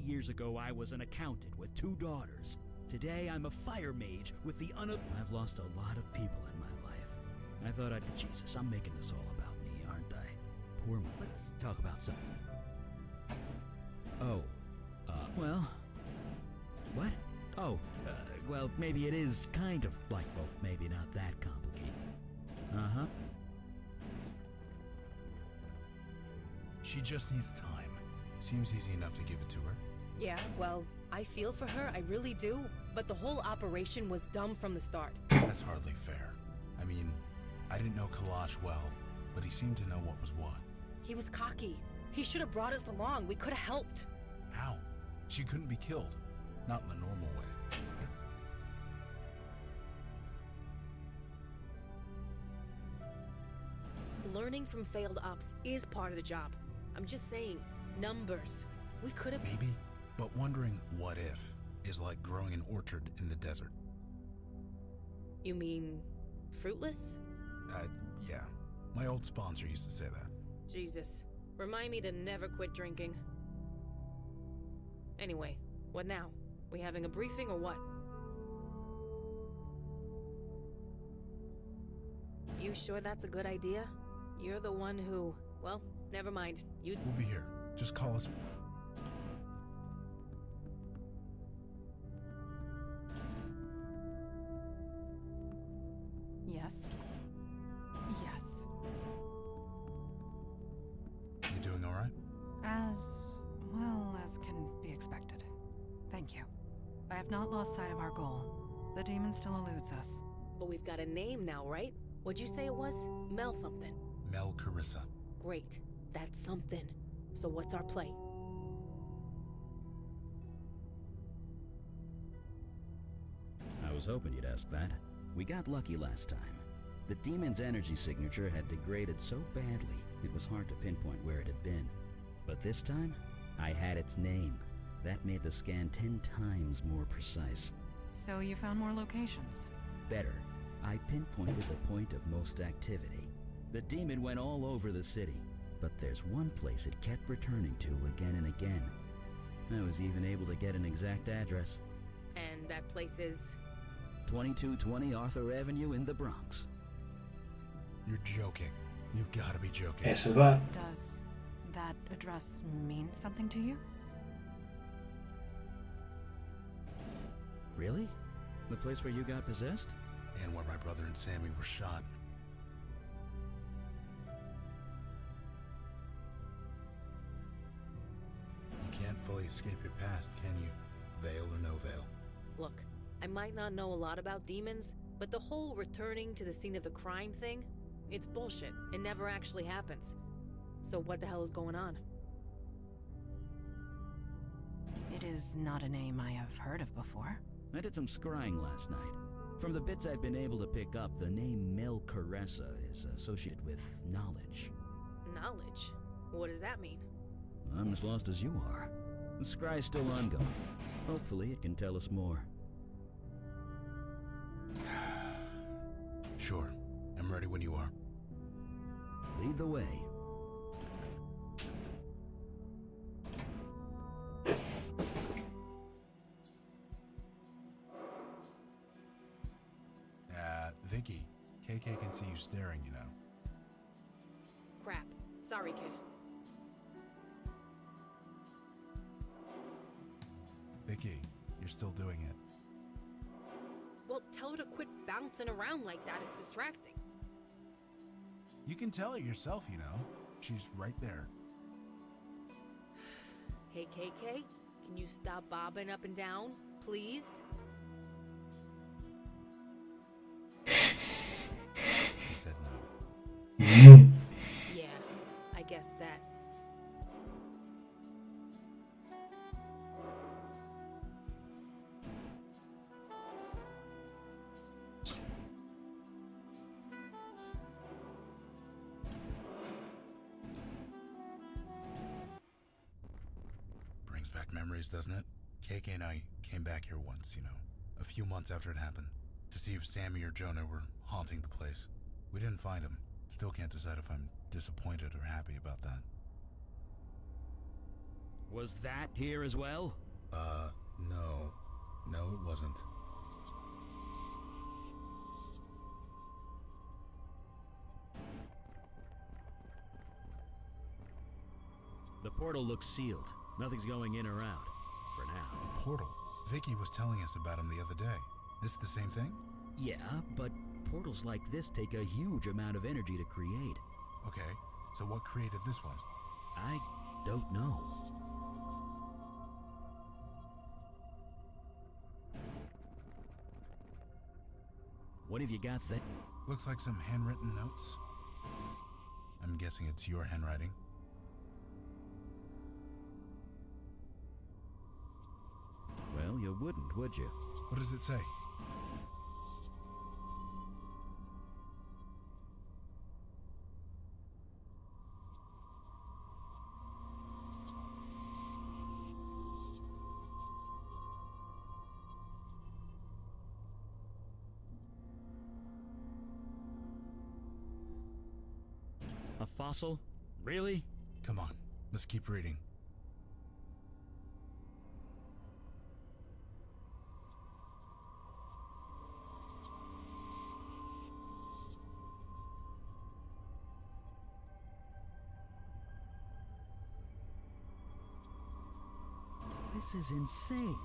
Years ago, I was an accountant with 2 daughters. Today, I'm a fire mage with the I've lost a lot of people in my life. I thought I'd be Jesus. I'm making this all about me, aren't I? Poor me. Let's talk about something. Oh, well, what? Oh, well, maybe it is kind of like both. Maybe not that complicated. Uh-huh. She just needs time. Seems easy enough to give it to her. Yeah, well, I feel for her, I really do. But the whole operation was dumb from the start. That's hardly fair. I mean, I didn't know Kalash well, but he seemed to know what was what. He was cocky. He should have brought us along. We could have helped. How? She couldn't be killed. Not in the normal way. Learning from failed ops is part of the job. I'm just saying, numbers. We could have... Maybe, but wondering what if is like growing an orchard in the desert. You mean fruitless? Yeah. My old sponsor used to say that. Jesus. Remind me to never quit drinking. Anyway, what now? We having a briefing or what? You sure that's a good idea? You're the one who... Well, never mind. We'll be here. Just call us. Yes. Yes. You doing all right? As well as can be expected. Thank you. I have not lost sight of our goal. The demon still eludes us. But we've got a name now, right? What'd you say it was? Mel something. Mel Carissa. Great. That's something. So what's our play? I was hoping you'd ask that. We got lucky last time. The demon's energy signature had degraded so badly, it was hard to pinpoint where it had been. But this time, I had its name. That made the scan 10 times more precise. So you found more locations? Better. I pinpointed the point of most activity. The demon went all over the city, but there's one place it kept returning to again and again. I was even able to get an exact address. And that place is... 2220 Arthur Avenue in the Bronx. You're joking. You've got to be joking. Eso va. Does that address mean something to you? Really? The place where you got possessed? And where my brother and Sammy were shot. You can't fully escape your past, can you? Veil or no veil. Look, I might not know a lot about demons, but the whole returning to the scene of the crime thing, it's bullshit. It never actually happens. So what the hell is going on? It is not a name I have heard of before. I did some scrying last night. From the bits I've been able to pick up, the name Mel Caressa is associated with knowledge. Knowledge? What does that mean? I'm as lost as you are. The scry's still ongoing. Hopefully it can tell us more. Sure. I'm ready when you are. Lead the way. Vicky, KK can see you staring, you know. Crap. Sorry, kid. Vicky, you're still doing it. Well, tell her to quit bouncing around like that. It's distracting. You can tell it yourself, you know. She's right there. Hey, KK, can you stop bobbing up and down, please? She said no. Yeah, I guess that. Brings back memories, doesn't it? KK and I came back here once, you know. A few months after it happened. To see if Sammy or Jonah were haunting the place. We didn't find them. Still can't decide if I'm disappointed or happy about that. Was that here as well? No. No, it wasn't. The portal looks sealed. Nothing's going in or out. For now. The portal? Vicky was telling us about him the other day. This the same thing? Yeah, but portals like this take a huge amount of energy to create. Okay, so what created this one? I don't know. What have you got there? Looks like some handwritten notes. I'm guessing it's your handwriting. Well, you wouldn't, would you? What does it say? A fossil? Really? Come on, let's keep reading. This is insane.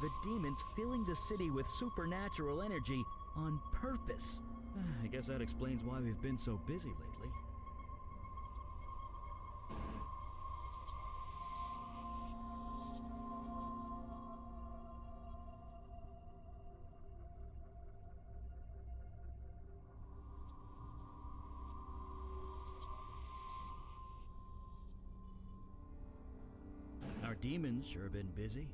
The demons filling the city with supernatural energy on purpose. I guess that explains why we've been so busy lately. Our demons sure been busy.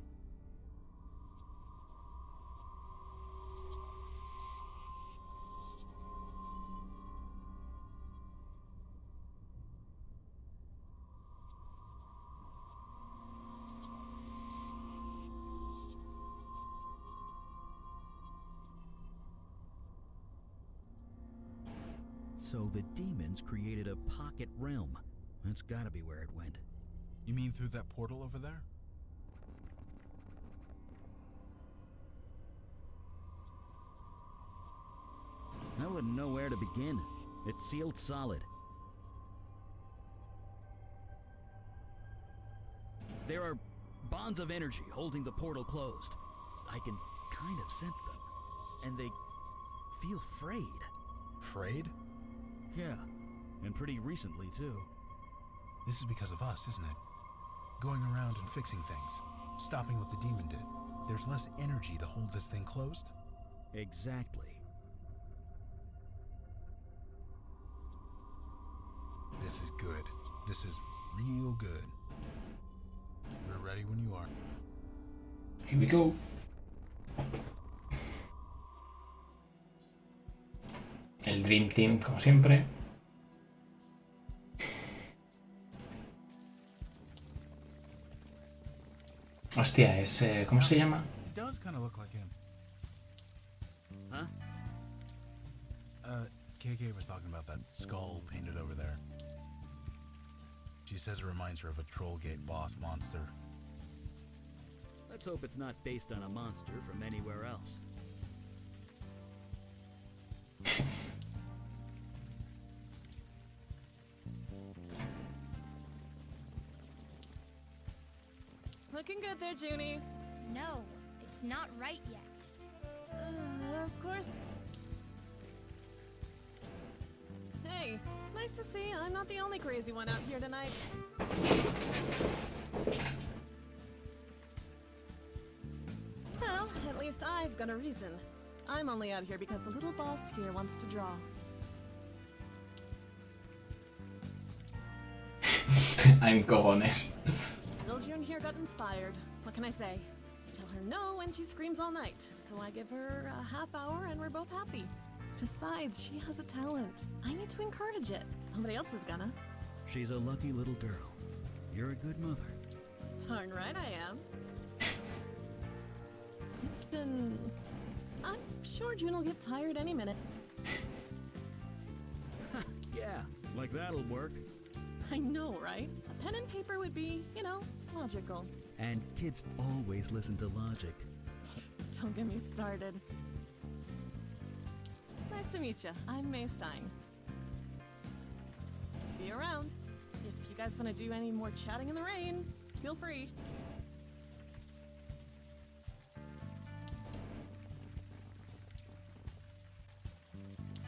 So the demons created a pocket realm. That's gotta be where it went. You mean through that portal over there? I wouldn't know where to begin. It's sealed solid. There are bonds of energy holding the portal closed. I can kind of sense them. And they feel frayed. Frayed? Yeah, and pretty recently too. This is because of us, isn't it? Going around and fixing things. Stopping what the demon did. There's less energy to hold this thing closed? Exactly. This is good. This is real good. We're ready when you are. Here we go. El Dream Team, como siempre. Hostia, es... ¿cómo se llama? It does kind of look like him. Huh? KK was talking about that skull painted over there. She says it reminds her of a Trollgate boss monster. Let's hope it's not based on a monster from anywhere else. Looking good there, Junie. No, it's not right yet. Of course. Hey, nice to see I'm not the only crazy one out here tonight. Well, at least I've got a reason. I'm only out here because the little boss here wants to draw. I'm cojones. Little June here got inspired. What can I say? I tell her no and she screams all night. So I give her a half hour and we're both happy. Besides, she has a talent. I need to encourage it. Nobody else is gonna. She's a lucky little girl. You're a good mother. Darn right I am. It's been I'm sure June will get tired any minute. Yeah, like that'll work. I know, right? A pen and paper would be, logical. And kids always listen to logic. Don't get me started. Nice to meet you. I'm May Stein. See you around. If you guys want to do any more chatting in the rain, feel free.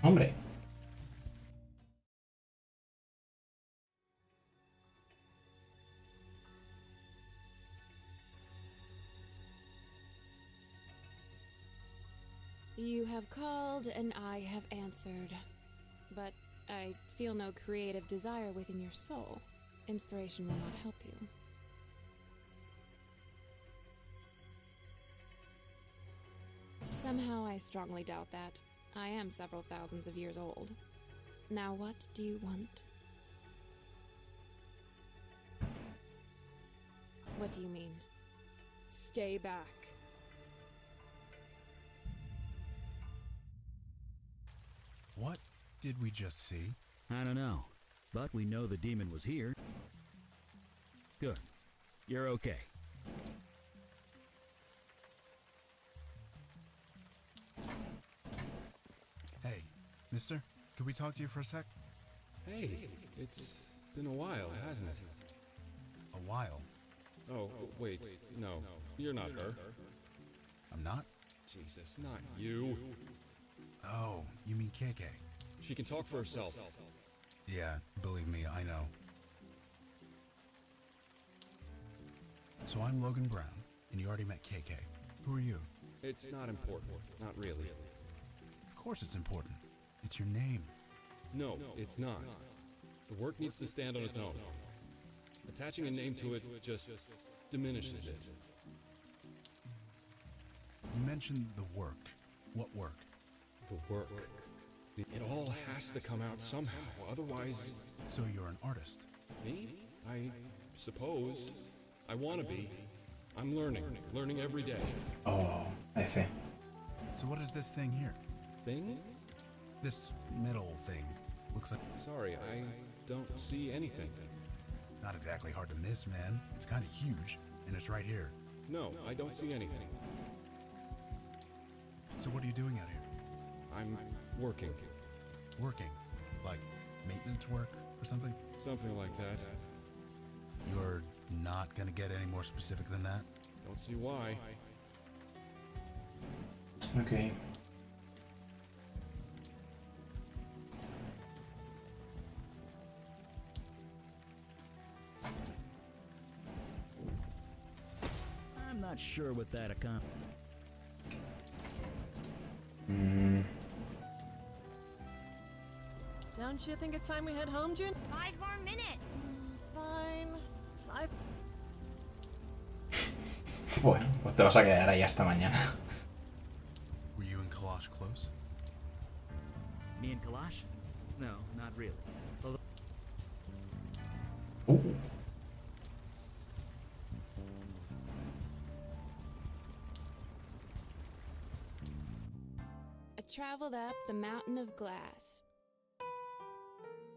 Hombre. You have called and I have answered. But I feel no creative desire within your soul. Inspiration will not help you. Somehow I strongly doubt that. I am several thousands of years old. Now what do you want? What do you mean? Stay back. What did we just see? I don't know, but we know the demon was here. Good. You're okay. Hey, mister, could we talk to you for a sec? Hey, it's been a while, hasn't it? A while? Oh, wait, no, you're not her. I'm not? Jesus, not you. Oh, you mean KK? She can talk for herself. Yeah, believe me, I know. So I'm Logan Brown, and you already met KK. Who are you? It's not important, not really. Of course it's important. It's your name. No, it's not. The work needs to stand on its own. Attaching a name to it just diminishes it. You mentioned the work. What work? The work. It all has to come out somehow, otherwise... So you're an artist? Me? I suppose. I want to be. I'm learning every day. Oh, I see. So what is this thing here? Thing? This metal thing. Looks like... Sorry, I don't see anything. It's not exactly hard to miss, man. It's kind of huge, and it's right here. No, I don't see anything. So what are you doing out here? I'm working. Working? Like maintenance work or something? Something like that. You're not gonna get any more specific than that? Don't see why. Okay. I'm not sure what that accomplished. Don't you think it's time we head home, June? 5 more minutes. Fine. 5. Bueno, pues te vas a quedar ahí hasta mañana. Were you and Kalash close? Me and Kalash? No, not really. Although Ooh. I traveled up the mountain of glass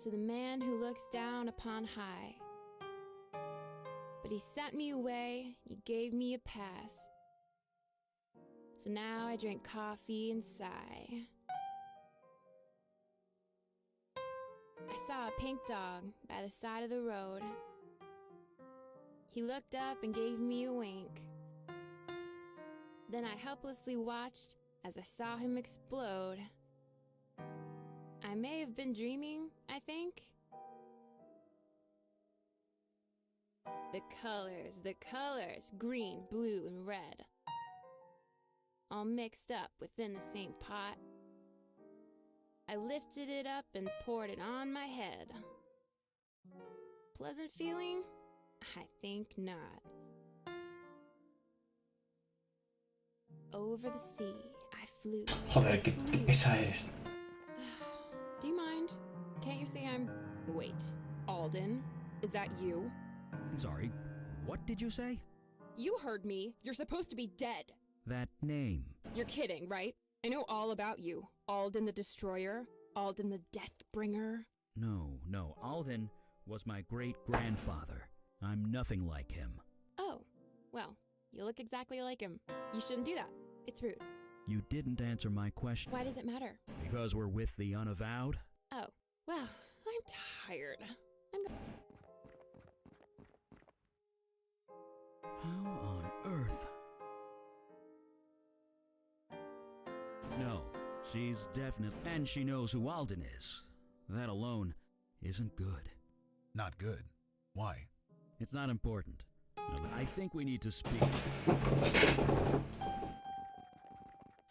to the man who looks down upon high. But he sent me away, he gave me a pass. So now I drink coffee and sigh. I saw a pink dog by the side of the road. He looked up and gave me a wink. Then I helplessly watched as I saw him explode. I may have been dreaming, I think. The colors, green, blue, and red, all mixed up within the same pot. I lifted it up and poured it on my head. Pleasant feeling? I think not. Over the sea, I flew. Joder, qué esa eres. Do you mind? Can't you say I'm... Wait, Alden? Is that you? sorry, what did you say? You heard me. You're supposed to be dead. That name. You're kidding, right? I know all about you. Alden the Destroyer, Alden the Deathbringer. No, Alden was my great-grandfather. I'm nothing like him. Oh, well, you look exactly like him. You shouldn't do that. It's rude. You didn't answer my question. Why does it matter? Because we're with the unavowed? Oh, well, I'm tired. How on earth? No, she's definite, and she knows who Alden is. That alone isn't good. Not good. Why? It's not important. No, but I think we need to speak.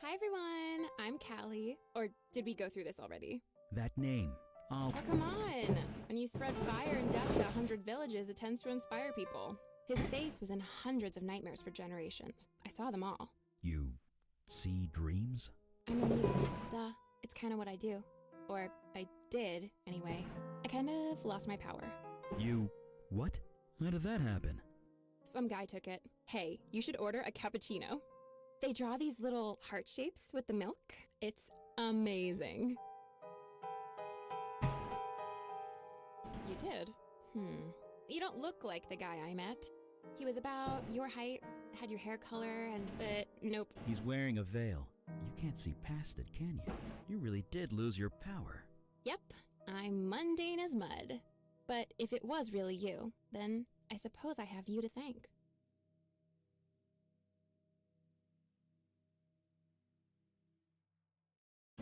Hi, everyone. I'm Callie. Or did we go through this already? That name. Oh, come on. When you spread fire and death to 100 villages, it tends to inspire people. His face was in hundreds of nightmares for generations. I saw them all. You see dreams? I'm a muse. Duh. It's kind of what I do. Or I did, anyway. I kind of lost my power. You... what? How did that happen? Some guy took it. Hey, you should order a cappuccino. They draw these little heart shapes with the milk. It's amazing. You did? You don't look like the guy I met. He was about your height, had your hair color, but nope. He's wearing a veil. You can't see past it, can you? You really did lose your power. Yep, I'm mundane as mud. But if it was really you, then I suppose I have you to thank.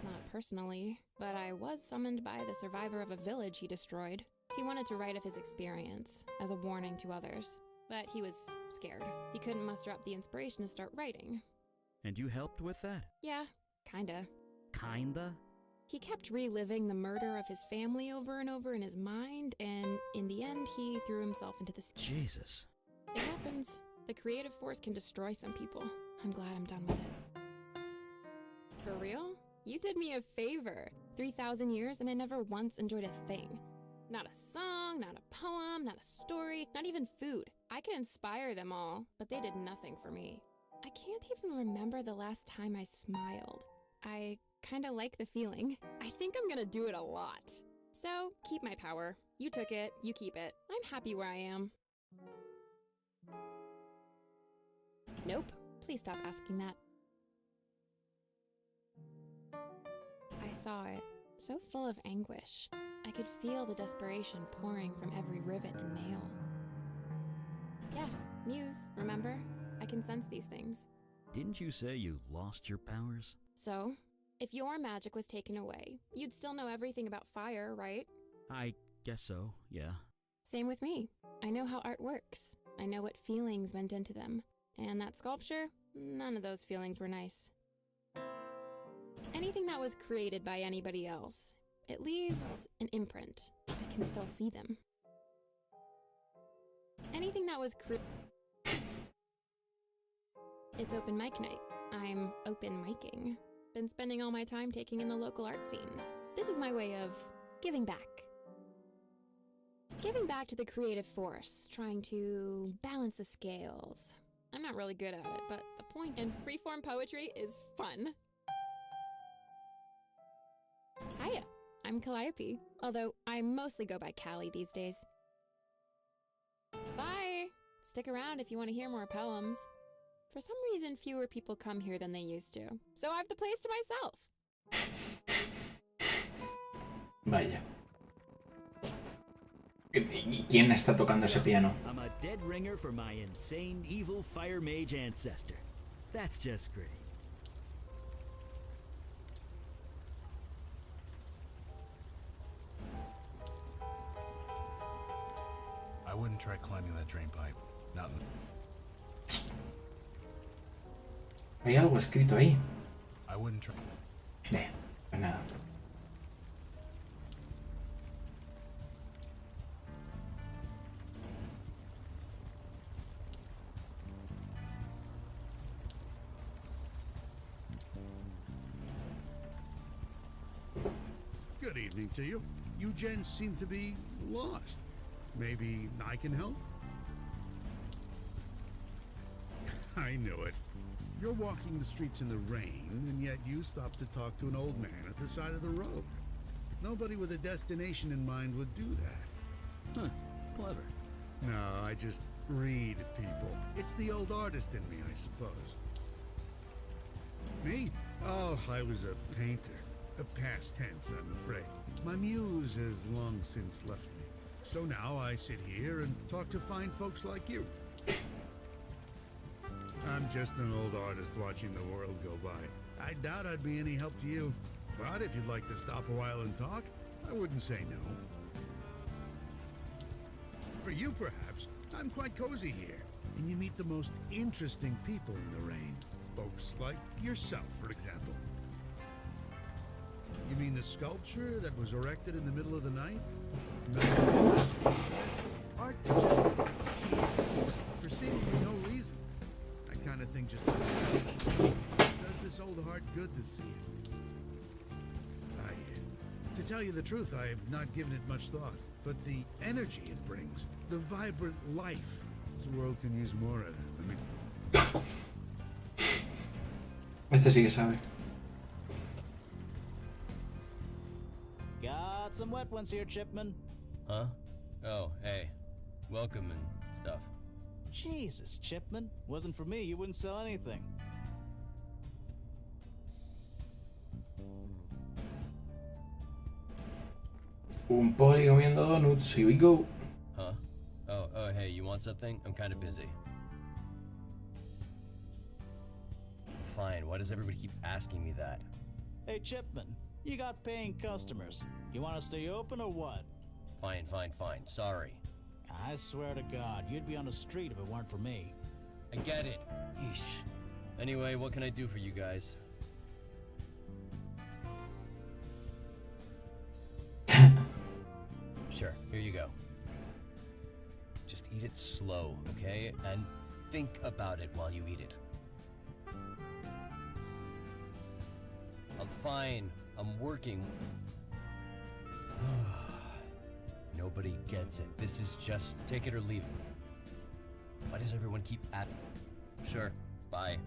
Not personally, but I was summoned by the survivor of a village he destroyed. He wanted to write of his experience, as a warning to others. But he was scared. He couldn't muster up the inspiration to start writing. And you helped with that? Yeah, kinda. Kinda? He kept reliving the murder of his family over and over in his mind, and in the end, he threw himself into the sea. Jesus. It happens. The creative force can destroy some people. I'm glad I'm done with it. For real? You did me a favor. 3,000 years and I never once enjoyed a thing. Not a song, not a poem, not a story, not even food. I could inspire them all, but they did nothing for me. I can't even remember the last time I smiled. I kinda like the feeling. I think I'm gonna do it a lot. So, keep my power. You took it, you keep it. I'm happy where I am. Nope. Please stop asking that. I saw it, so full of anguish. I could feel the desperation pouring from every rivet and nail. Yeah, Muse, remember? I can sense these things. Didn't you say you lost your powers? So, if your magic was taken away, you'd still know everything about fire, right? I guess so, yeah. Same with me. I know how art works. I know what feelings went into them. And that sculpture, none of those feelings were nice. Anything that was created by anybody else, it leaves an imprint. I can still see them. Anything that was It's open mic night. I'm open micing. Been spending all my time taking in the local art scenes. This is my way of giving back. Giving back to the creative force, trying to balance the scales. I'm not really good at it, but the point in freeform poetry is fun. Hiya, I'm Calliope, although I mostly go by Callie these days. Bye! Stick around if you want to hear more poems. For some reason, fewer people come here than they used to, so I have the place to myself. Vaya. ¿Y quién está tocando ese piano? I'm a dead ringer for my insane, evil fire mage ancestor. That's just great. I wouldn't try climbing that drain pipe. Not in the... Hay algo escrito ahí. I wouldn't try... Pues nada. Good evening to you. You gents seem to be lost. Maybe I can help? I knew it. You're walking the streets in the rain, and yet you stop to talk to an old man at the side of the road. Nobody with a destination in mind would do that. Huh. Clever. No, I just read people. It's the old artist in me, I suppose. Me? Oh, I was a painter. A past tense, I'm afraid. My muse has long since left me. So now I sit here and talk to fine folks like you. I'm just an old artist watching the world go by. I doubt I'd be any help to you. But if you'd like to stop a while and talk, I wouldn't say no. For you, perhaps, I'm quite cozy here. And you meet the most interesting people in the rain. Folks like yourself, for example. You mean the sculpture that was erected in the middle of the night? No. Art just for seemingly no reason. That kind of thing just does this old heart good to see it. To tell you the truth, I have not given it much thought. But the energy it brings, the vibrant life, this world can use more of that. Este sí que sabe. Got some wet ones here, Chipman. Huh? Oh, hey. Welcome and stuff. Jesus, Chipman. Wasn't for me, you wouldn't sell anything. Un poli comiendo donuts. Here we go. Huh? Oh, hey, you want something? I'm kind of busy. Fine, why does everybody keep asking me that? Hey, Chipman, you got paying customers. You want to stay open or what? Fine. Sorry. I swear to God, you'd be on the street if it weren't for me. I get it. Yeesh. Anyway, what can I do for you guys? Sure, here you go. Just eat it slow, okay? And think about it while you eat it. I'm fine. I'm working. Nobody gets it. This is just take it or leave it. Why does everyone keep at... Sure, bye.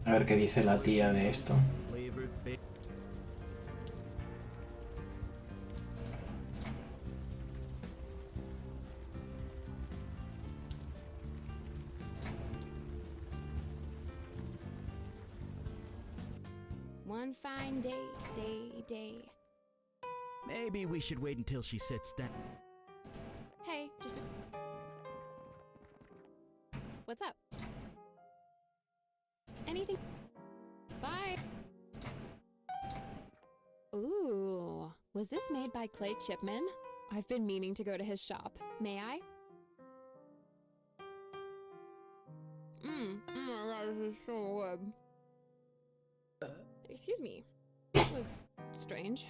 A ver qué dice la tía de esto. One fine day. Maybe we should wait until she sits down. Hey, just... What's up? Anything? Bye. Ooh, was this made by Clay Chipman? I've been meaning to go to his shop. May I? Oh my god, this is so good. Excuse me. That was strange.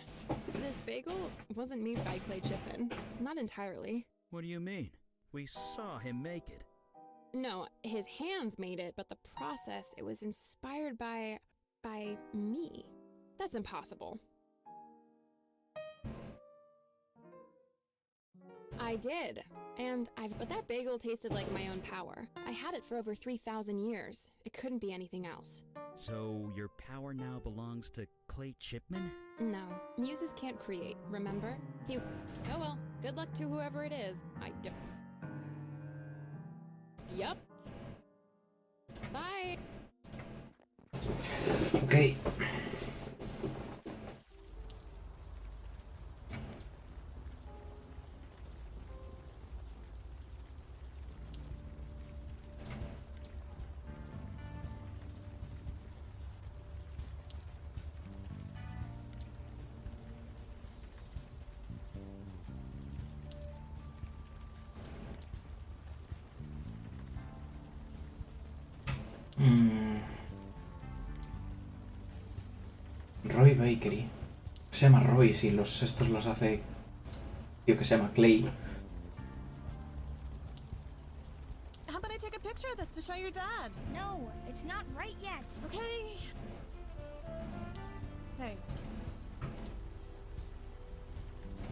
This bagel wasn't made by Clay Chipman. Not entirely. What do you mean? We saw him make it. No, his hands made it, but the process, it was inspired by me. That's impossible. I did. But that bagel tasted like my own power. I had it for over 3,000 years. It couldn't be anything else. So your power now belongs to Clay Chipman? No, muses can't create, remember? Oh well, good luck to whoever it is. Yup. Bye. Okay. Roy Bakery. Se llama Roy, si estos los hace... Tío que se llama Clay. How about I take a picture of this to show your dad? No, it's not right yet. Okay. Hey.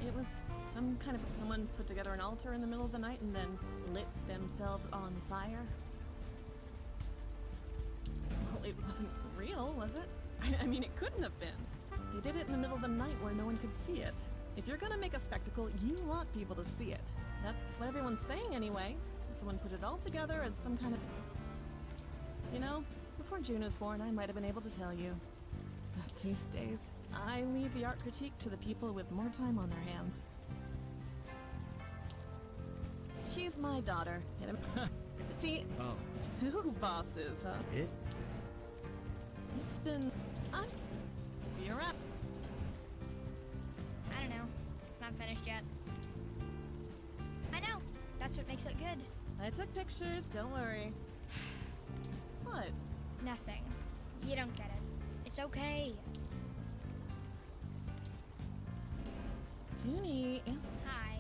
It was some kind of someone put together an altar in the middle of the night and then lit themselves on fire? Well, it wasn't real, was it? I mean, it couldn't have been. They did it in the middle of the night where no one could see it. If you're gonna make a spectacle, you want people to see it. That's what everyone's saying anyway. Someone put it all together as some kind of... You know, before June was born, I might have been able to tell you. But these days, I leave the art critique to the people with more time on their hands. She's my daughter. See, two bosses, huh? It's been... See you around. I don't know. It's not finished yet. I know. That's what makes it good. I took pictures, don't worry. What? Nothing. You don't get it. It's okay. Junie. Hi.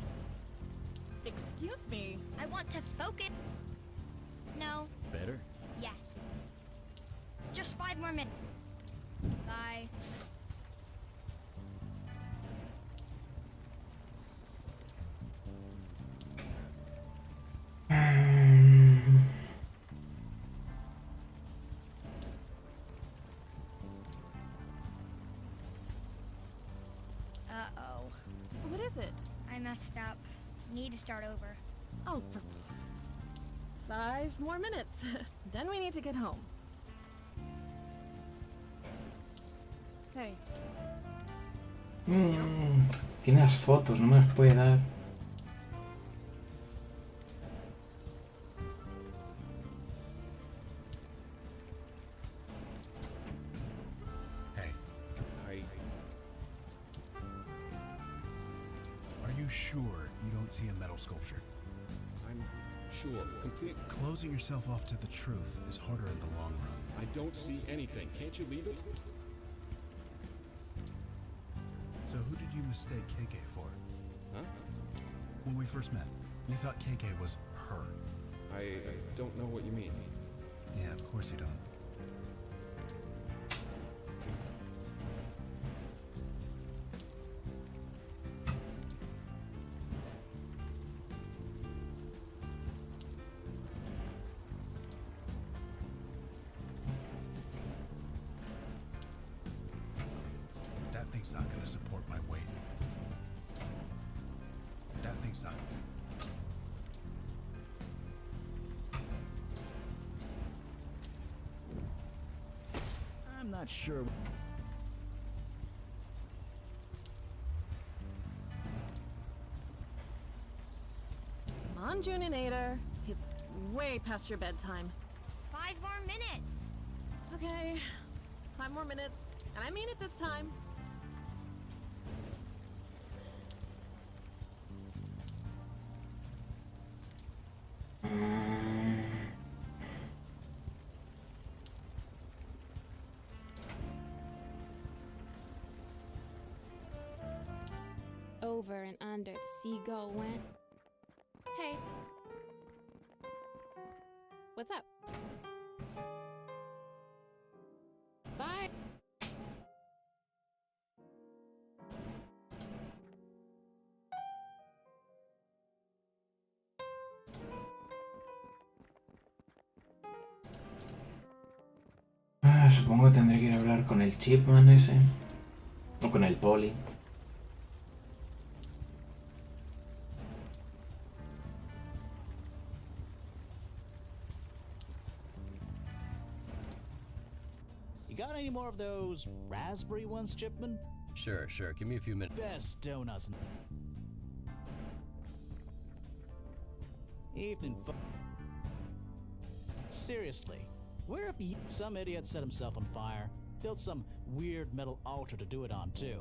Excuse me. I want to focus. No. Better? Yes. Just 5 more minutes. Bye. Uh-oh. What is it? I messed up. Need to start over. Oh, for 5 more minutes. Then we need to get home. Hey. Tiene las fotos, no me las puede dar. Hey. I... Are you sure you don't see a metal sculpture? I'm sure. Complete... Closing yourself off to the truth is harder in the long run. I don't see anything. Can't you leave it? So who did you mistake KK for? Huh? When we first met, you thought KK was her. I don't know what you mean. Yeah, of course you don't. That thing's not gonna support my weight. That thing's not... I'm not sure. Come on, Juninator. It's way past your bedtime. 5 more minutes. Okay. 5 more minutes. And I mean it this time. Over and under the seagull went. Hey. What's up? Bye. Supongo que tendré que ir a hablar con el Chipman ese. O con el Poli. You got any more of those raspberry ones, Chipman? Sure. Give me a few minutes. Best donuts. Evening. Seriously, where have you? Some idiot set himself on fire, built some weird metal altar to do it on too.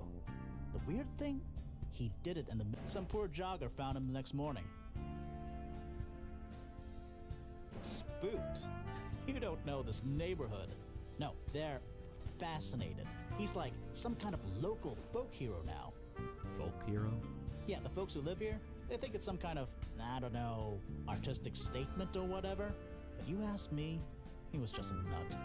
The weird thing, he did it and some poor jogger found him the next morning. Spooked. You don't know this neighborhood. No, they're fascinated. He's like some kind of local folk hero now. Folk hero? Yeah, the folks who live here, they think it's some kind of, I don't know, artistic statement or whatever. But you ask me, he was just a nut.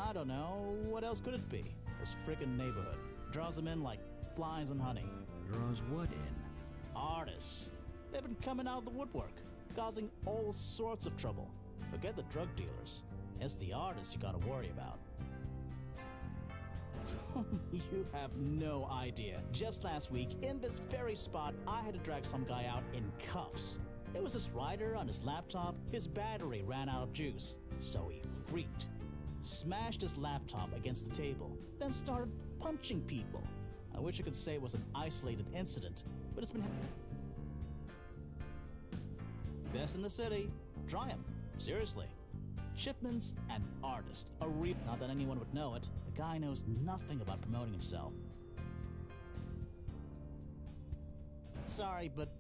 I don't know, what else could it be? This frickin' neighborhood draws them in like flies and honey. draws what in? Artists. They've been coming out of the woodwork, causing all sorts of trouble. Forget the drug dealers. It's the artists you gotta worry about. You have no idea. Just last week, in this very spot, I had to drag some guy out in cuffs. It was this writer on his laptop. His battery ran out of juice, so he freaked. Smashed his laptop against the table, then started punching people. I wish I could say it was an isolated incident, but it's been best in the city. Try him. Seriously. Shipman's an artist. Not that anyone would know it. The guy knows nothing about promoting himself. Sorry, but...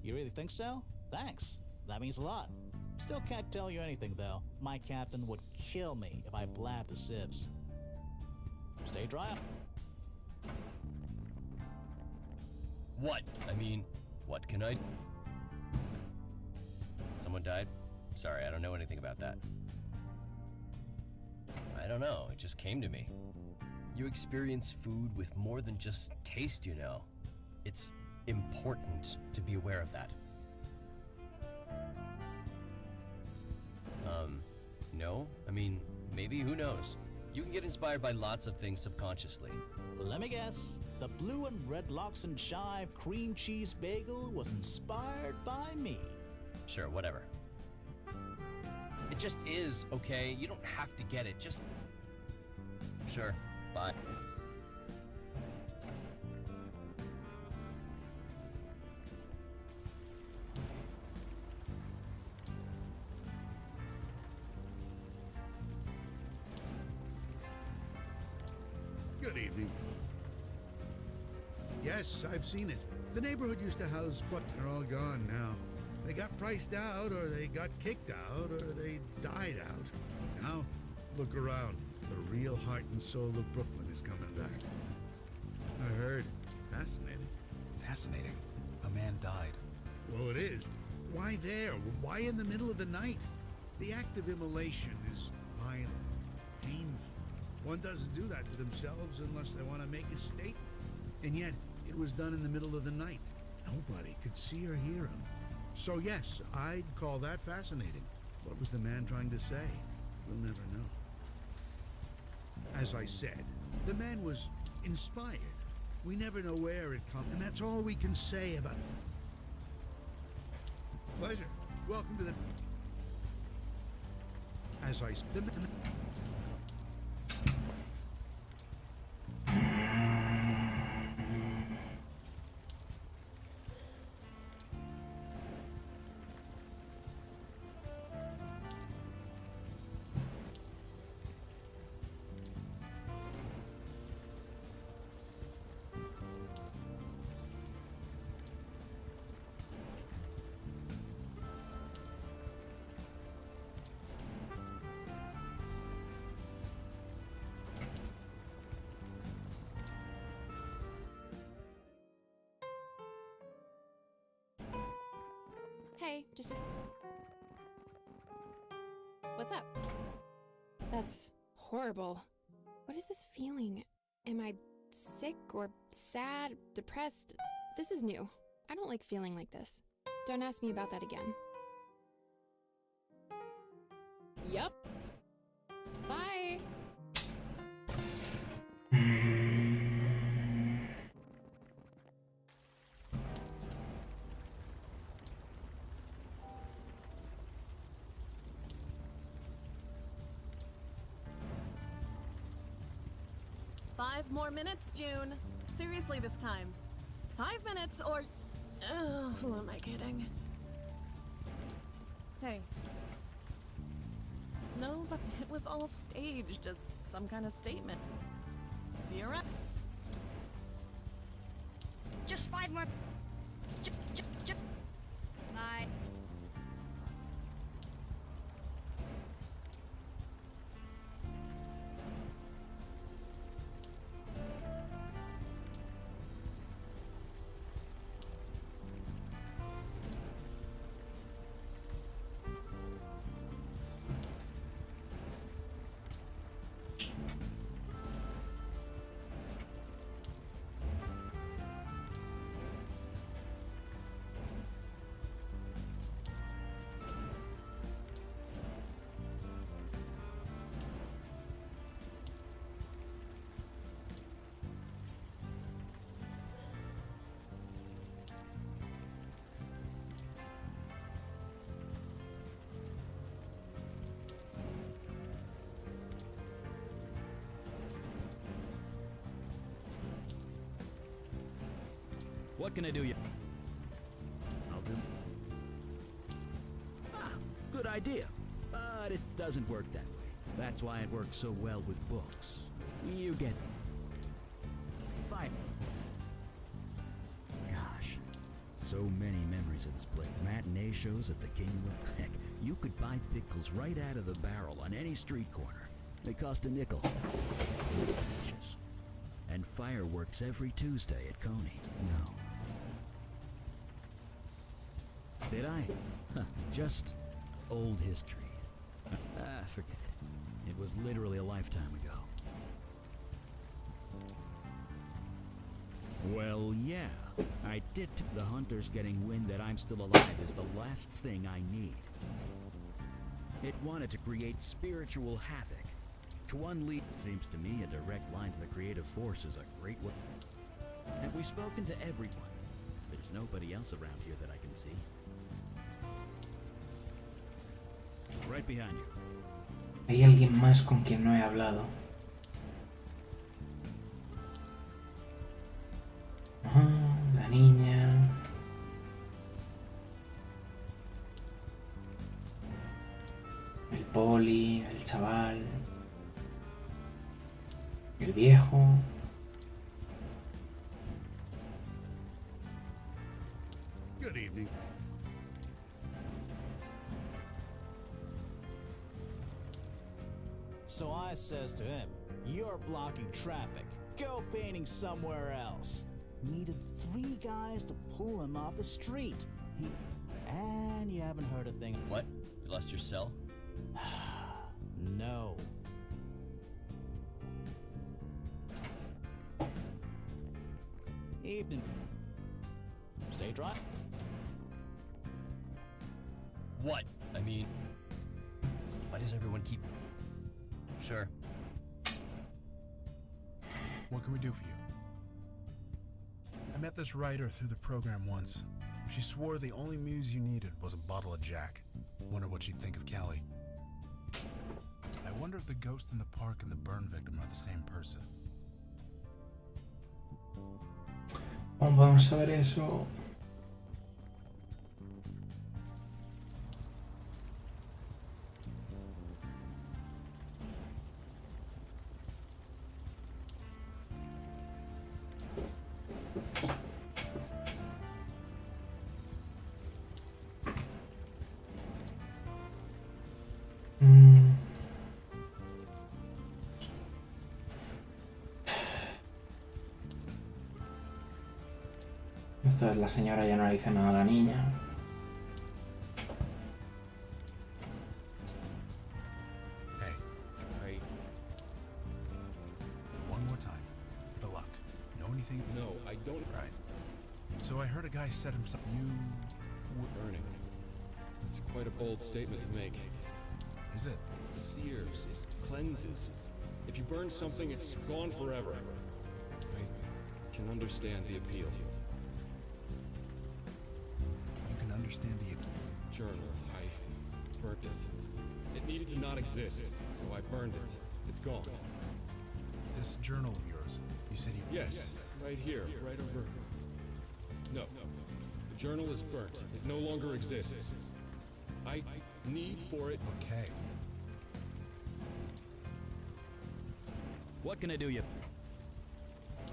You really think so? Thanks. That means a lot. Still can't tell you anything, though. My captain would kill me if I blabbed the sieves. Stay dry. What? I mean, what can I... Someone died? Sorry, I don't know anything about that. I don't know, it just came to me. You experience food with more than just taste, you know. It's important to be aware of that. No? I mean, maybe, who knows? You can get inspired by lots of things subconsciously. Let me guess. The blue and red lox and chive cream cheese bagel was inspired by me. Sure, whatever. It just is, okay? You don't have to get it, just... Sure, bye. Good evening. Yes, I've seen it. The neighborhood used to house, but they're all gone now. They got priced out, or they got kicked out, or they died out. Now, look around. The real heart and soul of Brooklyn is coming back. I heard. Fascinating. Fascinating. A man died. Well, it is. Why there? Why in the middle of the night? The act of immolation is violent, painful. One doesn't do that to themselves unless they want to make a statement. And yet, it was done in the middle of the night. Nobody could see or hear him. So yes, I'd call that fascinating. What was the man trying to say? We'll never know. As I said, the man was inspired. We never know where it comes, and that's all we can say about it. Pleasure. Welcome to the... As I said... Hey, just... What's up? That's horrible. What is this feeling? Am I sick or sad, depressed? This is new. I don't like feeling like this. Don't ask me about that again. Yup. Bye. Five more minutes, June. Seriously this time. 5 minutes or... Oh, who am I kidding? Hey. No, but it was all staged as some kind of statement. See you around. Just 5 more. Bye. What can I do? I'll do. Ah, good idea. But it doesn't work that way. That's why it works so well with books. You get fine. Gosh, so many memories of this place. Matinee shows at the Kingdom. Heck, you could buy pickles right out of the barrel on any street corner. They cost a nickel. And fireworks every Tuesday at Coney. No. Did I? Huh, just old history. Forget it. It was literally a lifetime ago. Well, yeah. I did. The hunters getting wind that I'm still alive is the last thing I need. It wanted to create spiritual havoc. To unleash, seems to me, a direct line to the creative force is a great way. Have we spoken to everyone? There's nobody else around here that I can see. Right behind you. ¿Hay alguien más con quien no he hablado? La niña. El poli, el chaval. El viejo. Good evening. So I says to him, "You're blocking traffic. Go painting somewhere else." Needed 3 guys to pull him off the street. And you haven't heard a thing. What? You lost your cell? No. Evening. Stay dry. What? I mean, why does everyone keep... Sure. What can we do for you? I met this writer through the program once. She swore the only muse you needed was a bottle of Jack. Wonder what she'd think of Callie. I wonder if the ghost in the park and the burn victim are the same person. Vamos a ver eso. Entonces la señora ya no le dice nada a la niña. Hey. Right. One more time. For luck. Know anything? No, I don't. Right. So I heard a guy said himself. You were Burning. It's quite a bold statement to make. Is it? It sears, it cleanses. If you burn something, it's gone forever. I can understand the appeal. You can understand the journal. I burnt it. It needed to not exist, so I burned it. It's gone. This journal of yours. You said you. Yes, right here, right over. No, the journal is burnt. It no longer exists. I need for it. Okay. What can I do you?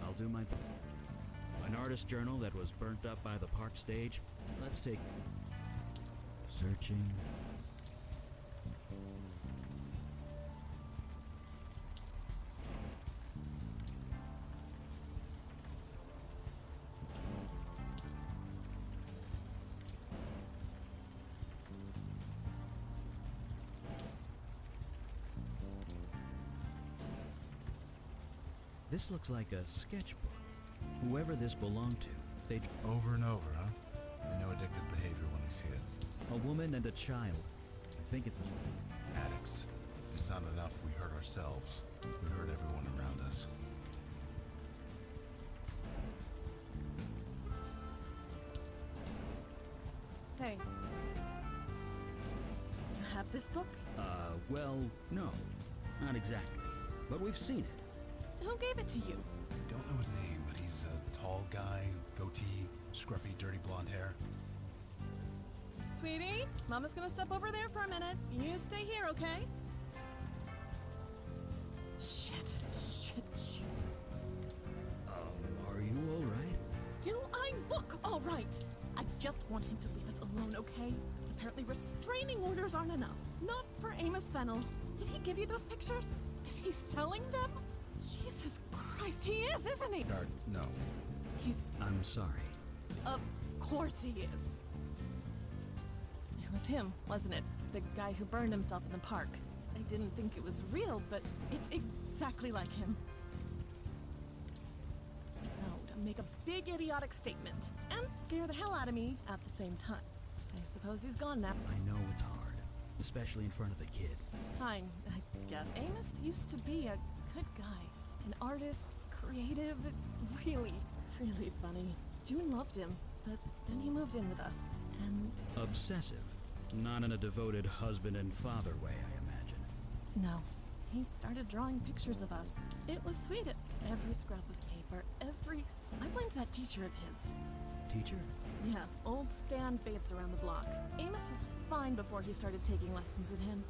I'll do my... An artist journal that was burnt up by the park stage. Let's take... Searching... This looks like a sketchbook. Whoever this belonged to, they'd... Over and over, huh? I know addictive behavior when I see it. A woman and a child. I think it's a... Addicts. It's not enough we hurt ourselves. We hurt everyone around us. Hey. You have this book? Well, no. Not exactly. But we've seen it. Who gave it to you? I don't know his name, but he's a Tall guy, goatee, scruffy, dirty blonde hair. Sweetie, Mama's gonna step over there for a minute. You stay here, okay? Shit. Are you alright? Do I look all right? I just want him to leave us alone, okay? Apparently restraining orders aren't enough. Not for Amos Fennel. Did he give you those pictures? Is he selling them? Jesus Christ, he is, isn't he? No. I'm sorry. Of course he is. It was him, wasn't it? The guy who burned himself in the park. I didn't think it was real, but it's exactly like him. No, to make a big idiotic statement and scare the hell out of me at the same time. I suppose he's gone now. I know it's hard, especially in front of the kid. Fine, I guess. Amos used to be a good guy. An artist, creative, really funny. June loved him, but then he moved in with us, and... Obsessive. Not in a devoted husband and father way, I imagine. No. He started drawing pictures of us. It was sweet. Every scrap of paper, I blamed that teacher of his. Teacher? Yeah, old Stan Bates around the block. Amos was fine before he started taking lessons with him.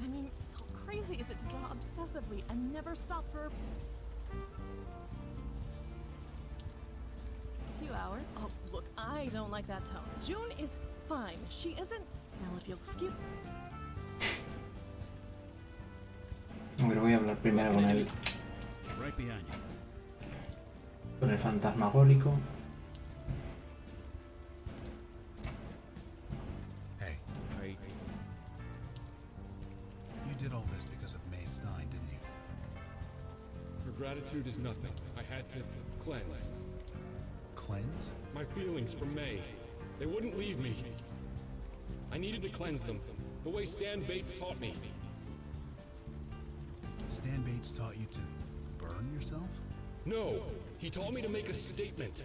I mean, how crazy is it to draw obsessively and never stop for a few hours? Oh, look, I don't like that tone. June is fine. She isn't... Now, if you'll excuse... Pero voy a hablar primero con el... Right behind you. Con el fantasmagórico. Hey. You did all this because of May Stein, didn't you? Her gratitude is nothing. I had to cleanse. Cleanse? My feelings for May. They wouldn't leave me. I needed to cleanse them, the way Stan Bates taught me. Stan Bates taught you to burn yourself? No, he taught me to make a statement.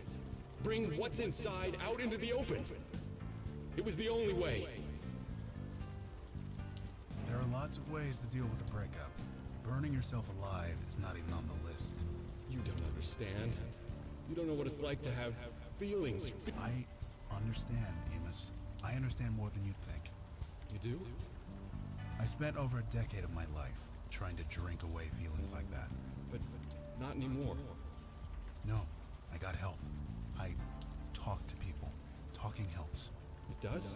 Bring what's inside out into the open. It was the only way. There are lots of ways to deal with a breakup. Burning yourself alive is not even on the list. You don't understand. You don't know what it's like to have feelings. I understand, Amos. I understand more than you think. You do? I spent over a decade of my life trying to drink away feelings like that. But not anymore. No, I got help. I talk to people. Talking helps. It does?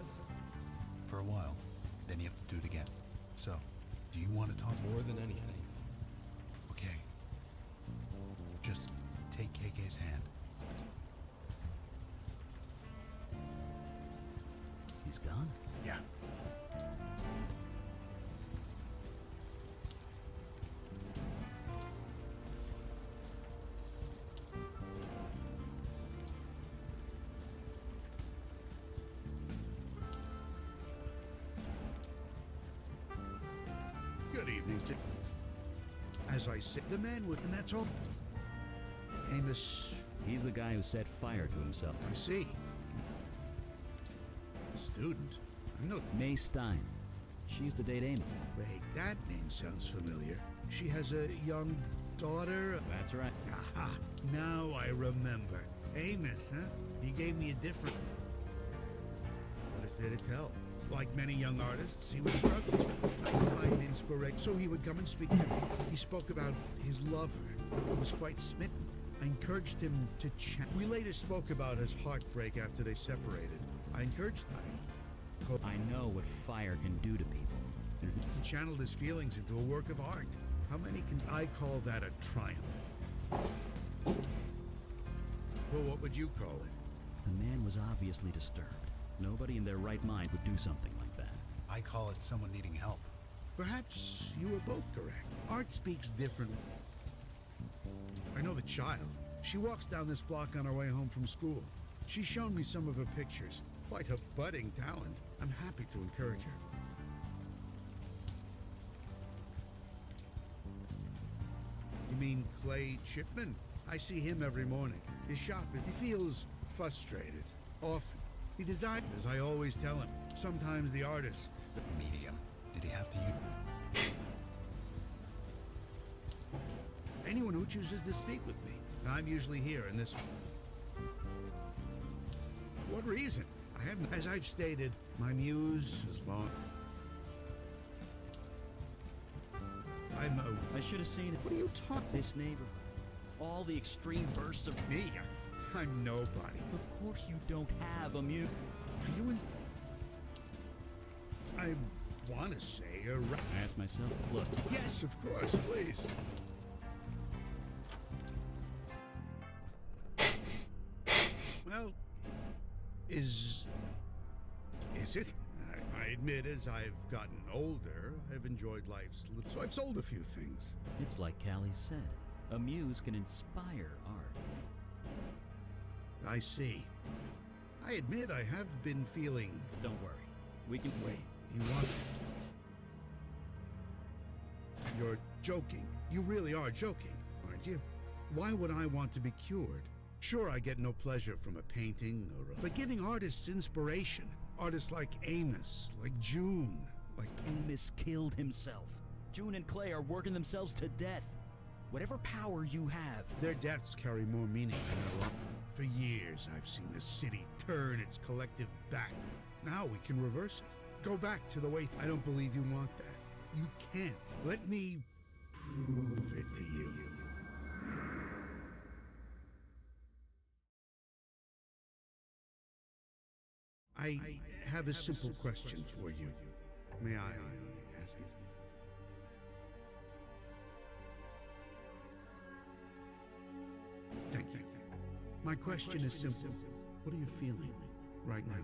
For a while. Then you have to do it again. So, do you want to talk? More than anything. Okay. Just take KK's hand. He's gone? Yeah. Good evening. As I said, the man with, and that's all. Amos. He's the guy who set fire to himself. I see. Student? No. May Stein. She used to date Amos. Wait, that name sounds familiar. She has a young daughter. That's right. Aha, now I remember. Amos, huh? He gave me a different... What is there to tell? Like many young artists, he was struggling. I could find inspiration, so he would come and speak to me. He spoke about his lover, who was quite smitten. I encouraged him to chat. We later spoke about his heartbreak after they separated. I encouraged him. I know what fire can do to people. He channeled his feelings into a work of art. How many can I call that a triumph? Well, what would you call it? The man was obviously disturbed. Nobody in their right mind would do something like that. I call it someone needing help. Perhaps you were both correct. Art speaks different. I know the child. She walks down this block on her way home from school. She's shown me some of her pictures. Quite a budding talent. I'm happy to encourage her. You mean Clay Chipman? I see him every morning. His shop, he feels frustrated. Often. He designed, as I always tell him, sometimes the artist... The medium. Did he have to use... Anyone who chooses to speak with me. I'm usually here in this... What reason? I haven't, as I've stated, my muse is long. I should have seen it. What are you talking? This neighborhood. All the extreme bursts of Me? I'm nobody. Of course you don't have a mute. Are you in? I want to say I asked myself, look. Yes, of course, please. Well, is it? I admit, as I've gotten older, I've enjoyed life's little, so I've sold a few things. It's like Callie said. A muse can inspire art. I see. I admit I have been feeling... Don't worry. We can... Wait, you want... You're joking. You really are joking, aren't you? Why would I want to be cured? Sure, I get no pleasure from a painting or a... But giving artists inspiration. Artists like Amos, like June, like... Amos killed himself. June and Clay are working themselves to death. Whatever power you have... Their deaths carry more meaning than their lives. For years, I've seen the city turn its collective back. Now we can reverse it. Go back to the way... I don't believe you want that. You can't. Let me prove it to you. I have a simple question for you. May I ask it? Thank you. My question is simple. What are you feeling right now?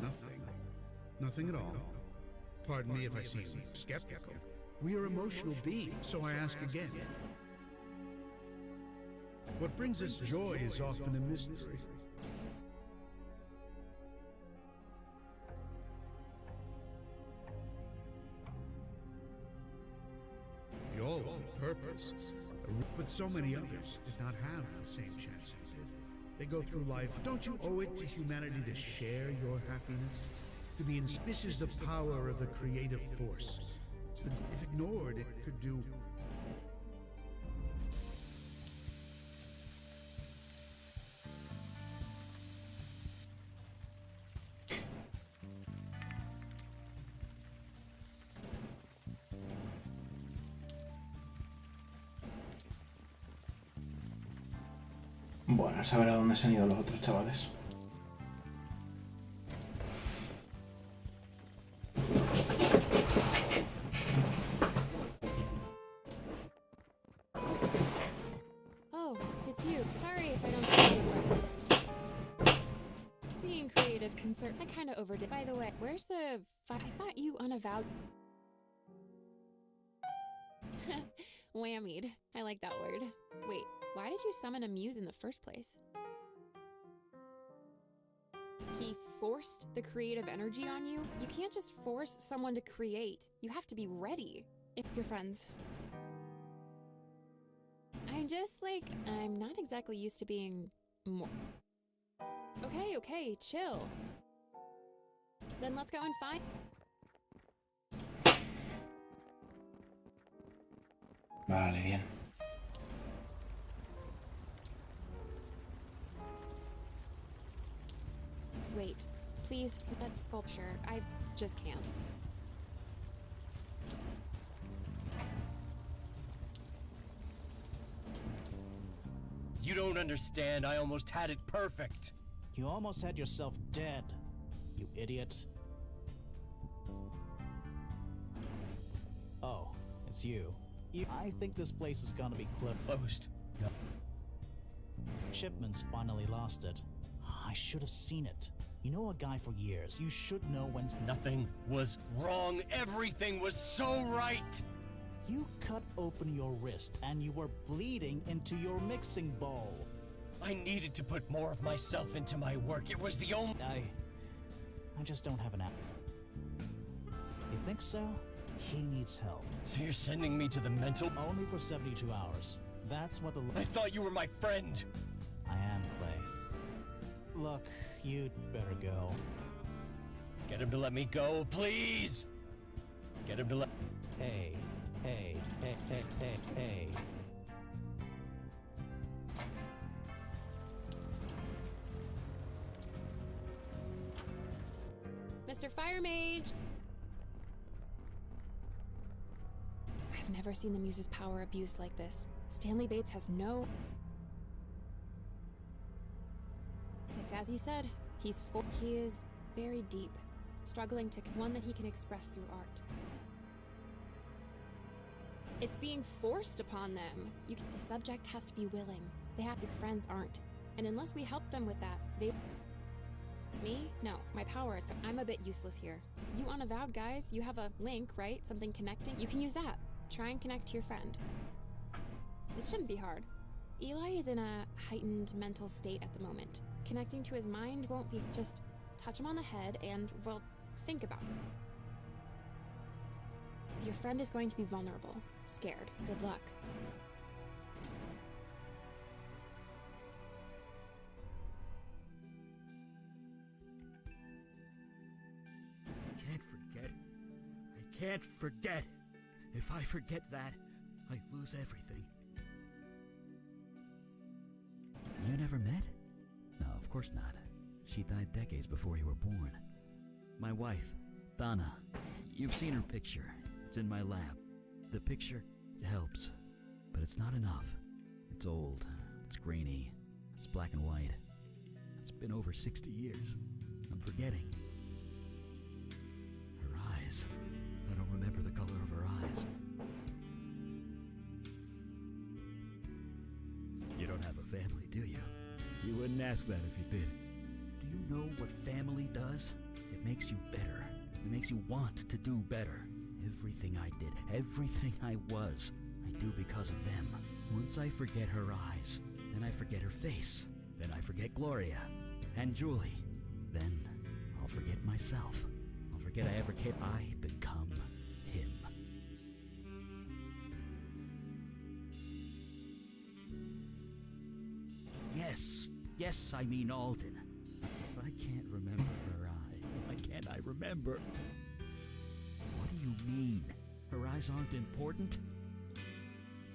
Nothing. Nothing at all. Pardon me if I seem skeptical. We are emotional beings, so I ask again. What brings us joy is often a mystery. We all want a purpose, but so many others did not have the same chance you did. They go through life. Don't you owe it to humanity to share your happiness? To be in... This is the power of the creative force. If ignored, it could do... Bueno, a saber a dónde se han ido los otros chavales. Oh, it's you. Sorry if I don't see you. Being creative concern. I kind of overdid. By the way, where's the... I thought you unavowed... Whammied. I like that word. Wait, why did you summon a muse in the first place? He forced the creative energy on you? You can't just force someone to create. You have to be ready. If you're friends. I'm just like, I'm not exactly used to being more... Okay, chill. Then let's go and find... Vale, bien. Wait, please, that sculpture. I just can't. You don't understand. I almost had it perfect. You almost had yourself dead, you idiot. Oh, it's you. I think this place is gonna be closed. No. Shipman's finally lost it. I should have seen it. You know a guy for years. You should know when... Nothing was wrong. Everything was so right. You cut open your wrist and you were bleeding into your mixing bowl. I needed to put more of myself into my work. It was the only... I just don't have an app. You think so? He needs help. So you're sending me to the mental... Only for 72 hours. That's what the... I thought you were my friend. I am, Clay. Look, you'd better go. Get him to let me go, please! Get him to let... Hey. Fire mage! I've never seen the Muse's power abused like this. Stanley Bates has no... It's as you said. He is buried deep, struggling to one that he can express through art. It's being forced upon them. The subject has to be willing. They have to. Friends aren't. And unless we help them with that, Me? No, my power is... I'm a bit useless here. You unavowed guys, you have a link, right? Something connecting? You can use that. Try and connect to your friend. It shouldn't be hard. Eli is in a heightened mental state at the moment. Connecting to his mind won't be... Just touch him on the head and, well, think about it. Your friend is going to be vulnerable, scared. Good luck. I can't forget. If I forget that, I lose everything. You never met? No, of course not. She died decades before you were born. My wife, Donna. You've seen her picture. It's in my lab. The picture helps, but it's not enough. It's old. It's grainy. It's black and white. It's been over 60 years. I'm forgetting. Her eyes. I don't remember the color of her eyes. You don't have a family, do you? You wouldn't ask that if you did. Do you know what family does? It makes you better. It makes you want to do better. Everything I did, everything I was, I do because of them. Once I forget her eyes, then I forget her face. Then I forget Gloria and Julie. Then I'll forget myself. I'll forget I ever cared. I become him. Yes, I mean Alden. If I can't remember her eye, why can't I remember? What do you mean? Her eyes aren't important?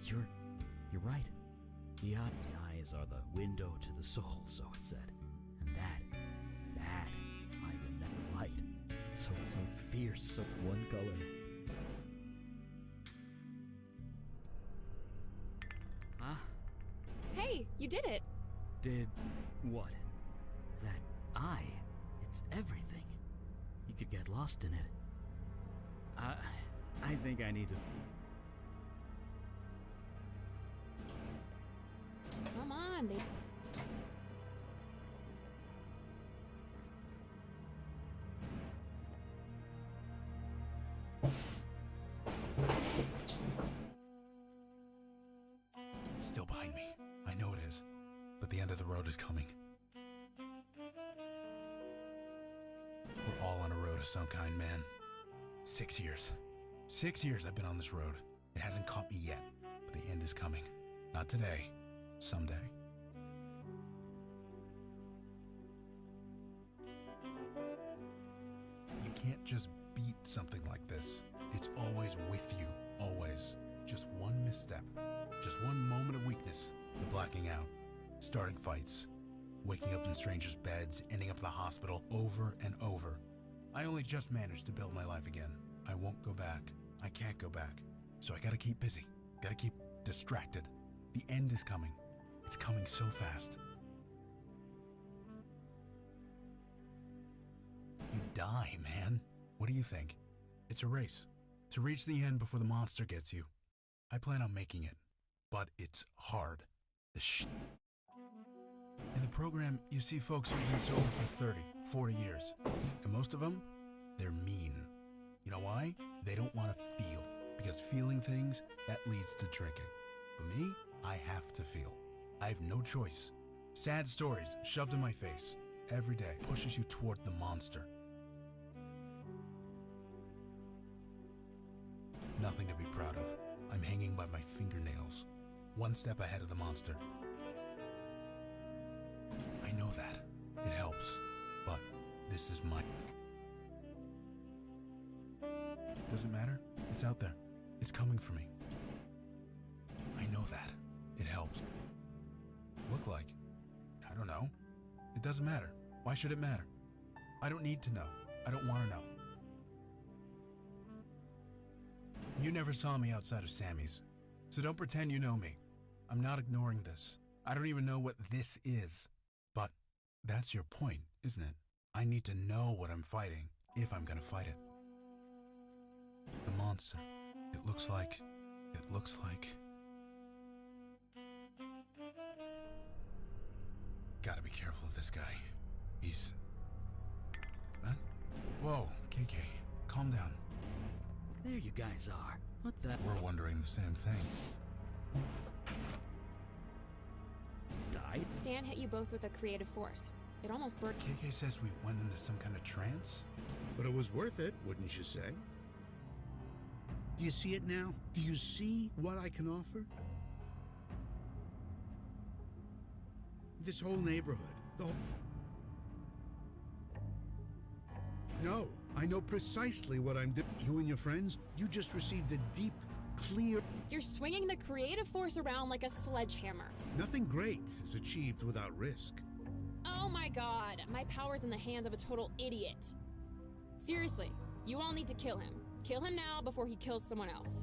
You're right. The eyes are the window to the soul, so it said. And that I remember light. So fierce, so one color. Huh? Hey, you did it! Did what? That eye. It's everything. You could get lost in it. I think I need to... Come on, they... It's still behind me. I know it is. But the end of the road is coming. We're all on a road of some kind, man. 6 years. 6 years I've been on this road. It hasn't caught me yet, but the end is coming. Not today. Someday. You can't just beat something like this. It's always with you. Always. Just one misstep. Just one moment of weakness. The blacking out. Starting fights. Waking up in strangers' beds. Ending up in the hospital over and over. I only just managed to build my life again. I won't go back. I can't go back. So I gotta keep busy. Gotta keep distracted. The end is coming. It's coming so fast. You die, man. What do you think? It's a race. To reach the end before the monster gets you. I plan on making it. But it's hard. In the program, you see folks who've been sober for 30, 40 years. And most of them, they're mean. You know why? They don't want to feel. Because feeling things, that leads to drinking. But me, I have to feel. I have no choice. Sad stories shoved in my face. Every day pushes you toward the monster. Nothing to be proud of. I'm hanging by my fingernails. One step ahead of the monster. I know that. It helps. But this is my... Doesn't matter. It's out there. It's coming for me. I know that. It helps. Look like? I don't know. It doesn't matter. Why should it matter? I don't need to know. I don't want to know. You never saw me outside of Sammy's, so don't pretend you know me. I'm not ignoring this. I don't even know what this is. But that's your point, isn't it? I need to know what I'm fighting if I'm gonna fight it. The monster. It looks like... Gotta be careful of this guy. He's... Huh? Whoa, KK, calm down. There you guys are. What the? We're wondering the same thing. Died? Stan hit you both with a creative force. It almost burnt. KK says we went into some kind of trance? But it was worth it, wouldn't you say? Do you see it now? Do you see what I can offer? This whole neighborhood, the whole... No, I know precisely what I'm doing. You and your friends, you just received a deep, clear... You're swinging the creative force around like a sledgehammer. Nothing great is achieved without risk. Oh my god, my power's in the hands of a total idiot. Seriously, you all need to kill him. Kill him now before he kills someone else.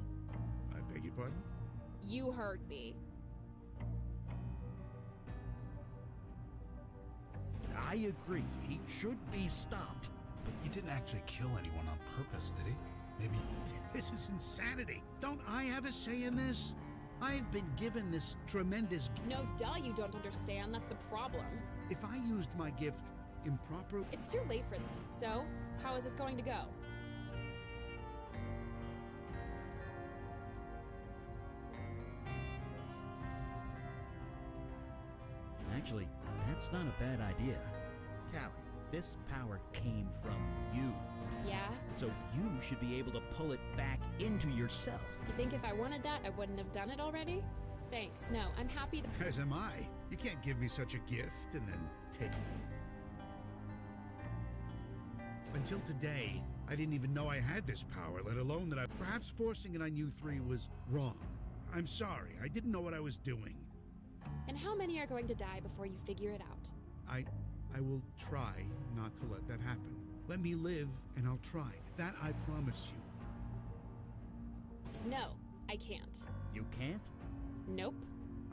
I beg your pardon? You heard me. I agree. He should be stopped. But he didn't actually kill anyone on purpose, did he? Maybe... This is insanity. Don't I have a say in this? I've been given this tremendous... No duh, you don't understand. That's the problem. If I used my gift improperly... It's too late for that. So, how is this going to go? Actually, that's not a bad idea. Callie, this power came from you. Yeah? So you should be able to pull it back into yourself. You think if I wanted that, I wouldn't have done it already? Thanks. No, I'm happy that... As am I. You can't give me such a gift and then take it. Until today, I didn't even know I had this power, let alone that perhaps forcing it on you three was wrong. I'm sorry. I didn't know what I was doing. And how many are going to die before you figure it out? I will try not to let that happen. Let me live and I'll try. That I promise you. No, I can't. You can't? Nope.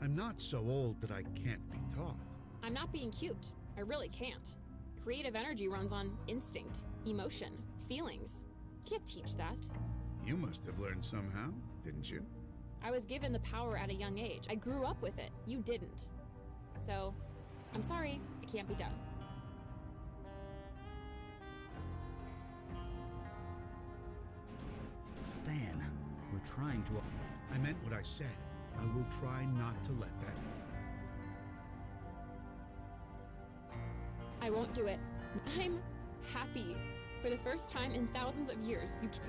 I'm not so old that I can't be taught. I'm not being cute. I really can't. Creative energy runs on instinct, emotion, feelings. Can't teach that. You must have learned somehow, didn't you? I was given the power at a young age. I grew up with it. You didn't. So, I'm sorry. It can't be done. Stan, we're trying to... I meant what I said. I will try not to let that... I won't do it. I'm happy. For the first time in thousands of years, you can't...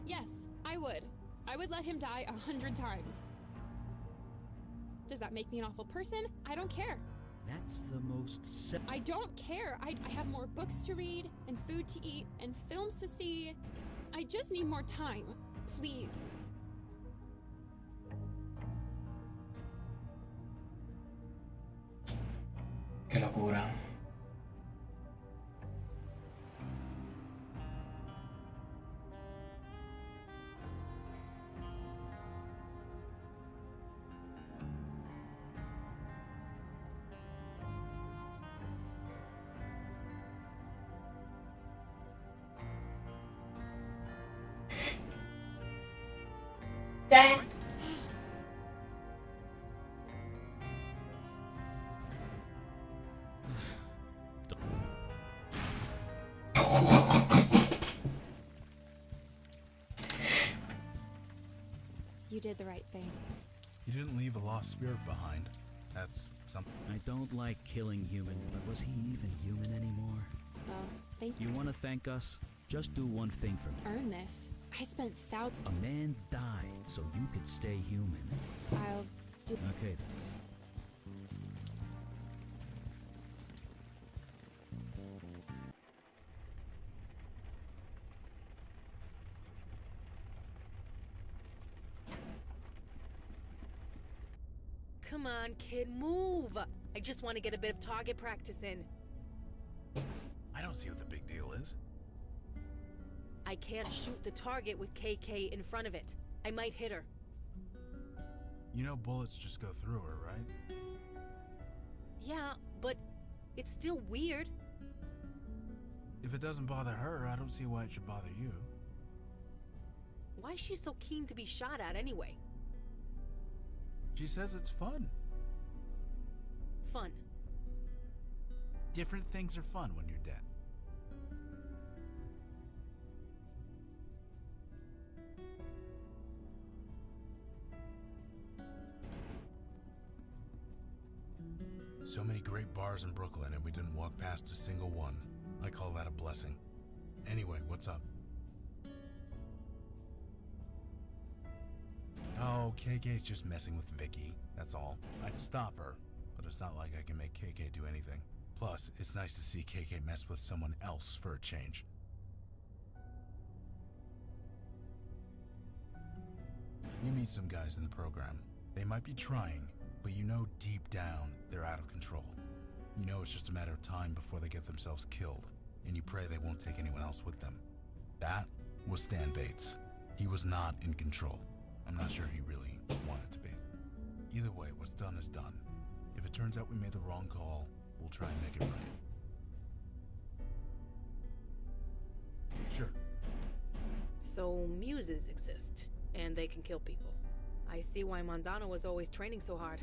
Yes, I would. I would let him die 100 times. Does that make me an awful person? I don't care. That's the most... I don't care. I have more books to read, and food to eat, and films to see. I just need more time. Please. Qué locura. You did the right thing. You didn't leave a lost spirit behind. That's I don't like killing humans, but was he even human anymore? Well, thank you. Want to thank us? Just do one thing for me. Earn this. I spent thousands. A man died so you could stay human. I'll do. Okay. Come on, kid, move! I just want to get a bit of target practice in. I don't see what the big deal is. I can't shoot the target with KK in front of it. I might hit her. You know bullets just go through her, right? Yeah, but it's still weird. If it doesn't bother her, I don't see why it should bother you. Why is she so keen to be shot at anyway? She says it's fun. Fun. Different things are fun when you're dead. So many great bars in Brooklyn and we didn't walk past a single one. I call that a blessing. Anyway, what's up? Oh, KK's just messing with Vicky, that's all. I'd stop her, but it's not like I can make KK do anything. Plus, it's nice to see KK mess with someone else for a change. You meet some guys in the program. They might be trying, but you know deep down they're out of control. You know it's just a matter of time before they get themselves killed, and you pray they won't take anyone else with them. That was Stan Bates. He was not in control. I'm not sure he really wanted to be. Either way, what's done is done. If it turns out we made the wrong call, we'll try and make it right. Sure. So muses exist, and they can kill people. I see why Mandana was always training so hard.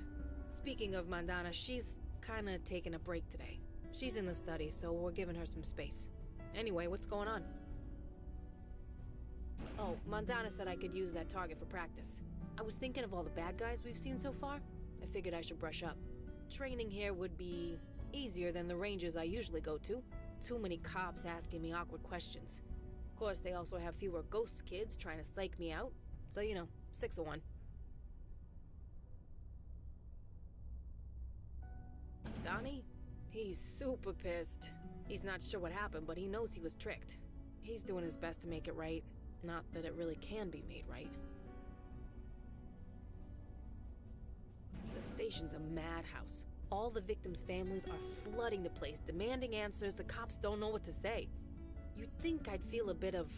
Speaking of Mandana, she's kinda taking a break today. She's in the study, so we're giving her some space. Anyway, what's going on? Oh, Mandana said I could use that target for practice. I was thinking of all the bad guys we've seen so far. I figured I should brush up. Training here would be easier than the ranges I usually go to. Too many cops asking me awkward questions. Of course, they also have fewer ghost kids trying to psych me out. So, 6 of 1. Donnie? He's super pissed. He's not sure what happened, but he knows he was tricked. He's doing his best to make it right. Not that it really can be made right. The station's a madhouse. All the victims' families are flooding the place, demanding answers. The cops don't know what to say. You'd think I'd feel a bit of,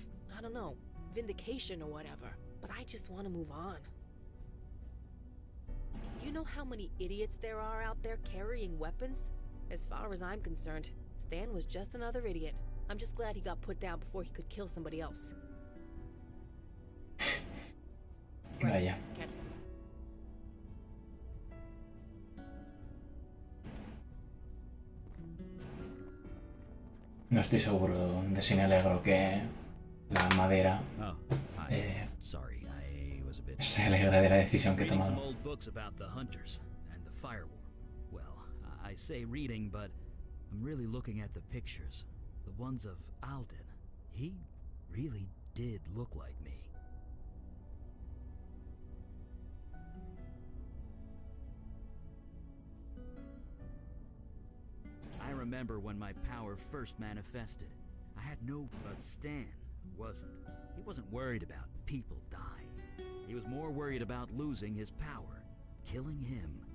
vindication or whatever, but I just want to move on. You know how many idiots there are out there carrying weapons? As far as I'm concerned, Stan was just another idiot. I'm just glad he got put down before he could kill somebody else. Vaya. No estoy seguro de si me alegro que la madera se alegra de la decisión que he tomado. Some old books about the hunters and the fire war. Well, I say reading, but I'm really looking at the pictures. The ones of Alden. He really did look like me. I remember when my power first manifested. I had no... But Stan wasn't. He wasn't worried about people dying. He was more worried about losing his power. Killing him.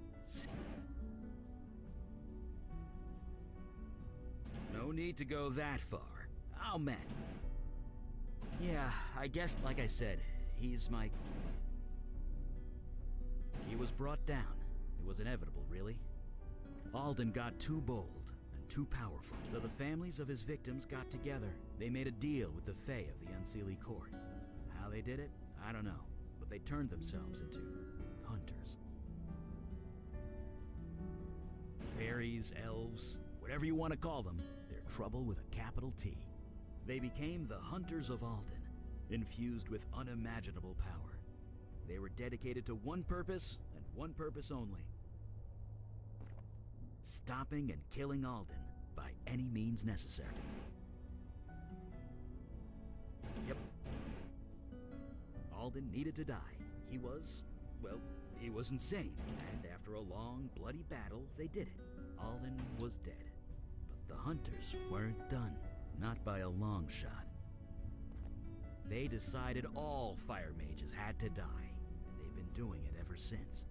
No need to go that far. Oh, man. Yeah, I guess, like I said, he's my... He was brought down. It was inevitable, really. Alden got too bold. Too powerful. So the families of his victims got together. They made a deal with the Fae of the Unseelie Court. How they did it, I don't know. But they turned themselves into hunters. Fairies, elves, whatever you want to call them, they're trouble with a capital T. They became the Hunters of Alden, infused with unimaginable power. They were dedicated to one purpose and one purpose only. stopping and killing Alden by any means necessary. Yep. Alden needed to die. He was insane. And after a long, bloody battle, they did it. Alden was dead. But the hunters weren't done. Not by a long shot. They decided all fire mages had to die, and they've been doing it ever since.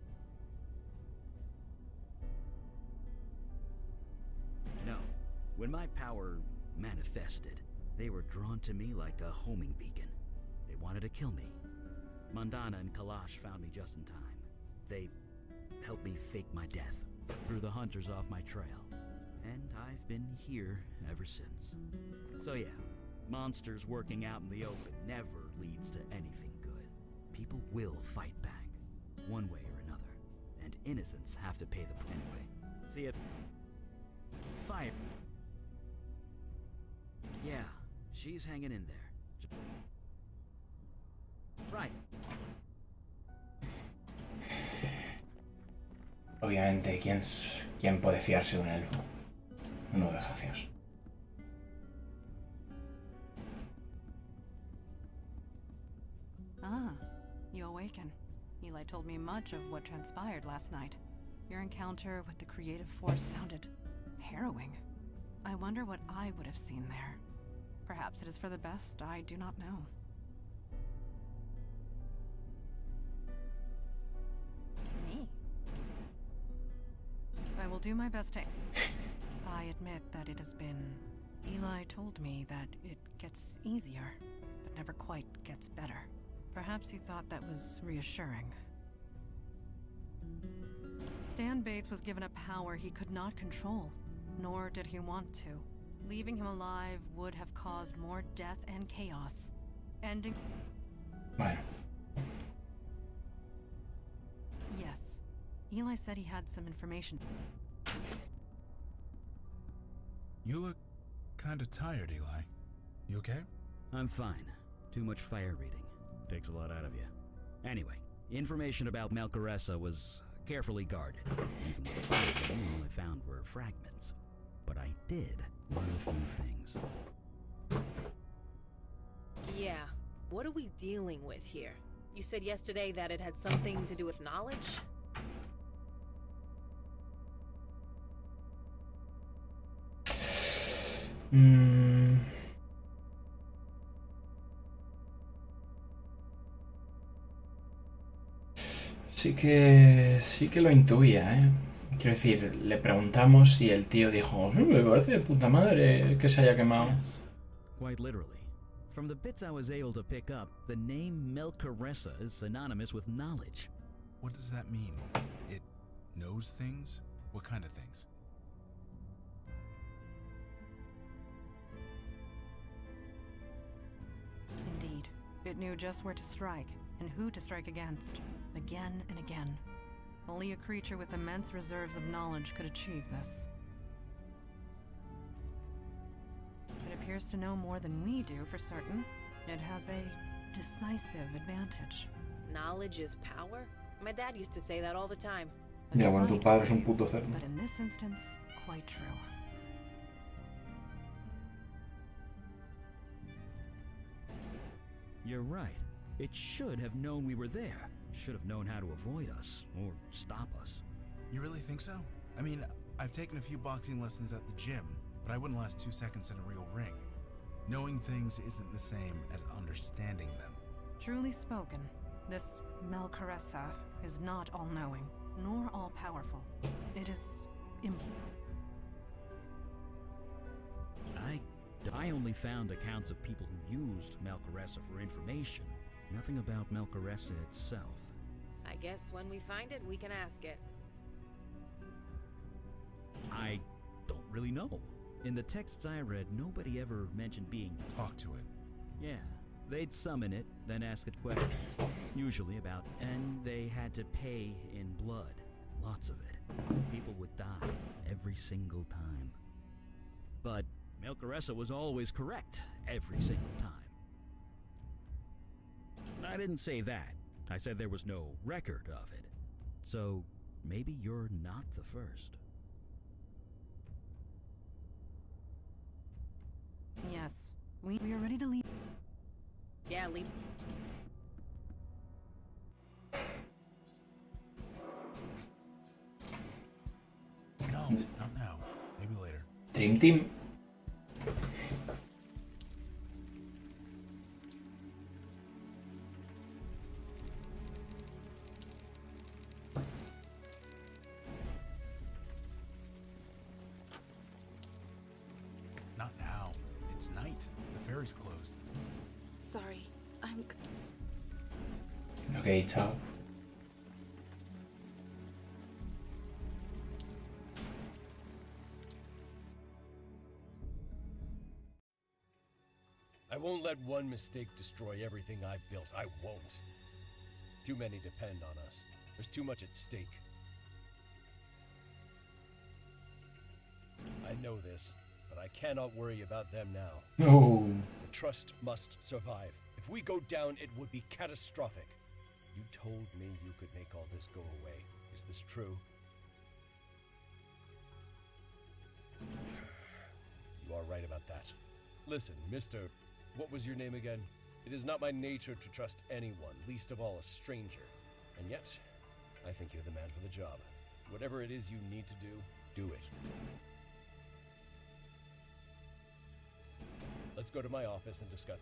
No, when my power manifested, they were drawn to me like a homing beacon. They wanted to kill me. Mandana and Kalash found me just in time. They helped me fake my death, threw the hunters off my trail, and I've been here ever since. So yeah, monsters working out in the open never leads to anything good. People will fight back, one way or another, and innocents have to pay the price. Anyway, see it? Fire. Yeah, she's hanging in there. Right. Obviamente, ¿quién puede fiarse de un elfo? No desgraciados. Ah, you awaken. Eli told me much of what transpired last night. Your encounter with the creative force sounded harrowing. I wonder what I would have seen there. Perhaps it is for the best, I do not know. Me? I will do my best to... I admit that it has been... Eli told me that it gets easier, but never quite gets better. Perhaps he thought that was reassuring. Stan Bates was given a power he could not control, nor did he want to. Leaving him alive would have caused more death and chaos. Ending... Bueno. Yes. Eli said he had some information. You look kinda tired, Eli. You okay? I'm fine. Too much fire reading. Takes a lot out of you. Anyway, information about Malcaressa was carefully guarded. Even though all I found were fragments. But I did learn a few things. Yeah. What are we dealing with here? You said yesterday that it had something to do with knowledge? Sí que lo intuía, ¿eh? Quiero decir, le preguntamos y el tío dijo, me parece de puta madre que se haya quemado. Quite literally. From the bits I was able to pick up, the name Melcaressa is synonymous with knowledge. What does that mean? It knows things? What kind of things? Indeed. It knew just where to strike, and who to strike against. Again and again. Only a creature with immense reserves of knowledge could achieve this. It appears to know more than we do for certain. It has a decisive advantage. Knowledge is power? My dad used to say that all the time. Ya, bueno, tu padre es un puto cerdo. But in this instance, quite true. You're right. It should have known we were there. Should have known how to avoid us, or stop us. You really think so? I mean, I've taken a few boxing lessons at the gym, but I wouldn't last 2 seconds in a real ring. Knowing things isn't the same as understanding them. Truly spoken, this Melcaressa is not all-knowing, nor all-powerful. It is I only found accounts of people who used Melcaressa for information. Nothing about Melcaressa itself. I guess when we find it, we can ask it. I don't really know. In the texts I read, nobody ever mentioned being... Talk to it. Yeah, they'd summon it, then ask it questions. Usually about... And they had to pay in blood. Lots of it. People would die every single time. But Melcaressa was always correct every single time. I didn't say that. I said there was no record of it. So, maybe you're not the first. We are ready to leave. Yeah, leave. No, not now. Maybe later. Dream Team. Not now. It's night. The ferry's closed. Sorry, I'm. Ok, chao. I won't let one mistake destroy everything I've built. I won't. Too many depend on us. There's too much at stake. I know this, but I cannot worry about them now. No. The trust must survive. If we go down, it would be catastrophic. You told me you could make all this go away. Is this true? You are right about that. Listen, Mr. What was your name again? It is not my nature to trust anyone, least of all a stranger. And yet, I think you're the man for the job. Whatever it is you need to do it. Let's go to my office and discuss.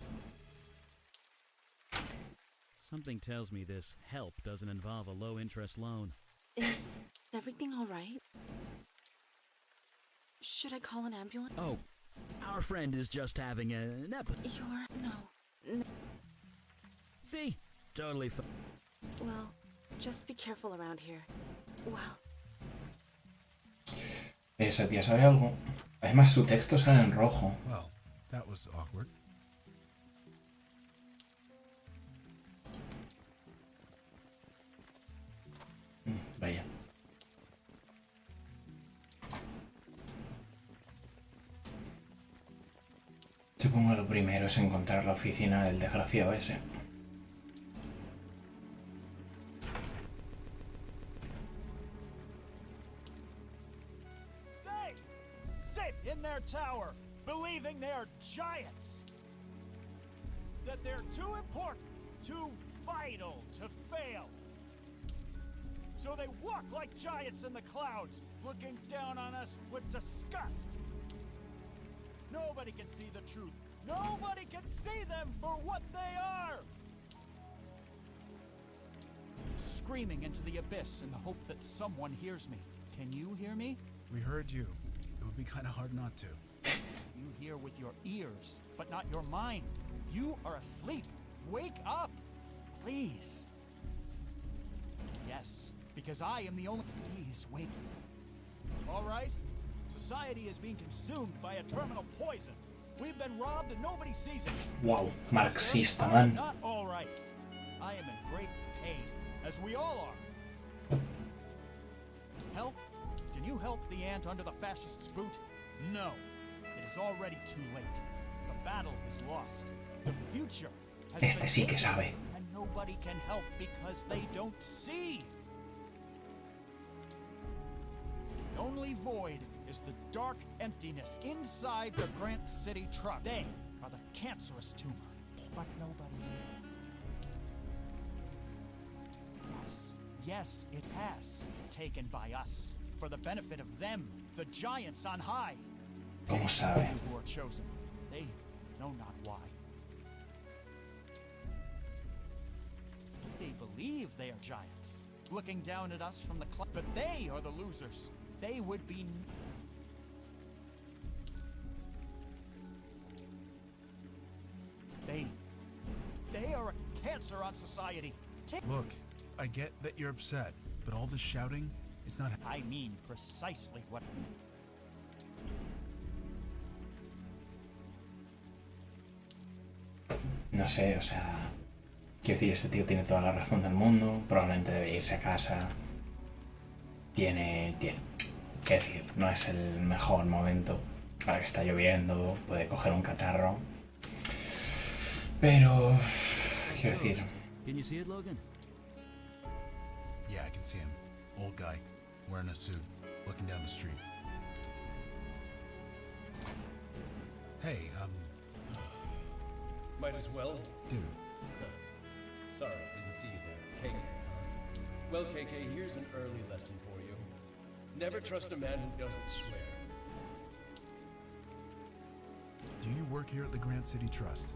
Something tells me this help doesn't involve a low-interest loan. Is everything all right? Should I call an ambulance? Oh, our friend is just having an episode. No. See? Totally fine. Well, just be careful around here. Well. Esa tía sabe algo. Además, su texto sale en rojo. Well, that was awkward. Vaya. Supongo que lo primero es encontrar la oficina del desgraciado ese. They sit in their tower, believing they are giants. That they're too important, too vital to fail. So they walk like giants in the clouds, looking down on us with disgust. Nobody can see the truth. Nobody can see them for what they are! Screaming into the abyss in the hope that someone hears me. Can you hear me? We heard you. It would be kind of hard not to. You hear with your ears, but not your mind. You are asleep. Wake up! Please. Yes, because I am the only... Please, wake. All right? Society is being consumed by a terminal poison. We've been robbed and nobody sees it. Wow, marxista, man. Not all right. I am in great pain, as we all are. Help? Can you help the ant under the fascist's boot? No. It is already too late. The battle is lost. The future has Este been sí que taken, sabe. and nobody can help because they don't see. The only void is the dark emptiness inside the Grant City truck. They are the cancerous tumor, but nobody. Yes, it has. Taken by us. For the benefit of them, the giants on high. ¿Cómo sabe? Who are chosen. They know not why. They believe they are giants, looking down at us from the cloud. But they are the losers. They would be... They are a cancer on society. Look, I get that you're upset, but all this shouting, it's not... I mean precisely what... No sé, o sea... Quiero decir, este tío tiene toda la razón del mundo. Probablemente debería irse a casa. Quiero decir, no es el mejor momento. Ahora que está lloviendo, puede coger un catarro. Pero... Quiero decir... Can you see it, Logan? Yeah, I can see him. Old guy, wearing a suit, looking down the street. Might as well. Dude. Sorry, didn't see you there. KK. Well, KK, here's an early lesson for you. Never trust a man who doesn't swear. Do you work here at the Grant City Trust?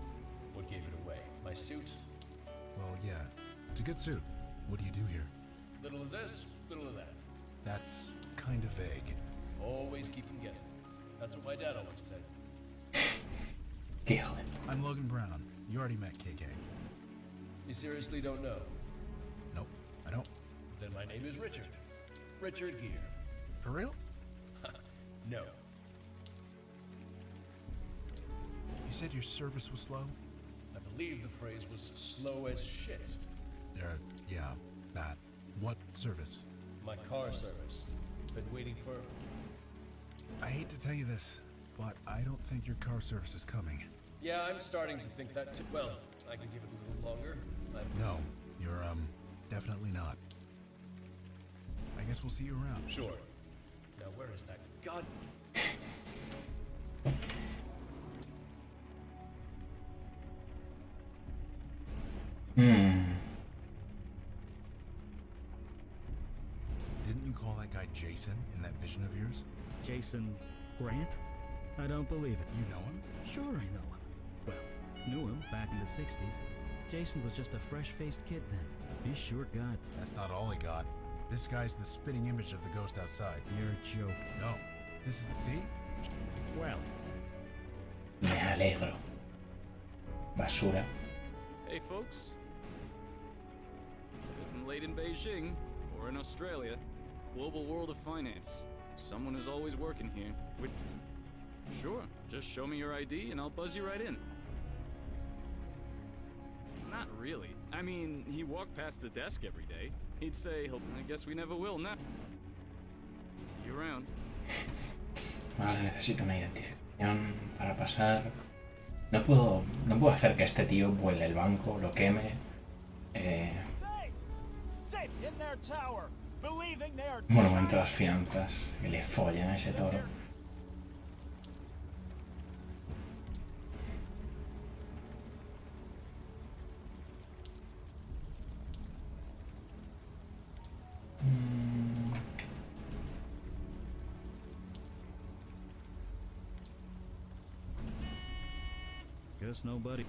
What gave it away? My suit? Well, yeah. It's a good suit. What do you do here? Little of this, little of that. That's kind of vague. Always keep them guessing. That's what my dad always said. I'm Logan Brown. You already met KK. You seriously don't know? Nope, I don't. Then my name is Richard. Richard Gere. For real? No. You said your service was slow? I believe the phrase was slow as shit. Yeah, that. What service? My car service. Been waiting for... I hate to tell you this, but I don't think your car service is coming. Yeah, I'm starting to think that too. Well, I can give it a little longer. No, you're, definitely not. I guess we'll see you around. Sure. Now, where is that god... Didn't you call that guy Jason in that vision of yours? Jason Grant? I don't believe it. You know him? Sure I know him. Well, knew him back in the 60s. Jason was just a fresh-faced kid then. He sure got... That's not all he got. This guy's the spitting image of the ghost outside. You're a joke. No. This is... See? Well. Me alegro. Basura. Hey, folks. It isn't late in Beijing, or in Australia. Global world of finance. Someone is always working here. Sure, just show me your ID and I'll buzz you right in. Not really. I mean, he walked past the desk every day. He'd say, I guess we never will now. See you around. Vale, necesito una identificación para pasar. No puedo hacer que este tío vuele el banco, lo queme. Monumento a las fianzas, que le follen a ese toro. Guess nobody.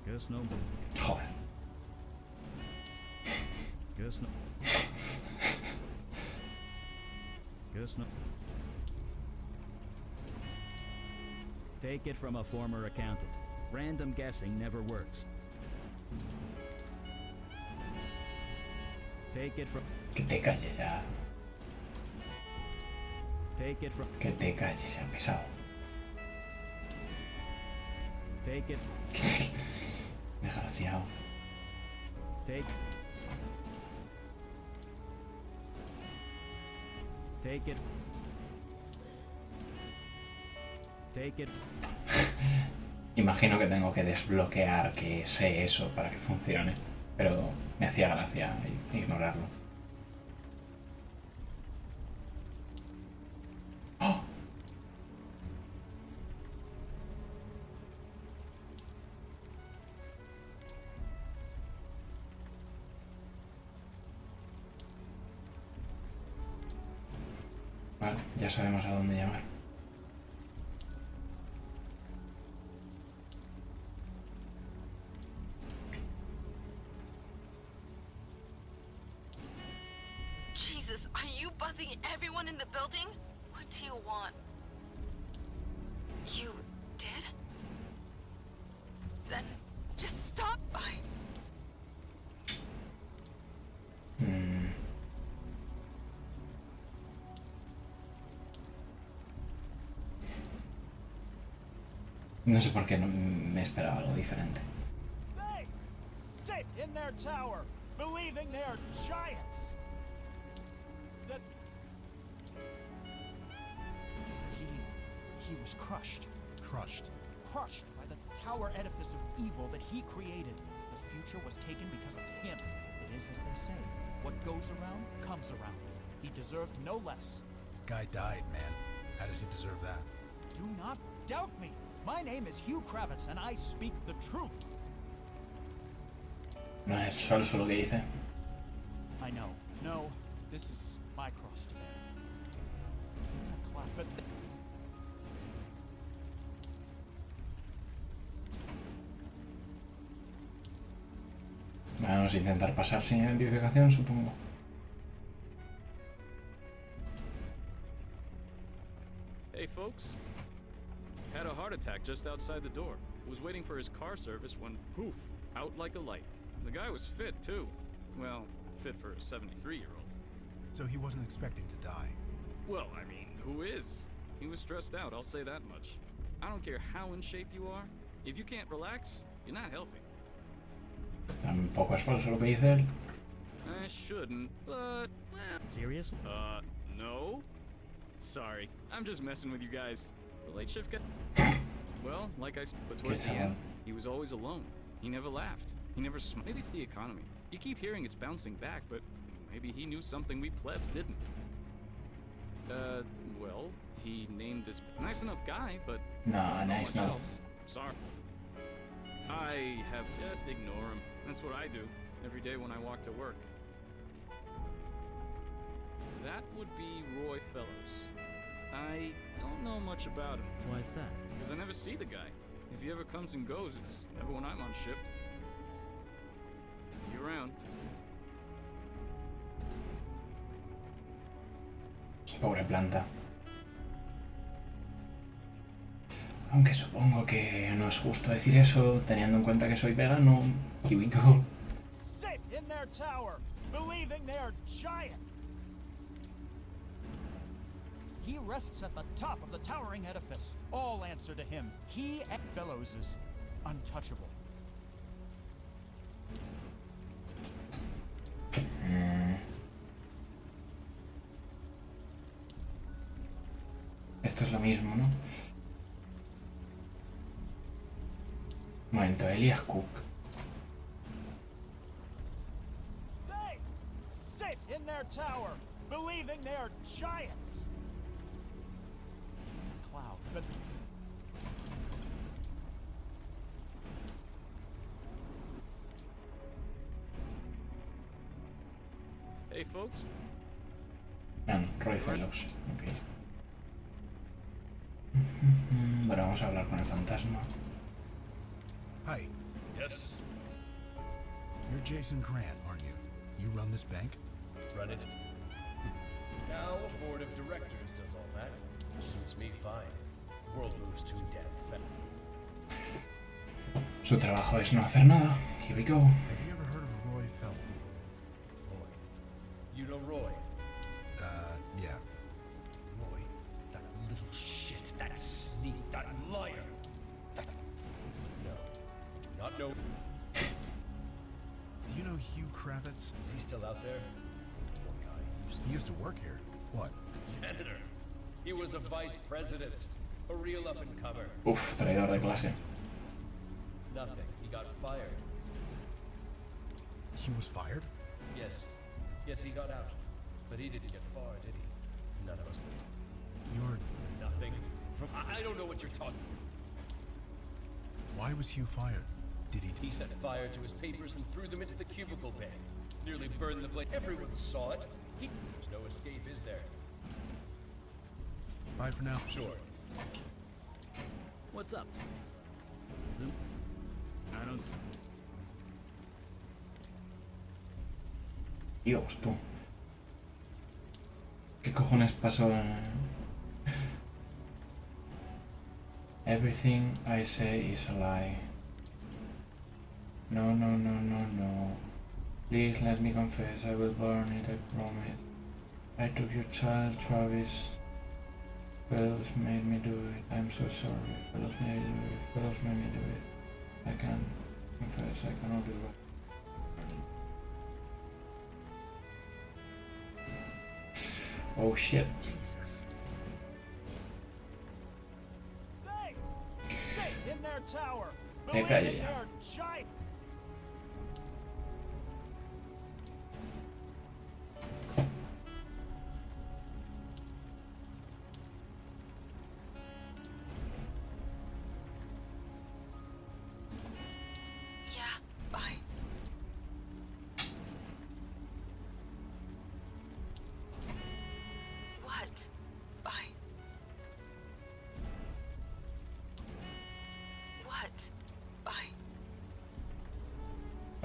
Guess nobody. Joder. Guess no. Guess no. Take it from a former accountant. Random guessing never works. Take it from... Que te calles ya. Take it from... Que te calles ya, pesado. Take it... Desgraciado. Take it... Take it... Imagino que tengo que desbloquear que sé eso para que funcione, pero me hacía gracia ignorarlo. ¡Oh! Vale, ya sabemos a dónde llamar. Jesus, are you buzzing everyone in the building? What do you want? You did? Then just stop by. No sé por qué no me esperaba algo diferente. They sit in their tower, believing they are giants. That he was crushed. Crushed. Crushed by the tower edifice of evil that he created. The future was taken because of him. It is as they say, what goes around comes around. He deserved no less. Guy died, man. How does he deserve that? Do not doubt me. My name is Hugh Kravitz, and I speak the truth. No es falso lo que dice. I know. No, this is my cross to bear. But Vamos a intentar pasar sin identificación, supongo. Hey, folks. Had a heart attack just outside the door. Was waiting for his car service when, poof, out like a light. The guy was fit, too. Well, fit for a 73-year-old. So he wasn't expecting to die. Well, I mean, who is? He was stressed out, I'll say that much. I don't care how in shape you are. If you can't relax, you're not healthy. Tampoco es falso lo que dice él. I shouldn't, but... Serious? No. Sorry, I'm just messing with you guys. The late shift guy... Well, like I said, but towards the end, he was always alone. He never laughed. He never smiled. Maybe it's the economy. You keep hearing it's bouncing back, but maybe he knew something we plebs didn't. Well, he named this nice enough guy, but... No, nice no. Else. Sorry. I have... Just ignore him. That's what I do every day when I walk to work. That would be Roy Fellows. I don't know much about him. Why is that? Because I never see the guy. If he ever comes and goes, it's never when I'm on shift. See you around. Pobre planta. Aunque supongo que no es justo decir eso, teniendo en cuenta que soy vegano. Here we go. Sit in their tower, believing they're giant. He rests at the top of the towering edifice. All answer to him. He and Fellows is untouchable. Esto es lo mismo, ¿no? Un momento, Elias Cook. They sit in their tower, believing they're giants. Cloud, but... Hey, folks. Roy Fellows. Ok. Bueno, vamos a hablar con el fantasma. Hi. Yes? You're Jason Grant, aren't you? You run this bank? Run it. Now a board of directors does all that. Suits me fine. The world moves too damn fast. Su trabajo es no hacer nada. Here we go. Have you ever heard of Roy Fellows? Roy. You know Roy? Yeah. Roy, that little shit, that sneak, that liar. That... No, I do not know. Do you know Hugh Kravitz? Is he still out there? Poor guy. He used to work here. What? Janitor. He was a vice president. A real up-and-comer. Uf, traidor de clase. Nothing. He got fired. He was fired? Yes. Yes, he got out. But he didn't get far, did he? None of us did. You're... Nothing. From... I don't know what you're talking. Why was Hugh fired? Did he... He set fire to his papers and threw them into the cubicle bay. Nearly burned the place. Everyone saw it. There's no escape, is there? Bye for now. Sure. What's up? I don't... Dios, tú. ¿Qué cojones pasó? Everything I say is a lie. No, no, no, no, no. Please let me confess. I will burn it, I promise. I took your child, Travis. Fellows made me do it. I'm so sorry. Fellows made me do it. Fellows made me do it. I can confess. I cannot do it. Oh shit. Jesus. They sit in their tower, Me believing callo ya. they're giant.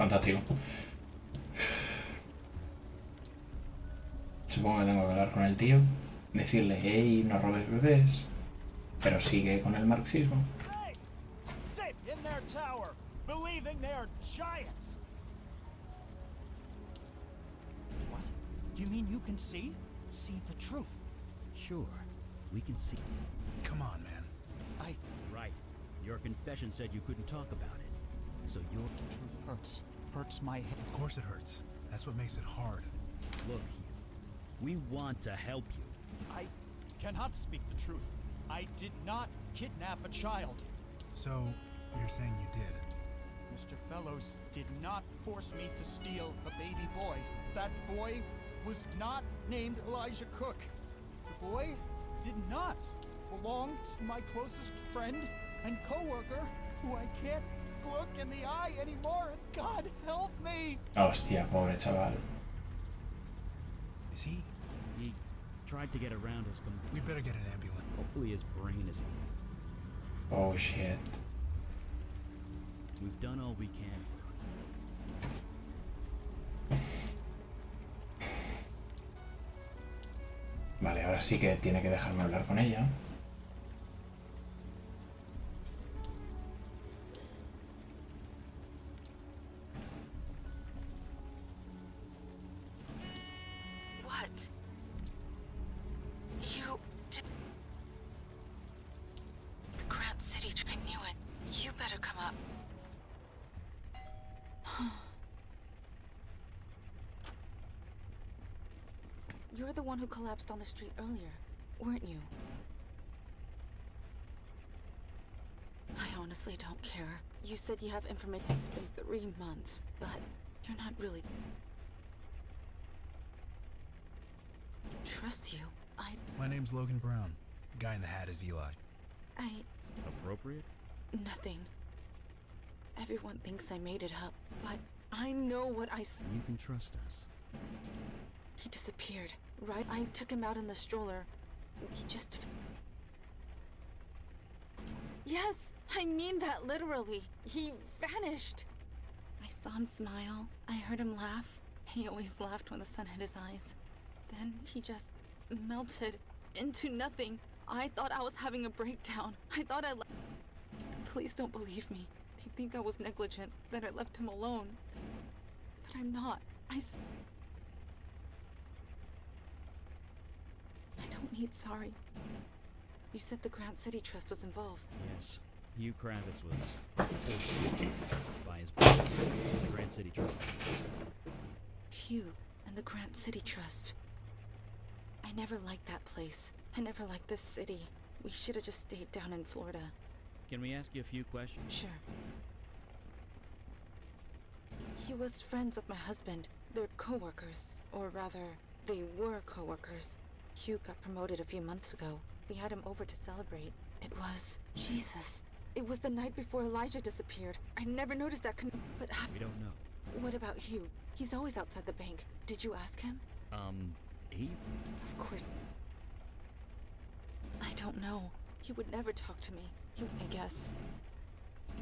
Fantástico. Supongo que tengo que hablar con el tío, decirle, hey, no robes bebés, pero sigue con el marxismo. Hey! Sit in their tower, believing they're giants! What? You mean you can see? See the truth? Sure, we can see. Come on, man. Right. Your confession said you couldn't talk about it. So your truth hurts. Hurts my head. Of course it hurts. That's what makes it hard. Look, Hugh. We want to help you. I cannot speak the truth. I did not kidnap a child. So, you're saying you did? Mr. Fellows did not force me to steal a baby boy. That boy was not named Elijah Cook. The boy did not belong to my closest friend and co-worker, who I can't look in the eye anymore, and God help me! Hostia, pobre chaval. Is he? He tried to get around his... We better get an ambulance. Hopefully his brain is... Oh shit. We've done all we can for him. Vale, ahora sí que tiene que dejarme hablar con ella. What? You did... The Grant City... I knew it. You better come up. You're the one who collapsed on the street earlier, weren't you? I honestly don't care. You said you have information. It's been 3 months, but you're not really... Trust you. My name's Logan Brown. The guy in the hat is Eli. Appropriate? Nothing. Everyone thinks I made it up, but I know what I... You can trust us. He disappeared, right? I took him out in the stroller. He just... Yes, I mean that literally. He vanished. I saw him smile. I heard him laugh. He always laughed when the sun hit his eyes. Then he just melted into nothing. I thought I was having a breakdown. I thought I... Please don't believe me. They think I was negligent, that I left him alone. But I'm not. I don't need sorry. You said the Grant City Trust was involved. Yes. Hugh Kravitz was forced by his boss, the Grant City Trust. Hugh and the Grant City Trust. I never liked that place. I never liked this city. We should have just stayed down in Florida. Can we ask you a few questions? Sure. He was friends with my husband. They're co-workers. Or rather, they were co-workers. Hugh got promoted a few months ago. We had him over to celebrate. It was... Jesus. It was the night before Elijah disappeared. I never noticed that but... We don't know. What about Hugh? He's always outside the bank. Did you ask him? He... Of course. I don't know. He would never talk to me. I guess.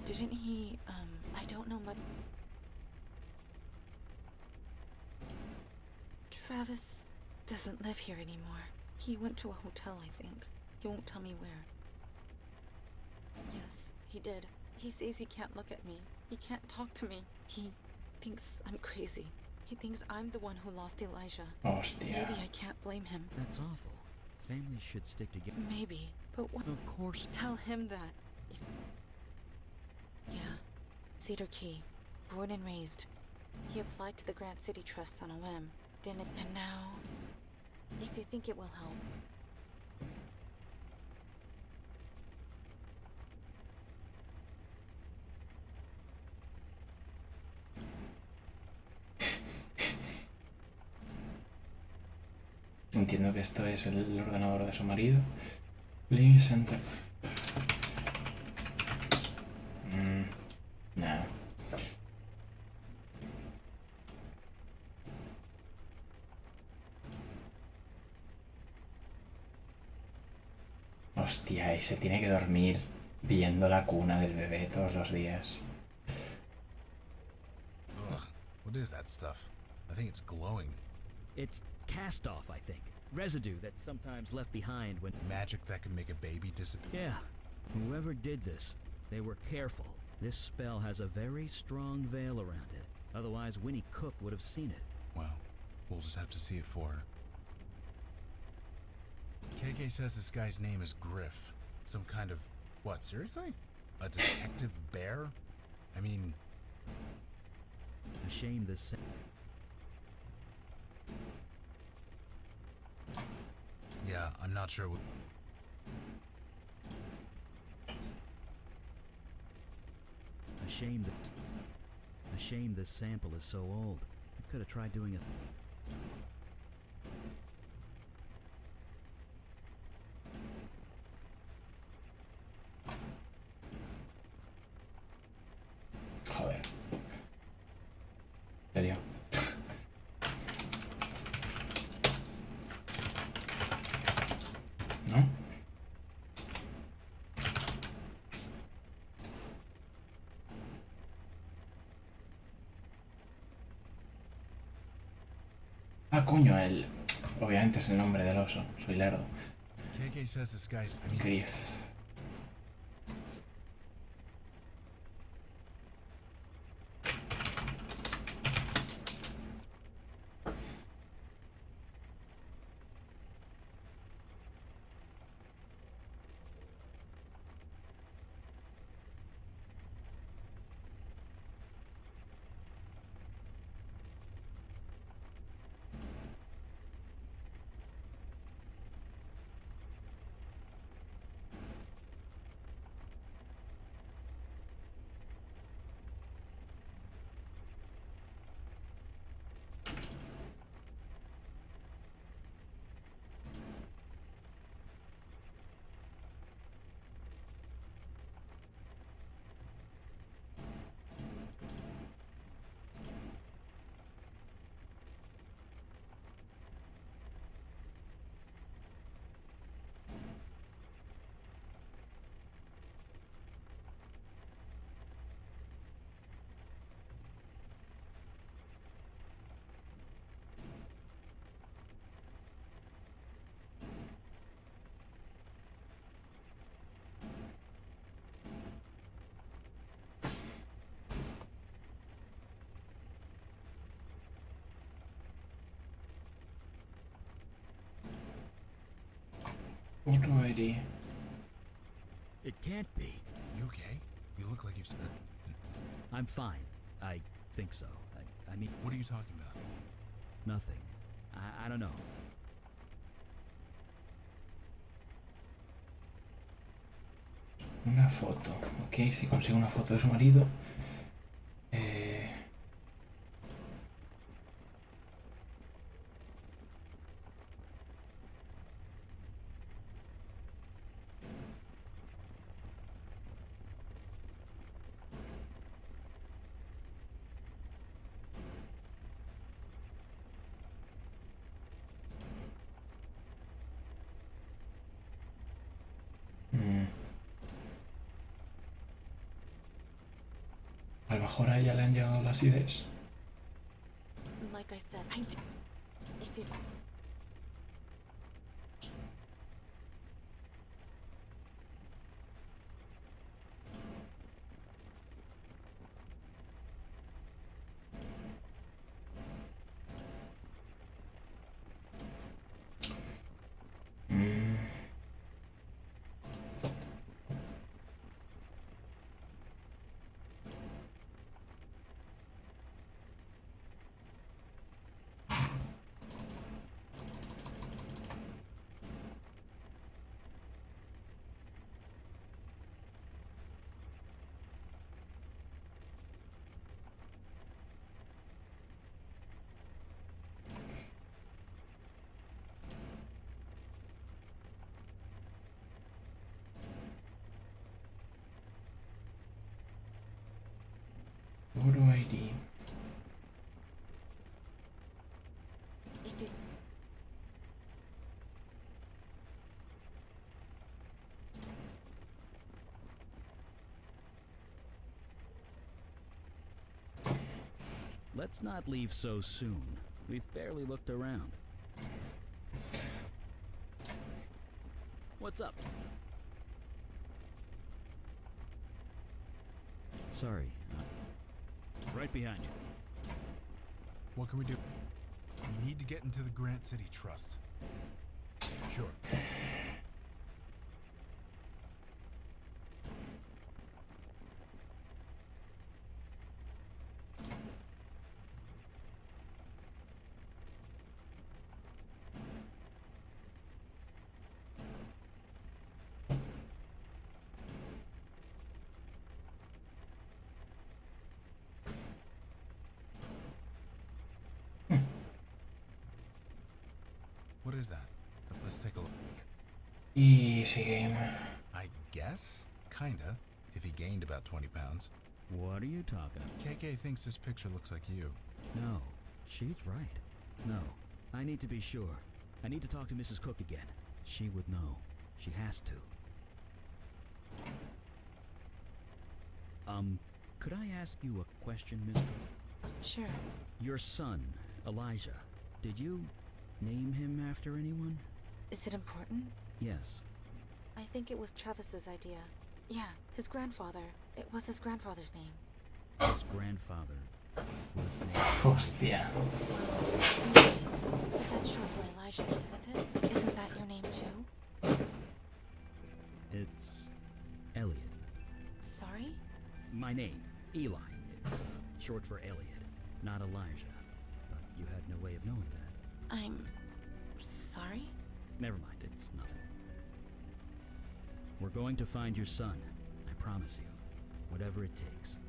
Didn't he, I don't know much. Travis doesn't live here anymore. He went to a hotel, I think. He won't tell me where. Yes, he did. He says he can't look at me. He can't talk to me. He thinks I'm crazy. He thinks I'm the one who lost Elijah. Hostia. Maybe I can't blame him. That's awful. Families should stick together. Maybe, but what? Of course. Tell him that. Yeah. Cedar Key. Born and raised. He applied to the Grant City Trust on a whim. Didn't it? And now... If you think it will help... Entiendo que esto es el ordenador de su marido. Please enter. Nada. Hostia, y se tiene que dormir viendo la cuna del bebé todos los días. Ugh. What is that stuff? I think it's glowing. It's cast off, I think. Residue that's sometimes left behind when... Magic that can make a baby disappear? Yeah. Whoever did this, they were careful. This spell has a very strong veil around it. Otherwise, Winnie Cook would have seen it. Well, we'll just have to see it for her. KK says this guy's name is Griff. Some kind of... What, seriously? A detective bear? I mean... A shame this... Yeah, I'm not sure what... A shame this sample is so old. I could have tried doing it. Joder. ¿En serio? ¿No? Ah, coño, él. Obviamente es el nombre del oso. Soy lerdo. KK says this guy's... Griff. Photo ID. It can't be. You okay? You look like you've said... I'm fine. I think so. I mean... What are you talking about? Nothing. I don't know. Una foto. Ok, si consigo una foto de su marido. A lo mejor a ella le han llegado las ideas. Like I said, if it... Photo ID. let's not leave so soon. We've barely looked around. What's up? Sorry. Right behind you. What can we do? We need to get into the Grant City Trust. Sure. What is that? Let's take a look. Easy game. I guess? Kinda. If he gained about 20 pounds. What are you talking about? KK thinks this picture looks like you. No, she's right. No, I need to be sure. I need to talk to Mrs. Cook again. She would know. She has to. Could I ask you a question, Miss Cook? Sure. Your son, Elijah, did you name him after anyone? Is it important? Yes. I think it was Travis's idea. Yeah, his grandfather. It was his grandfather's name. His grandfather was named... Hostia. But that's short for Elijah, isn't it? Isn't that your name too? It's Elliot. Sorry? My name, Eli. It's short for Elliot, not Elijah. But you had no way of knowing that. I'm sorry? Never mind, it's nothing. We're going to find your son. I promise you. Whatever it takes.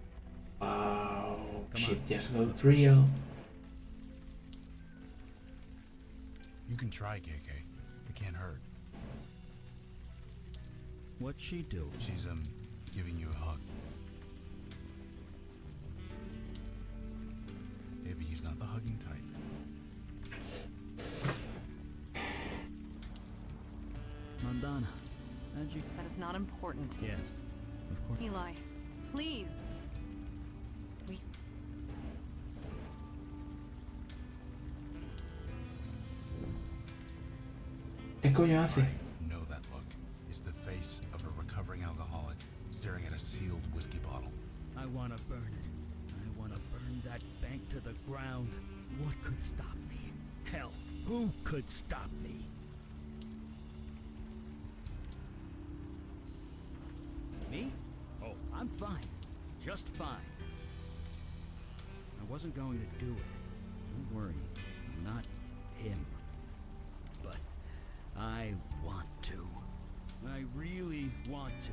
Wow. Come Shit on. just got real. You can try, KK. It can't hurt. What's she do? She's, giving you a hug. Maybe he's not the hugging type. Mandana, how'd you... That is not important. Yes, of course. Eli, please. We... ¿Qué coño hace? Know that look. It's the face of a recovering alcoholic staring at a sealed whiskey bottle. I want to burn it. I want to burn that bank to the ground. What could stop me? Hell, who could stop me? Me? Oh, I'm fine. Just fine. I wasn't going to do it. Don't worry. I'm not him. But I want to. I really want to.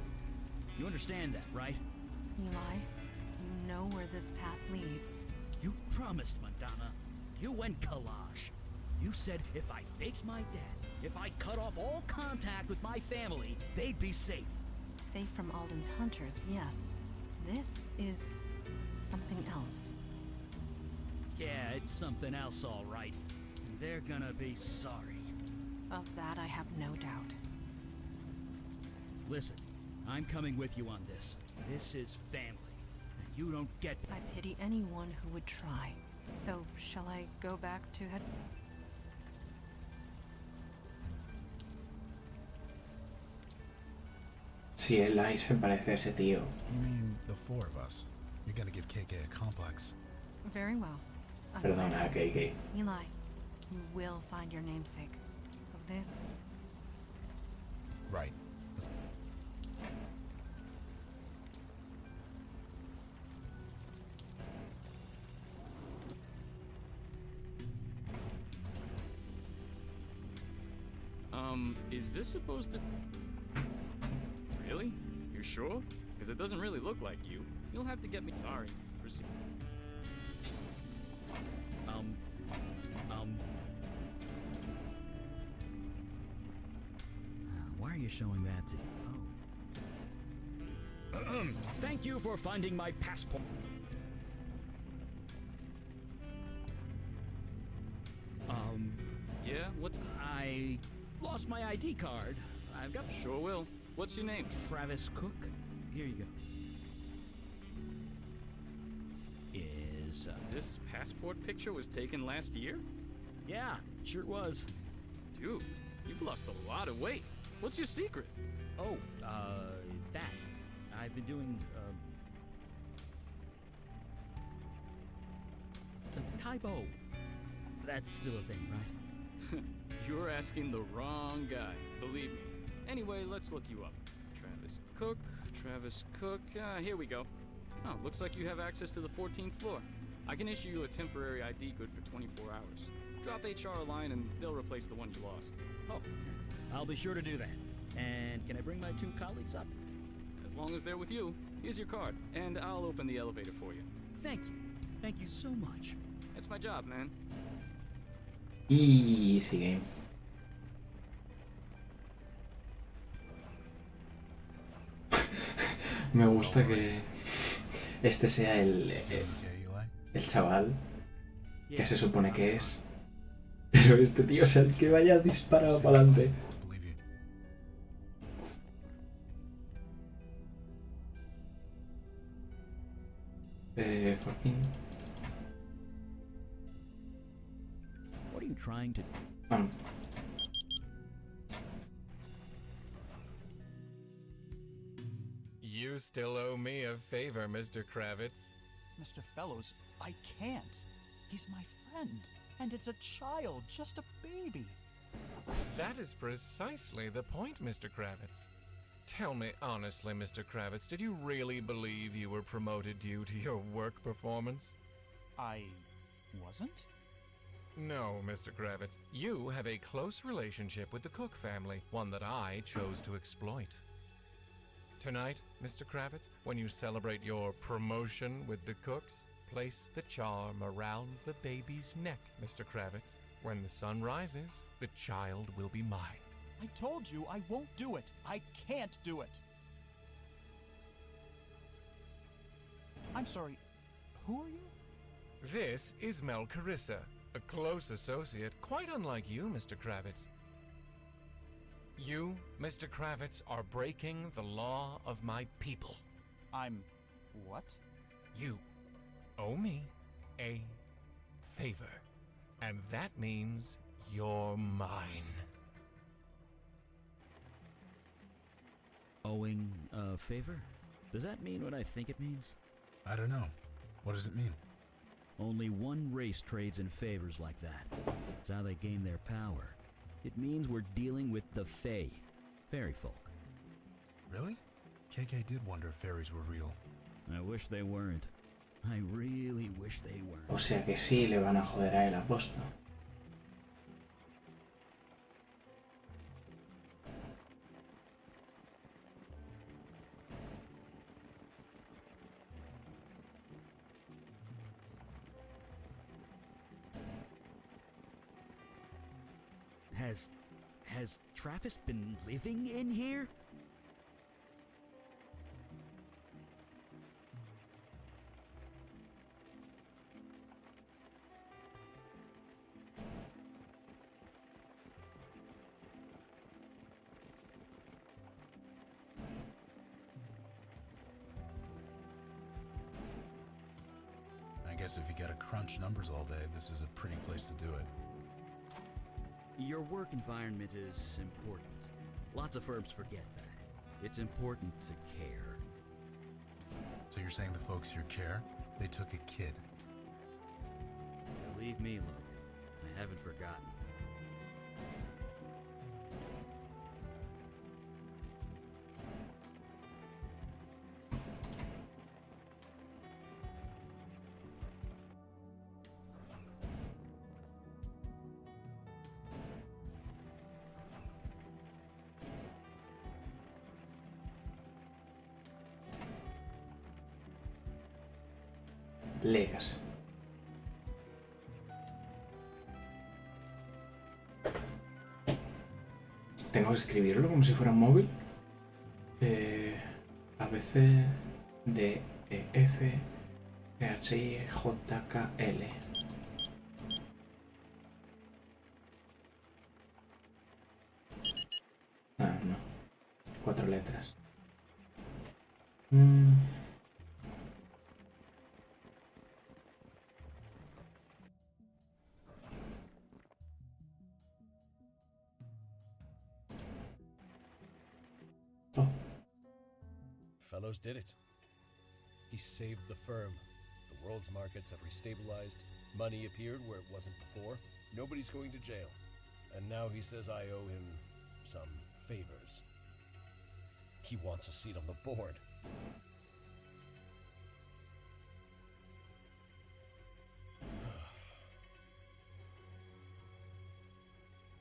You understand that, right? Eli, you know where this path leads. You promised, Madonna. You and Kalash. You said if I faked my death, if I cut off all contact with my family, they'd be safe. Safe from Alden's hunters, yes. This is something else. Yeah, it's something else, all right. And they're gonna be sorry. Of that I have no doubt. Listen, I'm coming with you on this. This is family. And you don't get... I pity anyone who would try. So, shall I go back to head... Si Eli se parece a ese tío. You mean the four of us? You're gonna give KK a complex. Very well. I'm Perdona, ready. KK. Eli, you will find your namesake. Of this... Right. Is this supposed to... Really? You're sure? Because it doesn't really look like you. You'll have to get me... Sorry. Proceed. Why are you showing that to... Oh. Thank you for finding my passport. Yeah? What's... I lost my ID card. I've got... Sure will. What's your name? Travis Cook. Here you go. is, This passport picture was taken last year? Yeah, sure was. Dude, you've lost a lot of weight. What's your secret? Oh, that. I've been doing, Taibo. That's still a thing, right? You're asking the wrong guy, believe me. Anyway, let's look you up. Travis Cook, here we go. Oh, looks like you have access to the 14th floor. I can issue you a temporary ID good for 24 hours. Drop HR a line and they'll replace the one you lost. Oh, I'll be sure to do that. And can I bring my 2 colleagues up? As long as they're with you. Here's your card, and I'll open the elevator for you. Thank you. Thank you so much. It's my job, man. Easy game. Me gusta que este sea el chaval que se supone que es, pero este tío es el que vaya disparado para adelante. What are you trying to... You still owe me a favor, Mr. Kravitz. Mr. Fellows, I can't. He's my friend, and it's a child, just a baby. That is precisely the point, Mr. Kravitz. Tell me honestly, Mr. Kravitz, did you really believe you were promoted due to your work performance? I wasn't? No, Mr. Kravitz. You have a close relationship with the Cook family, one that I chose to exploit. Tonight, Mr. Kravitz, when you celebrate your promotion with the Cooks, place the charm around the baby's neck, Mr. Kravitz. When the sun rises, the child will be mine. I told you I won't do it. I can't do it. I'm sorry, who are you? This is Mel Carissa, a close associate, quite unlike you, Mr. Kravitz. You, Mr. Kravitz, are breaking the law of my people. I'm... what? You owe me a favor, and that means you're mine. Owing a favor? Does that mean what I think it means? I don't know. What does it mean? Only one race trades in favors like that. It's how they gain their power. It means we're dealing with the Fae, fairy folk. Really? KK did wonder if fairies were real. I wish they weren't. I really wish they weren't. O sea que sí le van a joder a él, aposto. Has Travis been living in here? I guess if you gotta crunch numbers all day, this is a pretty place to do it. Your work environment is important. Lots of firms forget that. It's important to care. So you're saying the folks here care? They took a kid. Believe me, Logan, I haven't forgotten. Legas. Tengo que escribirlo como si fuera un móvil. A, B, C, D, E, F, H, I, J, K, L. Ah, no. 4 letras. Fellows did it. He saved the firm. The world's markets have restabilized. Money appeared where it wasn't before. Nobody's going to jail. And now he says I owe him some favors. He wants a seat on the board.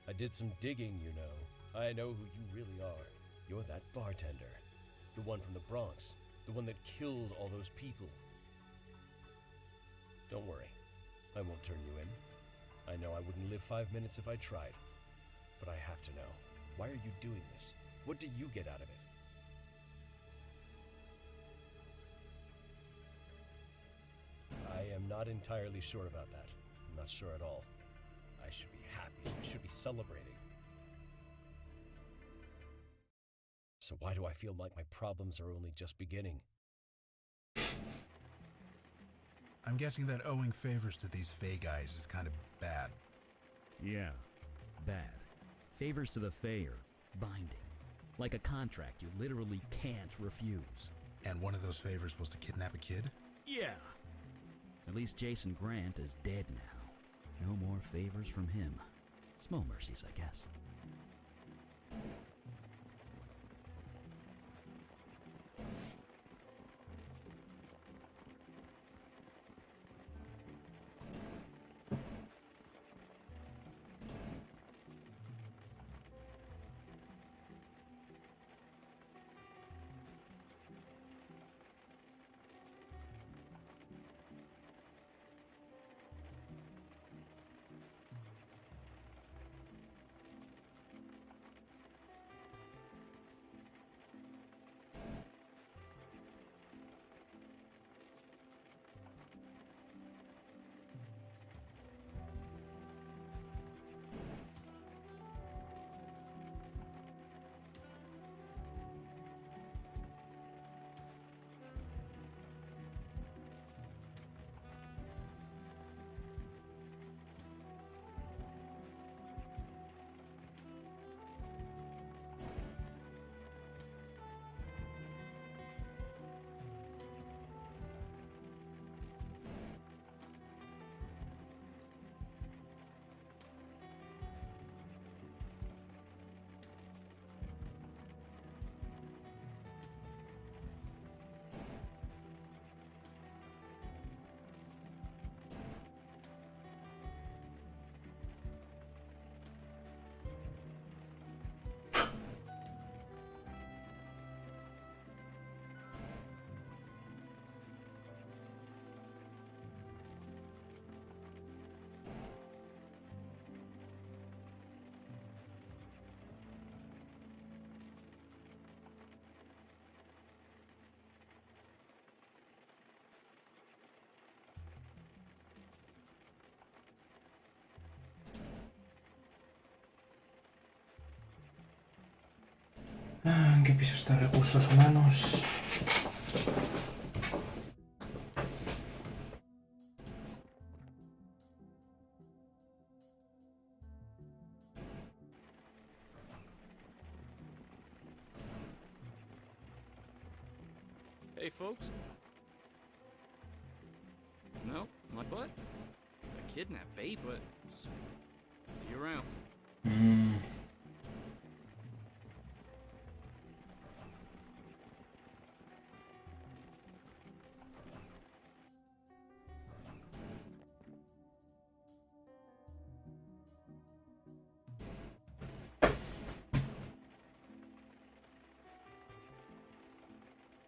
I did some digging, you know. I know who you really are. You're that bartender. The one from the Bronx. The one that killed all those people. Don't worry. I won't turn you in. I know I wouldn't live 5 minutes if I tried. But I have to know. Why are you doing this? What do you get out of it? I am not entirely sure about that. I'm not sure at all. I should be happy. I should be celebrating. So why do I feel like my problems are only just beginning? I'm guessing that owing favors to these Fae guys is kind of bad. Yeah, bad. Favors to the Fae are binding. Like a contract you literally can't refuse. And one of those favors was to kidnap a kid? Yeah. At least Jason Grant is dead now. No more favors from him. Small mercies, I guess. ¿En qué piso está recursos humanos? Hey, folks. No, my butt. A kidnapped babe, but see you around.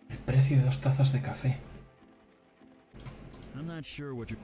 El precio de 2 tazas de café. I'm not sure what you're...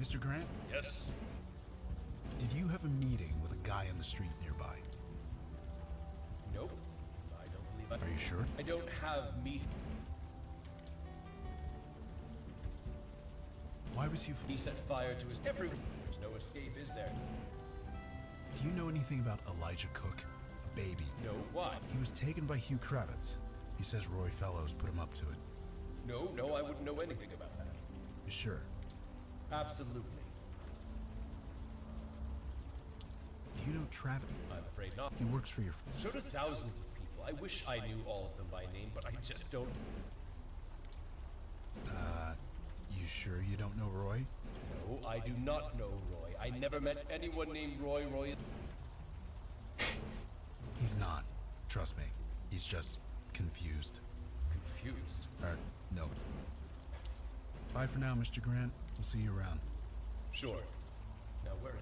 Mr. Grant? Yes? Did you have a meeting with a guy on the street nearby? Nope. I don't believe Are you sure? I don't have meat. Why was he... He set fire to his everyone. There's no escape, is there? Do you know anything about Elijah Cook? A baby. No, why? He was taken by Hugh Kravitz. He says Roy Fellows put him up to it. No, I wouldn't know anything about that. You sure? Absolutely. Do you know Travis? I'm afraid not. He works for your... So do thousands of people. I wish I knew all of them by name, but I just don't. You sure you don't know Roy? No, I do not know Roy. I never met anyone named Roy. He's not. Trust me. He's just confused. Confused? No. Bye for now, Mr. Grant. We'll see you around. Sure. Now where?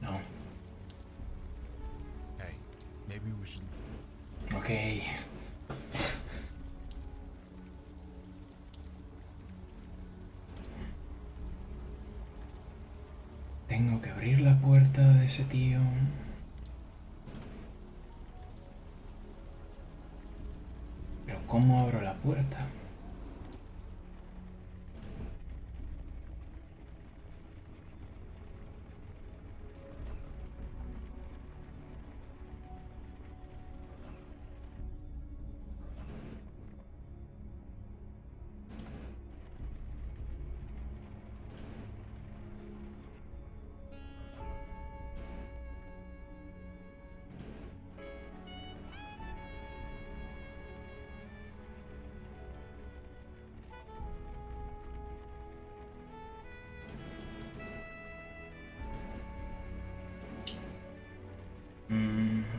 No. Hey, maybe we should... Ok. Tengo que abrir la puerta de ese tío. Pero ¿cómo abro la puerta?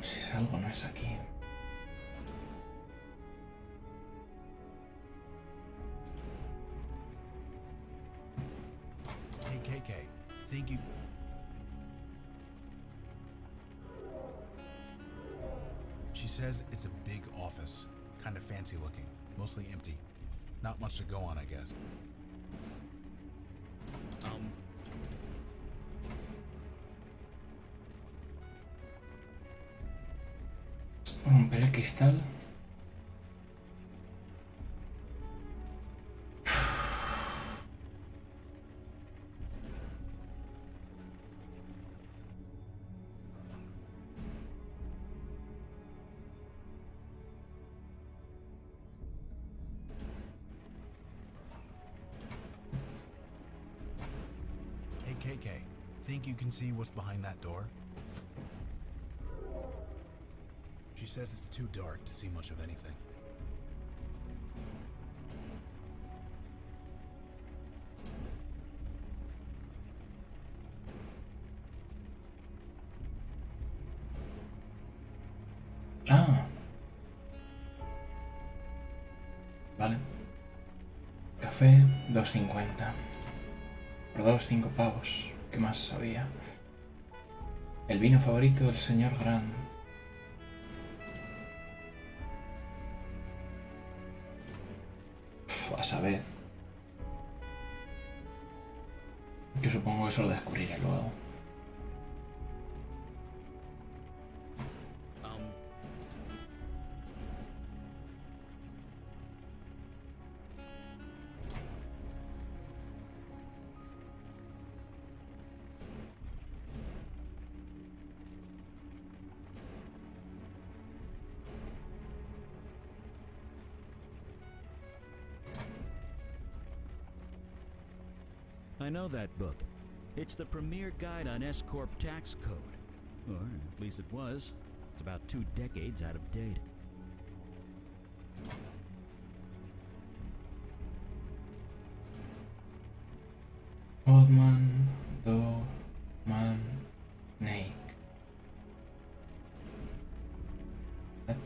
Si salgo no es aquí. Hey, KK. Think you... She says it's a big office. Kind of fancy looking. Mostly empty. Not much to go on, I guess. Romper el cristal. Hey, KK. Think you can see what's behind that door? She says it's too dark to see much of anything. Ah. Vale. Café 2.50. Por 5 pavos. ¿Qué más había? El vino favorito del señor Grant. A saber. Yo supongo que eso lo descubriré luego. I know that book. It's the premier guide on S-Corp tax code. Or at least it was. It's about 2 decades out of date. Old man. dog, man, snake. What?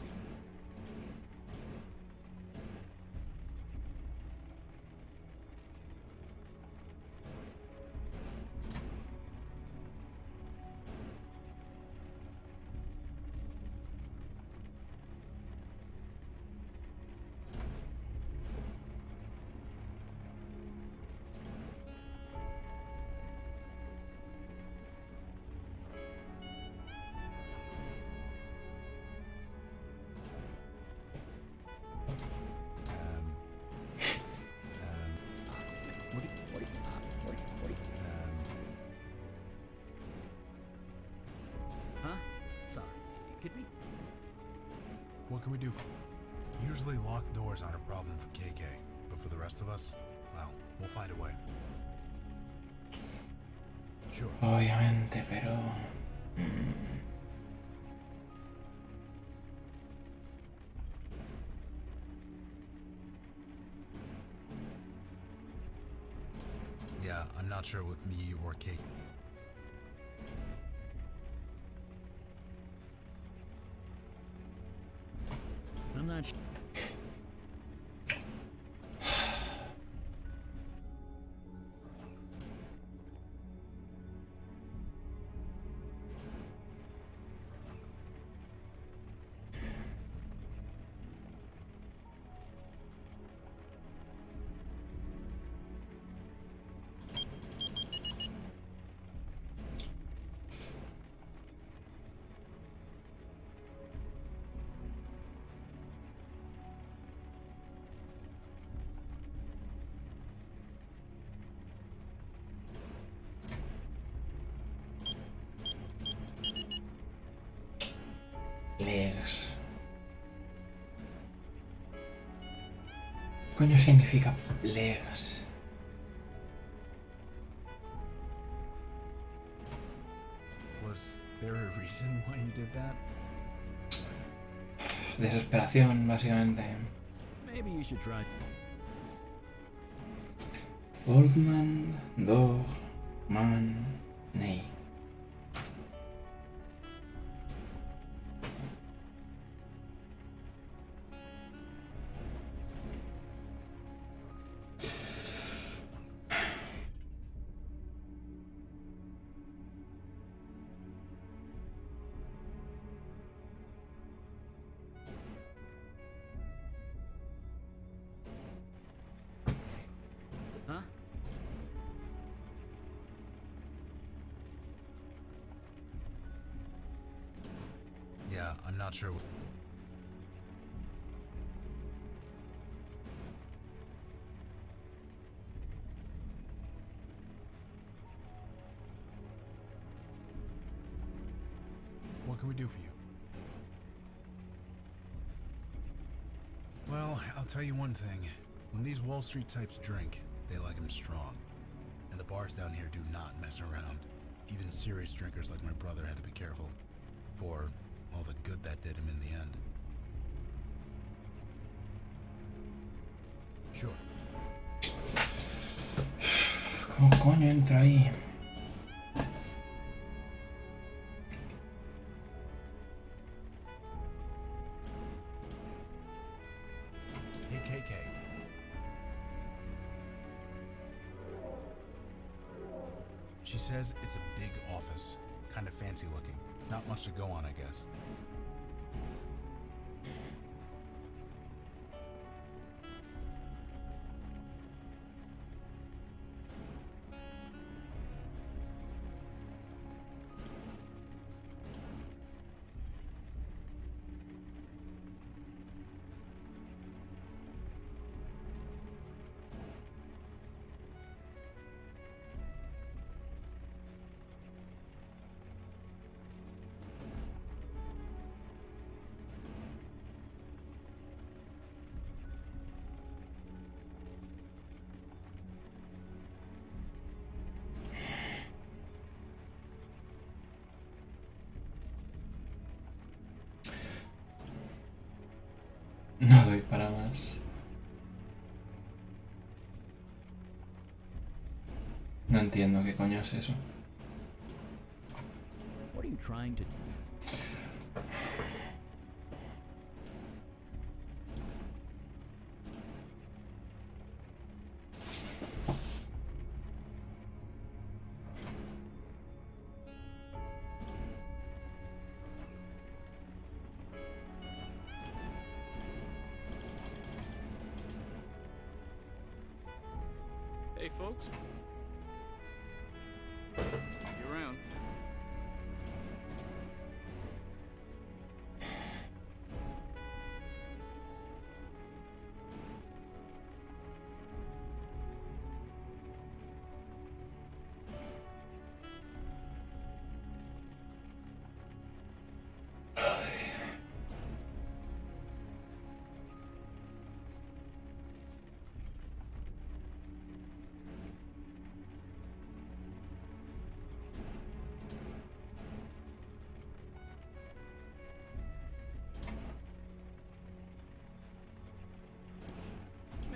Huh? Sorry. Could we? What can we do? Usually locked doors aren't a problem for KK, but for the rest of us, well, we'll find a way. Sure. Obviamente, pero... Yeah, I'm not sure with me or KK. I'm not. Legs. ¿Qué coño significa legs? Was there a reason why you did that? Desesperación, básicamente. Maybe you should try. Old man, dog, man, snake. Huh? Yeah, I'm not sure. What can we do for you? Well, I'll tell you one thing. When these Wall Street types drink, they like them strong. And the bars down here do not mess around. Even serious drinkers like my brother had to be careful. For all the good that did him in the end. Sure. ¿Cómo coño entra ahí? Hey, KK. She says it's a big office. Kind of fancy looking. Not much to go on, I guess. No entiendo qué coño es eso. What are you trying to... Hey, folks. You around?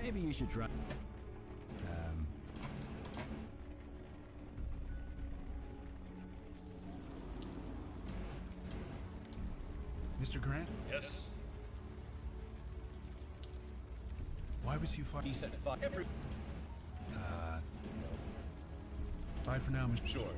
Maybe you should try... Mr. Grant? Yes. Why was you fighting? He said fuck every... Bye for now, Mr. Sure.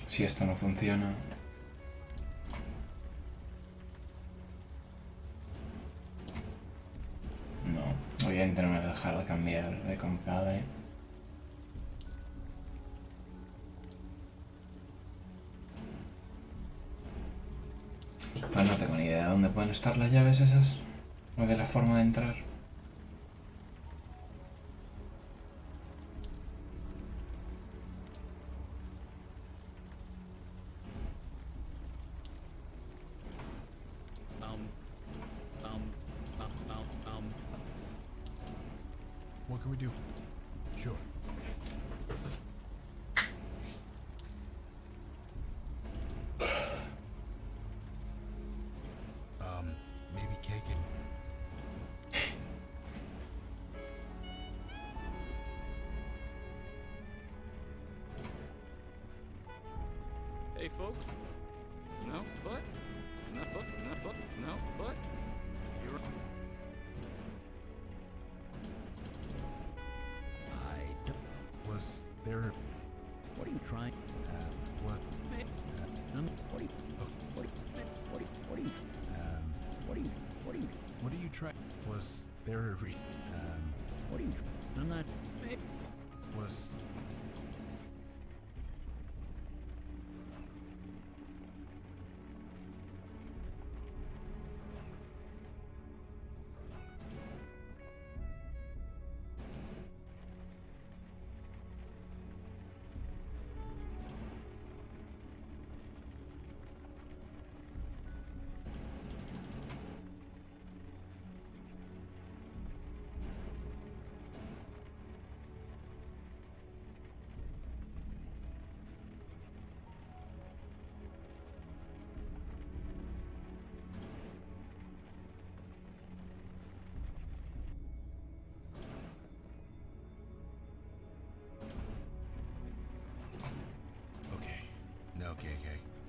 Si esto no funciona... No, obviamente no me voy a dejar de cambiar de compadre. Pues no tengo ni idea de dónde pueden estar las llaves esas. O de la forma de entrar. What can we do? Sure. Maybe cake and... Hey, folks. No, but. No, but. You're... Was there... What are you trying... what... What are you trying... Was there a re... What are you... I'm not... Was...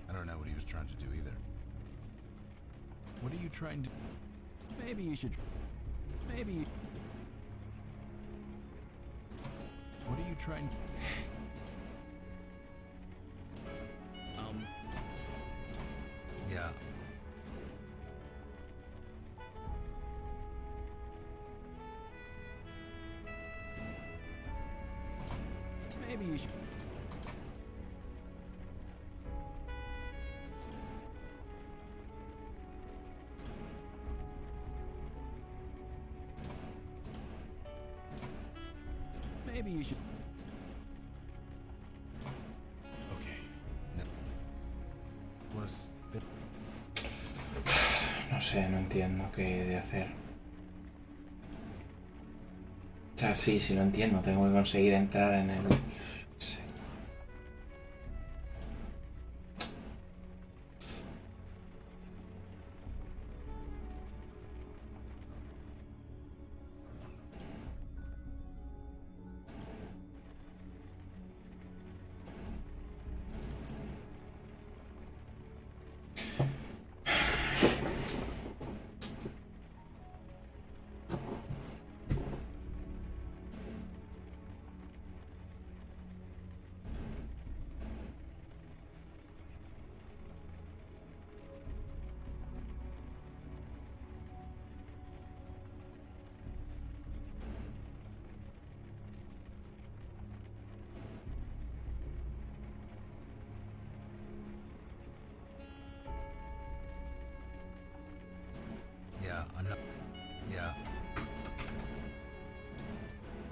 I don't know what he was trying to do either. What are you trying to... Maybe you should... Maybe... What are you trying... Yeah. Maybe you should... Maybe you should... Okay. No. Was the... No sé, no entiendo qué he de hacer. O sea, sí lo entiendo. Tengo que conseguir entrar en el... Sí. Yeah, I'm not... Yeah.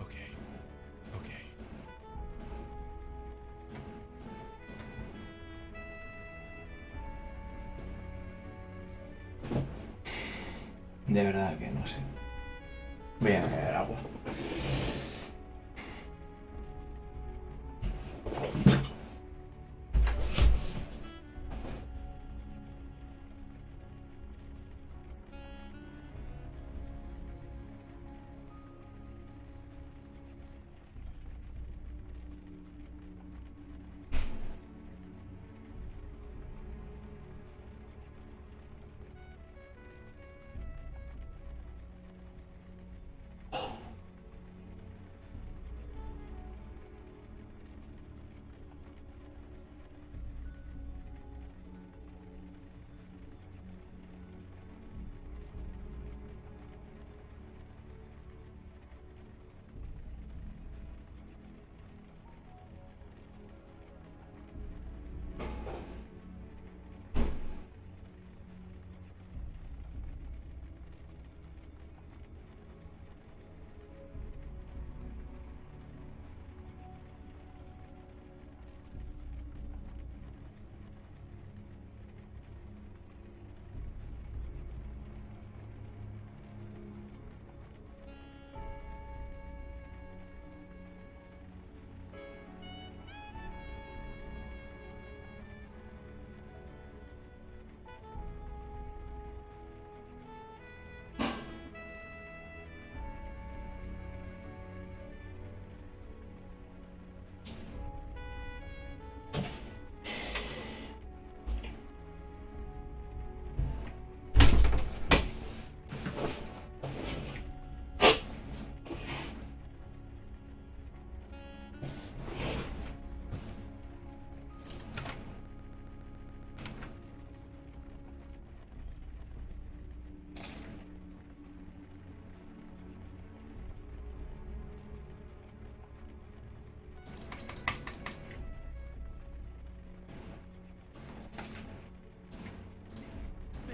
Okay. Okay. De verdad que no sé. Voy a beber agua.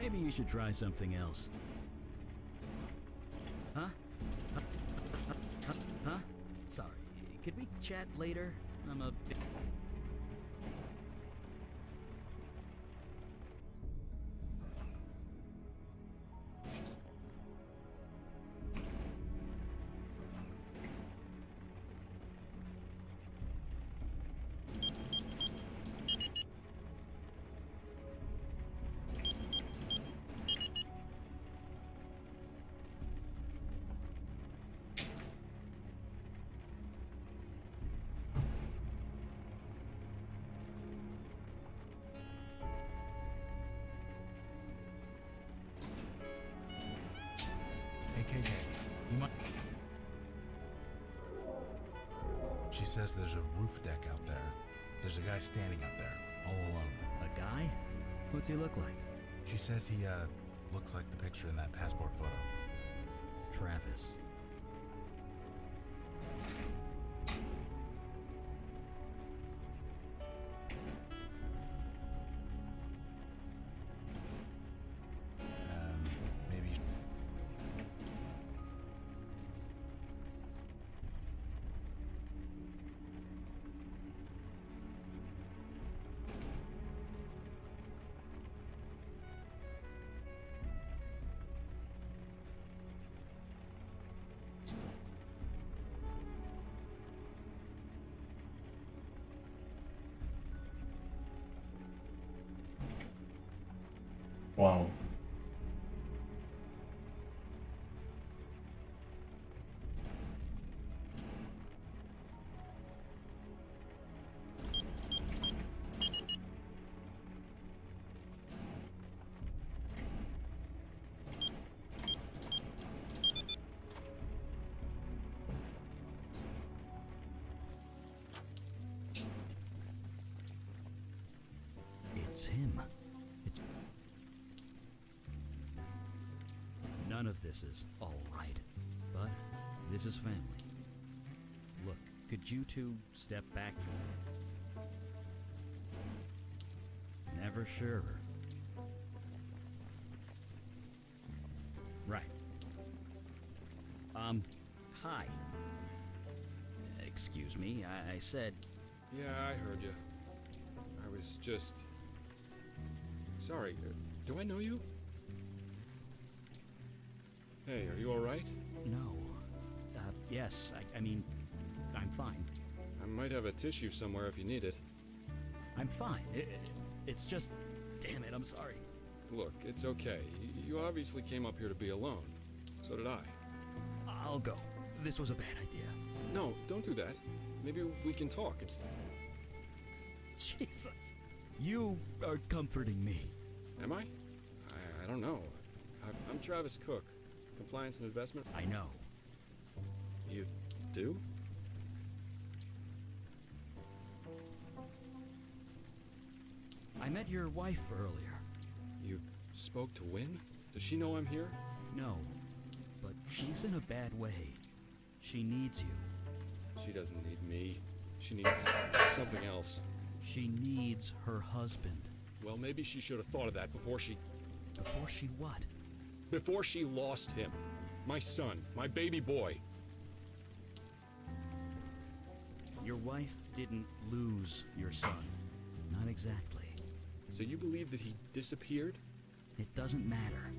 Maybe you should try something else. Huh? Huh? Sorry. Could we chat later? I'm a bit... KJ. You might. She says there's a roof deck out there. There's a guy standing out there, all alone. A guy? What's he look like? She says he, looks like the picture in that passport photo. Travis. Maybe. Wow. It's him. It's... None of this is all right, but this is family. Look, could you two step back? Never sure. Right. Hi. Excuse me, I said... Yeah, I heard you. I was just... Sorry, do I know you? Hey, are you alright? No. Yes, I mean, I'm fine. I might have a tissue somewhere if you need it. I'm fine. It's just... Damn it, I'm sorry. Look, it's okay. You obviously came up here to be alone. So did I. I'll go. This was a bad idea. No, don't do that. Maybe we can talk. It's... Jesus. You are comforting me. Am I? I don't know. I'm Travis Cook. Compliance and investment? I know. You do? I met your wife earlier. You spoke to Wynn? Does she know I'm here? No, but she's in a bad way. She needs you. She doesn't need me. She needs something else. She needs her husband. Well, maybe she should have thought of that before she... Before she what? Before she lost him. My son. My baby boy. Your wife didn't lose your son. Not exactly. So you believe that he disappeared? It doesn't matter.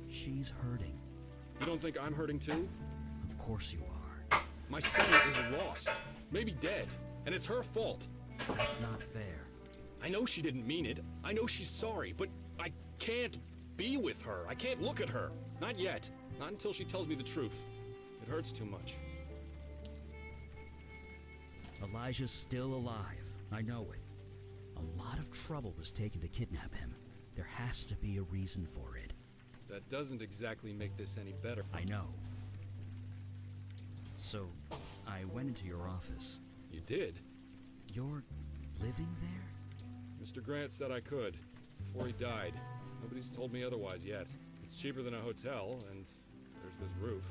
She's hurting. You don't think I'm hurting too? Of course you are. My son is lost. Maybe dead. And it's her fault. That's not fair. I know she didn't mean it. I know she's sorry, but I can't be with her. I can't look at her. Not yet. Not until she tells me the truth. It hurts too much. Elijah's still alive. I know it. A lot of trouble was taken to kidnap him. There has to be a reason for it. That doesn't exactly make this any better. I know. So, I went into your office. You did? You're living there? Mr. Grant said I could. Before he died. Nobody's told me otherwise yet. It's cheaper than a hotel, and there's this roof.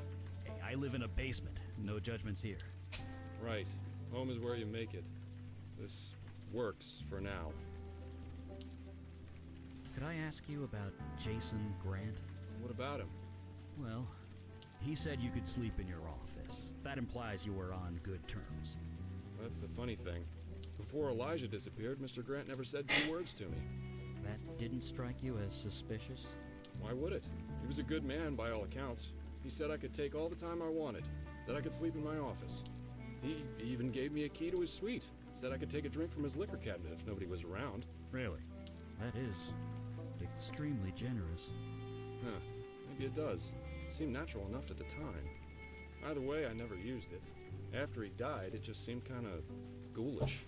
Hey, I live in a basement. No judgments here. Right. Home is where you make it. This works for now. Could I ask you about Jason Grant? What about him? Well, he said you could sleep in your office. That implies you were on good terms. That's the funny thing. Before Elijah disappeared, Mr. Grant never said 2 words to me. That didn't strike you as suspicious? Why would it? He was a good man by all accounts. He said I could take all the time I wanted, that I could sleep in my office. He even gave me a key to his suite. Said I could take a drink from his liquor cabinet if nobody was around. Really? That is extremely generous. Huh. Maybe it does. It seemed natural enough at the time. Either way, I never used it. After he died, it just seemed kind of ghoulish.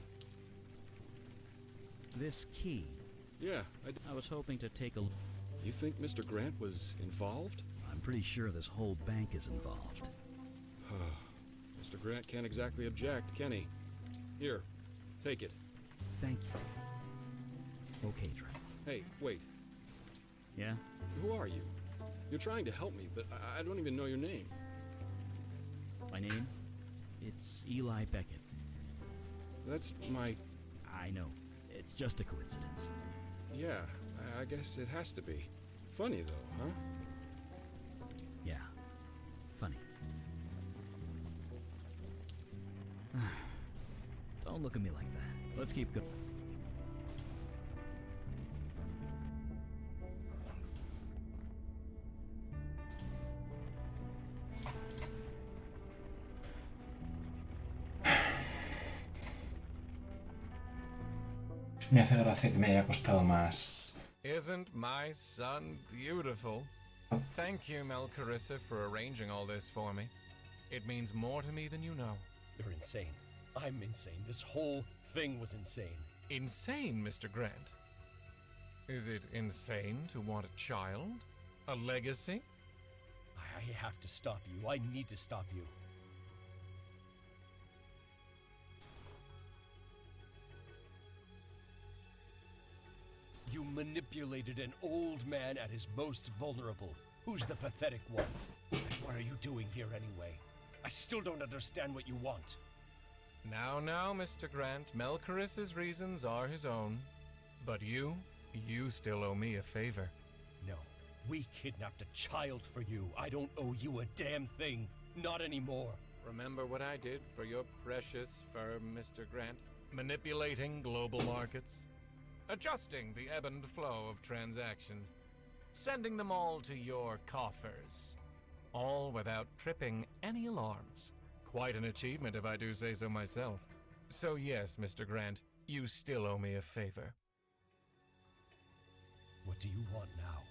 This key? Yeah, I was hoping to take a look. You think Mr. Grant was involved? I'm pretty sure this whole bank is involved. Mr. Grant can't exactly object, can he? Here, take it. Thank you. Okay, Trent. Hey, wait. Yeah? Who are you? You're trying to help me, but I don't even know your name. My name? It's Eli Beckett. That's my... I know. It's just a coincidence. Yeah, I guess it has to be. Funny, though, huh? Yeah. Funny. Don't look at me like that. Let's keep going. Me hace gracia que me haya costado más. Isn't my son beautiful? Thank you, Mel Carissa, for arranging all this for me. It means more to me than you know. You're insane. I'm insane. This whole thing was insane. Insane, Mr. Grant? Is it insane to want a child? A legacy? I have to stop you. I need to stop you. You manipulated an old man at his most vulnerable. Who's the pathetic one? And what are you doing here anyway? I still don't understand what you want. Now, Mr. Grant, Mel Carissa's reasons are his own. But you still owe me a favor. No, we kidnapped a child for you. I don't owe you a damn thing. Not anymore. Remember what I did for your precious firm, Mr. Grant? Manipulating global markets? Adjusting the ebb and flow of transactions, sending them all to your coffers, all without tripping any alarms. Quite an achievement if I do say so myself. So yes, Mr. Grant, you still owe me a favor. What do you want now?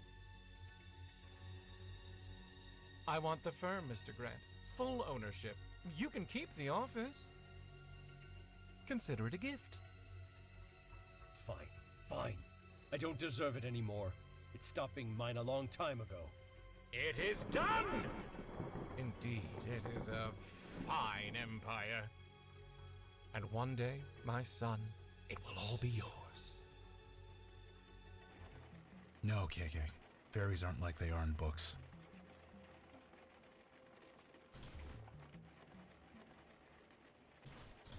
I want the firm, Mr. Grant. Full ownership. You can keep the office. Consider it a gift. Fine. I don't deserve it anymore. It stopped being mine a long time ago. It is done! Indeed, it is a fine empire. And one day, my son, it will all be yours. No, KK. Fairies aren't like they are in books.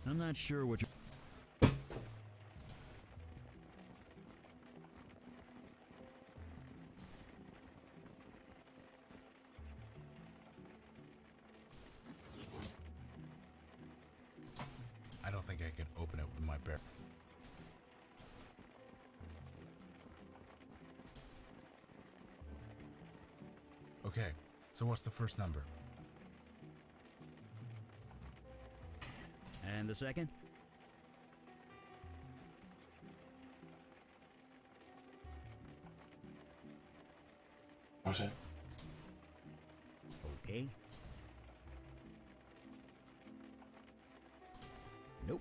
I'm not sure what you're... I don't think I could open it with my bare... Okay, so what's the first number? And the second? No sé. Okay. Nope.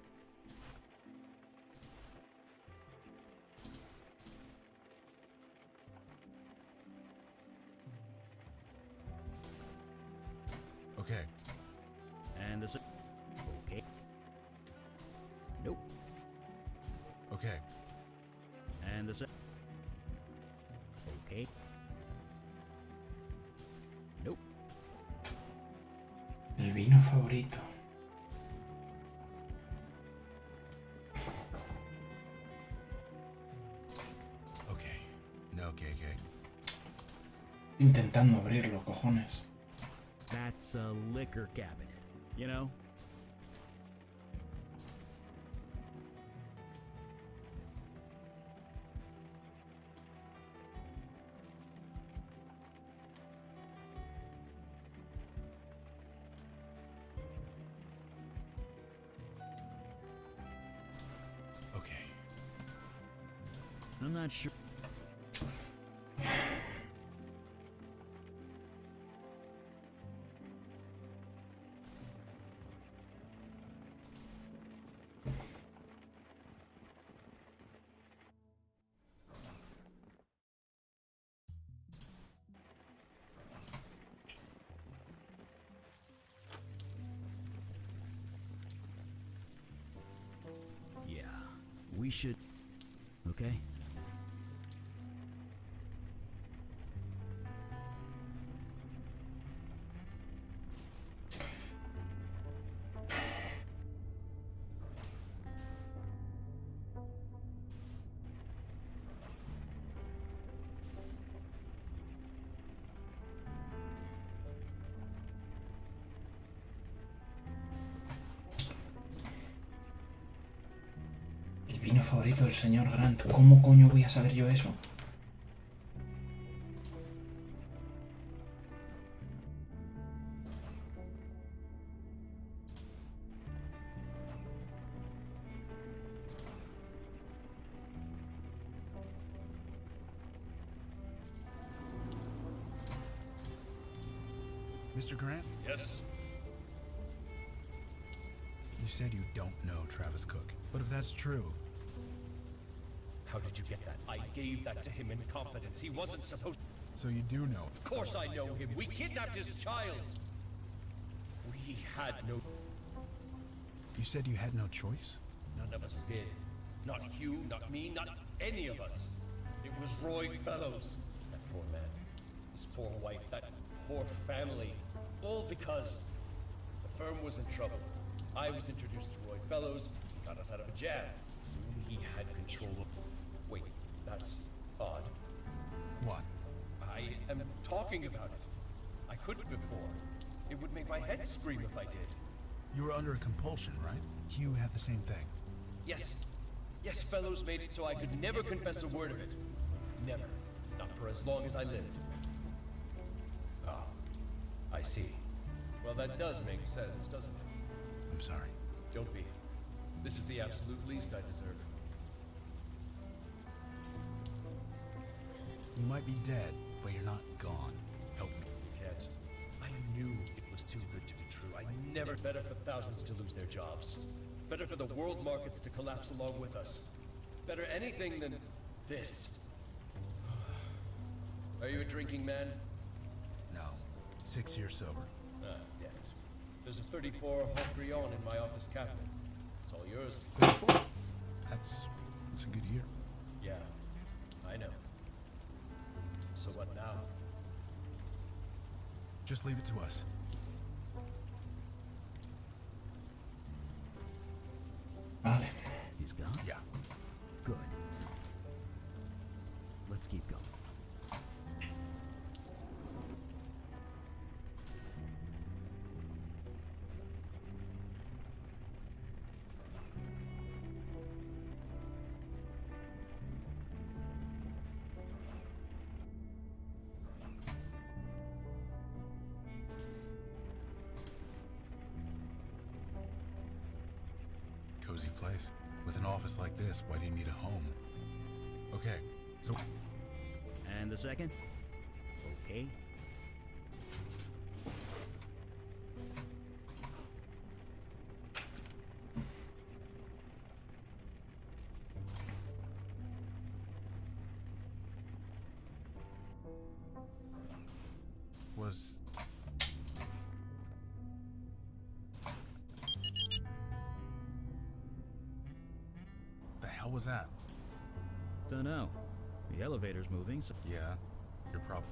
Okay. And the okay. Nope. Okay. And the okay. Nope. El vino favorito. Okay. No, KK. Intentando abrirlo, cojones. That's a liquor cabinet, you know? Okay. I'm not sure. should... Okay? El vino favorito del señor Grant. ¿Cómo coño voy a saber yo eso? Mr. Grant? Yes? You said you don't know Travis Cook. But if that's true... How did you get that? I gave that to him in confidence. He wasn't supposed... So you do know. Of course I know him. We kidnapped his child. We had no... You said you had no choice? None of us did. Not Hugh, not me, not any of us. It was Roy Fellows. That poor man. His poor wife, that poor family. All because the firm was in trouble. I was introduced to Roy Fellows, got us out of a jam. Soon he had control of... Wait, that's odd. What? I am talking about it. I couldn't before. It would make my head scream if I did. You were under a compulsion, right? Hugh had the same thing. Yes. Yes, Fellows made it so I could never confess a word of it. Never. Not for as long as I lived. Ah, I see. Well, that does make sense, doesn't it? I'm sorry. Don't be. This is the absolute least I deserve. You might be dead, but you're not gone. Help me. You can't. I knew it was too good to be true. I never... Better for thousands to lose their jobs. Better for the world markets to collapse along with us. Better anything than this. Are you a drinking man? No. 6 years sober. Ah, damn it. There's a 34 Hocrion in my office cabinet. It's all yours. 34? That's a good year. Yeah, I know. So what now? Just leave it to us. Vale. He's gone? Yeah. Good. Let's keep going. Cozy place. With an office like this, why do you need a home? Okay, so... And the second? Okay. Was... The hell was that? Dunno. The elevator's moving, so... Yeah, you're probably...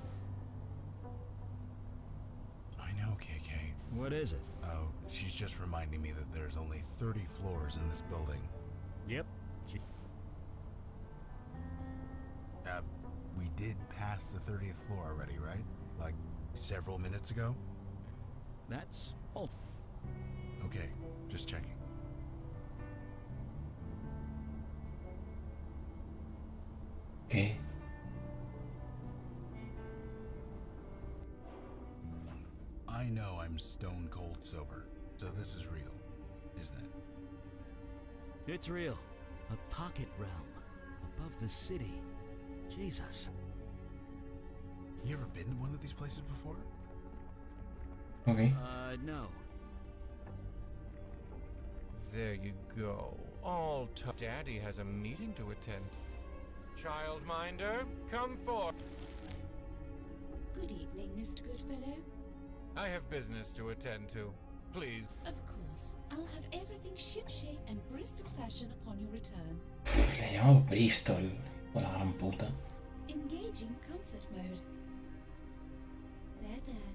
I know, KK. What is it? Oh, she's just reminding me that there's only 30 floors in this building. Yep. We did pass the 30th floor already, right? Like, several minutes ago? That's all. Okay, just checking. ¿Qué? I know I'm stone cold sober, so this is real, isn't it? It's real. A pocket realm. Above the city. Jesus. You ever been to one of these places before? Okay. No. There you go. All Daddy has a meeting to attend. Childminder, come forth. Good evening, Mr. Goodfellow. I have business to attend to. Please. Of course. I'll have everything shipshape and Bristol fashion upon your return. Le llamo Bristol, o la gran puta. Engaging comfort mode. There, there.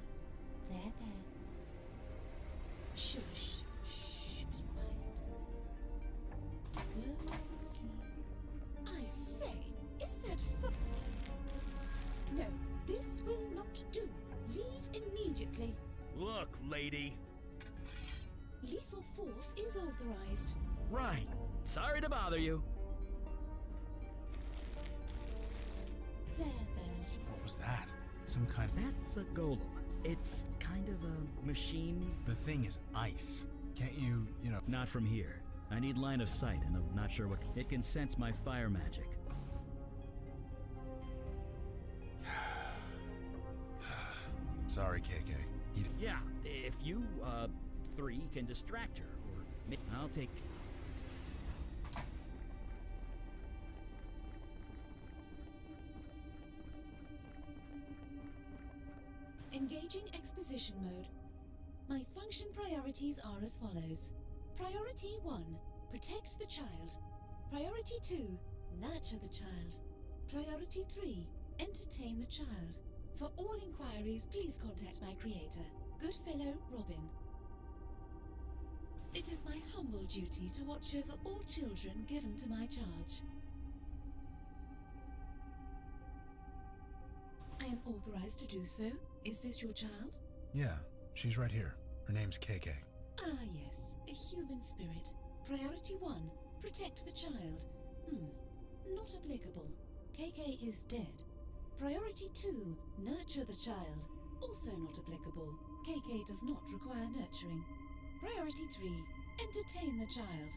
There, there. Shush. Shh, be quiet. Go to sleep. I say, is that No, this will not do. Leave immediately. Look, lady. Lethal force is authorized. Right. Sorry to bother you. There, there. What was that? Some kind of... That's a golem. It's kind of a machine. The thing is ice. Can't you, Not from here. I need line of sight, and I'm not sure what... It can sense my fire magic. Sorry, KK. Yeah, if you, three can distract her, or... I'll take... Engaging exposition mode. My function priorities are as follows. Priority 1, protect the child. Priority 2, nurture the child. Priority 3, entertain the child. For all inquiries, please contact my creator, Goodfellow Robin. It is my humble duty to watch over all children given to my charge. I am authorized to do so. Is this your child? Yeah, she's right here. Her name's KK. Ah, yes, a human spirit. Priority 1, protect the child. Not applicable. KK is dead. Priority 2, nurture the child. Also not applicable. KK does not require nurturing. Priority 3, entertain the child.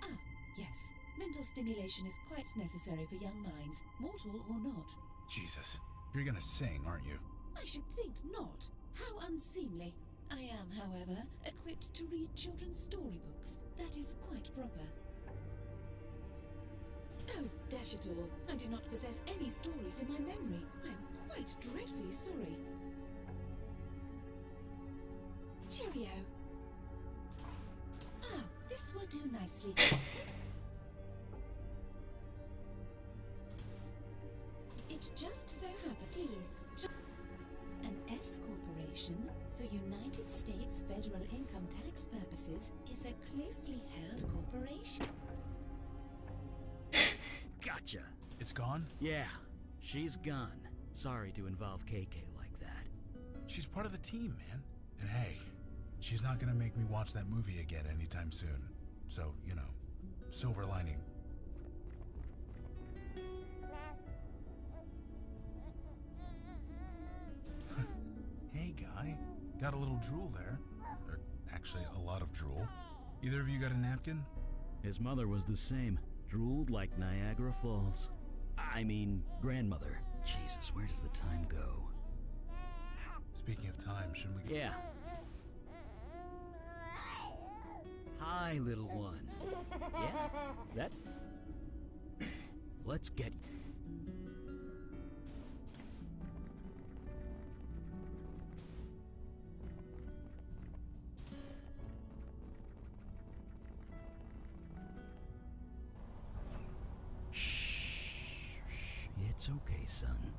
Ah, yes, mental stimulation is quite necessary for young minds, mortal or not. Jesus, you're gonna sing, aren't you? I should think not. How unseemly. I am, however, equipped to read children's storybooks. That is quite proper. Oh, dash it all. I do not possess any stories in my memory. I am quite dreadfully sorry. Cheerio. Ah, this will do nicely. It just so happened, please. An S corporation, for United States federal income tax purposes, is a closely held corporation. Gotcha. It's gone? Yeah, she's gone. Sorry to involve KK like that. She's part of the team, man. And hey, she's not gonna make me watch that movie again anytime soon. So, silver lining. Hey, guy. Got a little drool there. Or actually, a lot of drool. Either of you got a napkin? His mother was the same. Drooled like Niagara Falls. I mean, grandmother. Jesus, where does the time go? Speaking of time, shouldn't we... Yeah. Hi, little one. Yeah, that... Let's get... It's okay, son.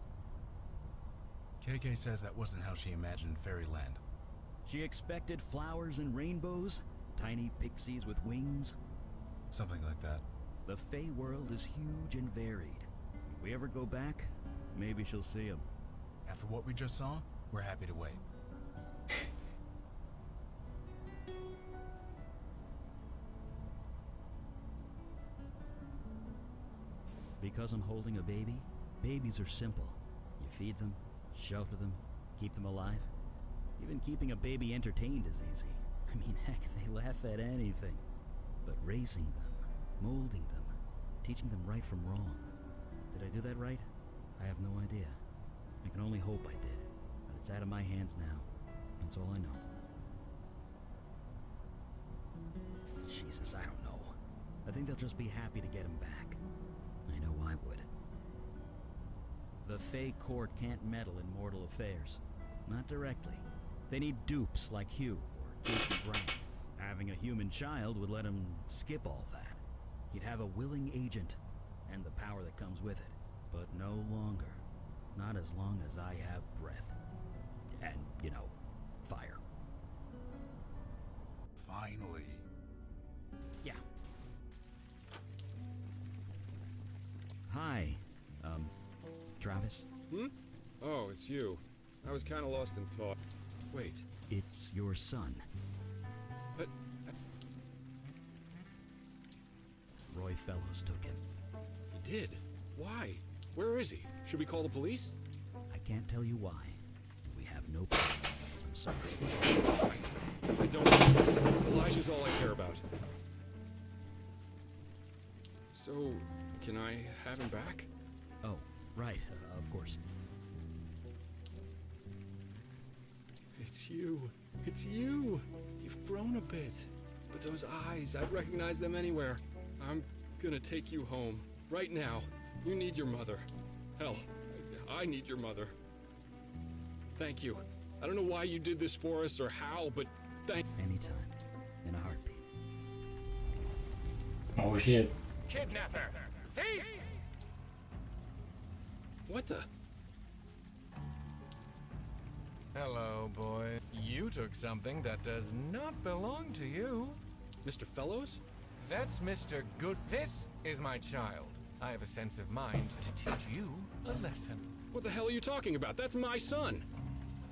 KK says that wasn't how she imagined fairyland. She expected flowers and rainbows, tiny pixies with wings. Something like that. The Fey world is huge and varied. If we ever go back, maybe she'll see them. After what we just saw, we're happy to wait. Because I'm holding a baby, babies are simple. You feed them, shelter them, keep them alive. Even keeping a baby entertained is easy. I mean, heck, they laugh at anything. But raising them, molding them, teaching them right from wrong. Did I do that right? I have no idea. I can only hope I did. But it's out of my hands now. That's all I know. Jesus, I don't know. I think they'll just be happy to get him back. I know I would. The Fey court can't meddle in mortal affairs. Not directly. They need dupes like Hugh or Jason Grant. Having a human child would let him skip all that. He'd have a willing agent, and the power that comes with it. But no longer. Not as long as I have breath. And, fire. Finally. Yeah. Hi. Travis? Oh, it's you. I was kind of lost in thought. Wait. It's your son. But... Roy Fellows took him. He did? Why? Where is he? Should we call the police? I can't tell you why. We have no proof. I'm sorry. I don't... Elijah's all I care about. So, can I have him back? Oh, right. Of course. It's you. It's you. You've grown a bit. But those eyes, I'd recognize them anywhere. I'm gonna take you home. Right now. You need your mother. Hell, I need your mother. Thank you. I don't know why you did this for us or how, but thank... Anytime. In a heartbeat. Oh shit. Kidnapper! Thief! What the... Hello, boy. You took something that does not belong to you. Mr. Fellows? That's Mr. Good. This is my child. I have a sense of mind to teach you a lesson. What the hell are you talking about? That's my son!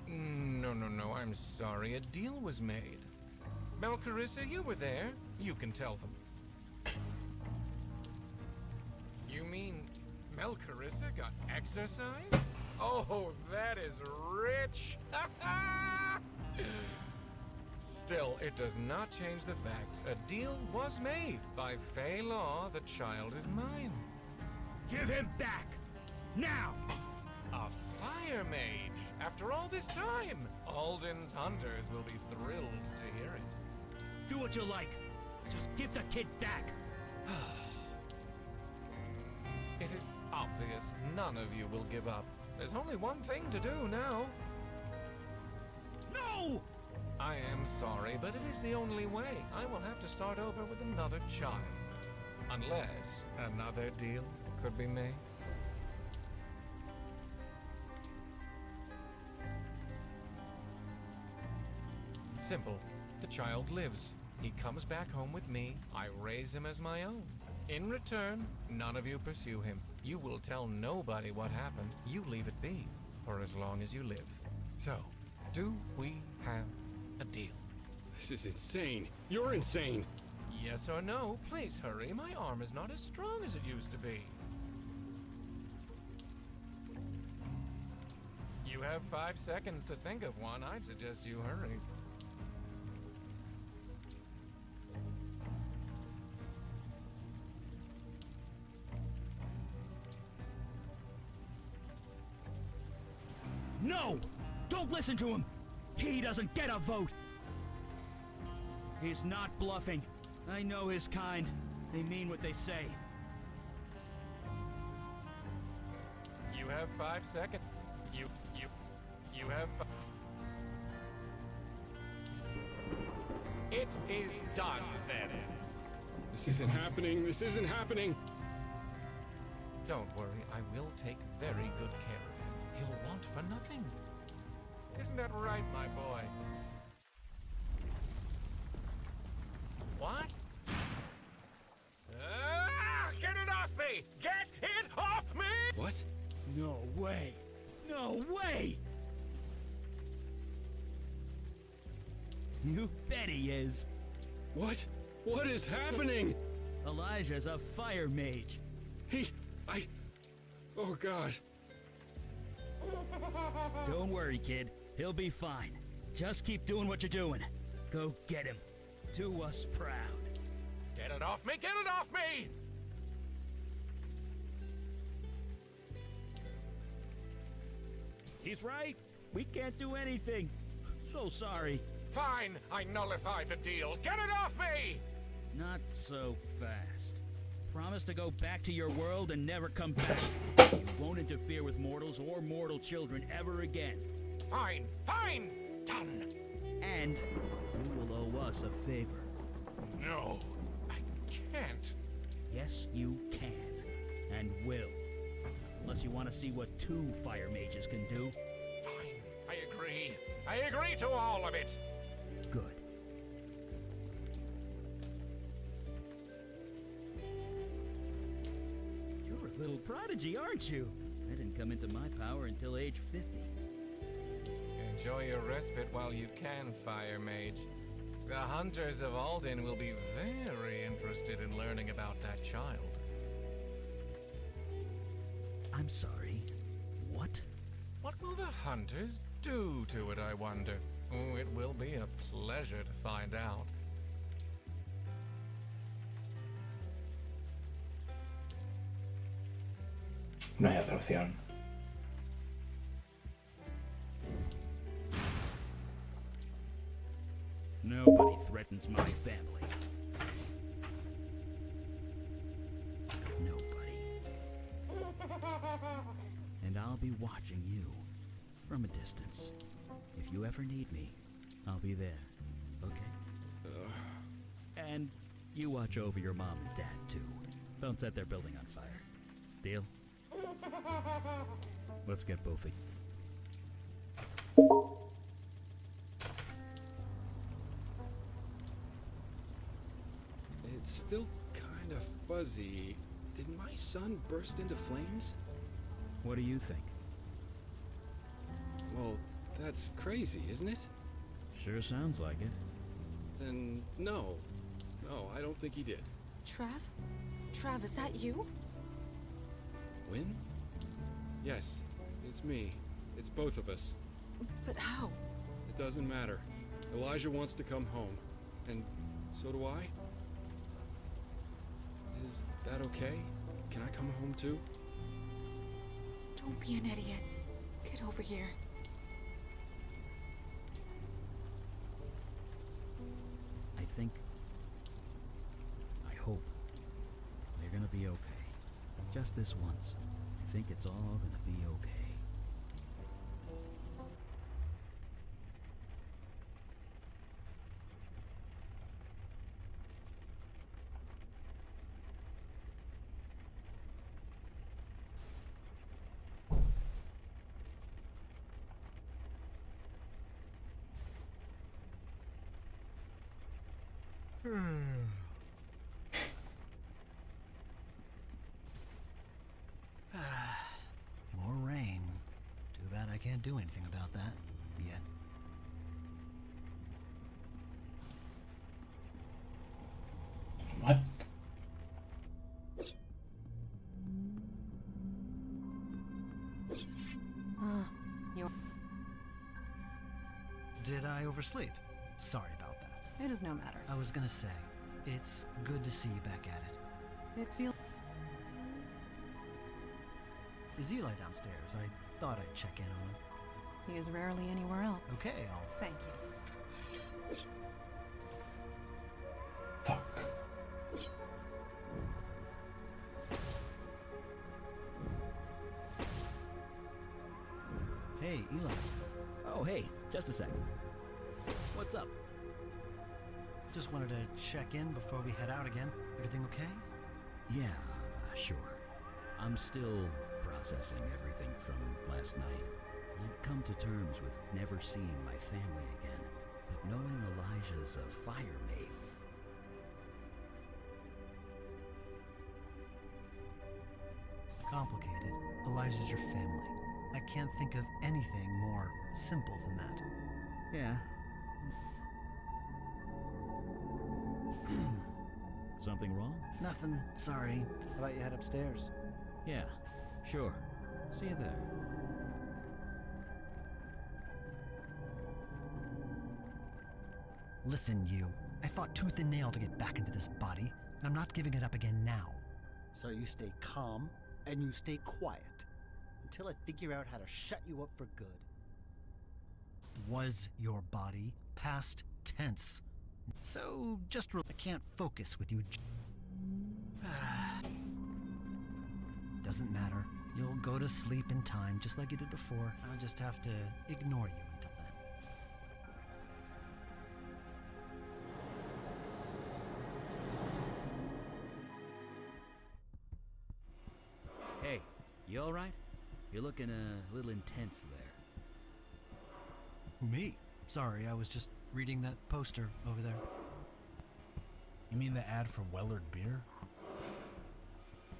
No, I'm sorry. A deal was made. Melcarissa, you were there. You can tell them. You mean Melcarissa got exercise? Oh, that is rich! Still, it does not change the fact a deal was made. By Fey law, the child is mine. Give him back! Now! A fire mage! After all this time, Alden's hunters will be thrilled to hear it. Do what you like. Just give the kid back. It is obvious none of you will give up. There's only one thing to do now. No! I am sorry, but it is the only way. I will have to start over with another child. Unless another deal could be made. Simple. The child lives. He comes back home with me. I raise him as my own. In return, none of you pursue him. You will tell nobody what happened. You leave it be for as long as you live. So, do we have a deal? This is insane. You're insane. Yes or no? Please hurry. My arm is not as strong as it used to be. You have 5 seconds to think of one. I'd suggest you hurry. No! Don't listen to him! He doesn't get a vote! He's not bluffing. I know his kind. They mean what they say. You have 5 seconds. You have... It is done, then. This isn't happening. This isn't happening. Don't worry. I will take very good care of him. He'll want for nothing. Isn't that right, my boy? What? Get it off me! Get it off me! What? No way! No way! You bet he is. What? What is happening? Elijah's a fire mage. Oh, God. Don't worry, kid. He'll be fine. Just keep doing what you're doing. Go get him. Do us proud. Get it off me! Get it off me! He's right. We can't do anything. So sorry. Fine, I nullify the deal. Get it off me! Not so fast. Promise to go back to your world and never come back. You won't interfere with mortals or mortal children ever again. Fine, fine! Done! And you will owe us a favor. No, I can't. Yes, you can. And will. Unless you want to see what 2 fire mages can do. Fine, I agree. I agree to all of it. Good. You're a little prodigy, aren't you? I didn't come into my power until age 50. Enjoy your respite while you can, Fire Mage. The hunters of Alden will be very interested in learning about that child. I'm sorry. What? What will the hunters do to it, I wonder? Oh, it will be a pleasure to find out. No hay otra opción. Nobody threatens my family. Nobody. And I'll be watching you from a distance. If you ever need me, I'll be there. Okay? And you watch over your mom and dad, too. Don't set their building on fire. Deal? Let's get both of you. It's still kind of fuzzy. Did my son burst into flames? What do you think? Well, that's crazy, isn't it? Sure sounds like it. Then no. No, I don't think he did. Trav, is that you? Win? Yes, it's me. It's both of us. But how? It doesn't matter. Elijah wants to come home. And so do I. Is that okay? Can I come home too? Don't be an idiot. Get over here. I hope they're gonna be okay. Just this once. I think it's all gonna be okay. More rain. Too bad I can't do anything about that yet. What? You're... Did I oversleep? Sorry about that. It is no matter. I was gonna say, it's good to see you back at it. It feels... Is Eli downstairs? I thought I'd check in on him. He is rarely anywhere else. Okay, I'll... Thank you. Hey, Eli. Oh, hey, just a sec. What's up? Just wanted to check in before we head out again. Everything okay? Yeah, sure. I'm still processing everything from last night. I'd come to terms with never seeing my family again, but knowing Elijah's a fire mage. Complicated. Elijah's your family. I can't think of anything more simple than that. Yeah. Something wrong? Nothing. Sorry. How about you head upstairs? Yeah, sure. See you there. Listen, you. I fought tooth and nail to get back into this body, and I'm not giving it up again now. So you stay calm, and you stay quiet, until I figure out how to shut you up for good. Was your body past tense? So just I can't focus with you. Doesn't matter. You'll go to sleep in time, just like you did before. I'll just have to ignore you until then. all right? You're looking a little intense there. Me? Sorry, I was just reading that poster over there. You mean the ad for Wellard beer?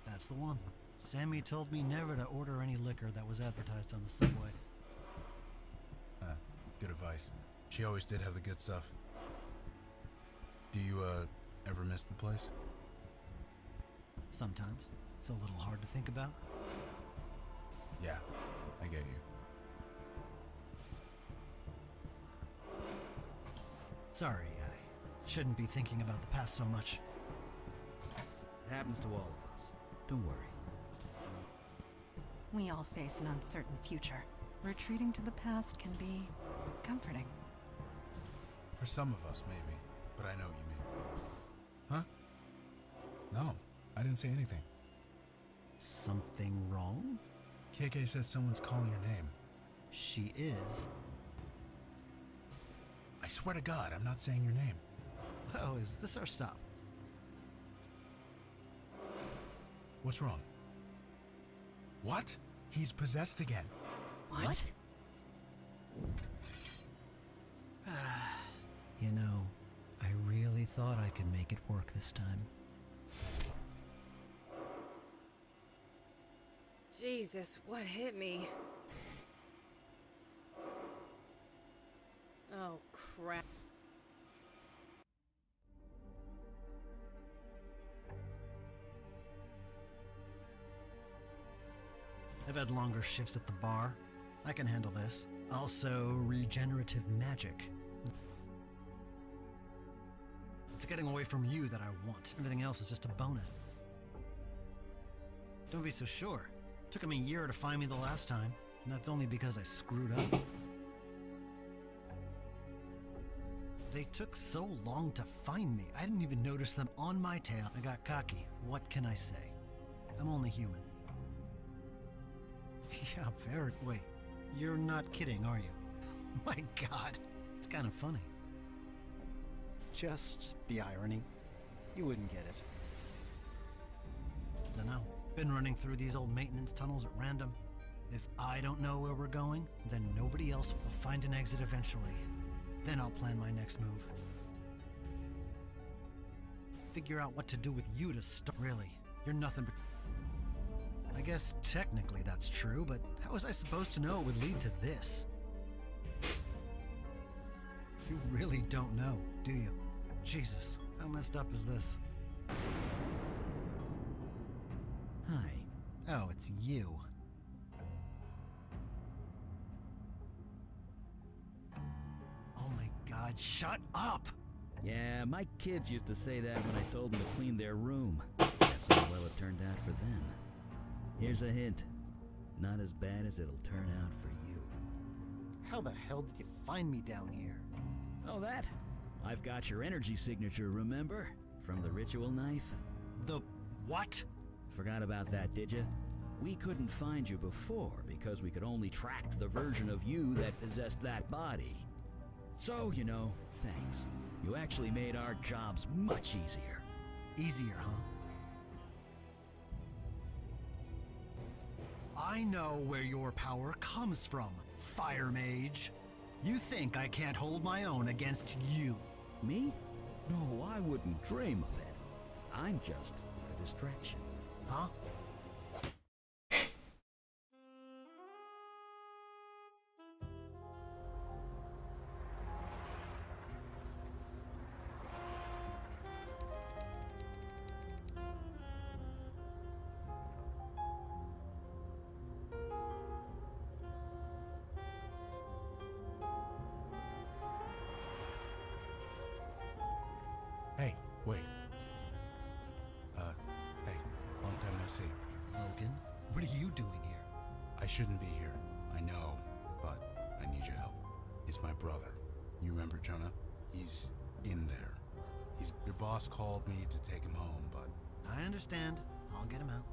That's the one. Sammy told me never to order any liquor that was advertised on the subway. Good advice. She always did have the good stuff. Do you, ever miss the place? Sometimes. It's a little hard to think about. Yeah, I get you. Sorry, I shouldn't be thinking about the past so much. It happens to all of us. Don't worry. We all face an uncertain future. Retreating to the past can be comforting. For some of us, maybe. But I know what you mean. Huh? No, I didn't say anything. Something wrong? KK says someone's calling your name. She is. I swear to God, I'm not saying your name. Oh, is this our stop? What's wrong? What? He's possessed again. What? You know, I really thought I could make it work this time. Jesus, what hit me? Oh, crap. I've had longer shifts at the bar. I can handle this. Also, regenerative magic. It's getting away from you that I want. Everything else is just a bonus. Don't be so sure. Took him a year to find me the last time, and that's only because I screwed up. They took so long to find me. I didn't even notice them on my tail. I got cocky. What can I say? I'm only human. Yeah, very. Wait, you're not kidding, are you? My God, it's kind of funny. Just the irony. You wouldn't get it. Dunno. Been running through these old maintenance tunnels at random. If I don't know where we're going, then nobody else will find an exit eventually. Then I'll plan my next move. Figure out what to do with you to start. Really, you're nothing but... I guess technically that's true, but how was I supposed to know it would lead to this? You really don't know, do you? Jesus, how messed up is this? Hi. Oh, it's you. Oh my God, shut up! Yeah, my kids used to say that when I told them to clean their room. Guess how well it turned out for them. Here's a hint. Not as bad as it'll turn out for you. How the hell did you find me down here? Oh, that? I've got your energy signature, remember? From the ritual knife? The what? Forgot about that, did you? We couldn't find you before because we could only track the version of you that possessed that body. So, you know, thanks. You actually made our jobs much easier. Easier, huh? I know where your power comes from, Fire Mage. You think I can't hold my own against you? Me? No, I wouldn't dream of it. I'm just a distraction. Huh? Hey, wait. Hey, long time no see. Logan, what are you doing here? I shouldn't be here. I know, but I need your help. It's my brother. You remember Jonah? He's in there. Your boss called me to take him home, but... I understand. I'll get him out.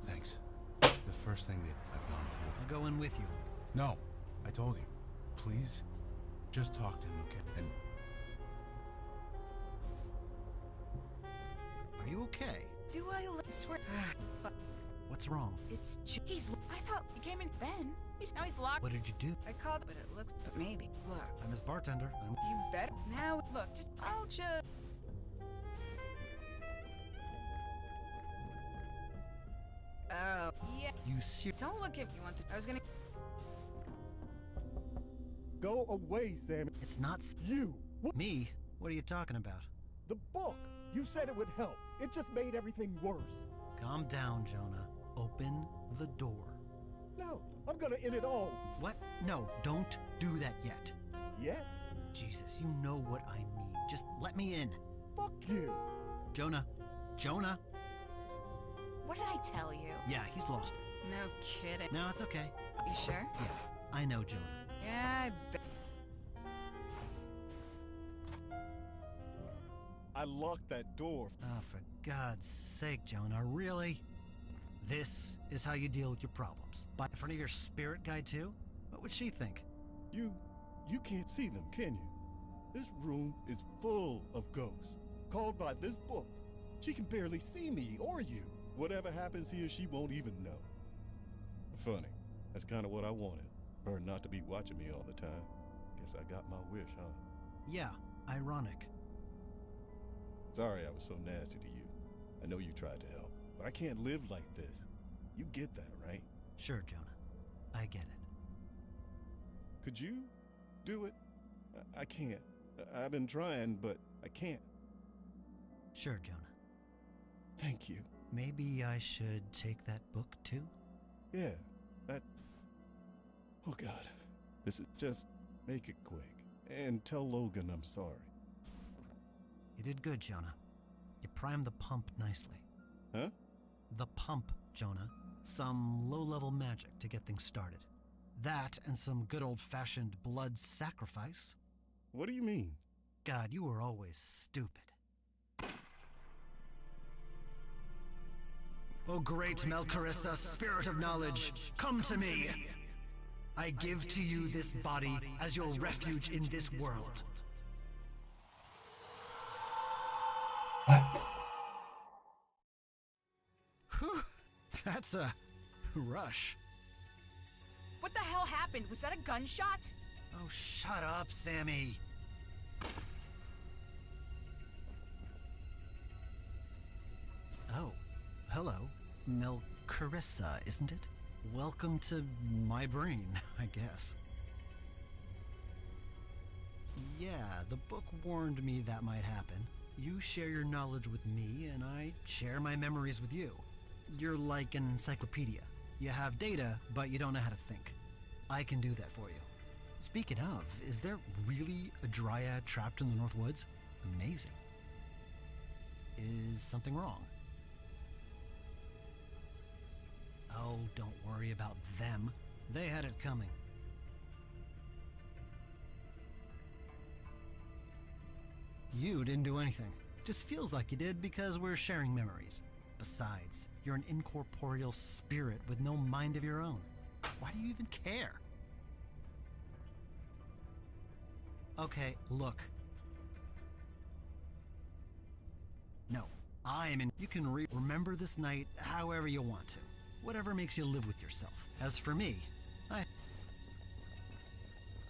Thanks. The first thing that I've gone for... I'll go in with you. No, I told you. Please, just talk to him, okay? And... Are you okay? Do I swear? What's wrong? It's I thought he came in then. Now he's locked. What did you do? I called, but it looks. But maybe. Look. I'm his bartender. You better. Now, look. I'll just. Oh, yeah. You serious? Don't look at me. I was gonna. Go away, Sammy. It's not you. What? Me? What are you talking about? The book. You said it would help. It just made everything worse. Calm down, Jonah. Open the door. No, I'm gonna end it all. What? No, don't do that yet. Yet? Jesus, you know what I mean. Just let me in. Fuck you. Jonah. Jonah. What did I tell you? Yeah, he's lost it. No kidding. No, it's okay. You sure? Yeah, I know Jonah. Yeah, I bet. I locked that door. Oh, for God's sake, Jonah, really? This is how you deal with your problems? By in front of your spirit guide, too? What would she think? You can't see them, can you? This room is full of ghosts, called by this book. She can barely see me or you. Whatever happens here, she won't even know. Funny. That's kind of what I wanted. Her not to be watching me all the time. Guess I got my wish, huh? Yeah, ironic. Sorry I was so nasty to you. I know you tried to help, but I can't live like this. You get that, right? Sure, Jonah. I get it. Could you do it? I can't. I've been trying, but I can't. Sure, Jonah. Thank you. Maybe I should take that book, too? Yeah, that... Oh, God. This is just... Make it quick. And tell Logan I'm sorry. You did good, Jonah. You primed the pump nicely. Huh? The pump, Jonah. Some low-level magic to get things started. That and some good old-fashioned blood sacrifice. What do you mean? God, you were always stupid. O great Melcarissa, spirit of knowledge, come to me! I give to you this body as your refuge in this world. Whew, that's a rush. What the hell happened? Was that a gunshot? Oh, shut up, Sammy. Oh, hello. Melcarissa, isn't it? Welcome to my brain, I guess. Yeah, the book warned me that might happen. You share your knowledge with me, and I share my memories with you. You're like an encyclopedia. You have data, but you don't know how to think. I can do that for you. Speaking of, is there really a dryad trapped in the North Woods? Amazing. Is something wrong? Oh, don't worry about them. They had it coming. You didn't do anything. Just feels like you did because we're sharing memories. Besides, you're an incorporeal spirit with no mind of your own. Why do you even care? Okay, look. No, I am in. You can remember this night however you want to. Whatever makes you live with yourself. As for me,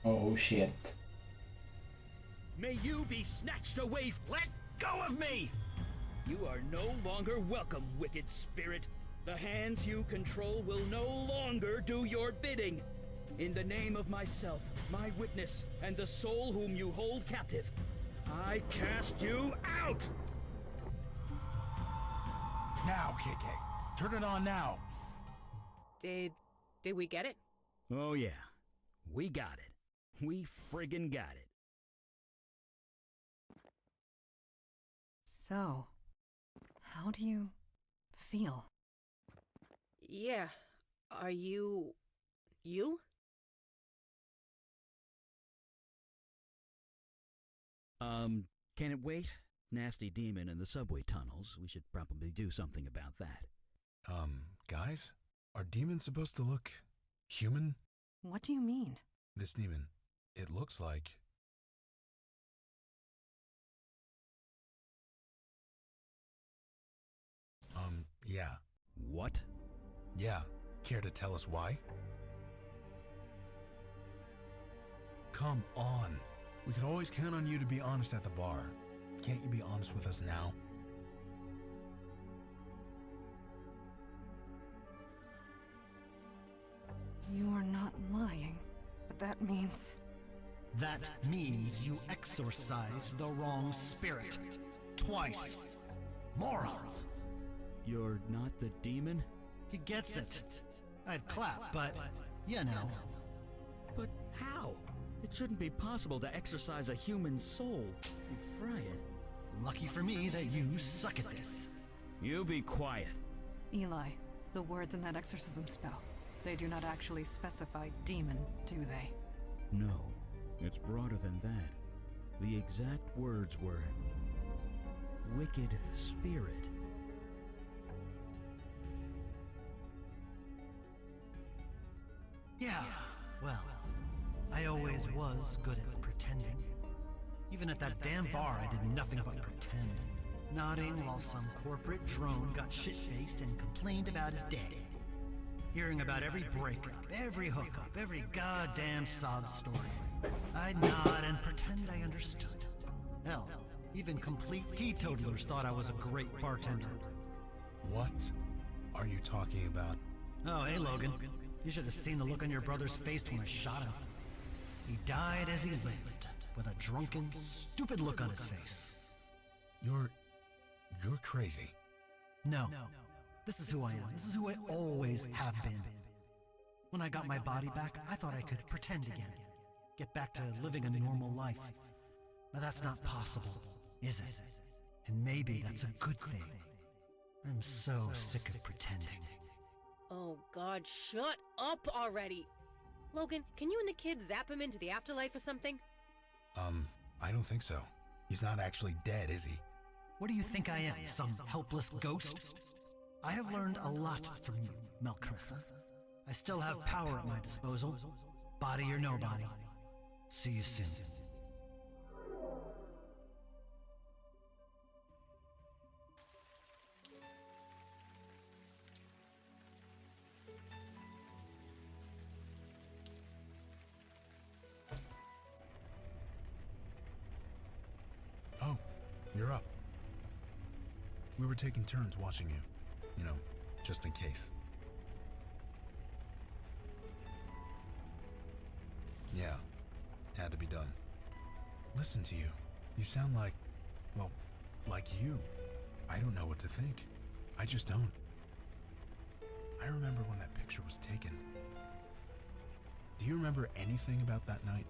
Oh shit. May you be snatched away. Let go of me! You are no longer welcome, wicked spirit. The hands you control will no longer do your bidding. In the name of myself, my witness, and the soul whom you hold captive, I cast you out! Now, KK. Turn it on now. Did we get it? Oh yeah, we got it. We friggin' got it. So, how do you feel? Yeah. Are you... you? Can it wait? Nasty demon in the subway tunnels. We should probably do something about that. Guys? Are demons supposed to look human? What do you mean? This demon, it looks like... yeah. What? Yeah, care to tell us why? Come on. We could always count on you to be honest at the bar. Can't you be honest with us now? You are not lying, but that means... That means you exorcised the wrong spirit. Twice. Morons. You're not the demon? He gets it. I'd clap, but, you know. But how? It shouldn't be possible to exorcise a human soul. You fry it. Lucky for me that you suck at this. You be quiet. Eli, the words in that exorcism spell, they do not actually specify demon, do they? No, it's broader than that. The exact words were... wicked spirit. Yeah, well, I always was good at pretending. Even at that damn bar, I did nothing but pretend. Nodding while some corporate drone got shit-faced and complained about his day. Hearing about every breakup, every hookup, every goddamn sob story. I'd nod and pretend I understood. Hell, even complete teetotalers thought I was a great bartender. What are you talking about? Oh, hey Logan. You should have seen the look on your brother's face when I shot him. He died as he lived, with a drunken, stupid look on his face. You're crazy. No. This is who I am. This is who I always have been. When I got my body back, I thought I could pretend again. Get back to living a normal life. But that's not possible, is it? And maybe that's a good thing. I'm so sick of pretending. Oh God, shut up already! Logan, can you and the kid zap him into the afterlife or something? I don't think so. He's not actually dead, is he? What do you think I am, some helpless ghost? I have learned a lot from you, Melkrissa. I still have power at my disposal, body or no body. See you soon. Oh, you're up. We were taking turns watching you. You know, just in case. Yeah, had to be done. Listen to you. You sound like, well, like you. I don't know what to think. I just don't. I remember when that picture was taken. Do you remember anything about that night?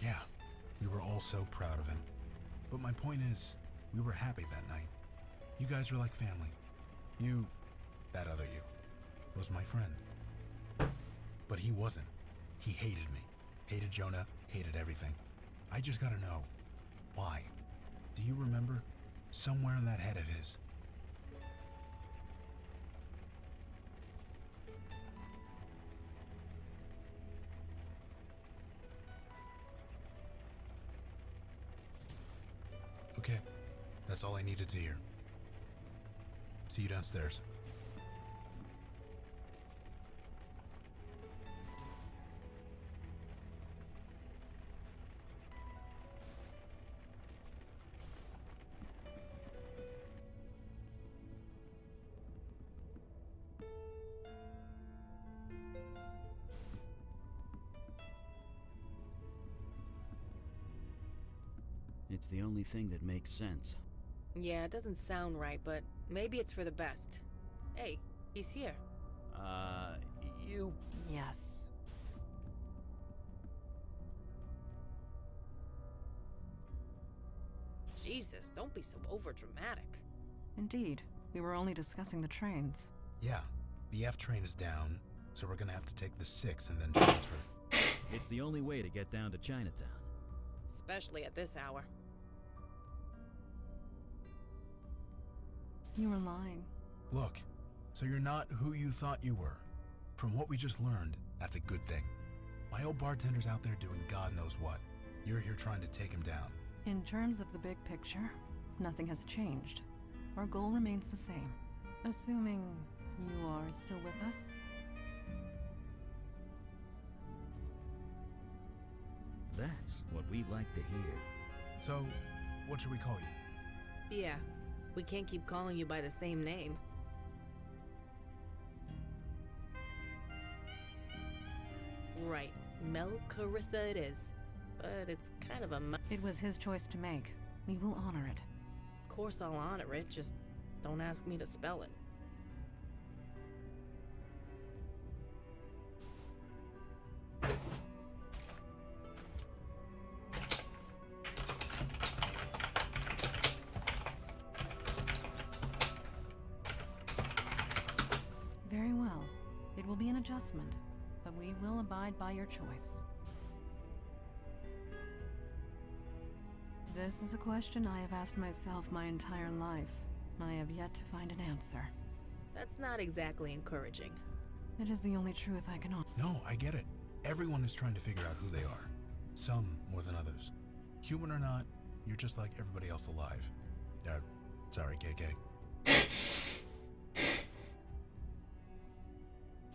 Yeah, we were all so proud of him. But my point is, we were happy that night. You guys were like family. You, that other you, was my friend. But he wasn't. He hated me. Hated Jonah, hated everything. I just gotta know, why? Do you remember? Somewhere in that head of his. Okay, that's all I needed to hear. See you downstairs. It's the only thing that makes sense. Yeah, it doesn't sound right, but maybe it's for the best. Hey, he's here. You... Yes. Jesus, don't be so overdramatic. Indeed. We were only discussing the trains. Yeah, the F train is down, so we're gonna have to take the 6 and then transfer. It's the only way to get down to Chinatown. Especially at this hour. You were lying. Look, so you're not who you thought you were. From what we just learned, that's a good thing. My old bartender's out there doing God knows what. You're here trying to take him down. In terms of the big picture, nothing has changed. Our goal remains the same. Assuming you are still with us? That's what we'd like to hear. So, what should we call you? Yeah, we can't keep calling you by the same name. Right, Mel Carissa it is. But it's kind of a It was his choice to make. We will honor it. Of course I'll honor it, just don't ask me to spell it. Very well. It will be an adjustment, but we will abide by your choice. This is a question I have asked myself my entire life. I have yet to find an answer. That's not exactly encouraging. It is the only truth I can offer. No, I get it. Everyone is trying to figure out who they are. Some more than others. Human or not, you're just like everybody else alive. Sorry, KK.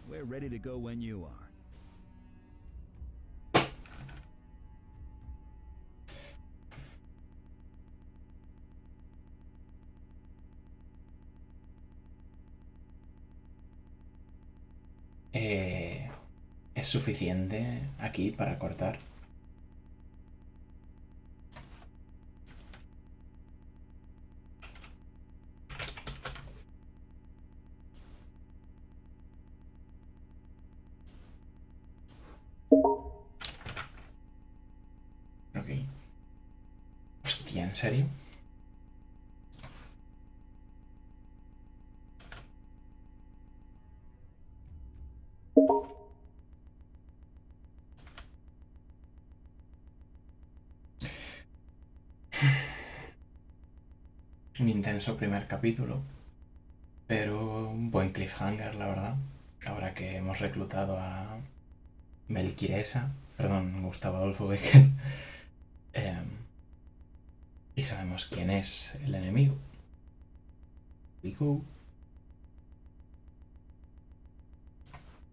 We're ready to go when you are. ¿Es suficiente aquí para cortar? Ok. Hostia, ¿en serio? Un intenso primer capítulo, pero un buen cliffhanger, la verdad. Ahora que hemos reclutado a Gustavo Adolfo Becker, y sabemos quién es el enemigo. We go.